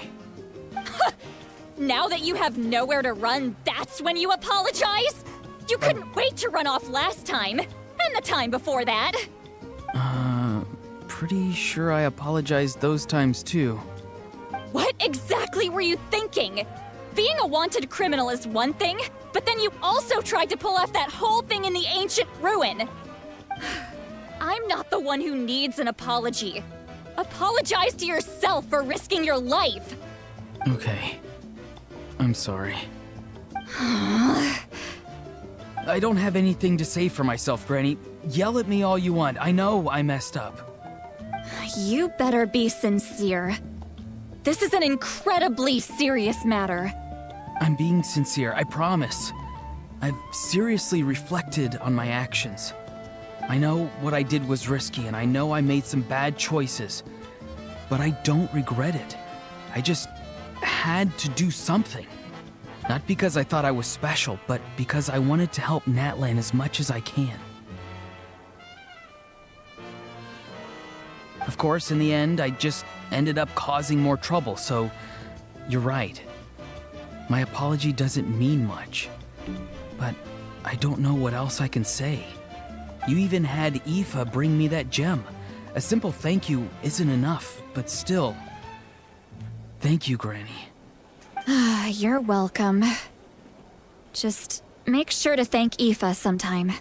Now that you have nowhere to run, that's when you apologize? You couldn't wait to run off last time, and the time before that. Pretty sure I apologized those times too. What exactly were you thinking? Being a wanted criminal is one thing, but then you also tried to pull off that whole thing in the ancient ruin. I'm not the one who needs an apology. Apologize to yourself for risking your life. Okay. I'm sorry. I don't have anything to say for myself, Granny. Yell at me all you want. I know I messed up. You better be sincere. This is an incredibly serious matter. I'm being sincere, I promise. I've seriously reflected on my actions. I know what I did was risky, and I know I made some bad choices, but I don't regret it. I just had to do something. Not because I thought I was special, but because I wanted to help Natlan as much as I can. Of course, in the end, I just ended up causing more trouble, so you're right. My apology doesn't mean much, but I don't know what else I can say. You even had Aoife bring me that gem. A simple thank you isn't enough, but still. Thank you, Granny. You're welcome. Just make sure to thank Aoife sometime.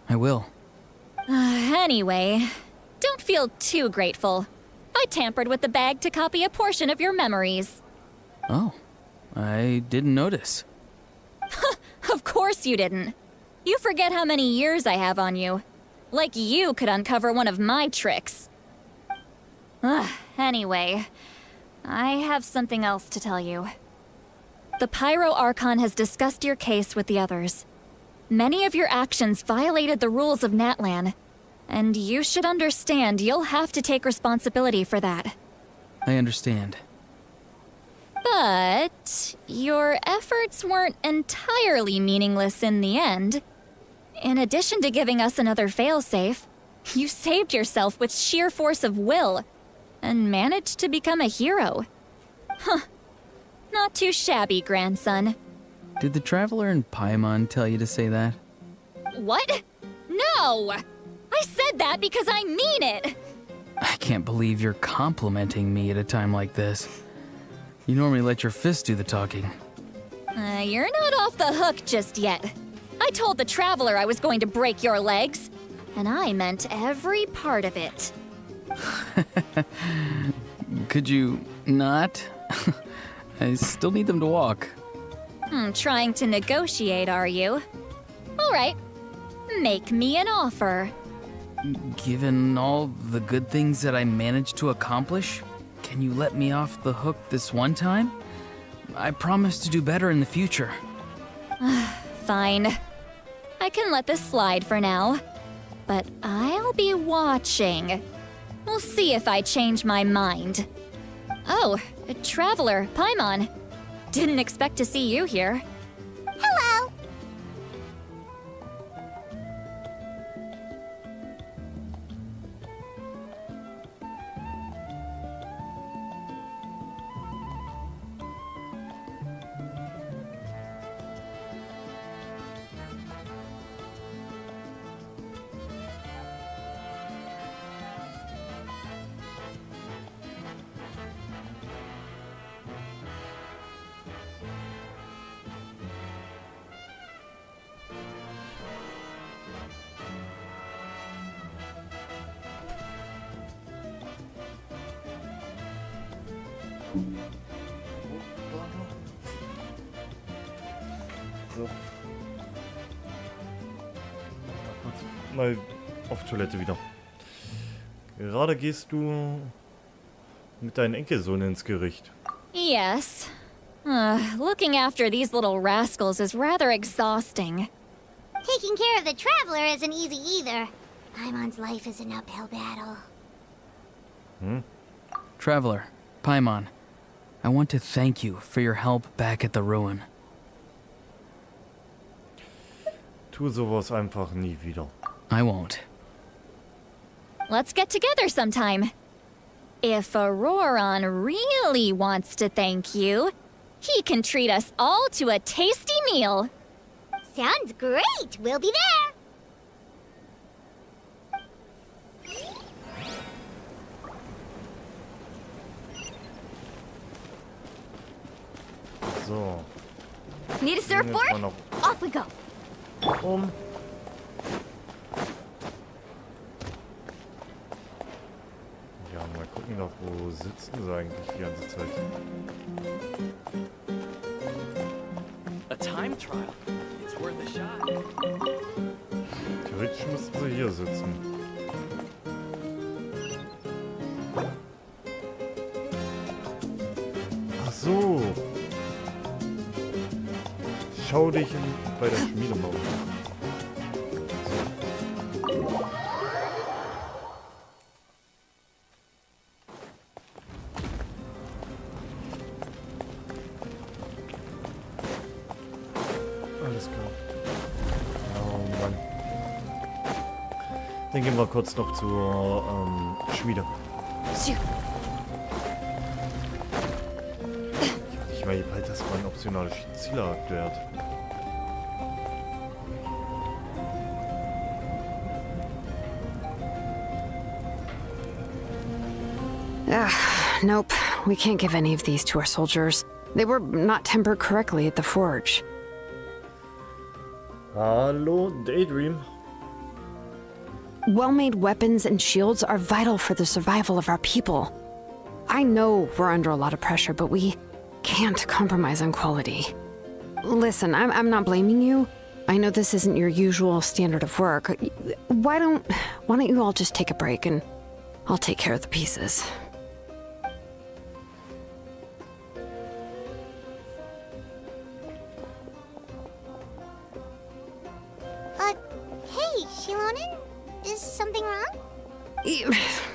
I will. Anyway, don't feel too grateful. I tampered with the bag to copy a portion of your memories. Oh, I didn't notice. Of course you didn't. You forget how many years I have on you. Like you could uncover one of my tricks. Anyway, I have something else to tell you. The Pyro Archon has discussed your case with the others. Many of your actions violated the rules of Natlan, and you should understand you'll have to take responsibility for that. I understand. But your efforts weren't entirely meaningless in the end. In addition to giving us another failsafe, you saved yourself with sheer force of will and managed to become a hero. Huh. Not too shabby, grandson. Did the Traveler in Paimon tell you to say that? What? No! I said that because I mean it! I can't believe you're complimenting me at a time like this. You normally let your fist do the talking. You're not off the hook just yet. I told the Traveler I was going to break your legs, and I meant every part of it. Could you not? I still need them to walk. Trying to negotiate, are you? All right. Make me an offer. Given all the good things that I managed to accomplish, can you let me off the hook this one time? I promise to do better in the future. Fine. I can let this slide for now. But I'll be watching. We'll see if I change my mind. Oh, Traveler, Paimon. Didn't expect to see you here. Hello! So. Mal auf Toilette wieder. Gerade gehst du mit deinem Enkelsohn ins Gericht. Yes. Looking after these little rascals is rather exhausting. Taking care of the Traveler isn't easy either. Paimon's life is an uphill battle. Traveler, Paimon, I want to thank you for your help back at the ruin. Tu sowas einfach nie wieder. I won't. Let's get together sometime. If Auroron really wants to thank you, he can treat us all to a tasty meal. Sounds great! We'll be there! So. Need a surfboard? Off we go. Ja, mal gucken doch, wo sitzen sie eigentlich die ganze Zeit. A time trial. It's worth a shot. Theoretisch müssten sie hier sitzen. Ach so. Schau dich bei der Schmiede mal um. Alles klar. Oh Mann. Dann gehen wir kurz noch zur Schmiede. Ich weiß halt, dass man optionale Ziele erklärt. Nope. We can't give any of these to our soldiers. They were not tempered correctly at the forge. Hallo, Daydream. Well-made weapons and shields are vital for the survival of our people. I know we're under a lot of pressure, but we can't compromise on quality. Listen, I'm not blaming you. I know this isn't your usual standard of work. Why don't you all just take a break and I'll take care of the pieces. Hey, Shilonen? Is something wrong?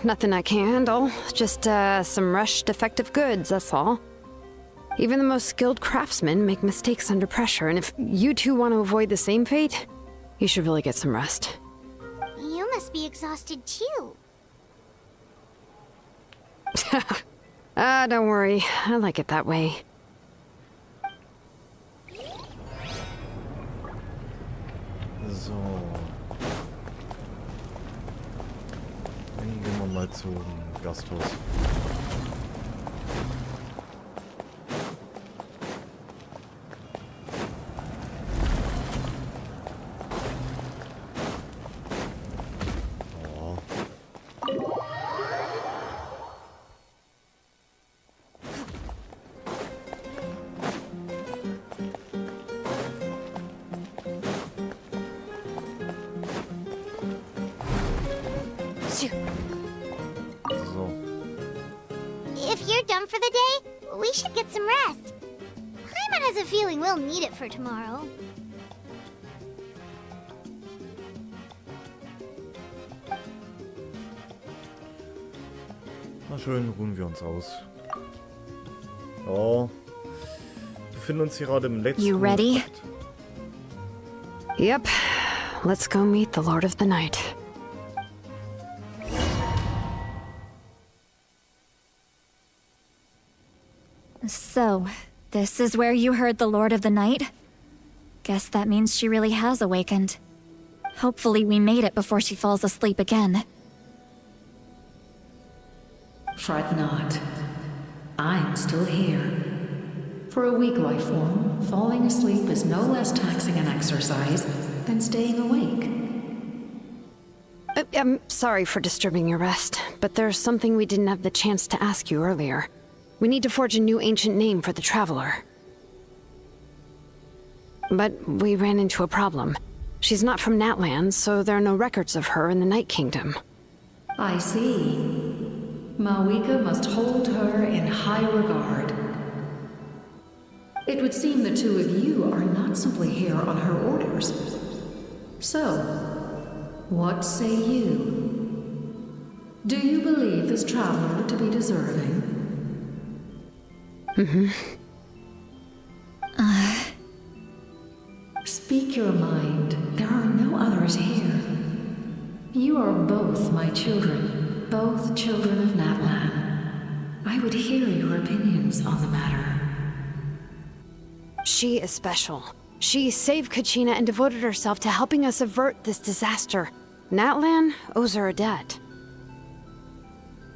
Nothing I can handle. Just, some rushed defective goods, that's all. Even the most skilled craftsmen make mistakes under pressure, and if you two want to avoid the same fate, you should really get some rest. You must be exhausted too. Don't worry. I like it that way. So. Dann gehen wir mal zum Gasthaus. If you're done for the day, we should get some rest. Paimon has a feeling we'll need it for tomorrow. Na schön, ruhen wir uns aus. Ja. Wir befinden uns hier gerade im letzten You ready? Akt. Yep. Let's go meet the Lord of the Night. So, this is where you heard the Lord of the Night? Guess that means she really has awakened. Hopefully we made it before she falls asleep again. Fret not. I'm still here. For a weak life form, falling asleep is no less taxing an exercise than staying awake. I'm sorry for disturbing your rest, but there's something we didn't have the chance to ask you earlier. We need to forge a new ancient name for the Traveler. But we ran into a problem. She's not from Natland, so there are no records of her in the Night Kingdom. I see. Mawika must hold her in high regard. It would seem the two of you are not simply here on her orders. So, what say you? Do you believe this traveler to be deserving? Speak your mind. There are no others here. You are both my children, both children of Natlan. I would hear your opinions on the matter. She is special. She saved Kachina and devoted herself to helping us avert this disaster. Natlan owes her a debt.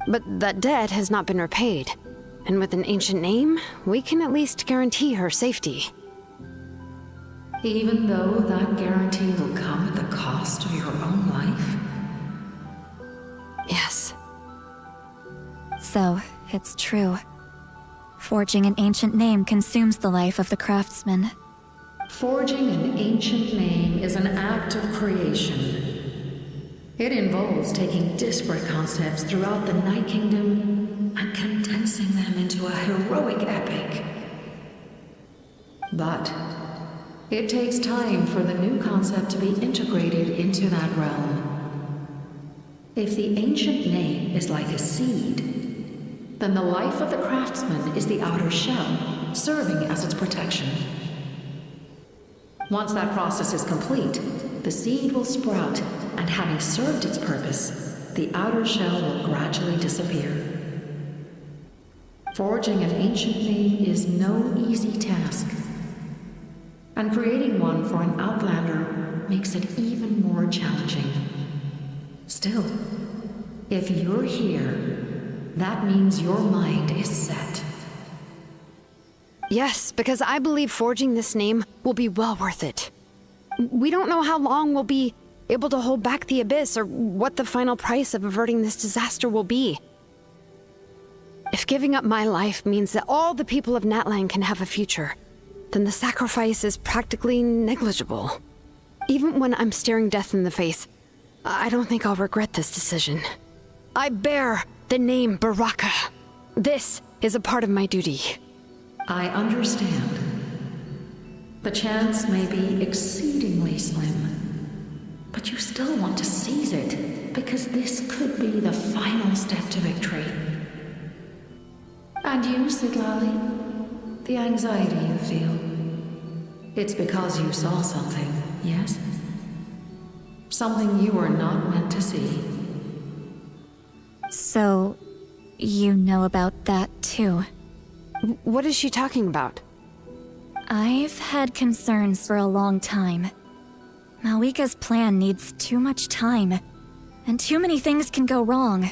But that debt has not been repaid. And with an ancient name, we can at least guarantee her safety. Even though that guarantee will come at the cost of your own life? Yes. So, it's true. Forging an ancient name consumes the life of the craftsman. Forging an ancient name is an act of creation. It involves taking disparate concepts throughout the Night Kingdom and condensing them into a heroic epic. But It takes time for the new concept to be integrated into that realm. If the ancient name is like a seed, then the life of the craftsman is the outer shell, serving as its protection. Once that process is complete, the seed will sprout, and having served its purpose, the outer shell will gradually disappear. Forging an ancient name is no easy task, and creating one for an outlander makes it even more challenging. Still, if you're here, that means your mind is set. Yes, because I believe forging this name will be well worth it. We don't know how long we'll be able to hold back the abyss or what the final price of averting this disaster will be. If giving up my life means that all the people of Natlan can have a future, then the sacrifice is practically negligible. Even when I'm staring death in the face, I don't think I'll regret this decision. I bear the name Baraka. This is a part of my duty. I understand. The chance may be exceedingly slim, but you still want to seize it, because this could be the final step to victory. And you, Siglali? The anxiety you feel. It's because you saw something, yes? Something you were not meant to see. So, you know about that too? What is she talking about? I've had concerns for a long time. Malwika's plan needs too much time, and too many things can go wrong.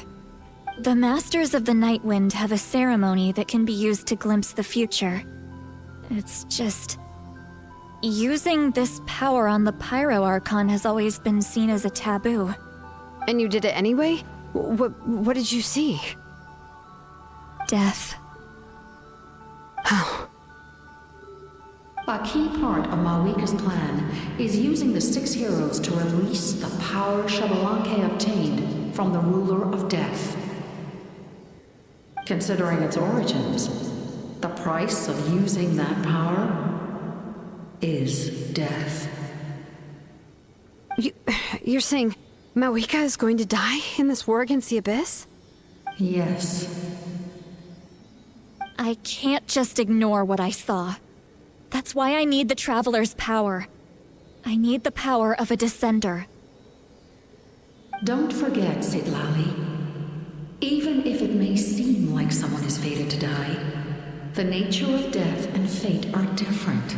The Masters of the Nightwind have a ceremony that can be used to glimpse the future. It's just... using this power on the Pyro Archon has always been seen as a taboo. And you did it anyway? What did you see? Death. How? A key part of Malwika's plan is using the 6 heroes to release the power Xbalanque obtained from the Ruler of Death. Considering its origins, the price of using that power is death. You're saying Malwika is going to die in this war against the Abyss? Yes. I can't just ignore what I saw. That's why I need the Traveler's power. I need the power of a Descender. Don't forget, Siglali. Even if it may seem like someone is fated to die, the nature of death and fate are different.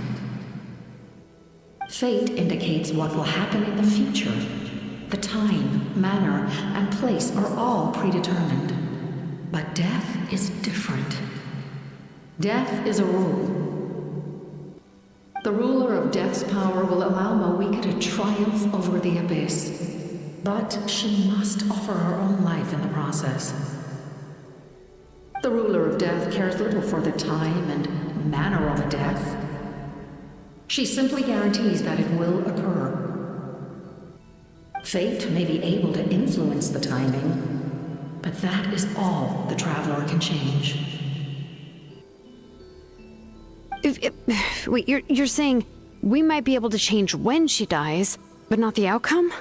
Fate indicates what will happen in the future. The time, manner, and place are all predetermined. But death is different. Death is a rule. The ruler of Death's power will allow Malwika to triumph over the Abyss. But she must offer her own life in the process. The ruler of Death cares little for the time and manner of a death. She simply guarantees that it will occur. Fate may be able to influence the timing, but that is all the Traveler can change. Wait, you're saying we might be able to change when she dies, but not the outcome?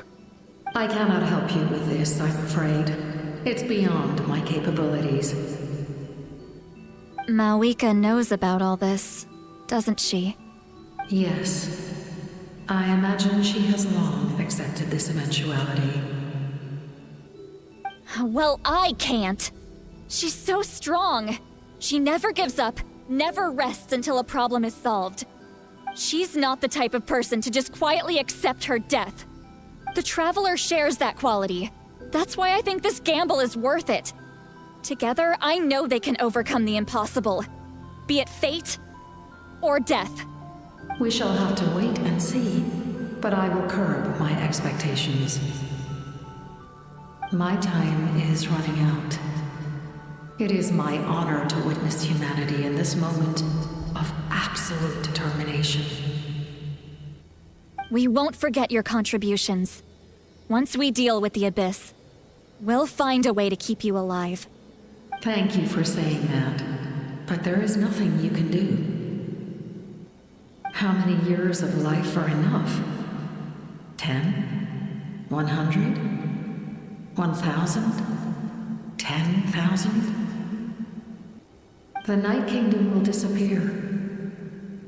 I cannot help you with this, I'm afraid. It's beyond my capabilities. Malwika knows about all this, doesn't she? Yes. I imagine she has long accepted this eventuality. Well, I can't. She's so strong. She never gives up, never rests until a problem is solved. She's not the type of person to just quietly accept her death. The Traveler shares that quality. That's why I think this gamble is worth it. Together, I know they can overcome the impossible. Be it fate or death. We shall have to wait and see, but I will curb my expectations. My time is running out. It is my honor to witness humanity in this moment of absolute determination. We won't forget your contributions. Once we deal with the Abyss, we'll find a way to keep you alive. Thank you for saying that, but there is nothing you can do. How many years of life are enough? 10? 100? 1,000? 10,000? The Night Kingdom will disappear.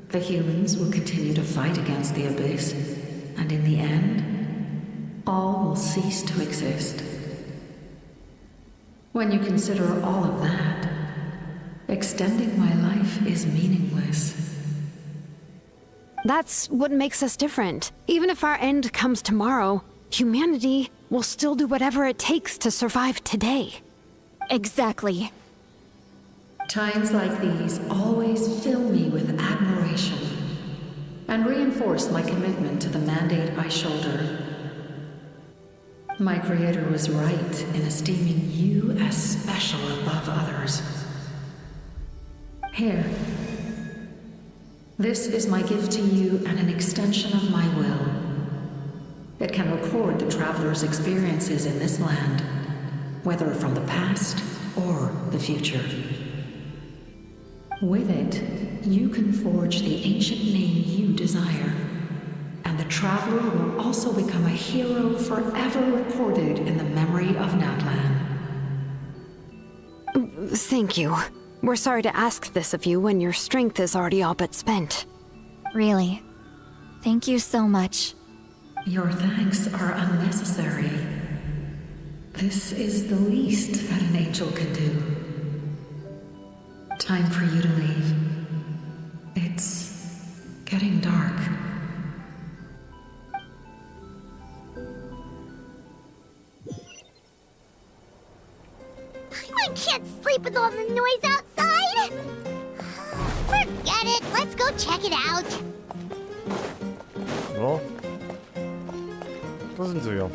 The humans will continue to fight against the Abyss, and in the end, all will cease to exist. When you consider all of that, extending my life is meaningless. That's what makes us different. Even if our end comes tomorrow, humanity will still do whatever it takes to survive today. Exactly. Times like these always fill me with admiration and reinforce my commitment to the mandate I shoulder. My creator was right in esteeming you as special above others. Here. This is my gift to you and an extension of my will. It can record the traveler's experiences in this land, whether from the past or the future. With it, you can forge the ancient name you desire, and the traveler will also become a hero forever recorded in the memory of Natlan. Thank you. We're sorry to ask this of you when your strength is already all but spent. Really. Thank you so much. Your thanks are unnecessary. This is the least that an angel can do. Time for you to leave. It's getting dark. I can't sleep with all the noise outside. Forget it. Let's go check it out. Ja. Da sind sie ja.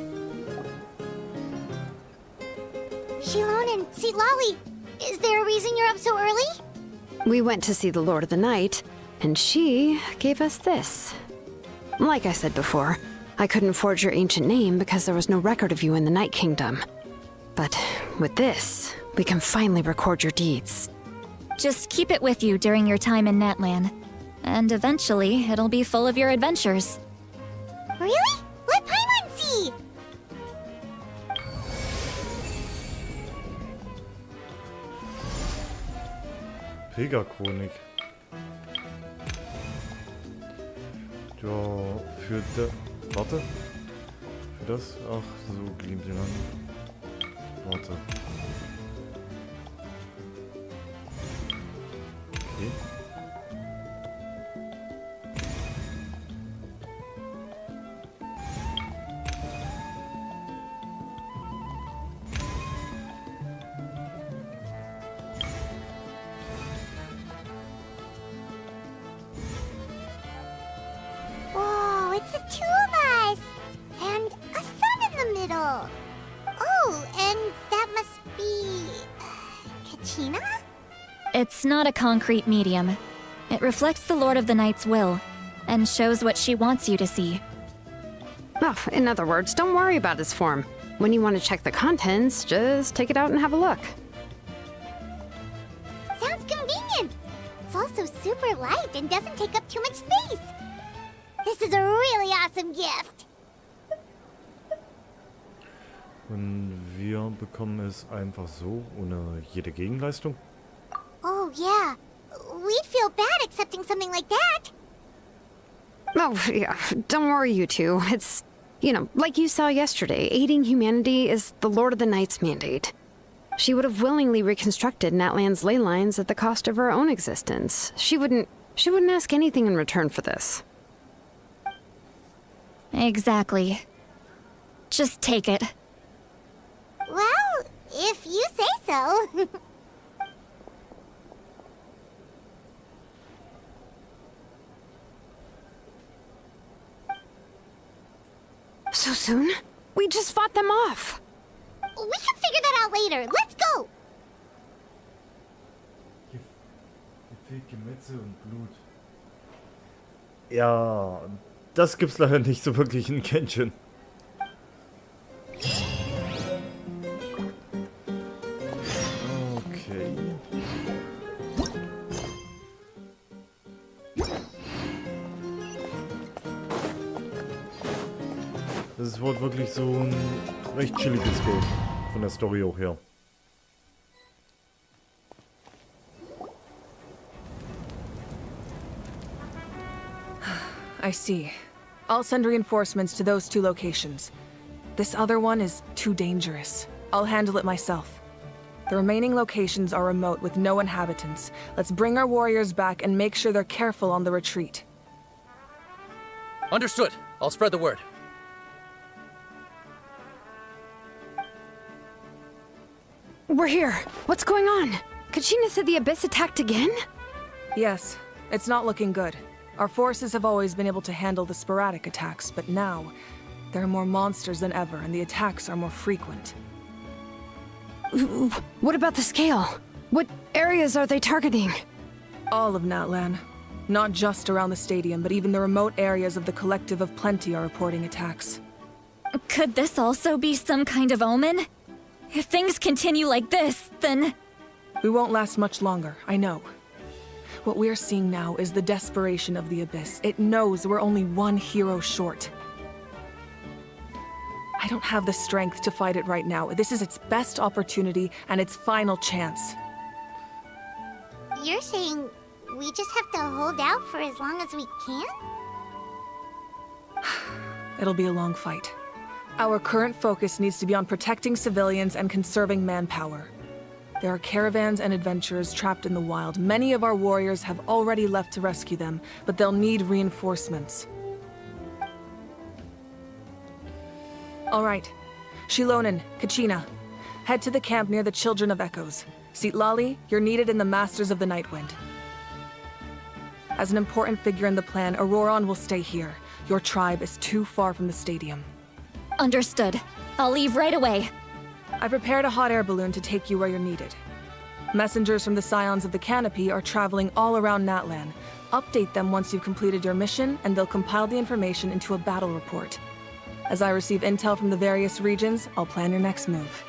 Shilon and Lolly, is there a reason you're up so early? We went to see the Lord of the Night, and she gave us this. Like I said before, I couldn't forge your ancient name because there was no record of you in the Night Kingdom. But with this, we can finally record your deeds. Just keep it with you during your time in Natlan. And eventually, it'll be full of your adventures. Really? Let Paimon see! Pilgerchronik. Ja, für das... Warte. Für das... Ach, so geliebte Land. Warte. Okay. Whoa, it's the two of us! And a sun in the middle! Oh, and that must be... Kachina? It's not a concrete medium. It reflects the Lord of the Night's will, and shows what she wants you to see. Oh, in other words, don't worry about its form. When you want to check the contents, just take it out and have a look. Sounds convenient! It's also super light and doesn't take up too much space. This is a really awesome gift! Und wir bekommen es einfach so, ohne jede Gegenleistung. Oh, yeah. We'd feel bad accepting something like that. Oh, yeah, don't worry, you two. It's, like you saw yesterday, aiding humanity is the Lord of the Night's mandate. She would have willingly reconstructed Natlan's ley lines at the cost of her own existence. She wouldn't ask anything in return for this. Exactly. Just take it. Well, if you say so. So soon? We just fought them off. We can figure that out later. Let's go! Gemetzel und Blut. Ja, das gibt's leider nicht so wirklich in Genshin. Okay. Das wird wirklich so ein recht chilliges Game. Von der Story auch her. I see. I'll send reinforcements to those 2 locations. This other one is too dangerous. I'll handle it myself. The remaining locations are remote with no inhabitants. Let's bring our warriors back and make sure they're careful on the retreat. Understood. I'll spread the word. We're here. What's going on? Kachina said the Abyss attacked again? Yes, it's not looking good. Our forces have always been able to handle the sporadic attacks, but now, there are more monsters than ever, and the attacks are more frequent. What about the scale? What areas are they targeting? All of Natlan. Not just around the stadium, but even the remote areas of the Collective of Plenty are reporting attacks. Could this also be some kind of omen? If things continue like this, then... We won't last much longer, I know. What we're seeing now is the desperation of the Abyss. It knows we're only 1 hero short. I don't have the strength to fight it right now. This is its best opportunity and its final chance. You're saying we just have to hold out for as long as we can? It'll be a long fight. Our current focus needs to be on protecting civilians and conserving manpower. There are caravans and adventurers trapped in the wild. Many of our warriors have already left to rescue them, but they'll need reinforcements. All right. Shilonen, Kachina, head to the camp near the Children of Echoes. Lali, you're needed in the Masters of the Nightwind. As an important figure in the plan, Auroron will stay here. Your tribe is too far from the stadium. Understood. I'll leave right away. I prepared a hot air balloon to take you where you're needed. Messengers from the Scions of the Canopy are traveling all around Natlan. Update them once you've completed your mission, and they'll compile the information into a battle report. As I receive intel from the various regions, I'll plan your next move.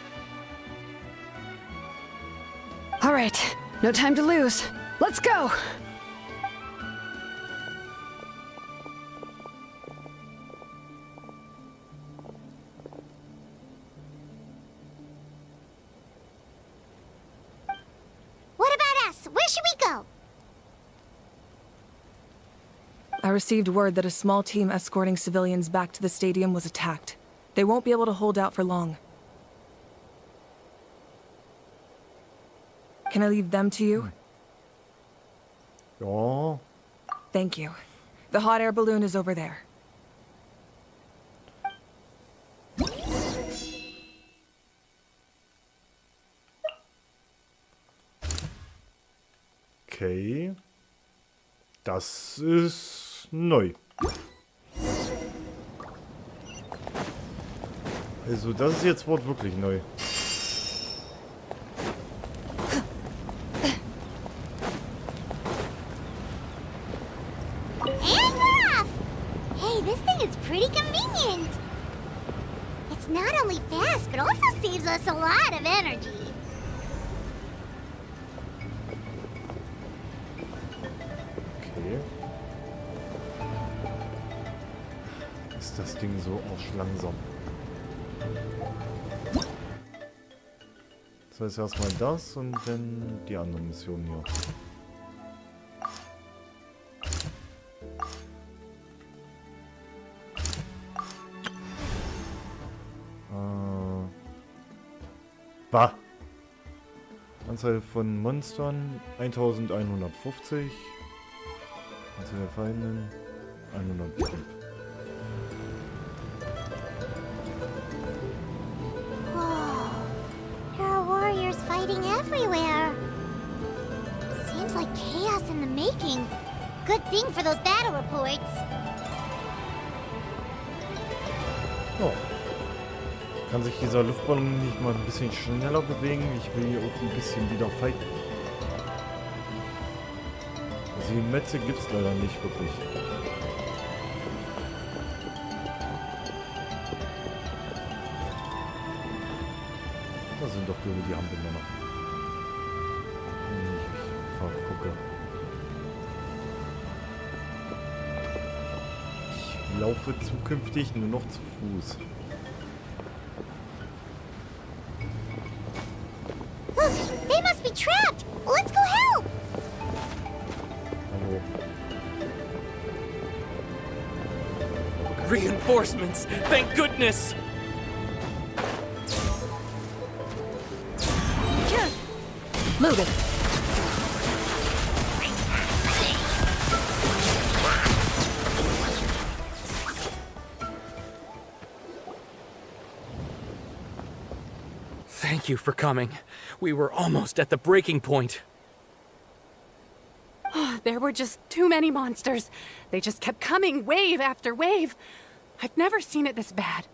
All right, no time to lose. Let's go! What about us? Where should we go? I received word that a small team escorting civilians back to the stadium was attacked. They won't be able to hold out for long. Can I leave them to you? Ja. Thank you. The hot air balloon is over there. Okay. Das ist neu. Also das ist jetzt wortwörtlich neu. And off! Hey, this thing is pretty convenient. It's not only fast, but also saves us a lot of energy. Okay. Ist das Ding so arschlangsam. Das heißt erstmal das und dann die andere Mission hier. Anzahl von Monstern 1150. Anzahl der Feinden 105. Whoa. There are warriors fighting everywhere. Seems like chaos in the making. Good thing for those battle reports. Oh. Kann sich dieser Luftballon nicht mal ein bisschen schneller bewegen? Ich will hier auch ein bisschen wieder fighten. Also die Metze gibt es leider nicht wirklich. Da sind doch nur die Hampelmänner. Wenn ich vergucke. Ich laufe zukünftig nur noch zu Fuß. Look, they must be trapped. Let's go help. Hallo. Reinforcements! Thank goodness! Move it. Thank you for coming. We were almost at the breaking point. There were just too many monsters. They just kept coming, wave after wave. I've never seen it this bad.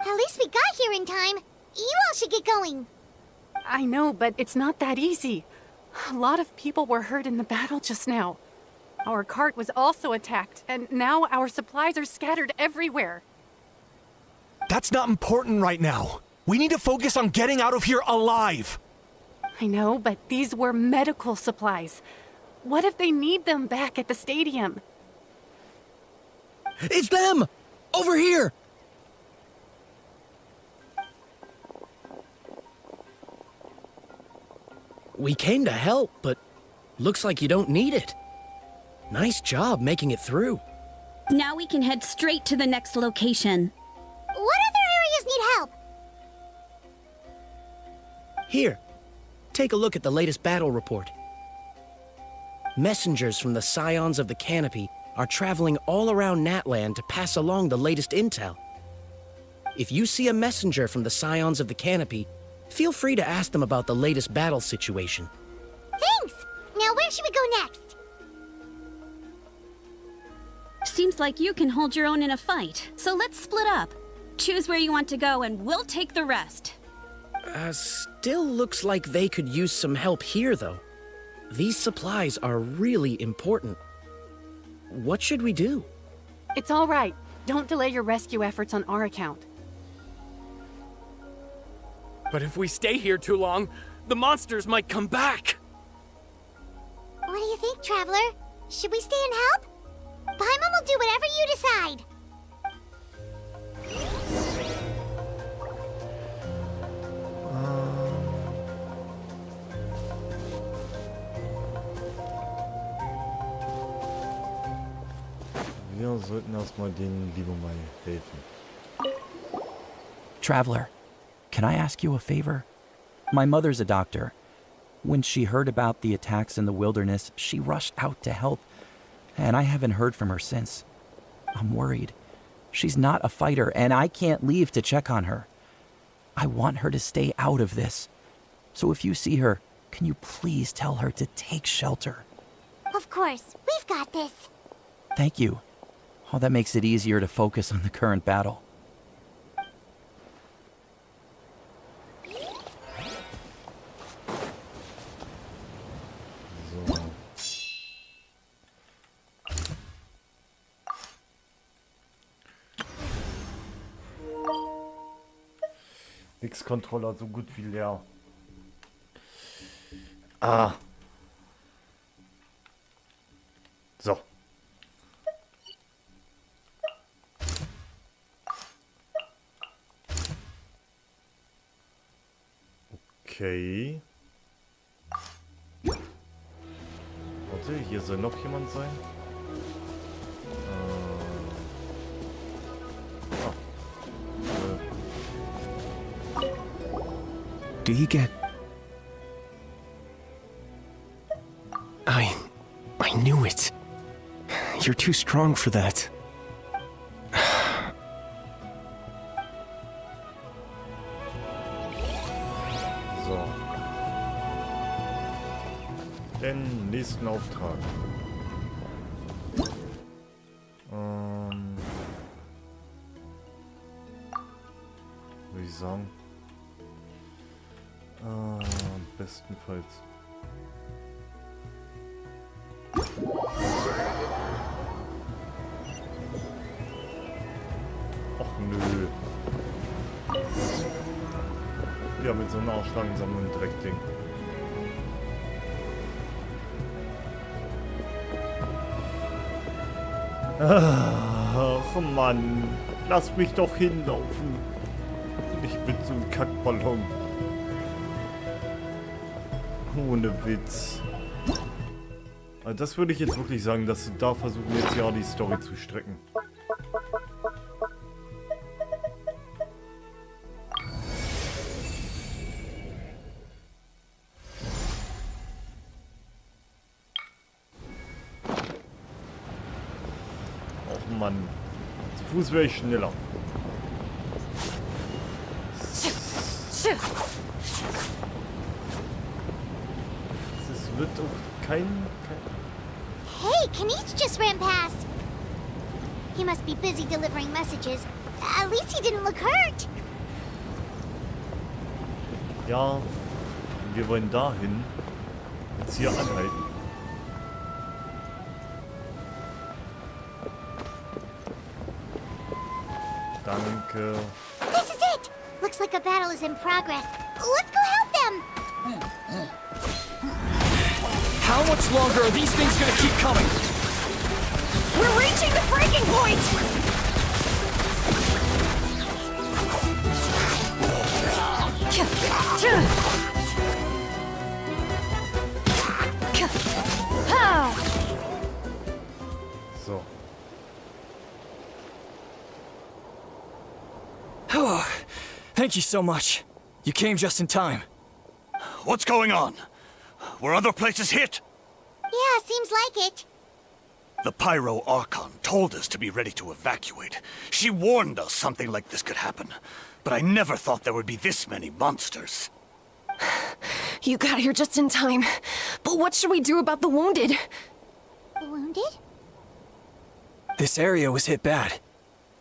At least we got here in time. You all should get going. I know, but it's not that easy. A lot of people were hurt in the battle just now. Our cart was also attacked, and now our supplies are scattered everywhere. That's not important right now. We need to focus on getting out of here alive. I know, but these were medical supplies. What if they need them back at the stadium? It's them! Over here! We came to help, but looks like you don't need it. Nice job making it through. Now we can head straight to the next location. What other areas need help? Here, take a look at the latest battle report. Messengers from the Scions of the Canopy are traveling all around Natland to pass along the latest intel. If you see a messenger from the Scions of the Canopy, feel free to ask them about the latest battle situation. Thanks! Now where should we go next? Seems like you can hold your own in a fight, so let's split up. Choose where you want to go and we'll take the rest. Still looks like they could use some help here, though. These supplies are really important. What should we do? It's all right. Don't delay your rescue efforts on our account. But if we stay here too long, the monsters might come back! What do you think, Traveler? Should we stay and help? Paimon will do whatever you decide. Wir sollten erstmal den Libomai helfen. Traveler, can I ask you a favor? My mother's a doctor. When she heard about the attacks in the wilderness, she rushed out to help, and I haven't heard from her since. I'm worried. She's not a fighter, and I can't leave to check on her. I want her to stay out of this. So if you see her, can you please tell her to take shelter? Of course, we've got this. Thank you. Oh, that makes it easier to focus on the current battle. So. X-Controller so gut wie leer. Ah. So. Okay. Warte, hier soll noch jemand sein. Do you get... I knew it. You're too strong for that. So. Den nächsten Auftrag. Würde ich sagen. Bestenfalls. Och nö. Ja, mit so einem Ausschlagen sammeln Dreckding. Ach. Och Mann, lass mich doch hinlaufen. Ich bin so ein Kackballon. Ohne Witz. Also das würde ich jetzt wirklich sagen, dass sie da versuchen jetzt ja die Story zu strecken. Och Mann. Zu Fuß wäre ich schneller. Es wird auch kein... Hey, Kaniche just ran past. He must be busy delivering messages. At least he didn't look hurt. Ja, wir wollen dahin. Jetzt hier anhalten. Danke. This is it. Looks like a battle is in progress. Let's go help them. How much longer are these things gonna keep coming? We're reaching the breaking point! So. Oh, thank you so much. You came just in time. What's going on? Were other places hit? Yeah, seems like it. The Pyro Archon told us to be ready to evacuate. She warned us something like this could happen. But I never thought there would be this many monsters. You got here just in time. But what should we do about the wounded? Wounded? This area was hit bad.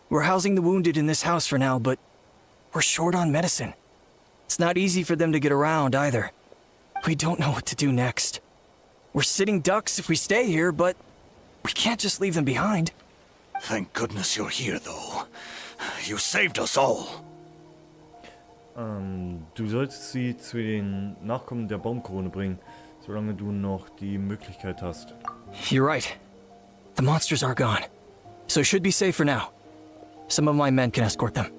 We're housing the wounded in this house for now, but we're short on medicine. It's not easy for them to get around either. We don't know what to do next. We're sitting ducks if we stay here, but we can't just leave them behind. Thank goodness you're here, though. You saved us all. Du sollst sie zu den Nachkommen der Baumkrone bringen, solange du noch die Möglichkeit hast. You're right. The monsters are gone, so it should be safe for now. Some of my men can escort them.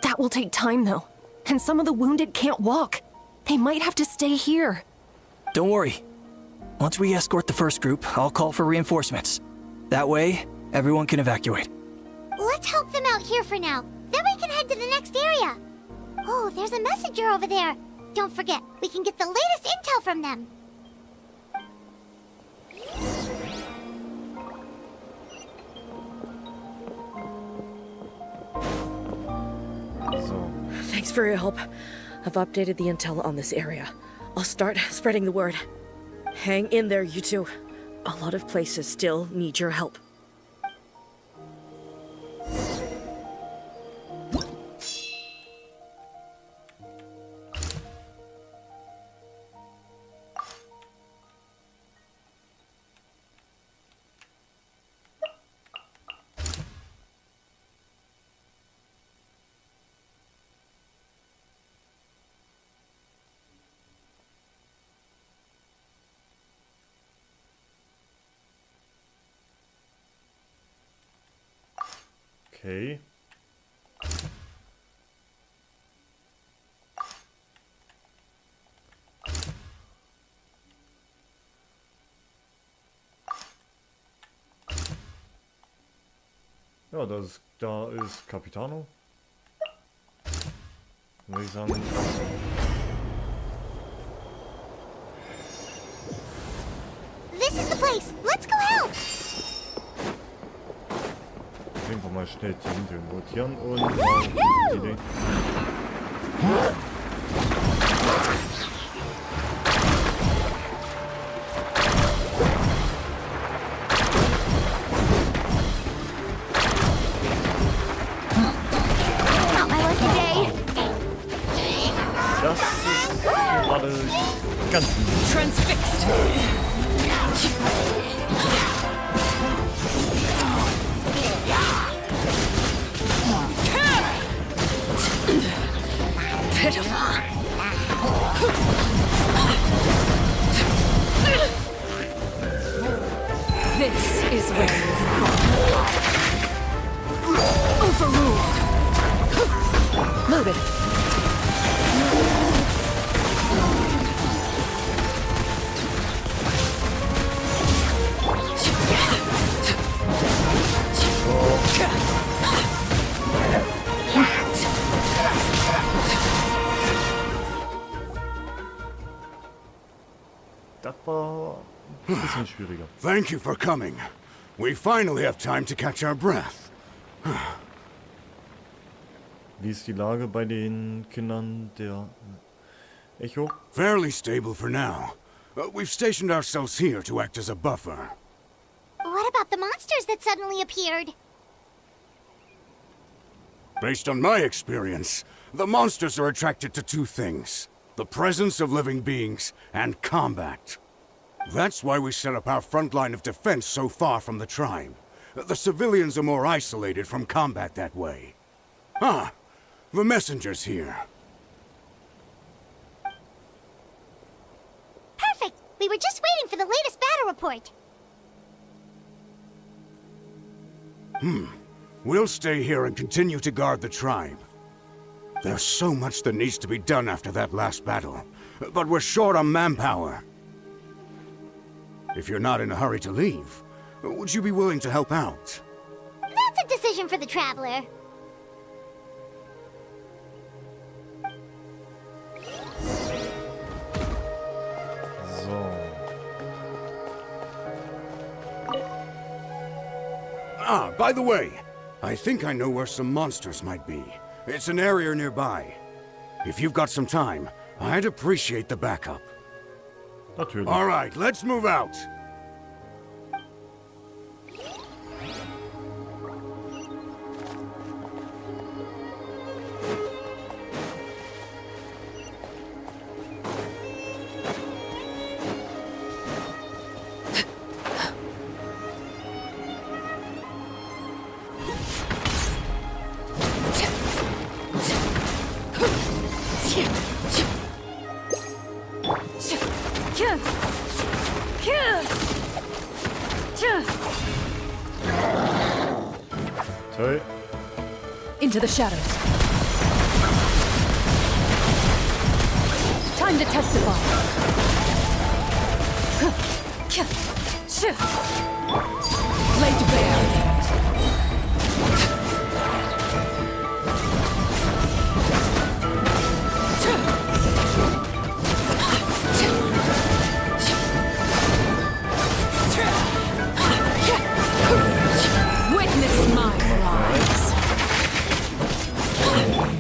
That will take time, though. And some of the wounded can't walk. They might have to stay here. Don't worry. Once we escort the first group, I'll call for reinforcements. That way, everyone can evacuate. Let's help them out here for now. Then we can head to the next area. Oh, there's a messenger over there. Don't forget, we can get the latest intel from them. So. Thanks for your help. I've updated the intel on this area. I'll start spreading the word. Hang in there, you two. A lot of places still need your help. Okay. Ja, da ist Capitano. Würde ich sagen. This is the place. Let's go help. Einfach mal schnell die Insel rotieren und wow, die Idee. Not my lucky day. Das ist gerade ganz Transfixed. Pitiful. This is where you fall. Loaded. Das war ein bisschen schwieriger. Thank you for coming. We finally have time to catch our breath. Wie ist die Lage bei den Kindern der Echo? Fairly stable for now. We've stationed ourselves here to act as a buffer. What about the monsters that suddenly appeared? Based on my experience, the monsters are attracted to two things: the presence of living beings and combat. That's why we set up our front line of defense so far from the tribe. The civilians are more isolated from combat that way. Ah, the messenger's here. Perfect! We were just waiting for the latest battle report. We'll stay here and continue to guard the tribe. There's so much that needs to be done after that last battle, but we're short on manpower. If you're not in a hurry to leave, would you be willing to help out? That's a decision for the Traveler. So. Ah, by the way, I think I know where some monsters might be. It's an area nearby. If you've got some time, I'd appreciate the backup. Natürlich. All right, let's move out. Toll. Into the shadows. Time to testify. Laid bare. Witness my rise.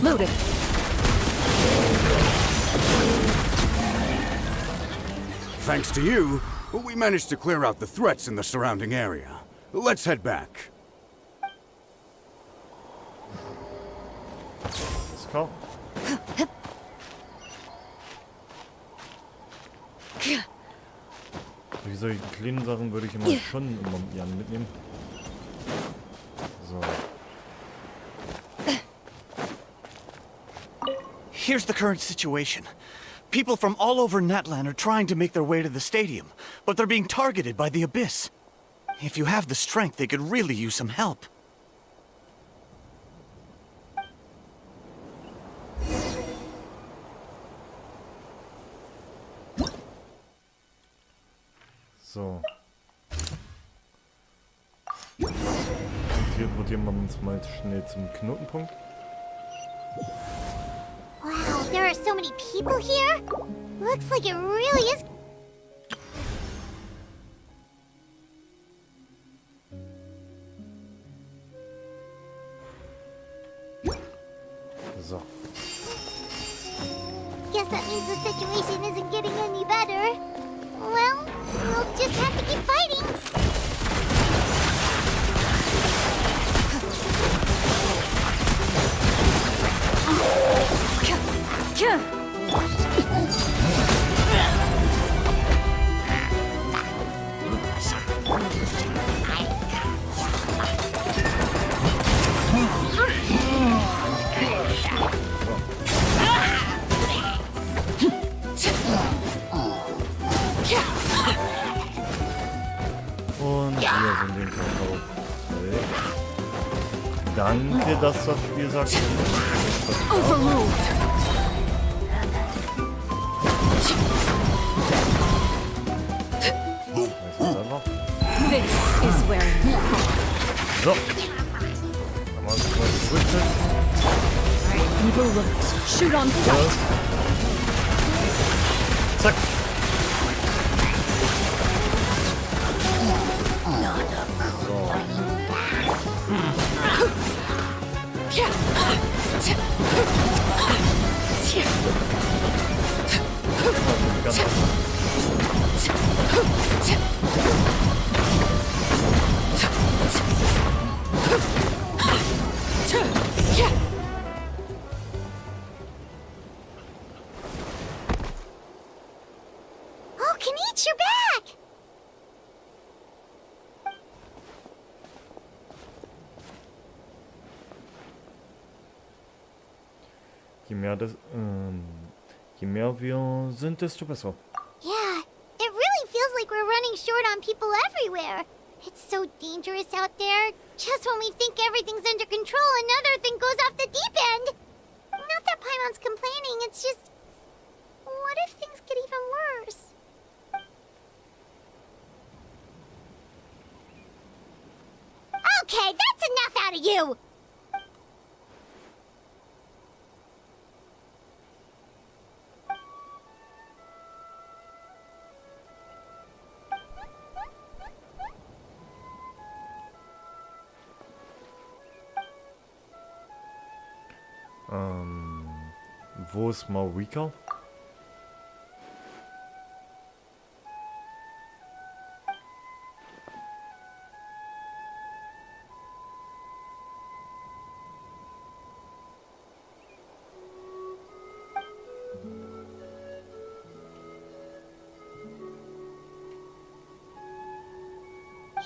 Loaded. Thanks to you, we managed to clear out the threats in the surrounding area. Let's head back. Let's go. Wie solche kleinen Sachen würde ich immer schon immer gerne mitnehmen. So. Here's the current situation. People from all over Natlan are trying to make their way to the stadium, but they're being targeted by the Abyss. If you have the strength, they could really use some help. So. Teleportieren wir uns mal schnell zum Knotenpunkt. Wow, there are so many people here. Looks like it really is. So. Guess that means the situation isn't getting any better. Well, we'll just have to keep fighting. Und wir sind den Kakao. Danke, dass das Spiel sagt. Overruled. This is where you fall. So. Mal switchen. Evil looks. Shoot on sight. Zack. Oh, Kenichi, you're back! Je mehr wir sind, desto besser. Yeah, it really feels like we're running short on people everywhere. It's so dangerous out there. Just when we think everything's under control, another thing goes off the deep end. Not that Paimon's complaining, it's just... What if things get even worse? Okay, that's enough out of you! Wo ist Marika?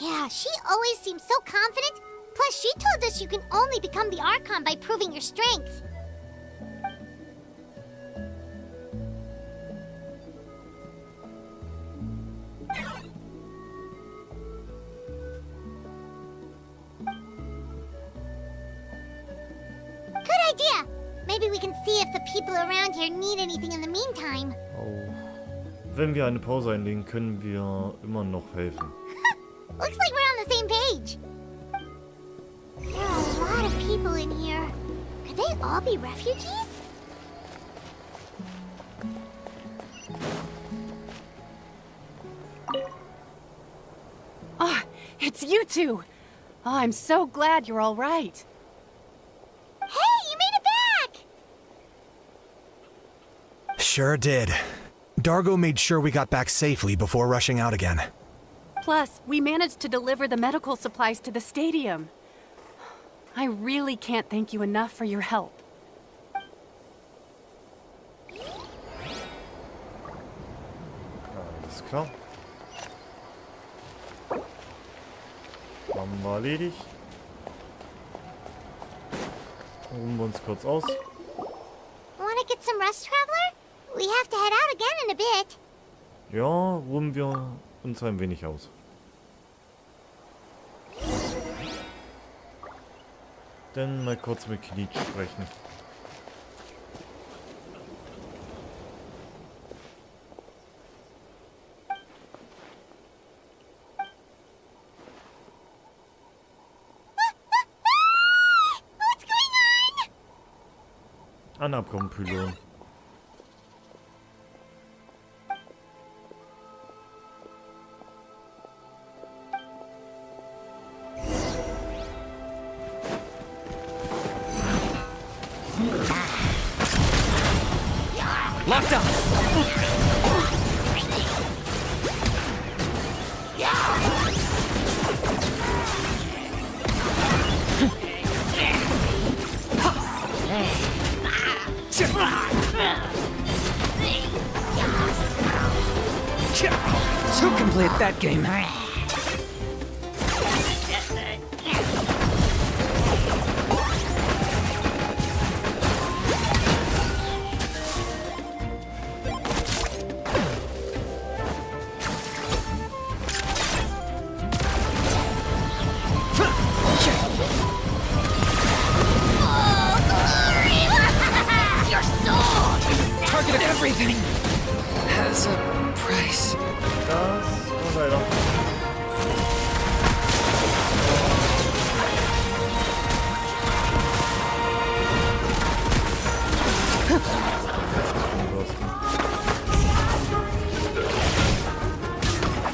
Yeah, she always seems so confident. Plus, she told us you can only become the Archon by proving your strength. Good idea! Maybe we can see if the people around here need anything in the meantime. Oh. Wenn wir eine Pause einlegen, können wir immer noch helfen. Looks like we're on the same page. There are a lot of people in here. Could they all be refugees? Ah, it's you two. Oh, I'm so glad you're all right. Hey, you made it back! Sure did. Dargo made sure we got back safely before rushing out again. Plus, we managed to deliver the medical supplies to the stadium. I really can't thank you enough for your help. Alles klar. Haben wir erledigt. Ruhen wir uns kurz aus. Wanna get some rest, Traveler? We have to head out again in a bit. Ja, ruhen wir uns ein wenig aus. Dann mal kurz mit Kenichi sprechen. What's going on? Anabkommenpylon. Locked up! To complete that game. has a price. Das war leider.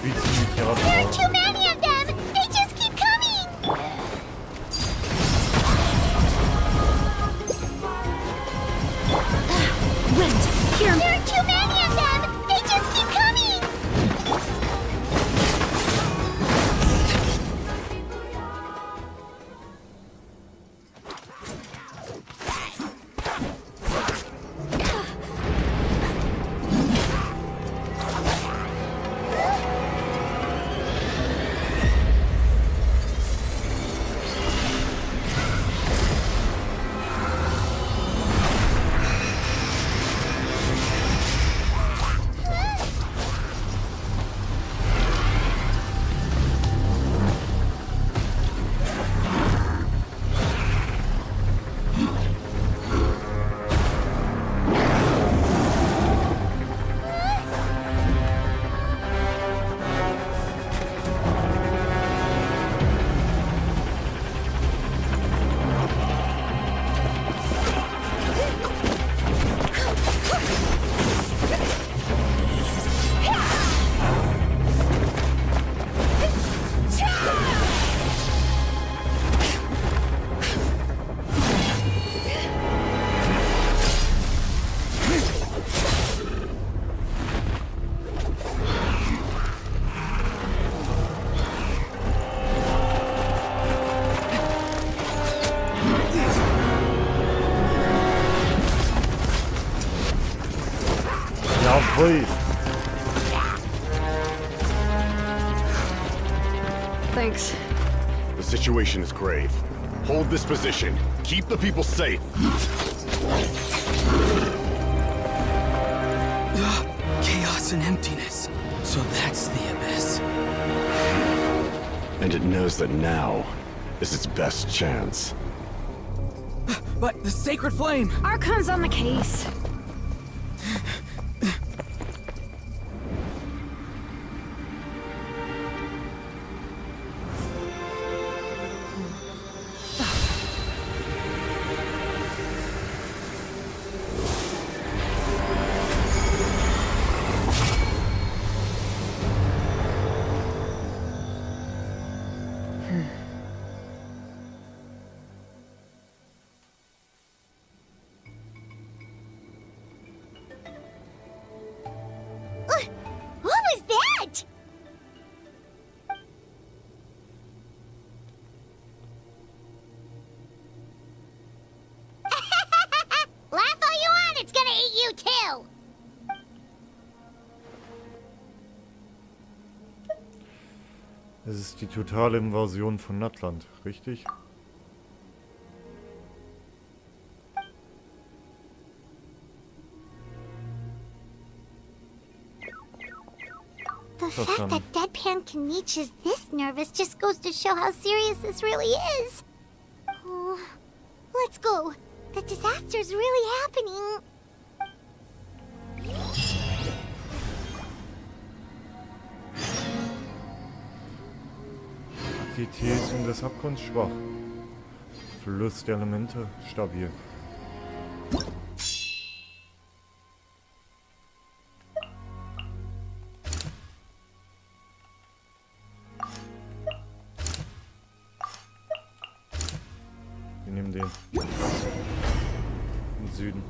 Wie ziemlich There are hart. too many of them! They just keep coming! Wind, here. There are too many of them! They just keep coming! Jawohl. Thanks. The situation is grave. Hold this position. Keep the people safe. Chaos and emptiness. So that's the abyss. And it knows that now is its best chance. But the sacred flame! Archon's on the case. What was that? Laugh all you want, it's gonna eat you too! Es ist die totale Invasion von Nattland, richtig? The fact that Deadpan Kaniche is this nervous just goes to show how serious this really is. Oh, let's go. The disaster's really happening. Aktivitäten des Abgrunds schwach. Fluss der Elemente stabil. Wir nehmen den. Im Süden.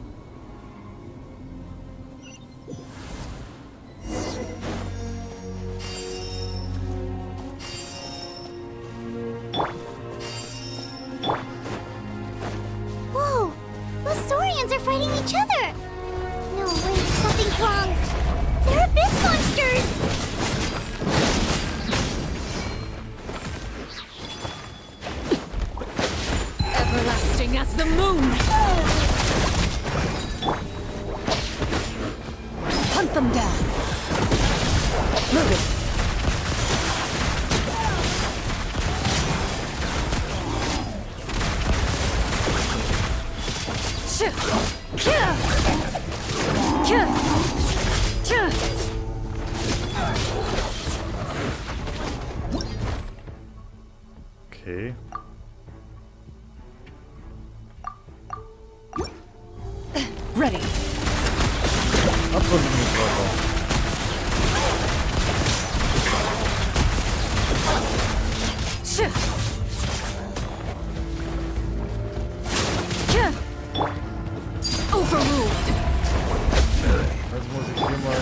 Whoa! Those Saurians are fighting each other! No, wait, something's wrong. They're abyss monsters! Everlasting as the moon! Hunt them down! Move it! Shoo! Kia! Kia! Kia! Okay. Ready. Abwürgen mit weiter. Overruled. Jetzt muss ich hier mal...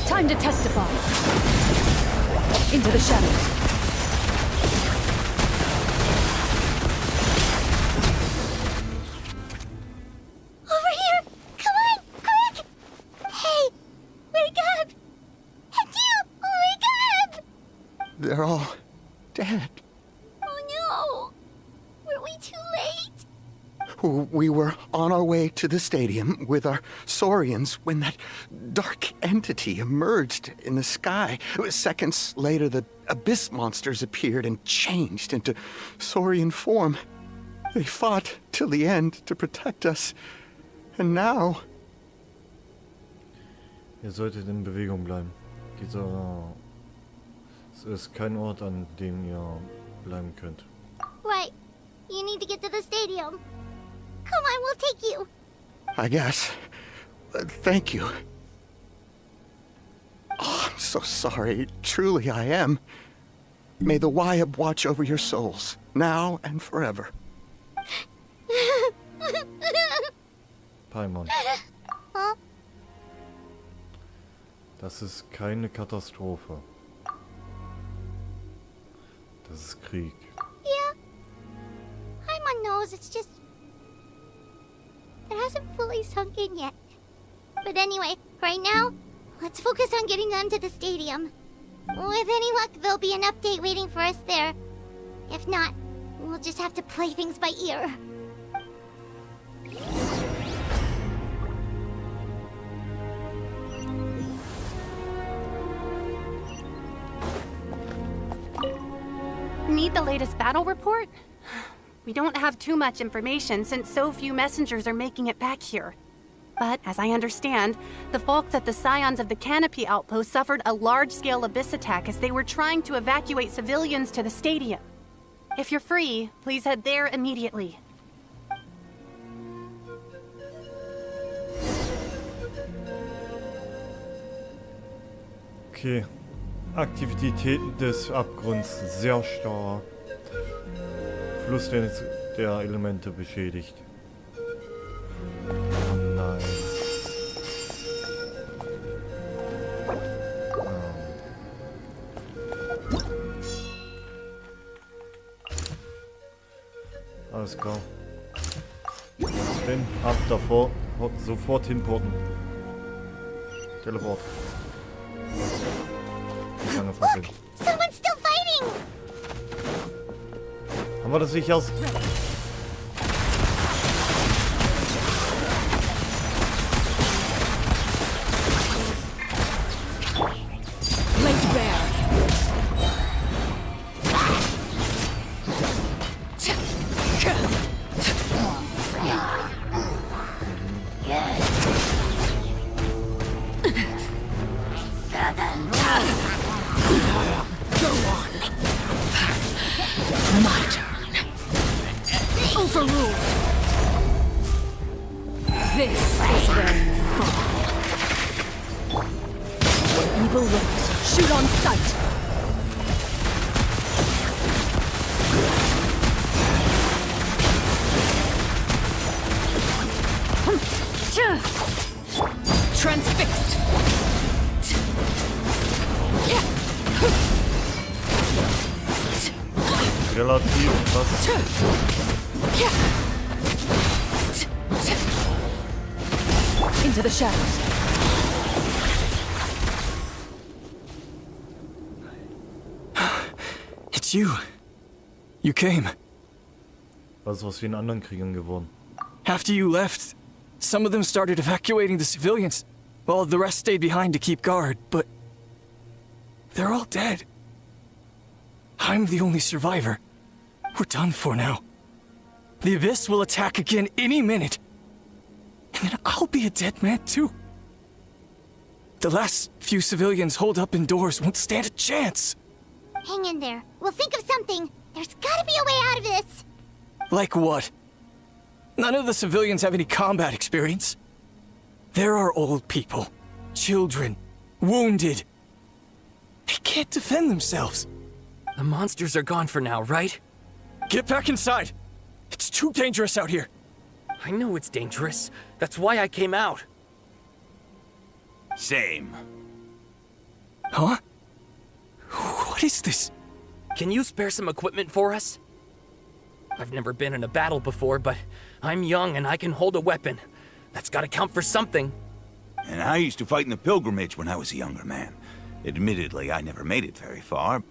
Time to testify. Into the shadows. Over here! Come on, quick! Hey, wake up! And you, wake up! They're all dead. Oh no! Were we too late? We were on our way to the stadium with our Saurians when that dark entity emerged in the sky. Seconds later, the abyss monsters appeared and changed into Saurian form. They fought till the end to protect us. And now... Ihr solltet in Bewegung bleiben. Es ist kein Ort, an dem ihr bleiben könnt. Right. You need to get to the stadium. Come on, we'll take you. I guess. Thank you. Oh, I'm so sorry. Truly, I am. May the Wyab watch over your souls, now and forever. Paimon. Huh? Das ist keine Katastrophe. Das ist Krieg. Yeah. Paimon knows, it's just... It hasn't fully sunk in yet. But anyway, right now, let's focus on getting them to the stadium. With any luck, there'll be an update waiting for us there. If not, we'll just have to play things by ear. Need the latest battle report? We don't have too much information since so few messengers are making it back here. But, as I understand, the folks at the Scions of the Canopy outpost suffered a large-scale abyss attack as they were trying to evacuate civilians to the stadium. If you're free, please head there immediately. Okay. Aktivitäten des Abgrunds sehr stark. Fluss der Elemente beschädigt. Oh nein. Alles klar. Dann ab davor. Sofort hinporten. Teleport. Look! Someone's still fighting! Haben wir das nicht erst... Laid bare. My turn. Overruled. This is where you fall. Where evil lurks, shoot on sight. Transfixed. Relativ was. Into the shadows. It's you. You came. Was ist aus den anderen Kriegern geworden? After you left, some of them started evacuating the civilians, while the rest stayed behind to keep guard, but they're all dead. I'm the only survivor. We're done for now. The Abyss will attack again any minute. And then I'll be a dead man too. The last few civilians holed up indoors won't stand a chance. Hang in there. We'll think of something. There's gotta be a way out of this! Like what? None of the civilians have any combat experience. There are old people, children, wounded. They can't defend themselves. The monsters are gone for now, right? Get back inside! It's too dangerous out here. I know it's dangerous. That's why I came out. Same. Huh? What is this? Can you spare some equipment for us? I've never been in a battle before, but I'm young and I can hold a weapon. That's gotta count for something. And I used to fight in the pilgrimage when I was a younger man. Admittedly, I never made it very far.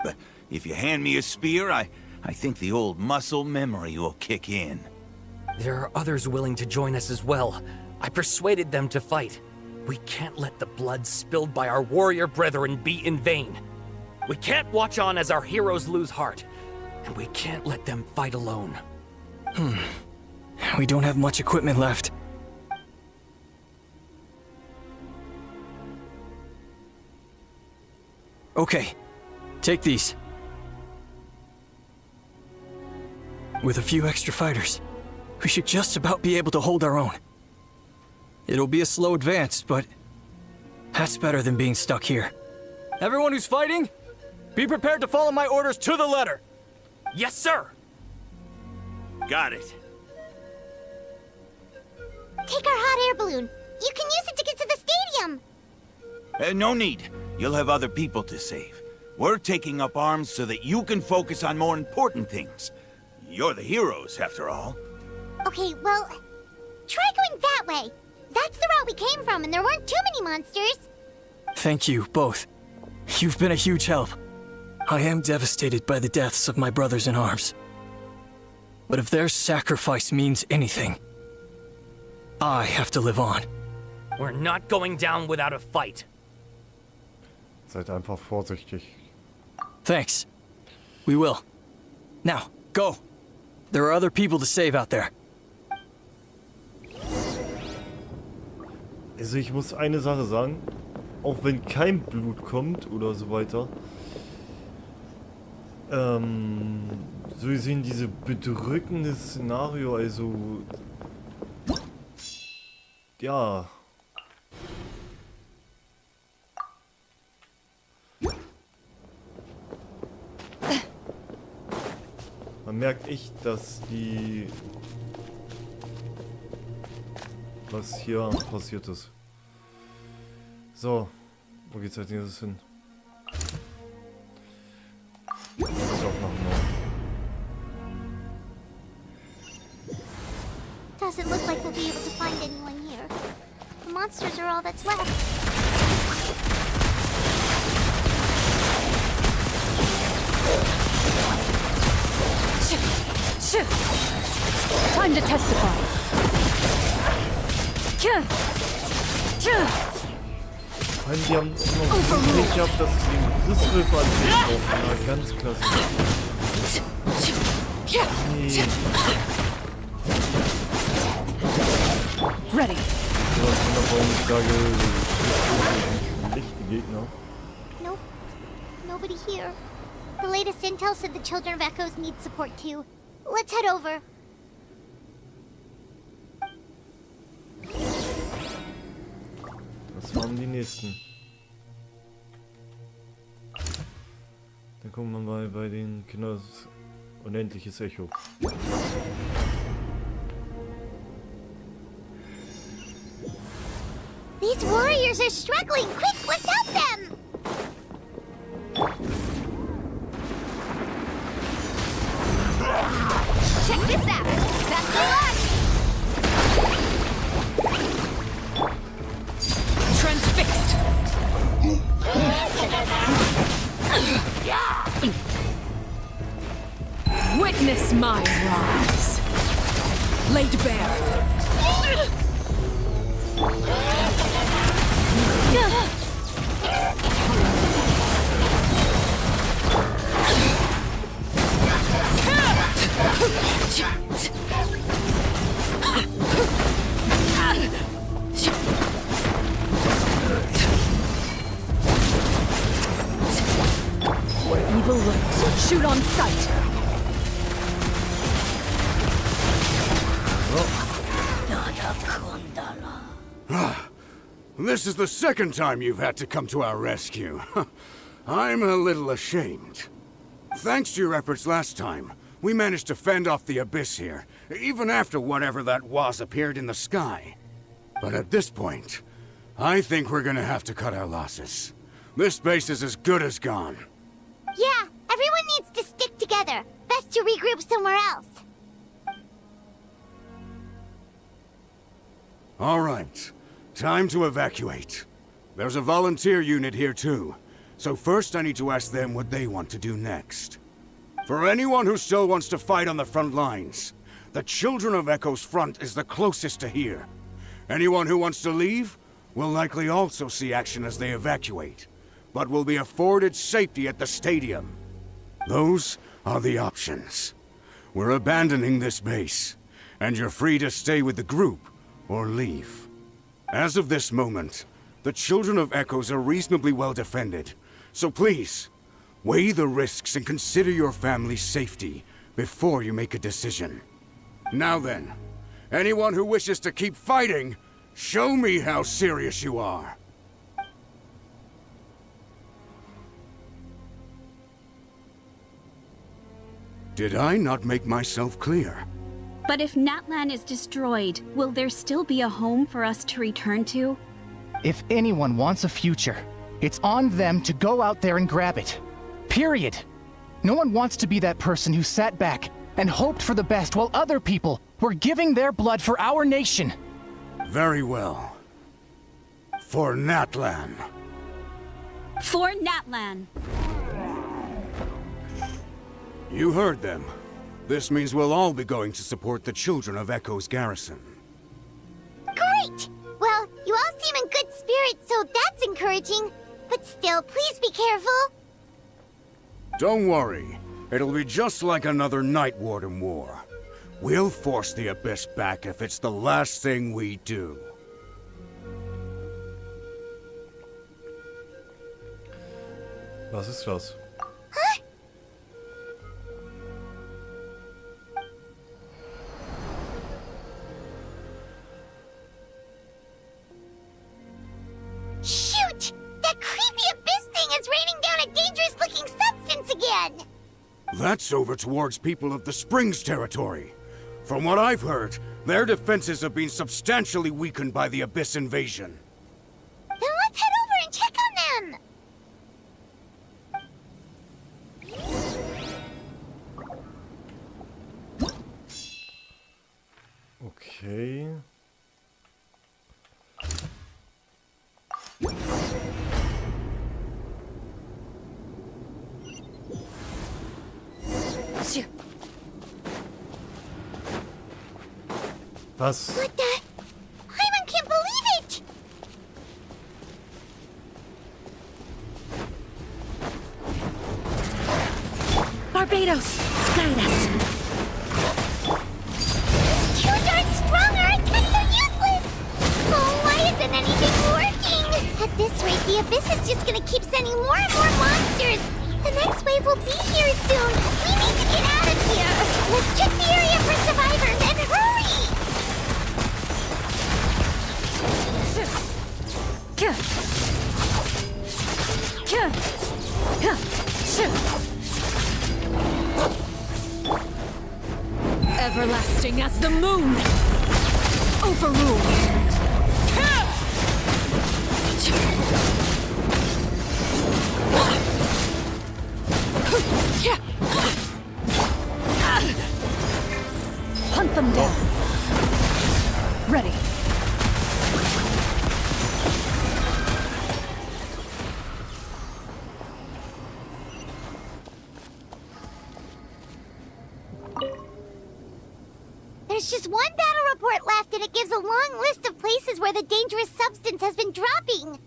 But if you hand me a spear, I think the old muscle memory will kick in. There are others willing to join us as well. I persuaded them to fight. We can't let the blood spilled by our warrior brethren be in vain. We can't watch on as our heroes lose heart. And we can't let them fight alone. We don't have much equipment left. Okay, take these. With a few extra fighters, we should just about be able to hold our own. It'll be a slow advance, but that's better than being stuck here. Everyone who's fighting, be prepared to follow my orders to the letter. Yes, sir! Got it. Take our hot air balloon. You can use it to get to the stadium. No need. You'll have other people to save. We're taking up arms so that you can focus on more important things. You're the heroes, after all. Okay, well, try going that way. That's the route we came from, and there weren't too many monsters. Thank you, both. You've been a huge help. I am devastated by the deaths of my brothers in arms. But if their sacrifice means anything, I have to live on. We're not going down without a fight. Seid einfach vorsichtig. Thanks. We will. Now, go. There are other people to save out there. Also ich muss eine Sache sagen, auch wenn kein Blut kommt oder so weiter, so gesehen diese bedrückende Szenario, also ja. Man merkt echt, dass die was hier passiert ist. So, wo geht's als nächstes hin? Doesn't look like we'll be able to find anyone here. The monsters are all that's left. Time to testify. Die haben immer Glück gehabt, dass sie den Grissgriff an sich brauchen. Ja, ganz klasse. Nee. Ready. So was wunderbar, ich sage, schlechte Gegner. Nope. Nobody here. The latest intel said the Children of Echoes need support too. Let's head over. Das waren die nächsten. Dann kommen wir mal bei den Kindern. Unendliches Echo. These warriors are struggling. Quick, let's help them! Check this out. Best of luck! Transfixed. Witness my rise. Laid bare. Where evil flames. Shoot on sight. This is the second time you've had to come to our rescue. I'm a little ashamed. Thanks to your efforts last time, we managed to fend off the Abyss here, even after whatever that was appeared in the sky. But at this point, I think we're gonna have to cut our losses. This base is as good as gone. Yeah, everyone needs to stick together. Best to regroup somewhere else. All right, time to evacuate. There's a volunteer unit here too, so first I need to ask them what they want to do next. For anyone who still wants to fight on the front lines, the Children of Echo's front is the closest to here. Anyone who wants to leave will likely also see action as they evacuate, but will be afforded safety at the stadium. Those are the options. We're abandoning this base, and you're free to stay with the group or leave. As of this moment, the Children of Echoes are reasonably well defended, so please, weigh the risks and consider your family's safety before you make a decision. Now then, anyone who wishes to keep fighting, show me how serious you are. Did I not make myself clear? But if Natlan is destroyed, will there still be a home for us to return to? If anyone wants a future, it's on them to go out there and grab it. Period. No one wants to be that person who sat back and hoped for the best while other people were giving their blood for our nation. Very well. For Natlan. For Natlan. You heard them. This means we'll all be going to support the Children of Echo's garrison. Great! Well, you all seem in good spirits, so that's encouraging. But still, please be careful. Don't worry. It'll be just like another Night Warden war. We'll force the Abyss back if it's the last thing we do. Was ist das? Shoot! That creepy Abyss thing is raining down a dangerous-looking substance again! That's over towards people of the Springs territory. From what I've heard, their defenses have been substantially weakened by the Abyss invasion. Then let's head over and check on them! Okay. Was? What the? Hyman can't believe it! Barbados, guide us. Too darn strong, our attacks are useless! Oh, why isn't anything working? At this rate, the Abyss is just gonna keep sending more and more monsters! The next wave will be here soon! We need to get out of here! Let's check the area for survivors, and hurry! Everlasting as the moon! Overruled! Hunt them down. Ready. There's just one battle report left, and it gives a long list of places where the dangerous substance has been dropping.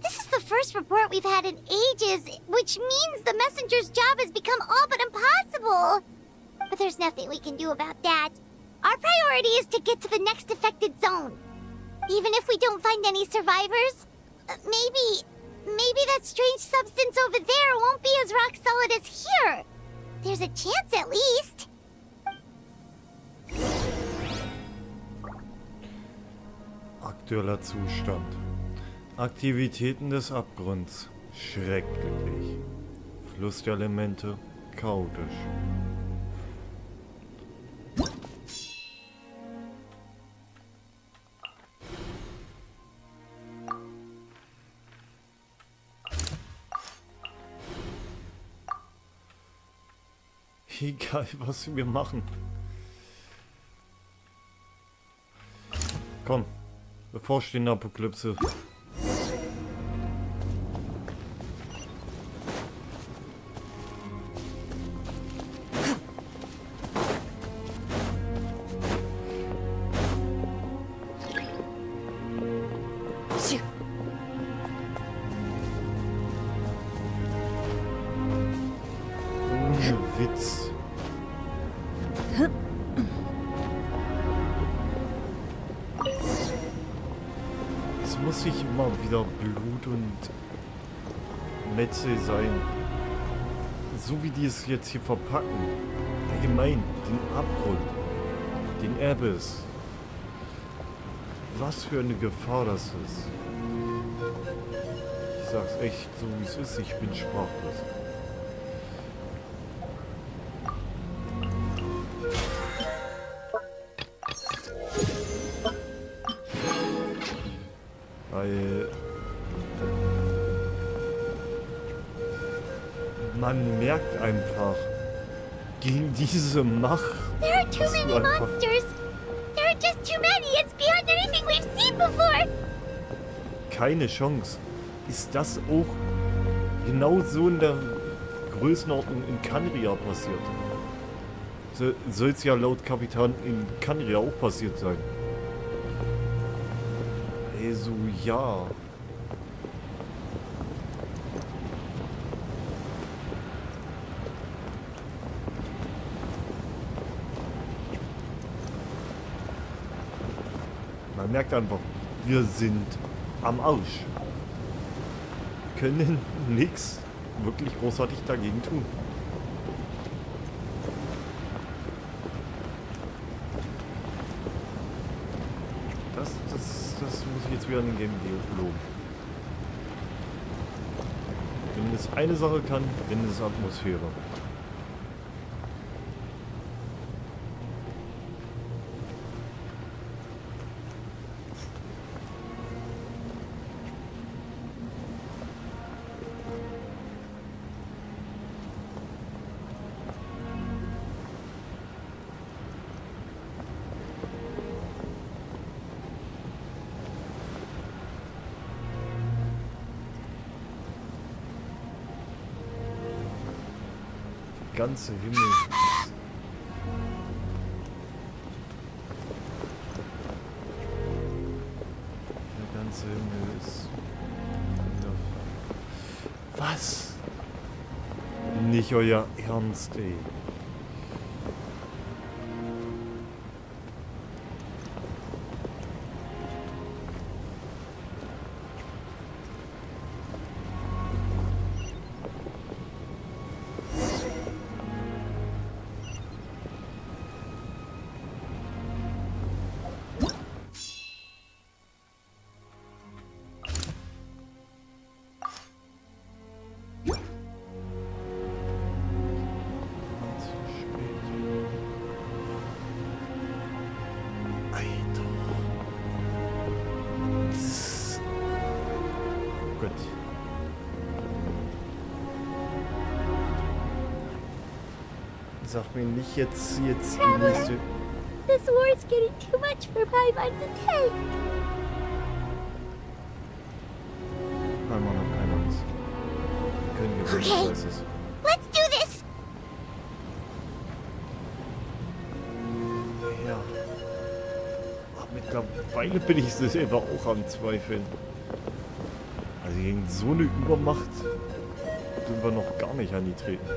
This is the first report we've had in ages, which means the messenger's job has become all but impossible. But there's nothing we can do about that. Our priority is to get to the next affected zone. Even if we don't find any survivors, maybe maybe that strange substance over there won't be as rock solid as here. There's a chance at least. Aktueller Zustand. Aktivitäten des Abgrunds. Schrecklich. Fluss der Elemente. Chaotisch. Egal, was wir machen. Komm, bevorstehende Apokalypse. Ohne Witz. Es muss nicht immer wieder Blut und Metzel sein. So wie die es jetzt hier verpacken. Allgemein, den Abgrund, den Abyss. Was für eine Gefahr das ist. Ich sag's echt so wie es ist, ich bin sprachlos. Weil man merkt einfach, gegen diese Macht. There are too many monsters. There are just too many. It's beyond anything we've seen before. Keine Chance. Ist das auch genau so in der Größenordnung in Kanria passiert? So soll es ja laut Kapitän in Kanria auch passiert sein. Also ja. Man merkt einfach, wir sind am Arsch. Können nichts wirklich großartig dagegen tun. Das muss ich jetzt wieder in den Game loben. Wenn es eine Sache kann, dann ist es Atmosphäre. Ganze Himmel. Der ganze Himmel ist... Was? Nicht euer Ernst, ey. Sag mir nicht jetzt die nächste... This war is getting too much for my mind to take. Nein, Mann, hab keine Angst. Wir können gewinnen, ich weiß es. Let's do this. Ja. Ach, mittlerweile bin ich selber auch am Zweifeln. Also gegen so eine Übermacht dürfen wir noch gar nicht antreten.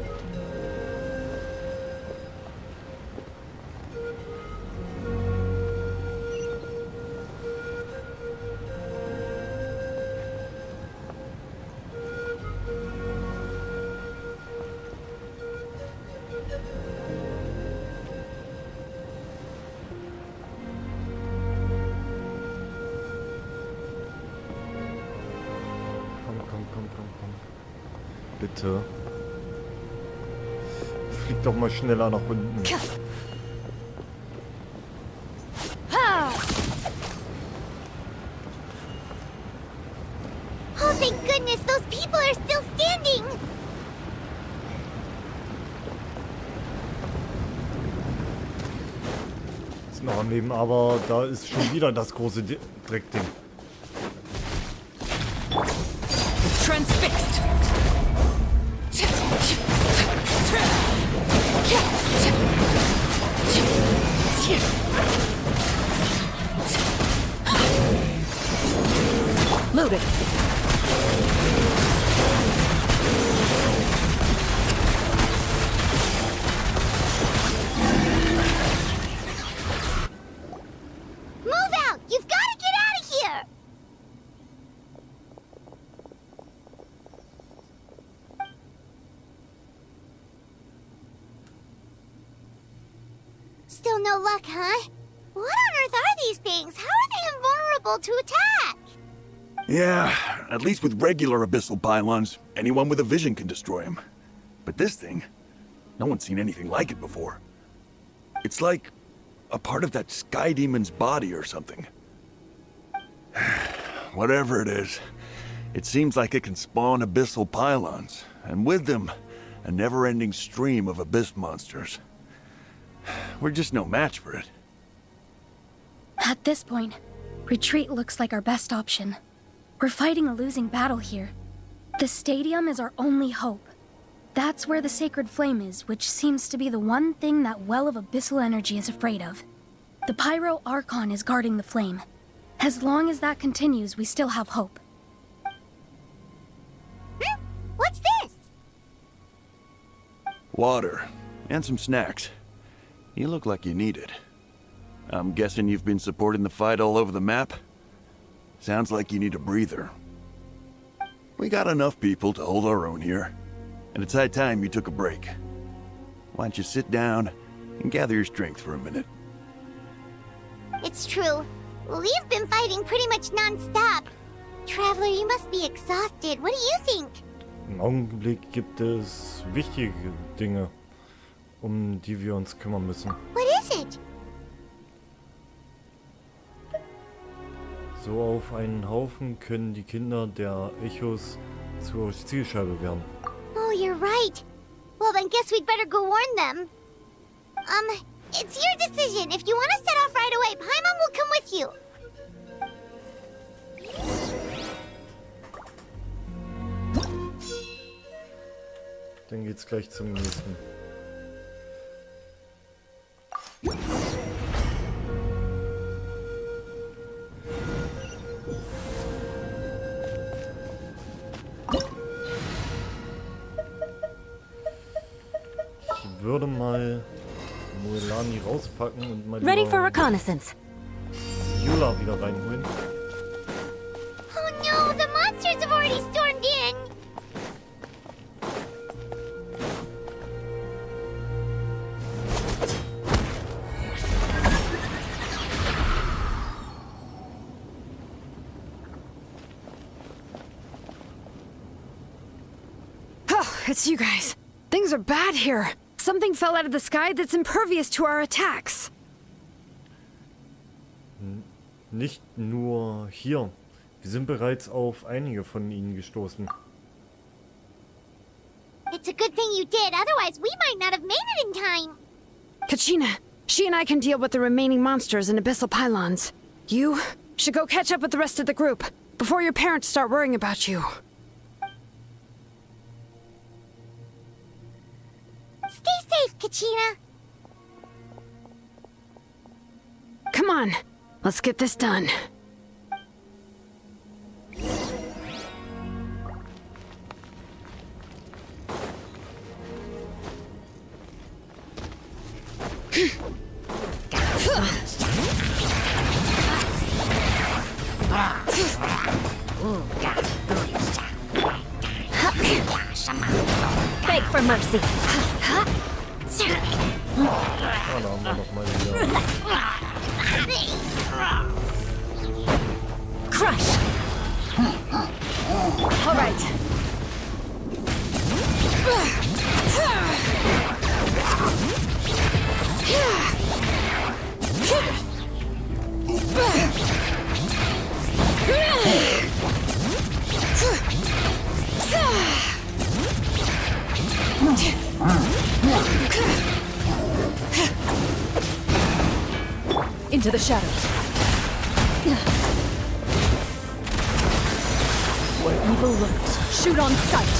komm. Bitte. Flieg doch mal schneller nach unten. Oh, thank goodness, those people are still standing! Ist noch am Leben, aber da ist schon wieder das große Dreckding. Trend's fixed. Loaded. Move out! You've got to get out of here! Still no luck, huh? What on earth are these things? How are they invulnerable to attack? Yeah, at least with regular abyssal pylons, anyone with a vision can destroy them. But this thing, no one's seen anything like it before. It's like a part of that sky demon's body or something. Whatever it is, it seems like it can spawn abyssal pylons, and with them, a never-ending stream of abyss monsters. We're just no match for it. At this point, retreat looks like our best option. We're fighting a losing battle here. The stadium is our only hope. That's where the sacred flame is, which seems to be the one thing that well of abyssal energy is afraid of. The Pyro Archon is guarding the flame. As long as that continues, we still have hope. What's this? Water, and some snacks. You look like you need it. I'm guessing you've been supporting the fight all over the map? Sounds like you need a breather. We got enough people to hold our own here, and it's high time you took a break. Why don't you sit down and gather your strength for a minute? It's true. We've been fighting pretty much non-stop. Traveler, you must be exhausted. What do you think? Im Augenblick gibt es wichtige Dinge, um die wir uns kümmern müssen. What is it? So auf einen Haufen können die Kinder der Echos zur Zielscheibe werden. Oh, you're right. Well, then guess we'd better go warn them. It's your decision. If you want to set off right away, Paimon will come with you. Dann geht's gleich zum nächsten. Ich würde mal Muelani rauspacken und mal Ready for reconnaissance. Yula wieder reinholen. Oh no, the monsters have already stormed in. Oh, it's you guys. Things are bad here. Something fell out of the sky that's impervious to our attacks. Nicht nur hier. Wir sind bereits auf einige von ihnen gestoßen. It's a good thing you did, otherwise we might not have made it in time. Kachina, she and I can deal with the remaining monsters and abyssal pylons. You should go catch up with the rest of the group before your parents start worrying about you. Stay safe, Kachina. Come on, let's get this done. Beg for mercy. Ah, da haben wir noch mal wieder. Crush. All right, Into the shadows. Where evil lurks, shoot on sight.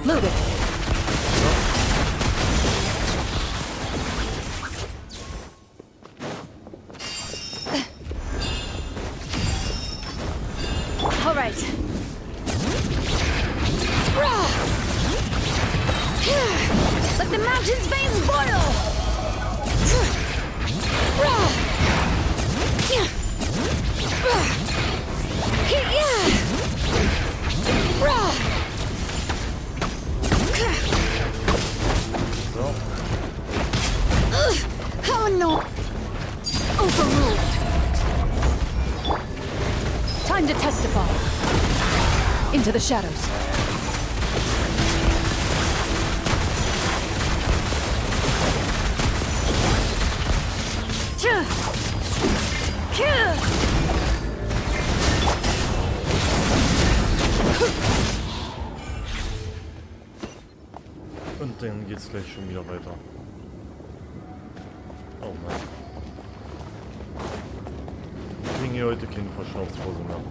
Loaded. All right. Let the mountain's veins boil! Oh no! Overruled. Time to testify. Into the shadows. Und dann geht's gleich schon wieder weiter. Oh Mann. Wir kriegen hier heute keine Verschnaufspause mehr.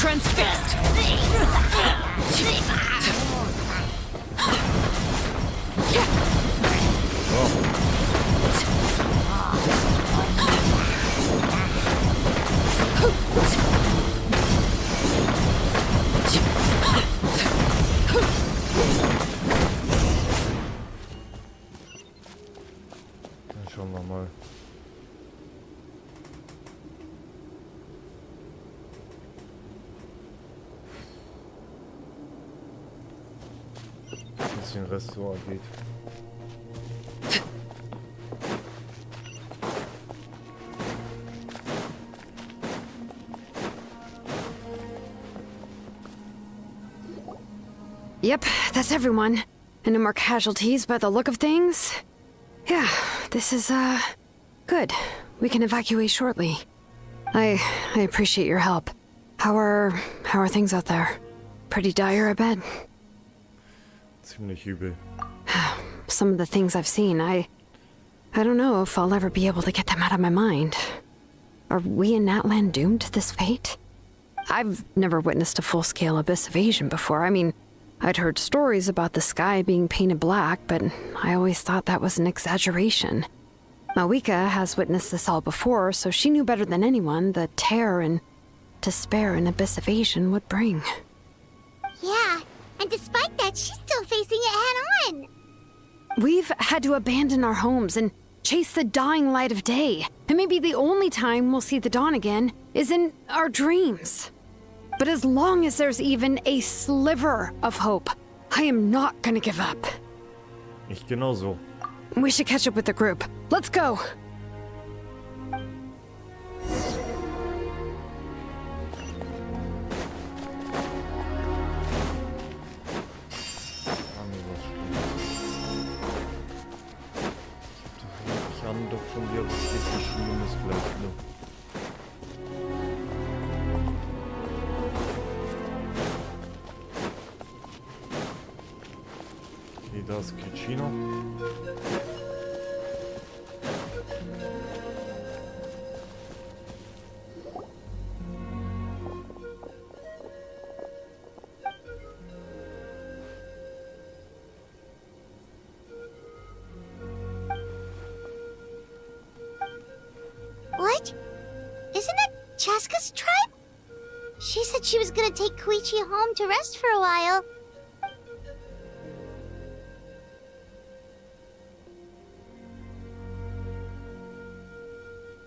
Transfixed! Dann schauen wir mal. Was den Rest so angeht. Yep, that's everyone. And no more casualties by the look of things. Yeah, this is, good. We can evacuate shortly. I appreciate your help. How are things out there? Pretty dire, I bet. Ziemlich übel. Some of the things I've seen, I don't know if I'll ever be able to get them out of my mind. Are we in Natlan doomed to this fate? I've never witnessed a full-scale abyss invasion before. I mean, I'd heard stories about the sky being painted black, but I always thought that was an exaggeration. Mawika has witnessed this all before, so she knew better than anyone the terror and despair an abyss invasion would bring. Yeah, and despite that, she's still facing it head-on. We've had to abandon our homes and chase the dying light of day. And maybe the only time we'll see the dawn again is in our dreams. But as long as there's even a sliver of hope, I am not gonna give up. Ich genauso. We should catch up with the group. Let's go! Ich habe doch schon wieder was richtig Schlimmes gleich, ne? Okay, da ist Kitschino. What? Isn't that Chaska's tribe? She said she was gonna take Koichi home to rest for a while.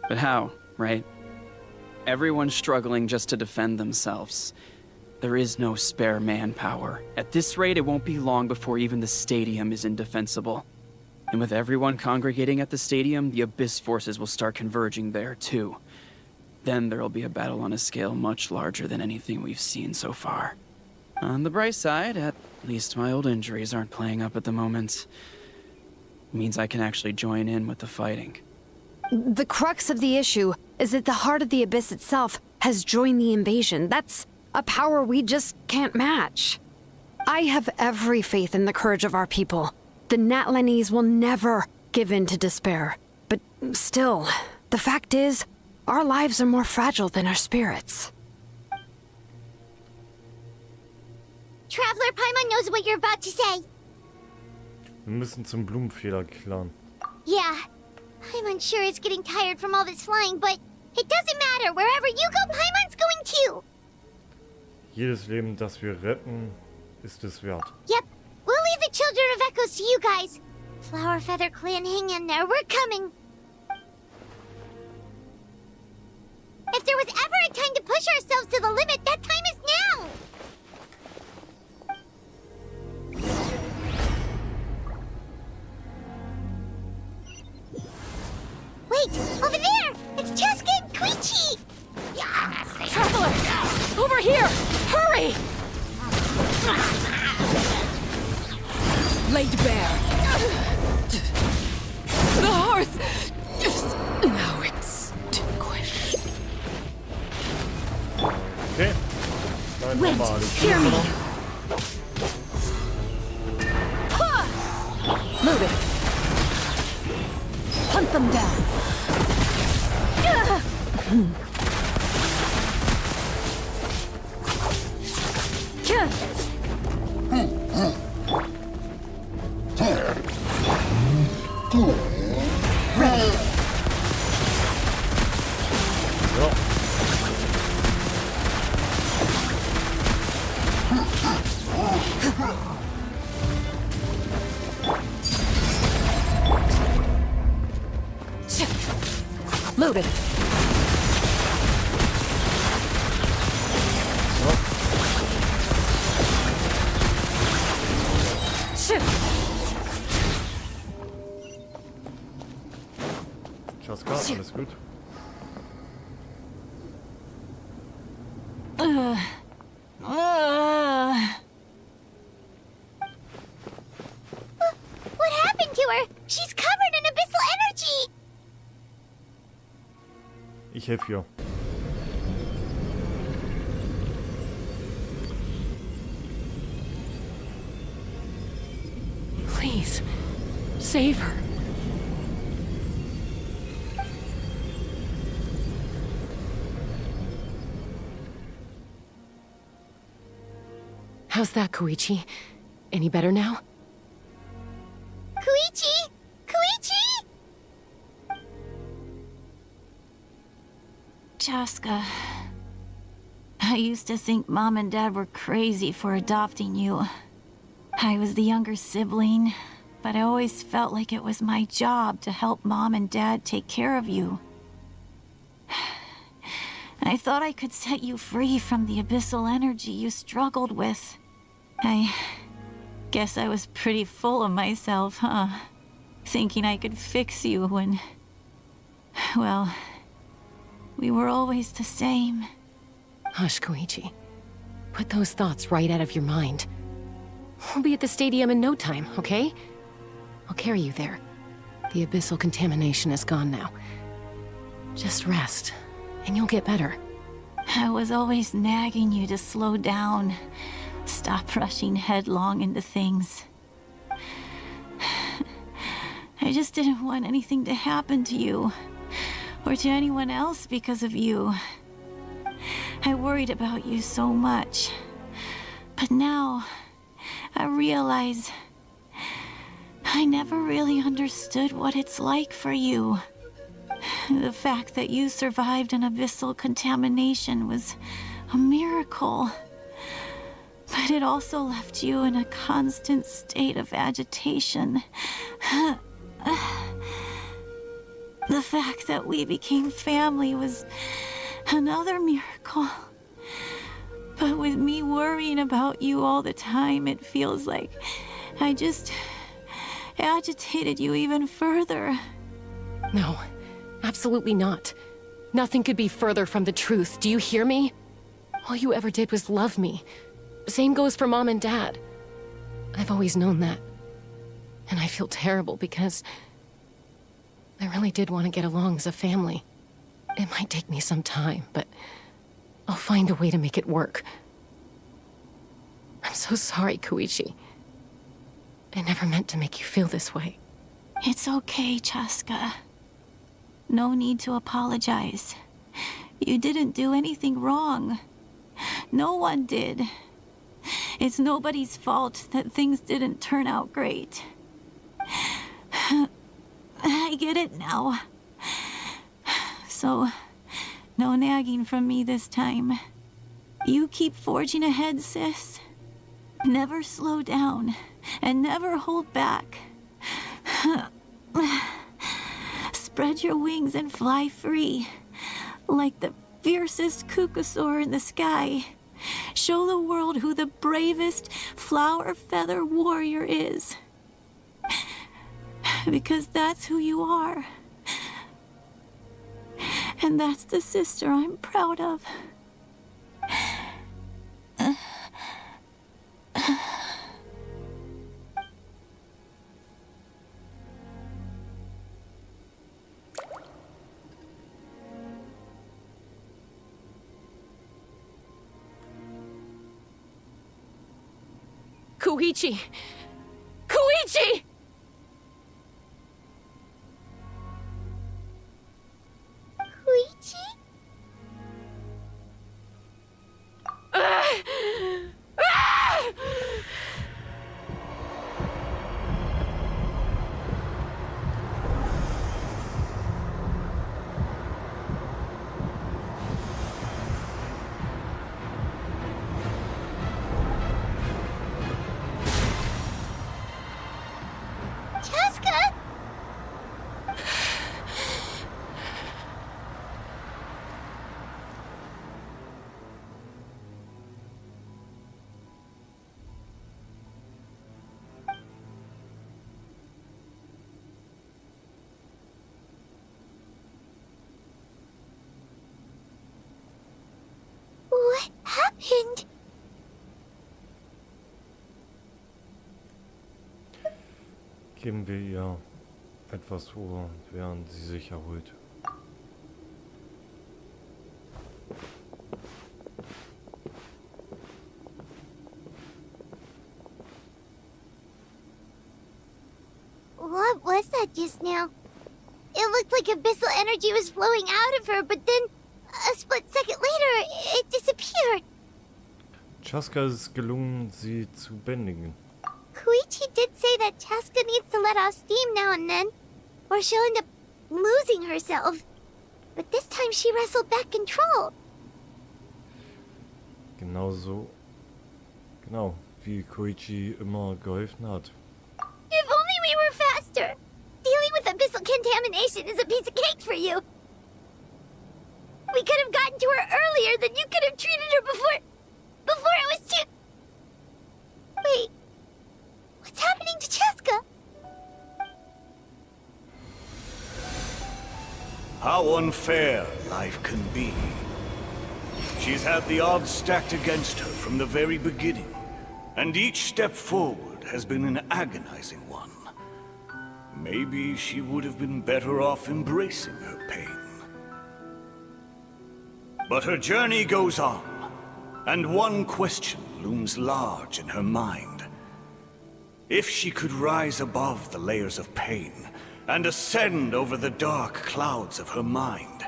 But how, right? Everyone's struggling just to defend themselves. There is no spare manpower. At this rate, it won't be long before even the stadium is indefensible. And with everyone congregating at the stadium, the Abyss forces will start converging there, too. Then there'll be a battle on a scale much larger than anything we've seen so far. On the bright side, at least my old injuries aren't playing up at the moment. It means I can actually join in with the fighting. The crux of the issue is that the heart of the Abyss itself has joined the invasion. That's a power we just can't match. I have every faith in the courage of our people. The Natlanese will never give in to despair. But still, the fact is, our lives are more fragile than our spirits. Traveler Paimon knows what you're about to say. Wir müssen zum Blumenfehler klären. Yeah, Paimon's sure is getting tired from all this flying, but it doesn't matter. Wherever you go, Paimon's going too. Jedes Leben, das wir retten, ist es wert. Yep, we'll leave the Children of Echoes to you guys. Flower Feather Clan, hang in there. We're coming. If there was ever a time to push ourselves to the limit, that time is now. Wait, over there! It's Cheska and Koichi! Traveler! Over here! Hurry! Laid bare. The hearth! Now extinguished. Okay. Nein, Wait, normal. hear me. Move it. Hunt them down. Ready. Loaded. Cheska, alles gut? What happened to her? She's covered in abyssal energy! Ich helfe ihr. Please, save her. How's that, Koichi? Any better now? Koichi! Koichi! Cheska, I used to think Mom and Dad were crazy for adopting you. I was the younger sibling, but I always felt like it was my job to help Mom and Dad take care of you. I thought I could set you free from the abyssal energy you struggled with. I guess I was pretty full of myself, huh? Thinking I could fix you when... well, we were always the same. Hush, Koichi. Put those thoughts right out of your mind. We'll be at the stadium in no time, okay? I'll carry you there. The abyssal contamination is gone now. Just rest, and you'll get better. I was always nagging you to slow down. Stop rushing headlong into things. I just didn't want anything to happen to you, or to anyone else because of you. I worried about you so much. But now, I realize I never really understood what it's like for you. The fact that you survived an abyssal contamination was a miracle. But it also left you in a constant state of agitation. The fact that we became family was Another miracle. But with me worrying about you all the time, it feels like I just agitated you even further. No, absolutely not. Nothing could be further from the truth. Do you hear me? All you ever did was love me. Same goes for Mom and Dad. I've always known that. And I feel terrible because I really did want to get along as a family. It might take me some time, but I'll find a way to make it work. I'm so sorry, Koichi. I never meant to make you feel this way. It's okay, Chaska. No need to apologize. You didn't do anything wrong. No one did. It's nobody's fault that things didn't turn out great. I get it now. So, no nagging from me this time. You keep forging ahead, sis. Never slow down, and never hold back. Spread your wings and fly free, like the fiercest kukasaur in the sky. Show the world who the bravest flower feather warrior is. Because that's who you are. And that's the sister I'm proud of. Koichi! Koichi! Koichi? Chaska? What happened? Geben wir ihr etwas Ruhe, während sie sich erholt. What was that just now? It looked like abyssal energy was flowing out of her, but then a split second later, it disappeared. Chaska ist es gelungen, sie zu bändigen. Koichi did say that Chaska needs to let off steam now and then, or she'll end up losing herself. But this time she wrestled back control. Genauso, genau, wie Koichi immer geholfen hat. If only we were faster! Dealing with abyssal contamination is a piece of cake for you. We could have gotten to her earlier, then you could have treated her before it was too... Wait, what's happening to Chaska? How unfair life can be. She's had the odds stacked against her from the very beginning, and each step forward has been an agonizing one. Maybe she would have been better off embracing her pain. But her journey goes on, and one question looms large in her mind. If she could rise above the layers of pain and ascend over the dark clouds of her mind,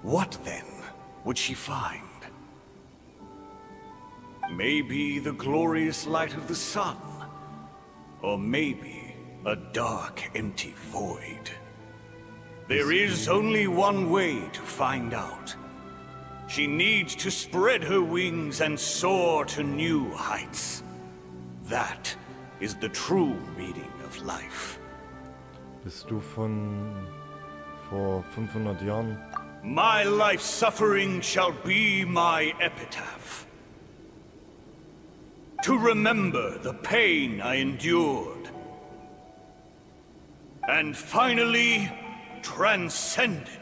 what then would she find? Maybe the glorious light of the sun, or maybe a dark, empty void. There is only one way to find out. She needs to spread her wings and soar to new heights. That is the true meaning of life. Bist du von vor 500 Jahren? My life's suffering shall be my epitaph. To remember the pain I endured. And finally, transcended.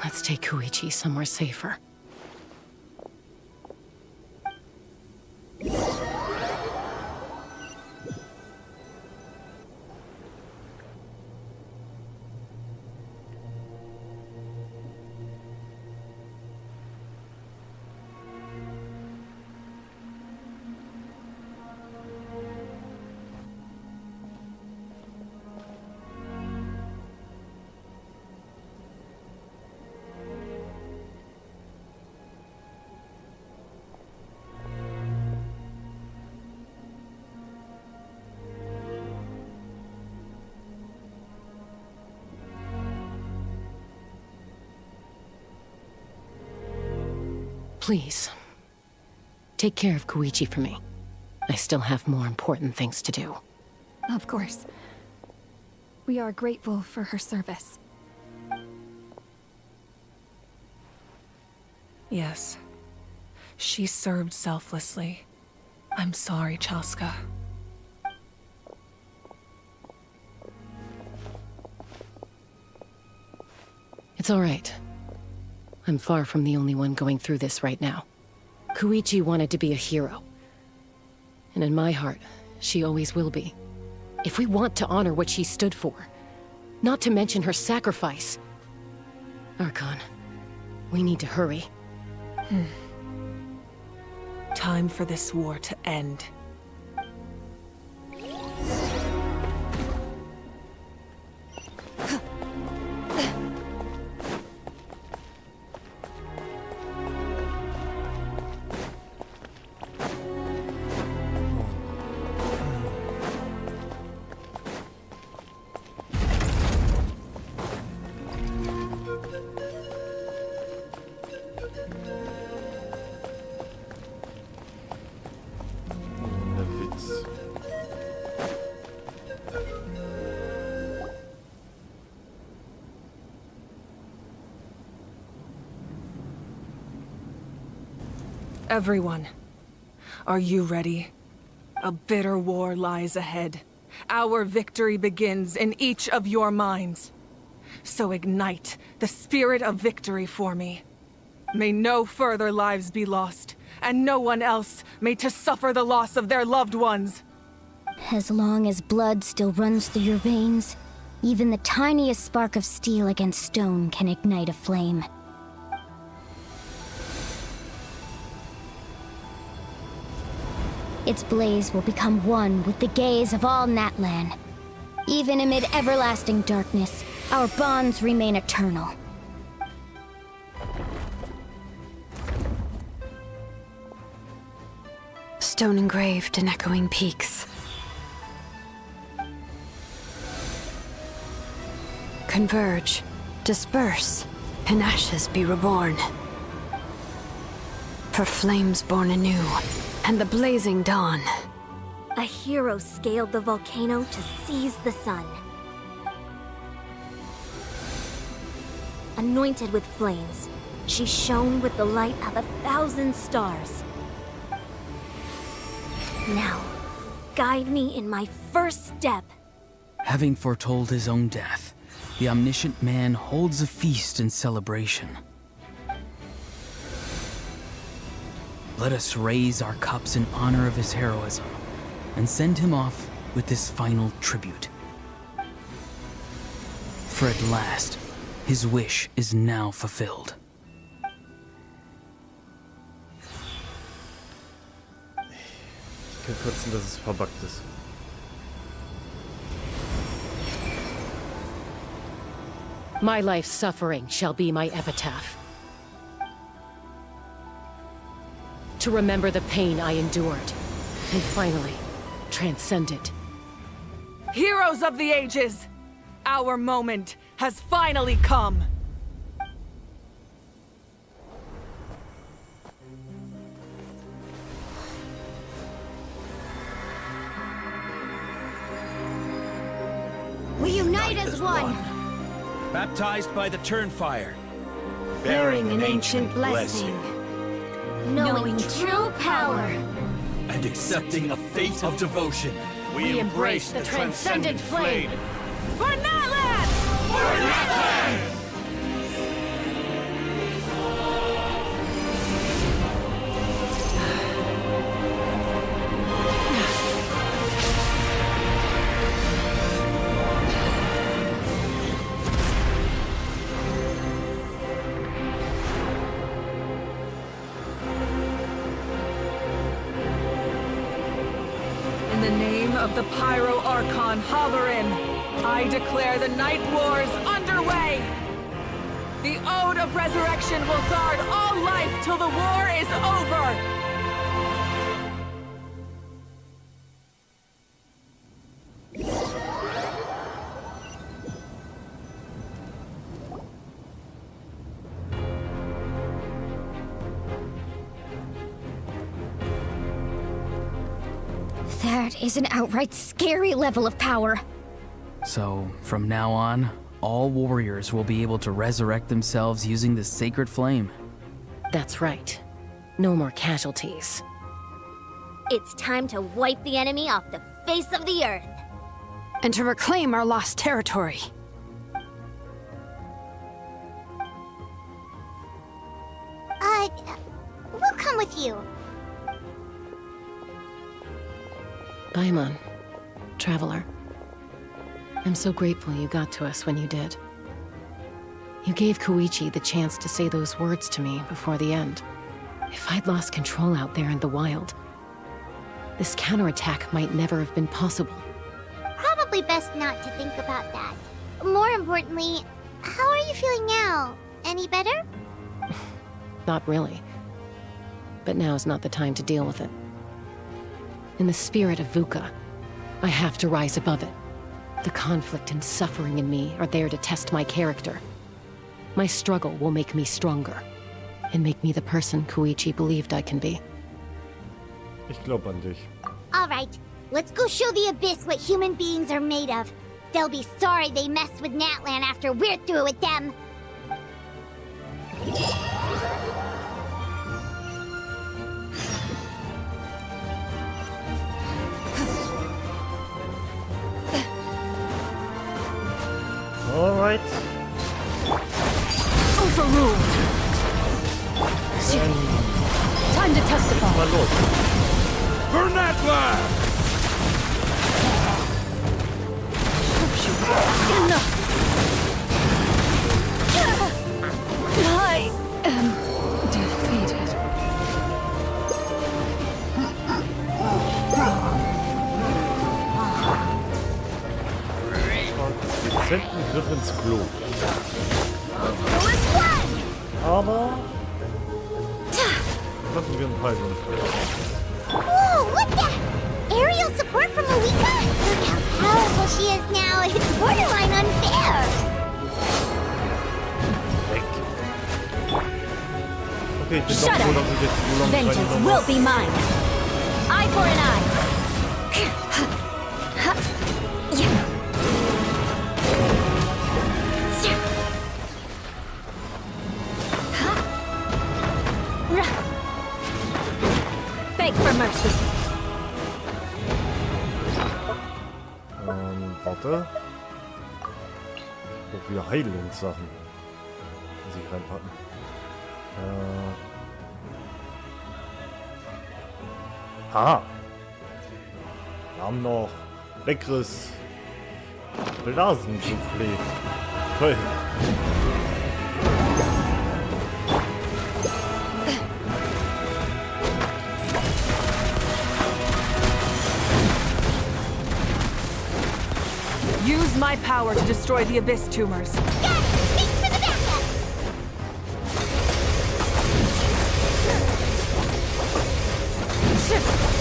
Let's take Koichi somewhere safer. Please, take care of Koichi for me. I still have more important things to do. Of course. We are grateful for her service. Yes. She served selflessly. I'm sorry, Chaska. It's all right. I'm far from the only one going through this right now. Koichi wanted to be a hero. And in my heart, she always will be. If we want to honor what she stood for, not to mention her sacrifice. Archon, we need to hurry. Time for this war to end. Everyone, are you ready? A bitter war lies ahead. Our victory begins in each of your minds. So ignite the spirit of victory for me. May no further lives be lost, and no one else may to suffer the loss of their loved ones. As long as blood still runs through your veins, even the tiniest spark of steel against stone can ignite a flame. Its blaze will become one with the gaze of all Natlan. Even amid everlasting darkness, our bonds remain eternal. Stone engraved in echoing peaks. Converge, disperse, in ashes be reborn. For flames born anew, and the blazing dawn. A hero scaled the volcano to seize the sun. Anointed with flames, she shone with the light of 1,000 stars. Now, guide me in my first step. Having foretold his own death, the omniscient man holds a feast in celebration. Let us raise our cups in honor of his heroism, and send him off with this final tribute. For at last, his wish is now fulfilled. Ich kann kürzen, dass es verbuggt ist. My life's suffering shall be my epitaph. To remember the pain I endured, and finally, transcend it. Heroes of the ages! Our moment has finally come! Unite as one. Baptized by the Turnfire. Bearing an ancient blessing. Knowing true power. And accepting a fate of devotion. We embrace the transcendent flame. For Natlan! For Natlan! In the name of the Pyro Archon Halloran, I declare the Night Wars underway! The Ode of Resurrection will guard all life till the war is over! That is an outright scary level of power. So, from now on, all warriors will be able to resurrect themselves using the sacred flame. That's right. No more casualties. It's time to wipe the enemy off the face of the earth. And to reclaim our lost territory. We'll come with you. Paimon, Traveler. I'm so grateful you got to us when you did. You gave Koichi the chance to say those words to me before the end. If I'd lost control out there in the wild, this counterattack might never have been possible. Probably best not to think about that. More importantly, how are you feeling now? Any better? Not really. But now's not the time to deal with it. In the spirit of VUCA, I have to rise above it. The conflict and suffering in me are there to test my character. My struggle will make me stronger, and make me the person Koichi believed I can be. Ich glaub an dich. All right, let's go show the Abyss what human beings are made of. They'll be sorry they messed with Natlan after we're through with them. All right. Overruled. Time to testify. Mal los. For Natlan! Enough. I am defeated. Dezenten Griff ins Klo. Aber machen wir einen Peiser. Whoa, what the? Aerial support from Malika? Look how powerful she is now. It's borderline unfair. Okay, ich bin Shut doch froh, up. dass ich jetzt so lange Vengeance will be mine. Eye for an eye. Beg for mercy. Warte. Auch wieder Heilungssachen. Muss ich reinpacken. Ha! Wir haben noch leckeres Blasensoufflé. Toll. Use my power to destroy the Abyss tumors.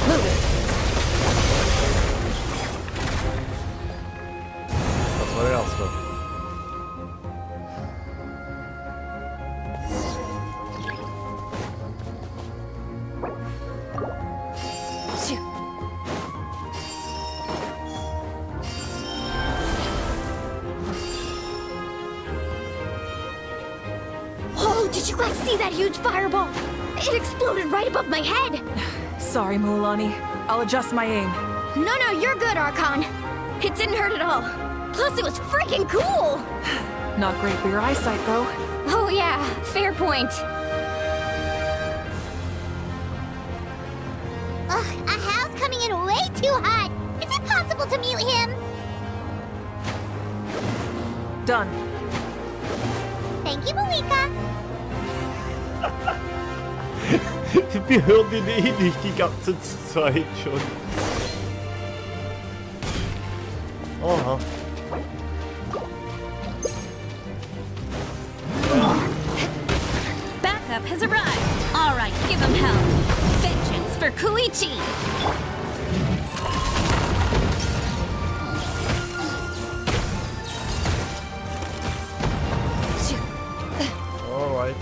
Move it. Das war der erste. Did you guys see that huge fireball? It exploded right above my head. Sorry, Mualani. I'll adjust my aim. No, you're good, Archon. It didn't hurt at all. Plus, it was freaking cool. Not great for your eyesight, though. Oh yeah, fair point. Ugh, Ahal's coming in way too hot. Is it possible to mute him? Done. Thank you, Malika. Wir hören den eh nicht die ganze Zeit schon. Oha. Backup has arrived. All right, give him hell. Vengeance for Koichi. All right.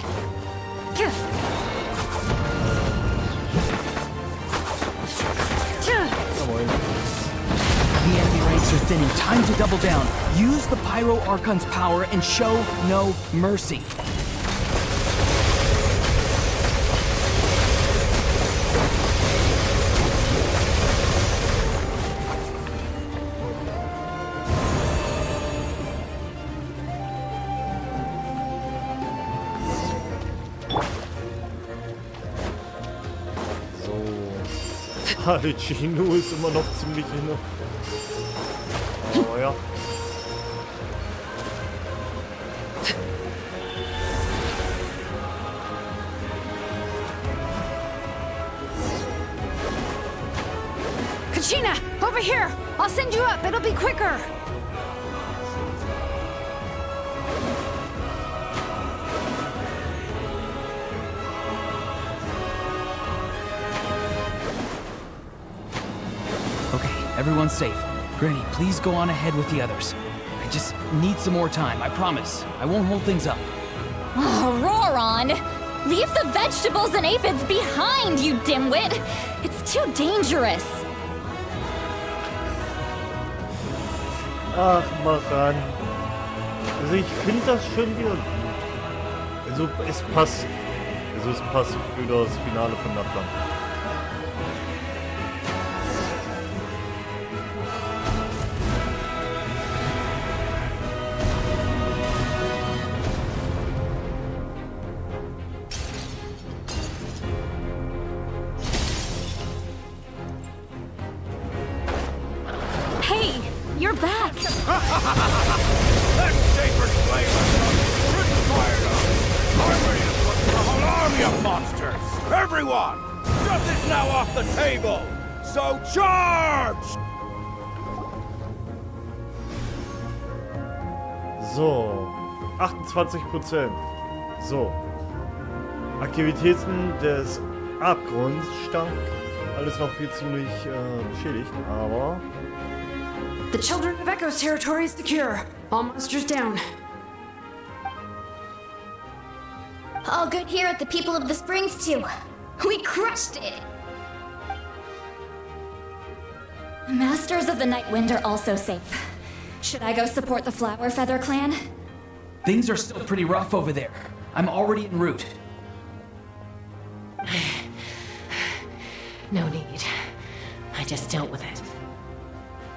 The enemy ranks are thinning. Time to double down. Use the Pyro Archon's power and show no mercy. Chino ist immer noch ziemlich inne. Oh ja. Kachina, over here! I'll send you up, it'll be quicker! Everyone's safe. Granny, please go on ahead with the others. I just need some more time, I promise. I won't hold things up. Oh, Roron! Leave the vegetables and aphids behind, you dimwit! It's too dangerous! Ach, Maran. Also ich finde das schon wieder gut. Also es passt. Also es passt für das Finale von Naplan. Hey, you're back. That sacred flame is fired up. I'm ready to put the whole army of monsters. Everyone, stuff is now off the table. So charge! So, 28%. So. Aktivitäten des Abgrunds stank. Alles noch hier ziemlich beschädigt, aber... The Children of Echo's territory is secure. All monsters down. All good here at the People of the Springs, too. We crushed it! The Masters of the Night Wind are also safe. Should I go support the Flower Feather clan? Things are still pretty rough over there. I'm already en route. No need. I just dealt with it.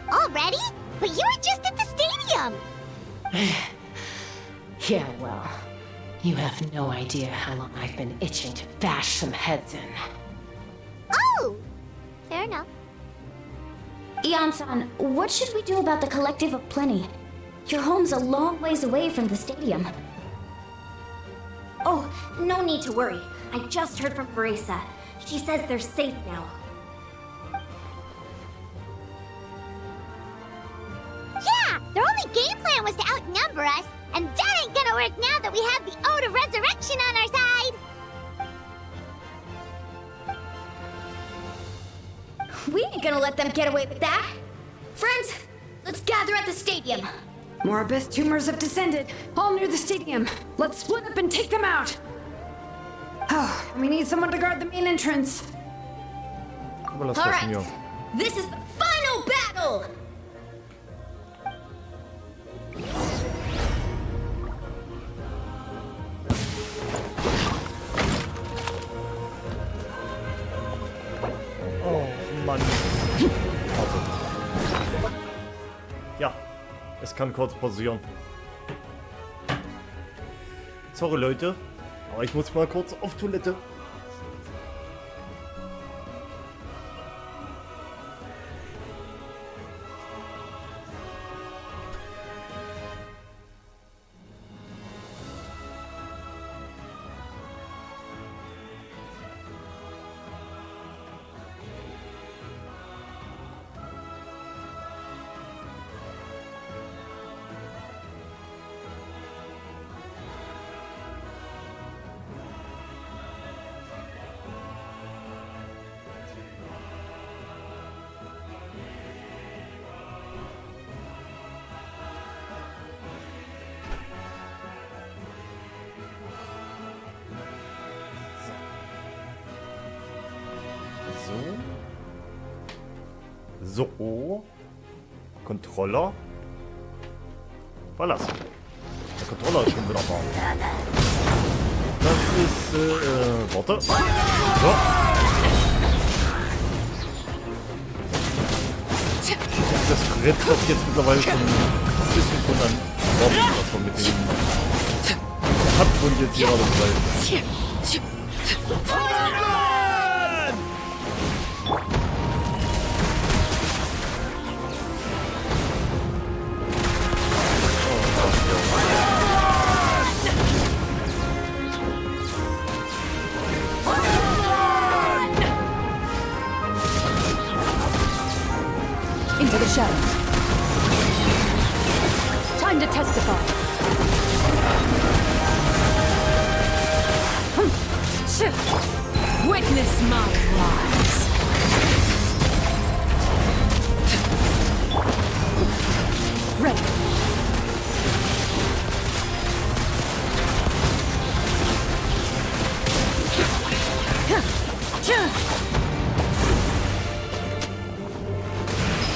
Already? But you were just at the stadium! Yeah, well, you have no idea how long I've been itching to bash some heads in. Oh! Fair enough. Ian-san, what should we do about the Collective of Plenty? Your home's a long ways away from the stadium. Oh, no need to worry. I just heard from Veresa. She says they're safe now. Yeah! Their only game plan was to outnumber us, and that ain't gonna work now that we have the Ode of Resurrection on our side! We ain't gonna let them get away with that. Friends, let's gather at the stadium. More abyss tumors have descended, all near the stadium. Let's split up and take them out. Oh, we need someone to guard the main entrance. Aber lass All das, right, Mio. this is the final battle! Mann. Warte. Ja, es kann kurz pausieren. Sorry Leute, aber ich muss mal kurz auf Toilette. So. Controller. Verlassen. Der Controller ist schon wieder warm. Das ist, warte. So. Das rätselt das jetzt mittlerweile schon ein bisschen von an Robben, was man mit dem Handbund jetzt hier alles gleich. Into the shadows. Time to testify. Witness my rise. Ready.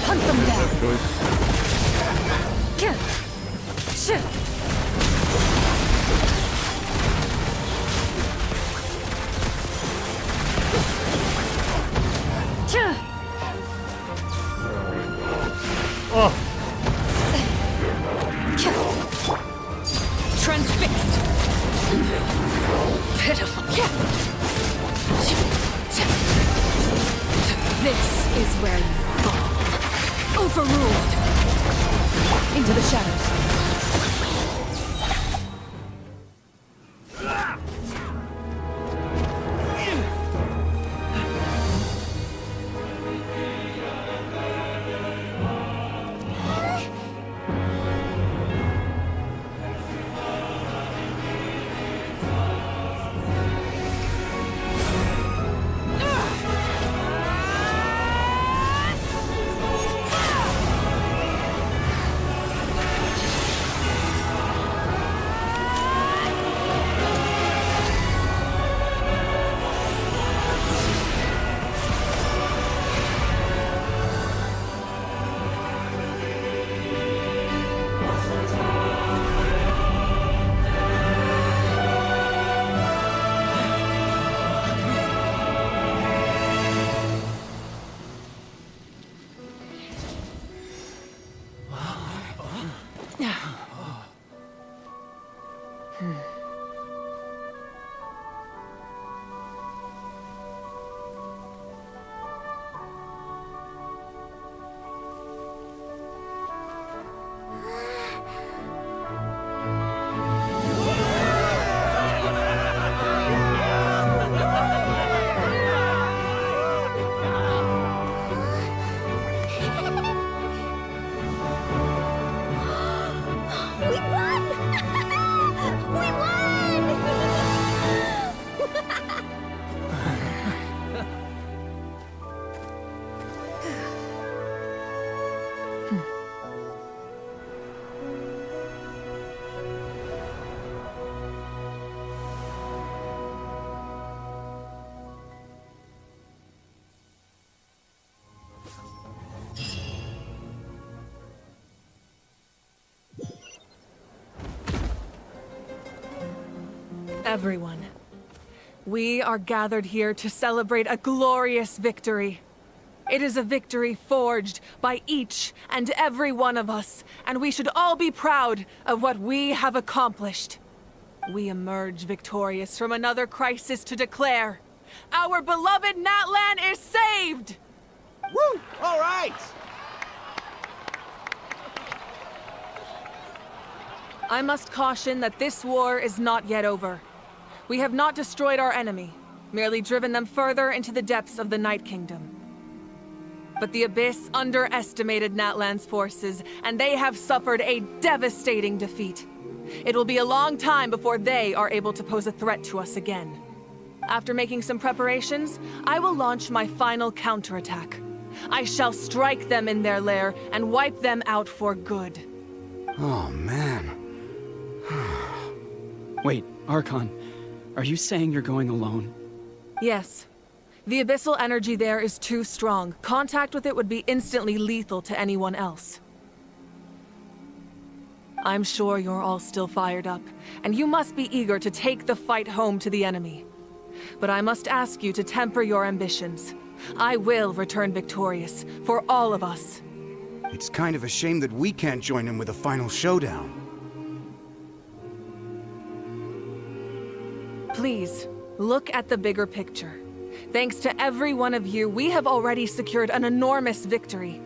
Hunt them down. Oh. Transfixed. Pitiful. This is where you fall. Overruled. Into the shadows. Everyone, we are gathered here to celebrate a glorious victory. It is a victory forged by each and every one of us, and we should all be proud of what we have accomplished. We emerge victorious from another crisis to declare, our beloved Natlan is saved! Woo! All right! I must caution that this war is not yet over. We have not destroyed our enemy, merely driven them further into the depths of the Night Kingdom. But the Abyss underestimated Natlan's forces, and they have suffered a devastating defeat. It will be a long time before they are able to pose a threat to us again. After making some preparations, I will launch my final counterattack. I shall strike them in their lair and wipe them out for good. Oh, man. Wait, Archon, are you saying you're going alone? Yes. The abyssal energy there is too strong. Contact with it would be instantly lethal to anyone else. I'm sure you're all still fired up, and you must be eager to take the fight home to the enemy. But I must ask you to temper your ambitions. I will return victorious, for all of us. It's kind of a shame that we can't join in with a final showdown. Please, look at the bigger picture. Thanks to every one of you, we have already secured an enormous victory.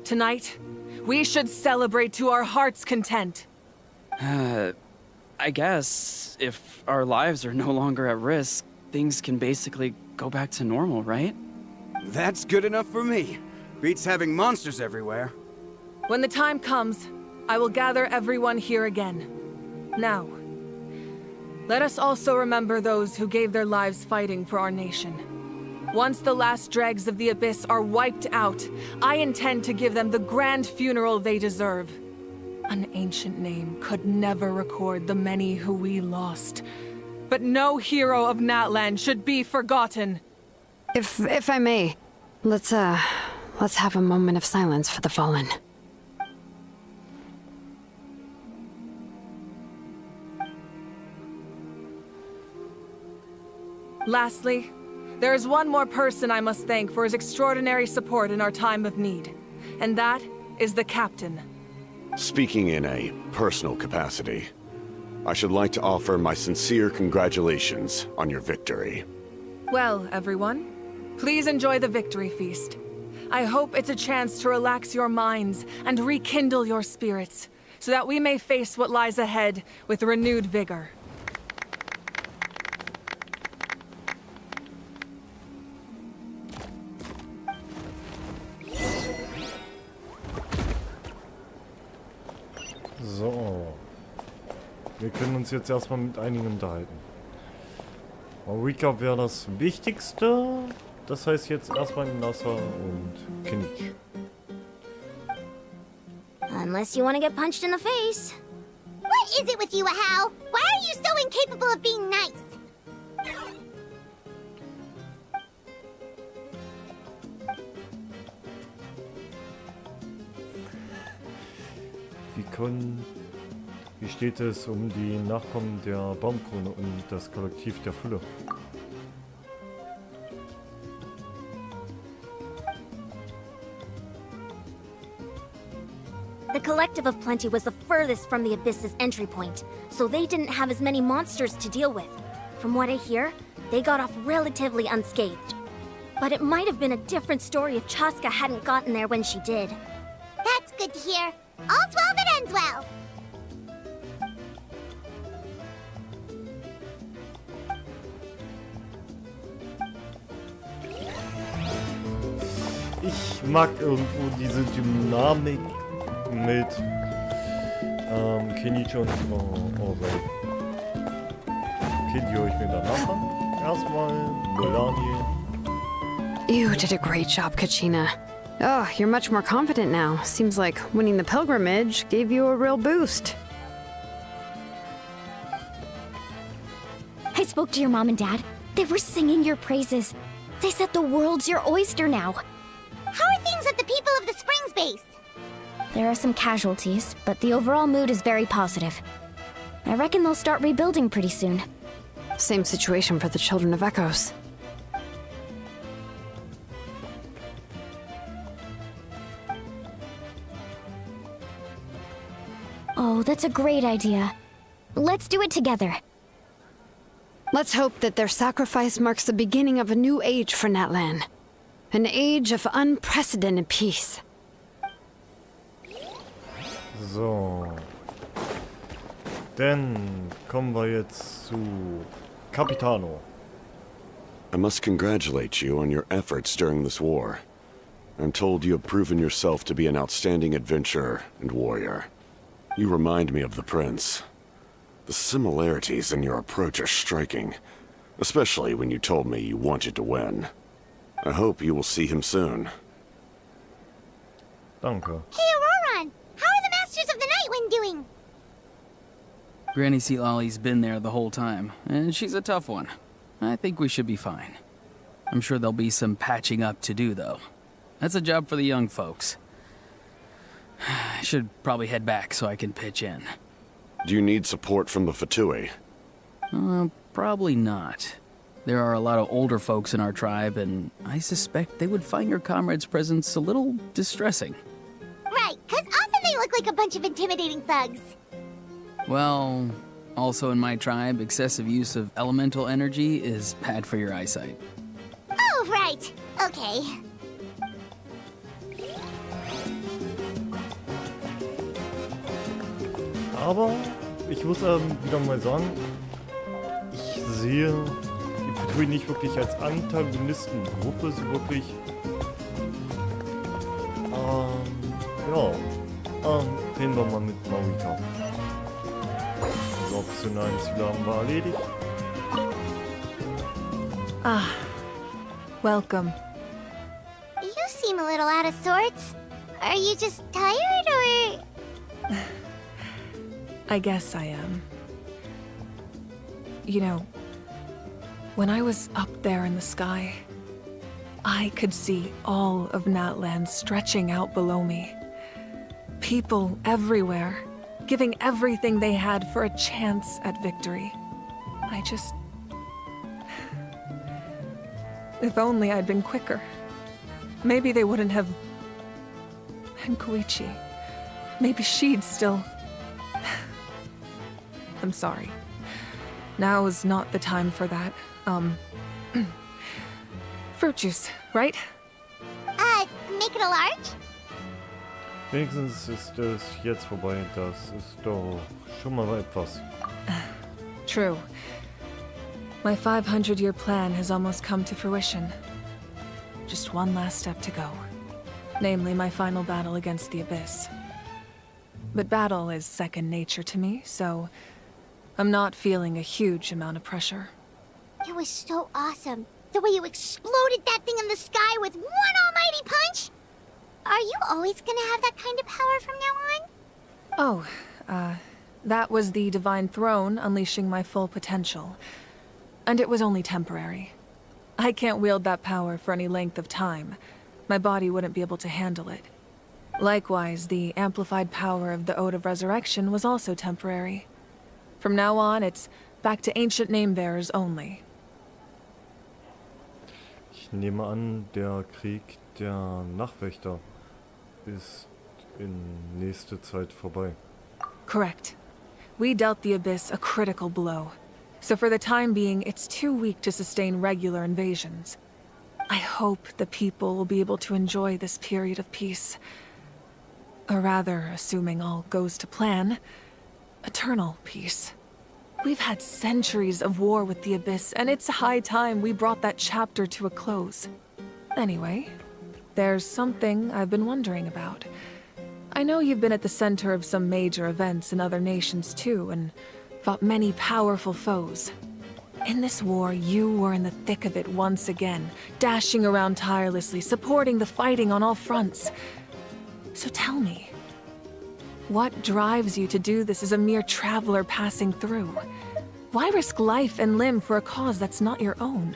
Tonight, we should celebrate to our heart's content. I guess if our lives are no longer at risk, things can basically go back to normal, right? That's good enough for me. Beats having monsters everywhere. When the time comes, I will gather everyone here again. Now, let us also remember those who gave their lives fighting for our nation. Once the last dregs of the Abyss are wiped out, I intend to give them the grand funeral they deserve. An ancient name could never record the many who we lost. But no hero of Natlan should be forgotten. If I may, let's have a moment of silence for the fallen. Lastly, there is one more person I must thank for his extraordinary support in our time of need, and that is the Captain. Speaking in a personal capacity, I should like to offer my sincere congratulations on your victory. Well, everyone, please enjoy the victory feast. I hope it's a chance to relax your minds and rekindle your spirits, so that we may face what lies ahead with renewed vigor. So. Wir können uns jetzt erstmal mit einigen unterhalten. Marika wäre das Wichtigste. Das heißt jetzt erstmal Nasa und Kinich. Unless you want to get punched in the face. What is it with you, Ahau? Why are you so incapable of being nice? Wie steht es um die Nachkommen der Baumkrone und das Kollektiv der Fülle? The Collective of Plenty was the furthest from the Abyss's entry point, so they didn't have as many monsters to deal with. From what I hear, they got off relatively unscathed. But it might have been a different story if Chaska hadn't gotten there when she did. That's good to hear. All's well that ends well. Ich mag irgendwo diese Dynamik mit Kinich und Ray. Okay, die höre ich mir danach an. Erstmal Melanie. You did a great job, Kachina. Oh, you're much more confident now. Seems like winning the pilgrimage gave you a real boost. I spoke to your mom and dad. They were singing your praises. They said the world's your oyster now. How are things at the People of the Springs base? There are some casualties, but the overall mood is very positive. I reckon they'll start rebuilding pretty soon. Same situation for the Children of Echoes. Oh, that's a great idea. Let's do it together. Let's hope that their sacrifice marks the beginning of a new age for Natlan. An age of unprecedented peace. So. Dann kommen wir jetzt zu Capitano. I must congratulate you on your efforts during this war. I'm told you have proven yourself to be an outstanding adventurer and warrior. You remind me of the Prince. The similarities in your approach are striking, especially when you told me you wanted to win. I hope you will see him soon. Danke. Hey, Auroron! How are the Masters of the Nightwind doing? Granny Sealolly's been there the whole time, and she's a tough one. I think we should be fine. I'm sure there'll be some patching up to do, though. That's a job for the young folks. I should probably head back so I can pitch in. Do you need support from the Fatui? Probably not. There are a lot of older folks in our tribe, and I suspect they would find your comrade's presence a little distressing. Right, because often they look like a bunch of intimidating thugs. Well, also in my tribe, excessive use of elemental energy is bad for your eyesight. Oh, right. Okay. Aber ich muss wieder mal sagen, ich sehe die Fatui nicht wirklich als Antagonistengruppe, so wirklich. Reden wir mal mit Marika. Also optionalen Ziele haben wir erledigt. Ah, welcome. You seem a little out of sorts. Are you just tired, or...? I guess I am. You know, when I was up there in the sky, I could see all of Natlan stretching out below me. People everywhere, giving everything they had for a chance at victory. I just... If only I'd been quicker. Maybe they wouldn't have... And Koichi. Maybe she'd still... I'm sorry. Now is not the time for that. Fruit juice, right? Make it a large? Wenigstens ist es jetzt vorbei. Das ist doch schon mal etwas. True. My 500-year plan has almost come to fruition. Just one last step to go. Namely, my final battle against the Abyss. But battle is second nature to me, so I'm not feeling a huge amount of pressure. It was so awesome. The way you exploded that thing in the sky with one almighty punch! Are you always gonna have that kind of power from now on? Oh, that was the Divine Throne unleashing my full potential. And it was only temporary. I can't wield that power for any length of time. My body wouldn't be able to handle it. Likewise, the amplified power of the Ode of Resurrection was also temporary. From now on, it's back to ancient name-bearers only. Ich nehme an, der Krieg der Nachtwächter ist in nächster Zeit vorbei. Correct. We dealt the Abyss a critical blow. So for the time being, it's too weak to sustain regular invasions. I hope the people will be able to enjoy this period of peace. Or rather, assuming all goes to plan, eternal peace. We've had centuries of war with the Abyss, and it's high time we brought that chapter to a close. Anyway, there's something I've been wondering about. I know you've been at the center of some major events in other nations too, and fought many powerful foes. In this war, you were in the thick of it once again, dashing around tirelessly, supporting the fighting on all fronts. So tell me, what drives you to do this as a mere traveler passing through? Why risk life and limb for a cause that's not your own?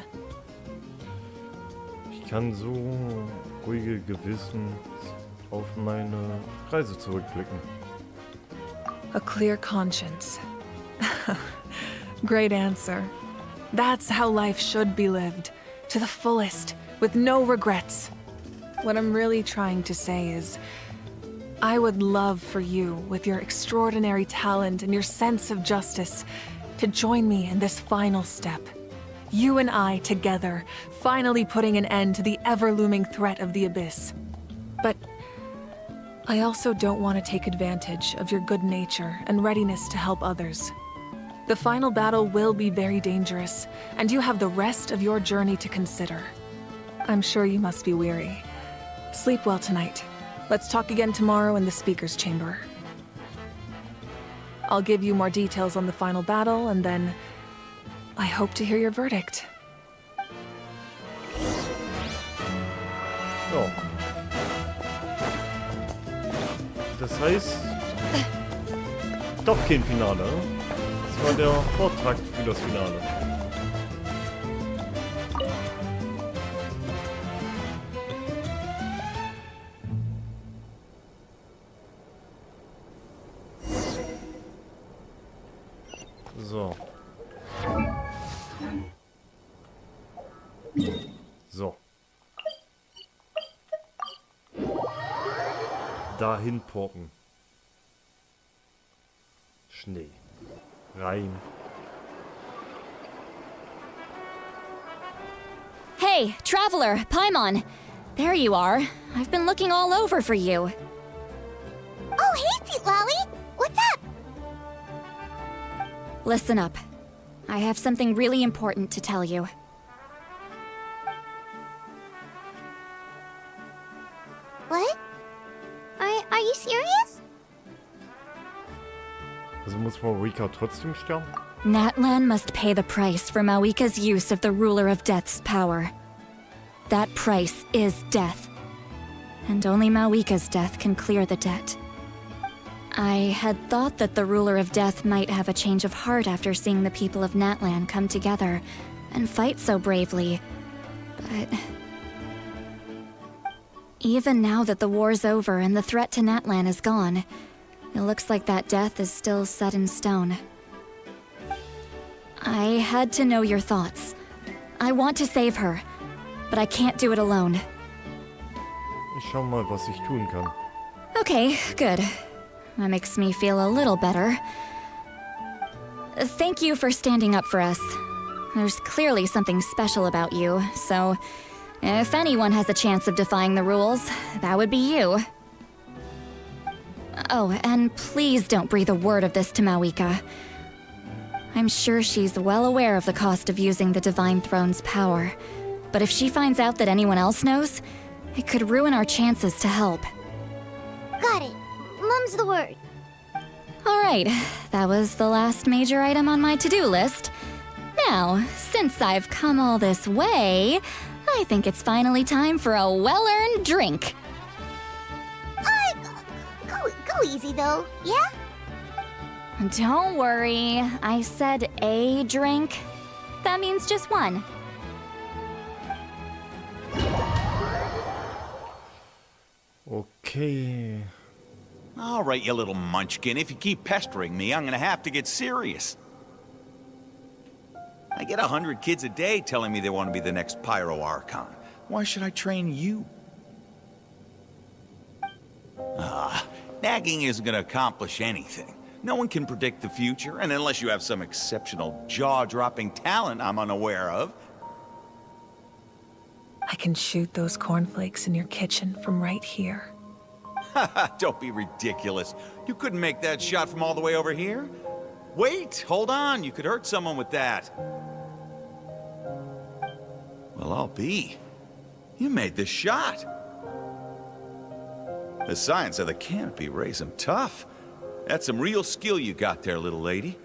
Ich kann so ruhige Gewissens auf meine Reise zurückblicken. A clear conscience. Great answer. That's how life should be lived, to the fullest, with no regrets. What I'm really trying to say is, I would love for you, with your extraordinary talent and your sense of justice, to join me in this final step. You and I together, finally putting an end to the ever-looming threat of the Abyss. But I also don't want to take advantage of your good nature and readiness to help others. The final battle will be very dangerous, and you have the rest of your journey to consider. I'm sure you must be weary. Sleep well tonight. Let's talk again tomorrow in the speaker's chamber. I'll give you more details on the final battle, and then I hope to hear your verdict. Ja. Das heißt, doch kein Finale. Das war der Vortrag für das Finale. So. So. Dahin porten. Schnee. Rein. Hey, traveler, Paimon. There you are. I've been looking all over for you. Oh, hey, Seat Lolly! What's up? Listen up. I have something really important to tell you. What? Are you serious? Also muss Maurika trotzdem sterben? Natlan must pay the price for Mawika's use of the Ruler of Death's power. That price is death. And only Mawika's death can clear the debt. I had thought that the Ruler of Death might have a change of heart after seeing the people of Natlan come together and fight so bravely, but... Even now that the war's over and the threat to Natlan is gone, it looks like that death is still set in stone. I had to know your thoughts. I want to save her, but I can't do it alone. Ich schau mal, was ich tun kann. Okay, good. That makes me feel a little better. Thank you for standing up for us. There's clearly something special about you, so if anyone has a chance of defying the rules, that would be you. Oh, and please don't breathe a word of this to Mawika. I'm sure she's well aware of the cost of using the Divine Throne's power, but if she finds out that anyone else knows, it could ruin our chances to help. Got it. Mum's the word. All right, that was the last major item on my to-do list. Now, since I've come all this way, I think it's finally time for a well-earned drink. Go easy, though, yeah? Don't worry, I said a drink. That means just one. Okay. All right, you little munchkin. If you keep pestering me, I'm gonna have to get serious. I get 100 kids a day telling me they want to be the next Pyro Archon. Why should I train you? Nagging isn't gonna accomplish anything. No one can predict the future, and unless you have some exceptional jaw-dropping talent I'm unaware of... I can shoot those cornflakes in your kitchen from right here. Don't be ridiculous. You couldn't make that shot from all the way over here? Wait, hold on. You could hurt someone with that. Well, I'll be. You made this shot. The science of the canopy raised him tough. That's some real skill you got there, little lady.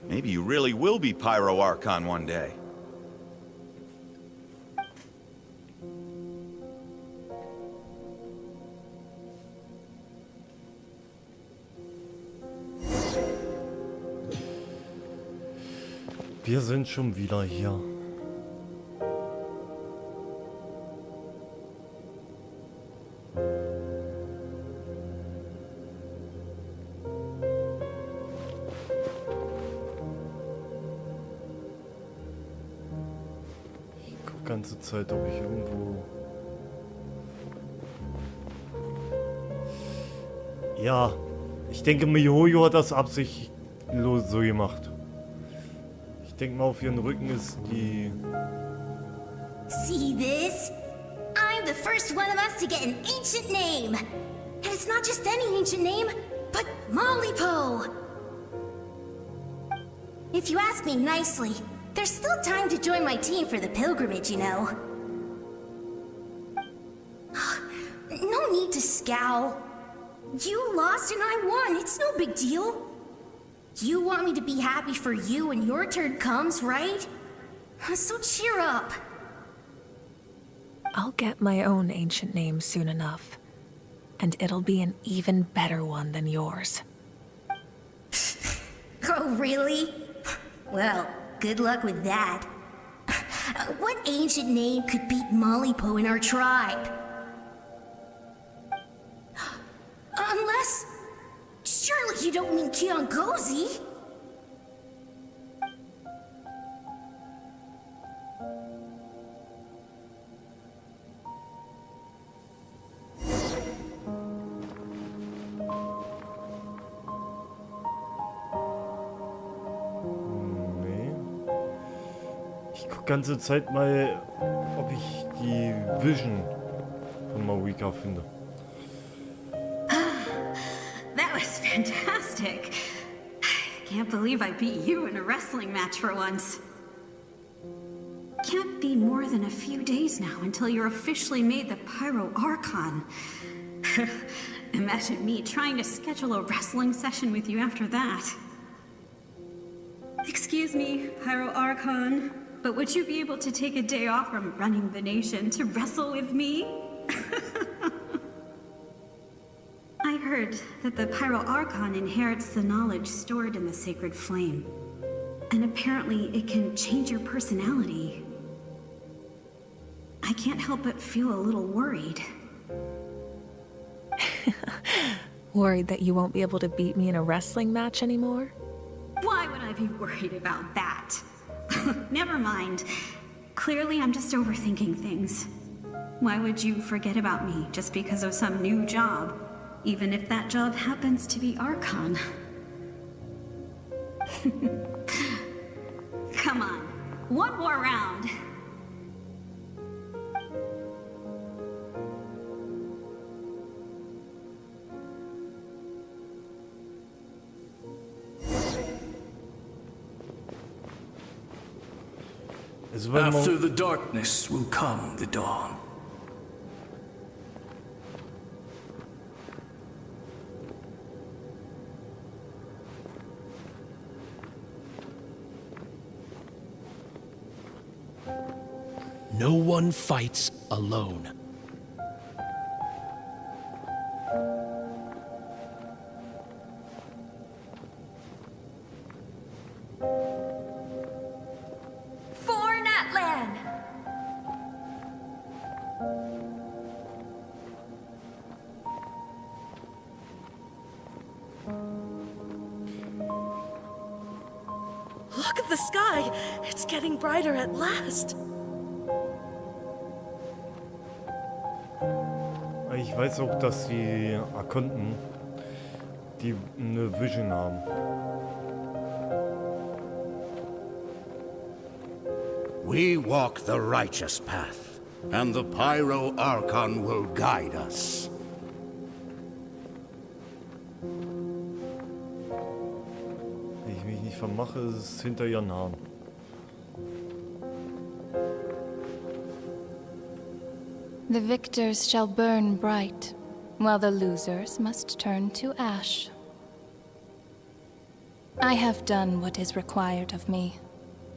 Maybe you really will be Pyro Archon one day. Wir sind schon wieder hier. Ich gucke die ganze Zeit, ob ich irgendwo... Ja, ich denke, Mihoyo hat das absichtlos so gemacht. Ich denke mal, auf ihren Rücken ist die... See this? I'm the first one of us to get an ancient name. And it's not just any ancient name, but Malipo. If you ask me nicely, there's still time to join my team for the pilgrimage, you know. No need to scowl. You lost and I won, it's no big deal. You want me to be happy for you when your turn comes, right? So cheer up. I'll get my own ancient name soon enough. And it'll be an even better one than yours. Oh, really? Well, good luck with that. What ancient name could beat Malipo in our tribe? Unless... surely you don't mean Kiangozi? Ich gucke ganze Zeit mal, ob ich die Vision von Mawika finde. That was fantastic. Can't believe I beat you in a wrestling match for once. Can't be more than a few days now until you're officially made the Pyro Archon. Imagine me trying to schedule a wrestling session with you after that. Excuse me, Pyro Archon, but would you be able to take a day off from running the nation to wrestle with me? I heard that the Pyro Archon inherits the knowledge stored in the sacred flame. And apparently it can change your personality. I can't help but feel a little worried. Worried that you won't be able to beat me in a wrestling match anymore? Why would I be worried about that? Never mind. Clearly I'm just overthinking things. Why would you forget about me just because of some new job? Even if that job happens to be Archon. Come on, one more round. After the darkness will come the dawn. No one fights alone. For Natlan! Look at the sky! It's getting brighter at last! Ich weiß auch, dass die Arkonten, die eine Vision haben. We walk the righteous path, and the Pyro Archon will guide us. Wenn ich mich nicht vermache, ist es hinter ihren Haaren. The victors shall burn bright, while the losers must turn to ash. I have done what is required of me.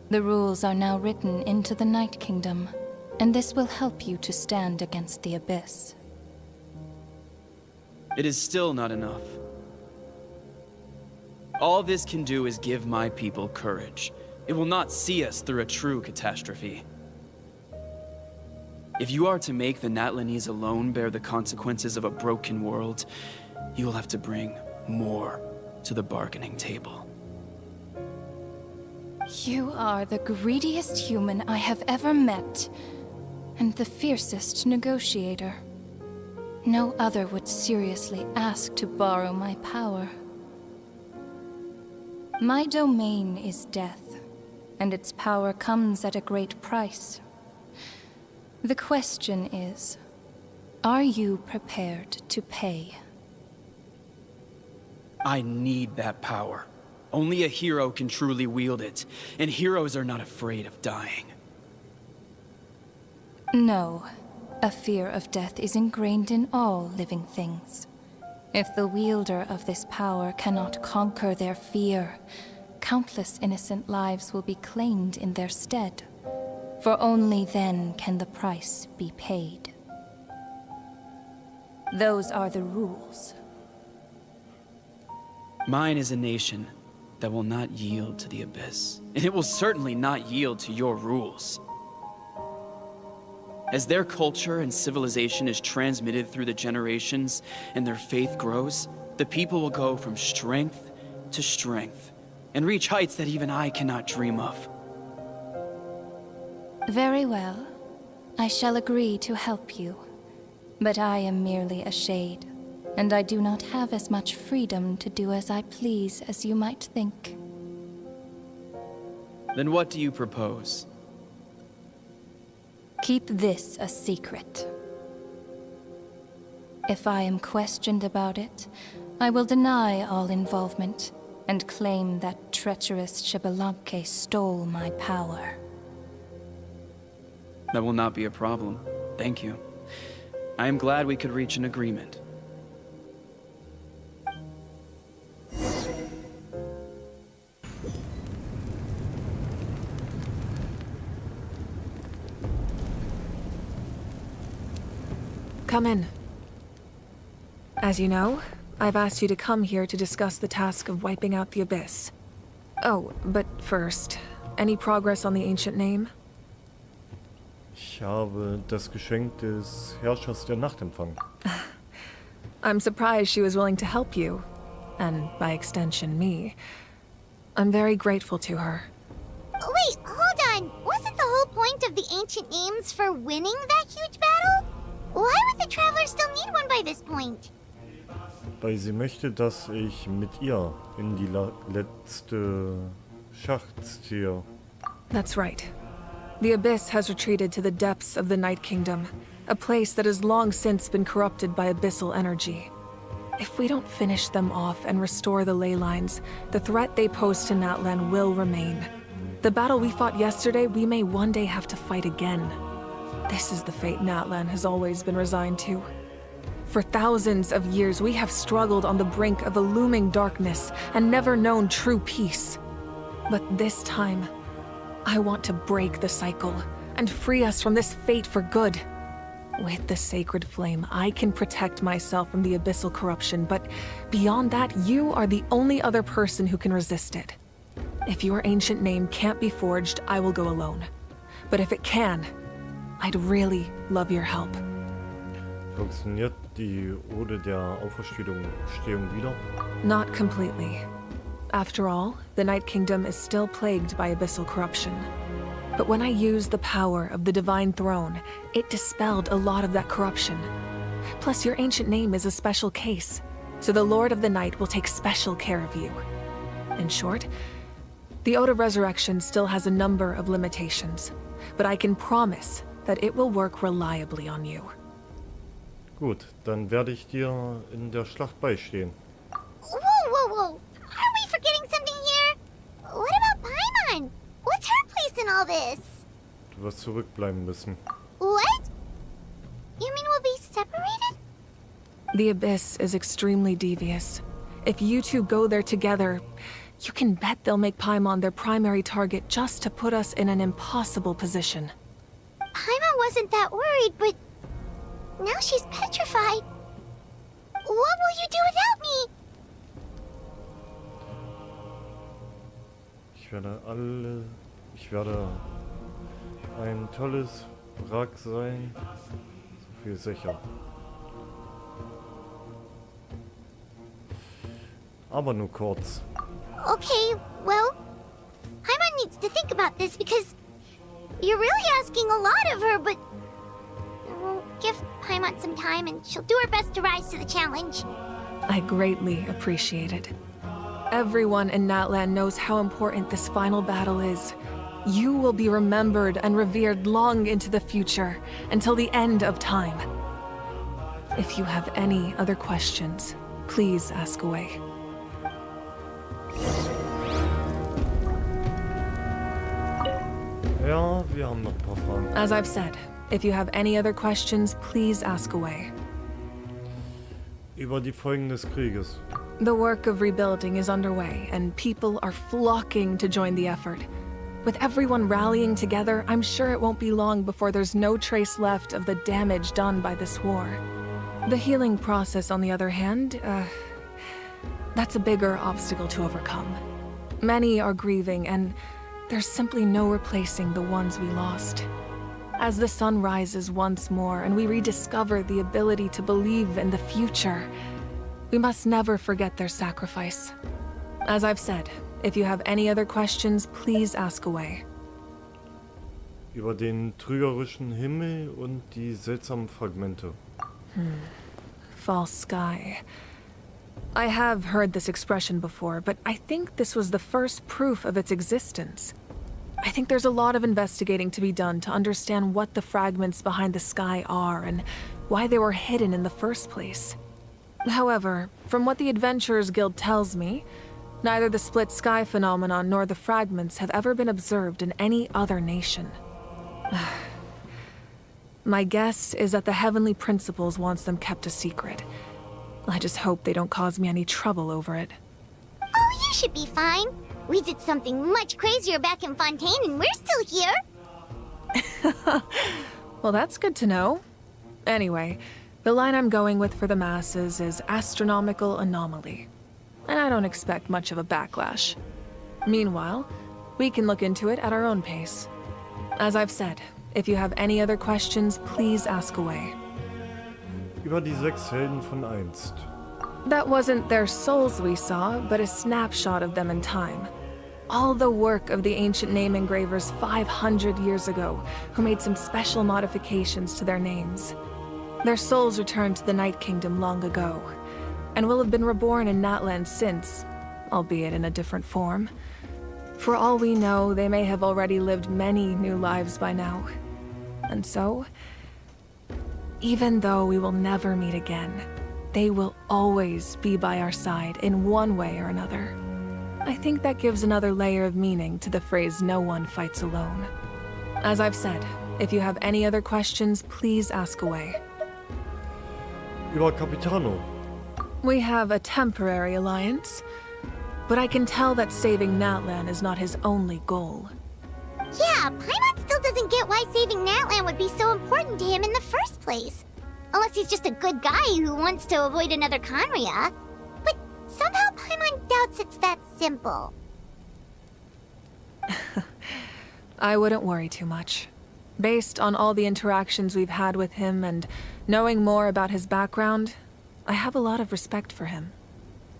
The rules are now written into the Night Kingdom, and this will help you to stand against the Abyss. It is still not enough. All this can do is give my people courage. It will not see us through a true catastrophe. If you are to make the Natlanese alone bear the consequences of a broken world, you will have to bring more to the bargaining table. You are the greediest human I have ever met, and the fiercest negotiator. No other would seriously ask to borrow my power. My domain is death, and its power comes at a great price. The question is, are you prepared to pay? I need that power. Only a hero can truly wield it, and heroes are not afraid of dying. No. A fear of death is ingrained in all living things. If the wielder of this power cannot conquer their fear, countless innocent lives will be claimed in their stead. For only then can the price be paid. Those are the rules. Mine is a nation that will not yield to the Abyss, and it will certainly not yield to your rules. As their culture and civilization is transmitted through the generations and their faith grows, the people will go from strength to strength and reach heights that even I cannot dream of. Very well. I shall agree to help you. But I am merely a shade, and I do not have as much freedom to do as I please as you might think. Then what do you propose? Keep this a secret. If I am questioned about it, I will deny all involvement and claim that treacherous Xbalanque stole my power. That will not be a problem. Thank you. I am glad we could reach an agreement. Come in. As you know, I've asked you to come here to discuss the task of wiping out the Abyss. Oh, but first, any progress on the ancient name? Ich habe das Geschenk des Herrschers der Nacht empfangen. I'm surprised she was willing to help you, and by extension, me. I'm very grateful to her. Wait, hold on. Wasn't the whole point of the ancient names for winning that huge battle? Why would the Traveler still need one by this point? Weil sie möchte, dass ich mit ihr in die letzte Schacht ziehe. That's right. The Abyss has retreated to the depths of the Night Kingdom, a place that has long since been corrupted by abyssal energy. If we don't finish them off and restore the ley lines, the threat they pose to Natlan will remain. The battle we fought yesterday, we may one day have to fight again. This is the fate Natlan has always been resigned to. For thousands of years, we have struggled on the brink of a looming darkness and never known true peace. But this time, I want to break the cycle and free us from this fate for good. With the sacred flame, I can protect myself from the abyssal corruption, but beyond that, you are the only other person who can resist it. If your ancient name can't be forged, I will go alone. But if it can, I'd really love your help. Funktioniert die Ode der Auferstehung wieder? Not completely. After all, the Night Kingdom is still plagued by abyssal corruption. But when I used the power of the Divine Throne, it dispelled a lot of that corruption. Plus, your ancient name is a special case, so the Lord of the Night will take special care of you. In short, the Ode of Resurrection still has a number of limitations, but I can promise that it will work reliably on you. Gut, dann werde ich dir in der Schlacht beistehen. Whoa. Are we forgetting something here? What about Paimon? What's her place in all this? Du wirst zurückbleiben müssen. What? You mean we'll be separated? The Abyss is extremely devious. If you two go there together, you can bet they'll make Paimon their primary target just to put us in an impossible position. Paimon wasn't that worried, but now she's petrified. What will you do without me? Ich werde ein tolles Wrack sein. So viel sicher. Aber nur kurz. Okay, well, Paimon needs to think about this because you're really asking a lot of her, but Give Paimon some time and she'll do her best to rise to the challenge. I greatly appreciate it. Everyone in Natlan knows how important this final battle is. You will be remembered and revered long into the future, until the end of time. If you have any other questions, please ask away. Ja, wir haben noch ein paar Fragen. As I've said, if you have any other questions, please ask away. Über die Folgen des Krieges. The work of rebuilding is underway, and people are flocking to join the effort. With everyone rallying together, I'm sure it won't be long before there's no trace left of the damage done by this war. The healing process, on the other hand, that's a bigger obstacle to overcome. Many are grieving, and there's simply no replacing the ones we lost. As the sun rises once more and we rediscover the ability to believe in the future, we must never forget their sacrifice. As I've said, if you have any other questions, please ask away. Über den trügerischen Himmel und die seltsamen Fragmente. False sky. I have heard this expression before, but I think this was the first proof of its existence. I think there's a lot of investigating to be done to understand what the fragments behind the sky are and why they were hidden in the first place. However, from what the Adventurers Guild tells me, neither the split sky phenomenon nor the fragments have ever been observed in any other nation. My guess is that the Heavenly Principles wants them kept a secret. I just hope they don't cause me any trouble over it. Oh, you should be fine. We did something much crazier back in Fontaine and we're still here. Well, that's good to know. Anyway, the line I'm going with for the masses is astronomical anomaly. And I don't expect much of a backlash. Meanwhile, we can look into it at our own pace. As I've said, if you have any other questions, please ask away. Über die 6 Helden von einst. That wasn't their souls we saw, but a snapshot of them in time. All the work of the ancient name engravers 500 years ago, who made some special modifications to their names. Their souls returned to the Night Kingdom long ago, and will have been reborn in Natlan since, albeit in a different form. For all we know, they may have already lived many new lives by now. And so, even though we will never meet again, they will always be by our side in one way or another. I think that gives another layer of meaning to the phrase "no one fights alone." As I've said, if you have any other questions, please ask away. Über Capitano. We have a temporary alliance, but I can tell that saving Natlan is not his only goal. Yeah, Paimon still doesn't get why saving Natlan would be so important to him in the first place. Unless he's just a good guy who wants to avoid another Conria. But somehow Paimon doubts it's that simple. I wouldn't worry too much. Based on all the interactions we've had with him and knowing more about his background, I have a lot of respect for him.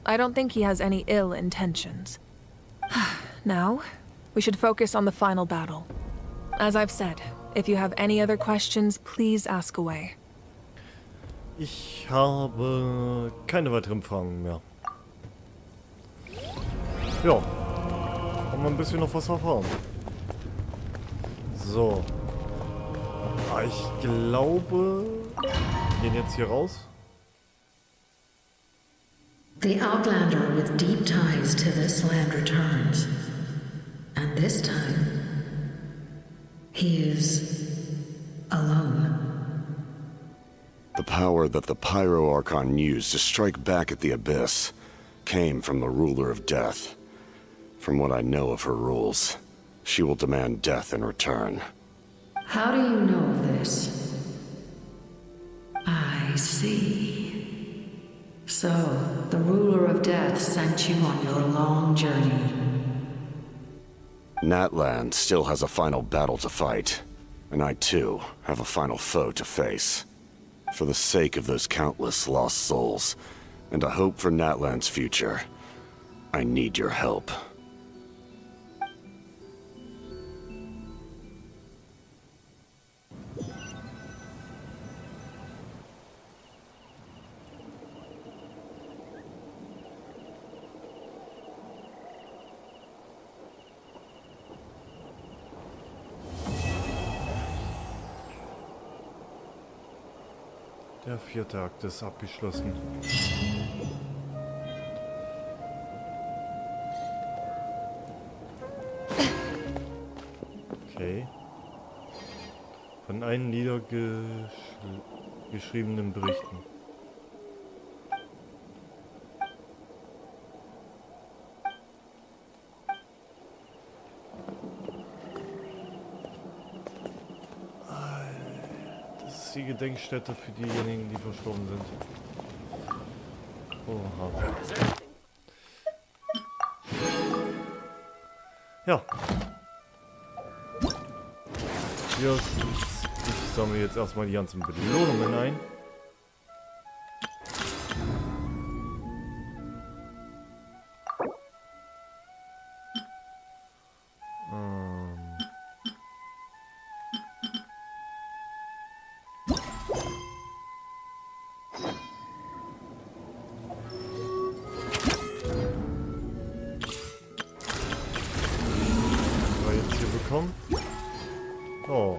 I don't think he has any ill intentions. Now, we should focus on the final battle. As I've said, if you have any other questions, please ask away. Ich habe keine weiteren Fragen mehr. Ja, haben wir ein bisschen noch was erfahren. So. Ich glaube, wir gehen jetzt hier raus. The Outlander with deep ties to this land returns. And this time, he is alone. The power that the Pyro Archon used to strike back at the Abyss came from the Ruler of Death. From what I know of her rules, she will demand death in return. How do you know this? I see. So, the Ruler of Death sent you on your long journey. Natlan still has a final battle to fight, and I too have a final foe to face. For the sake of those countless lost souls, and a hope for Natlan's future, I need your help. Der 4. Akt ist abgeschlossen. Okay. Von allen niedergeschriebenen Berichten. Das ist die Gedenkstätte für diejenigen, die verstorben sind. Oha. Ja. Hier, ich sammle jetzt erstmal die ganzen Belohnungen ein. Oh.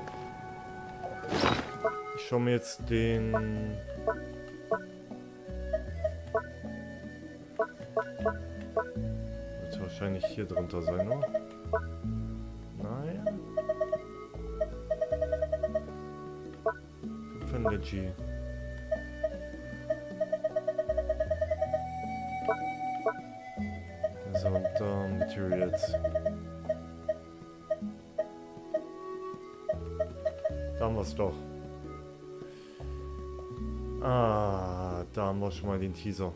Ich schaue mir jetzt den... Wird wahrscheinlich hier drunter sein, oder? Nein. Von Leggy. So, und da Materials. Da haben wir es doch. Ah, da haben wir schon mal den Teaser.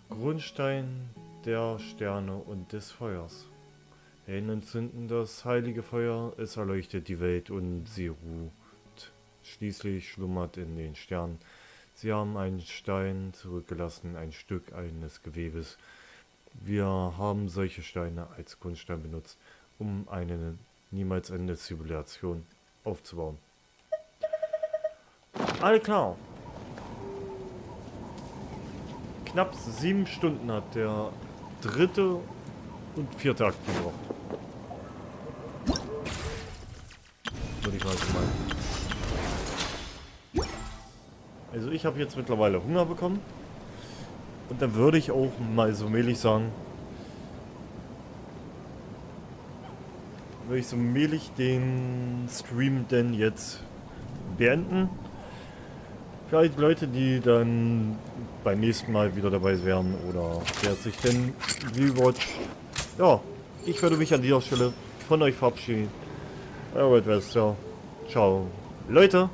Grundstein der Sterne und des Feuers. Hellen entzünden das heilige Feuer, es erleuchtet die Welt und sie ruht. Schließlich schlummert in den Sternen. Sie haben einen Stein zurückgelassen, ein Stück eines Gewebes. Wir haben solche Steine als Grundstein benutzt, um eine niemals endende Zivilisation aufzubauen. Alles klar. Knapp 7 Stunden hat der 3. und 4. Akt gebraucht. Würde ich mal so meinen. Also ich habe jetzt mittlerweile Hunger bekommen. Und dann würde ich auch mal so mehlig sagen, würde ich so mehlig den Stream denn jetzt beenden. Für alle Leute, die dann beim nächsten Mal wieder dabei wären oder wer sich denn rewatcht. Ja, ich würde mich an dieser Stelle von euch verabschieden. Euer Westler. Ciao. Leute!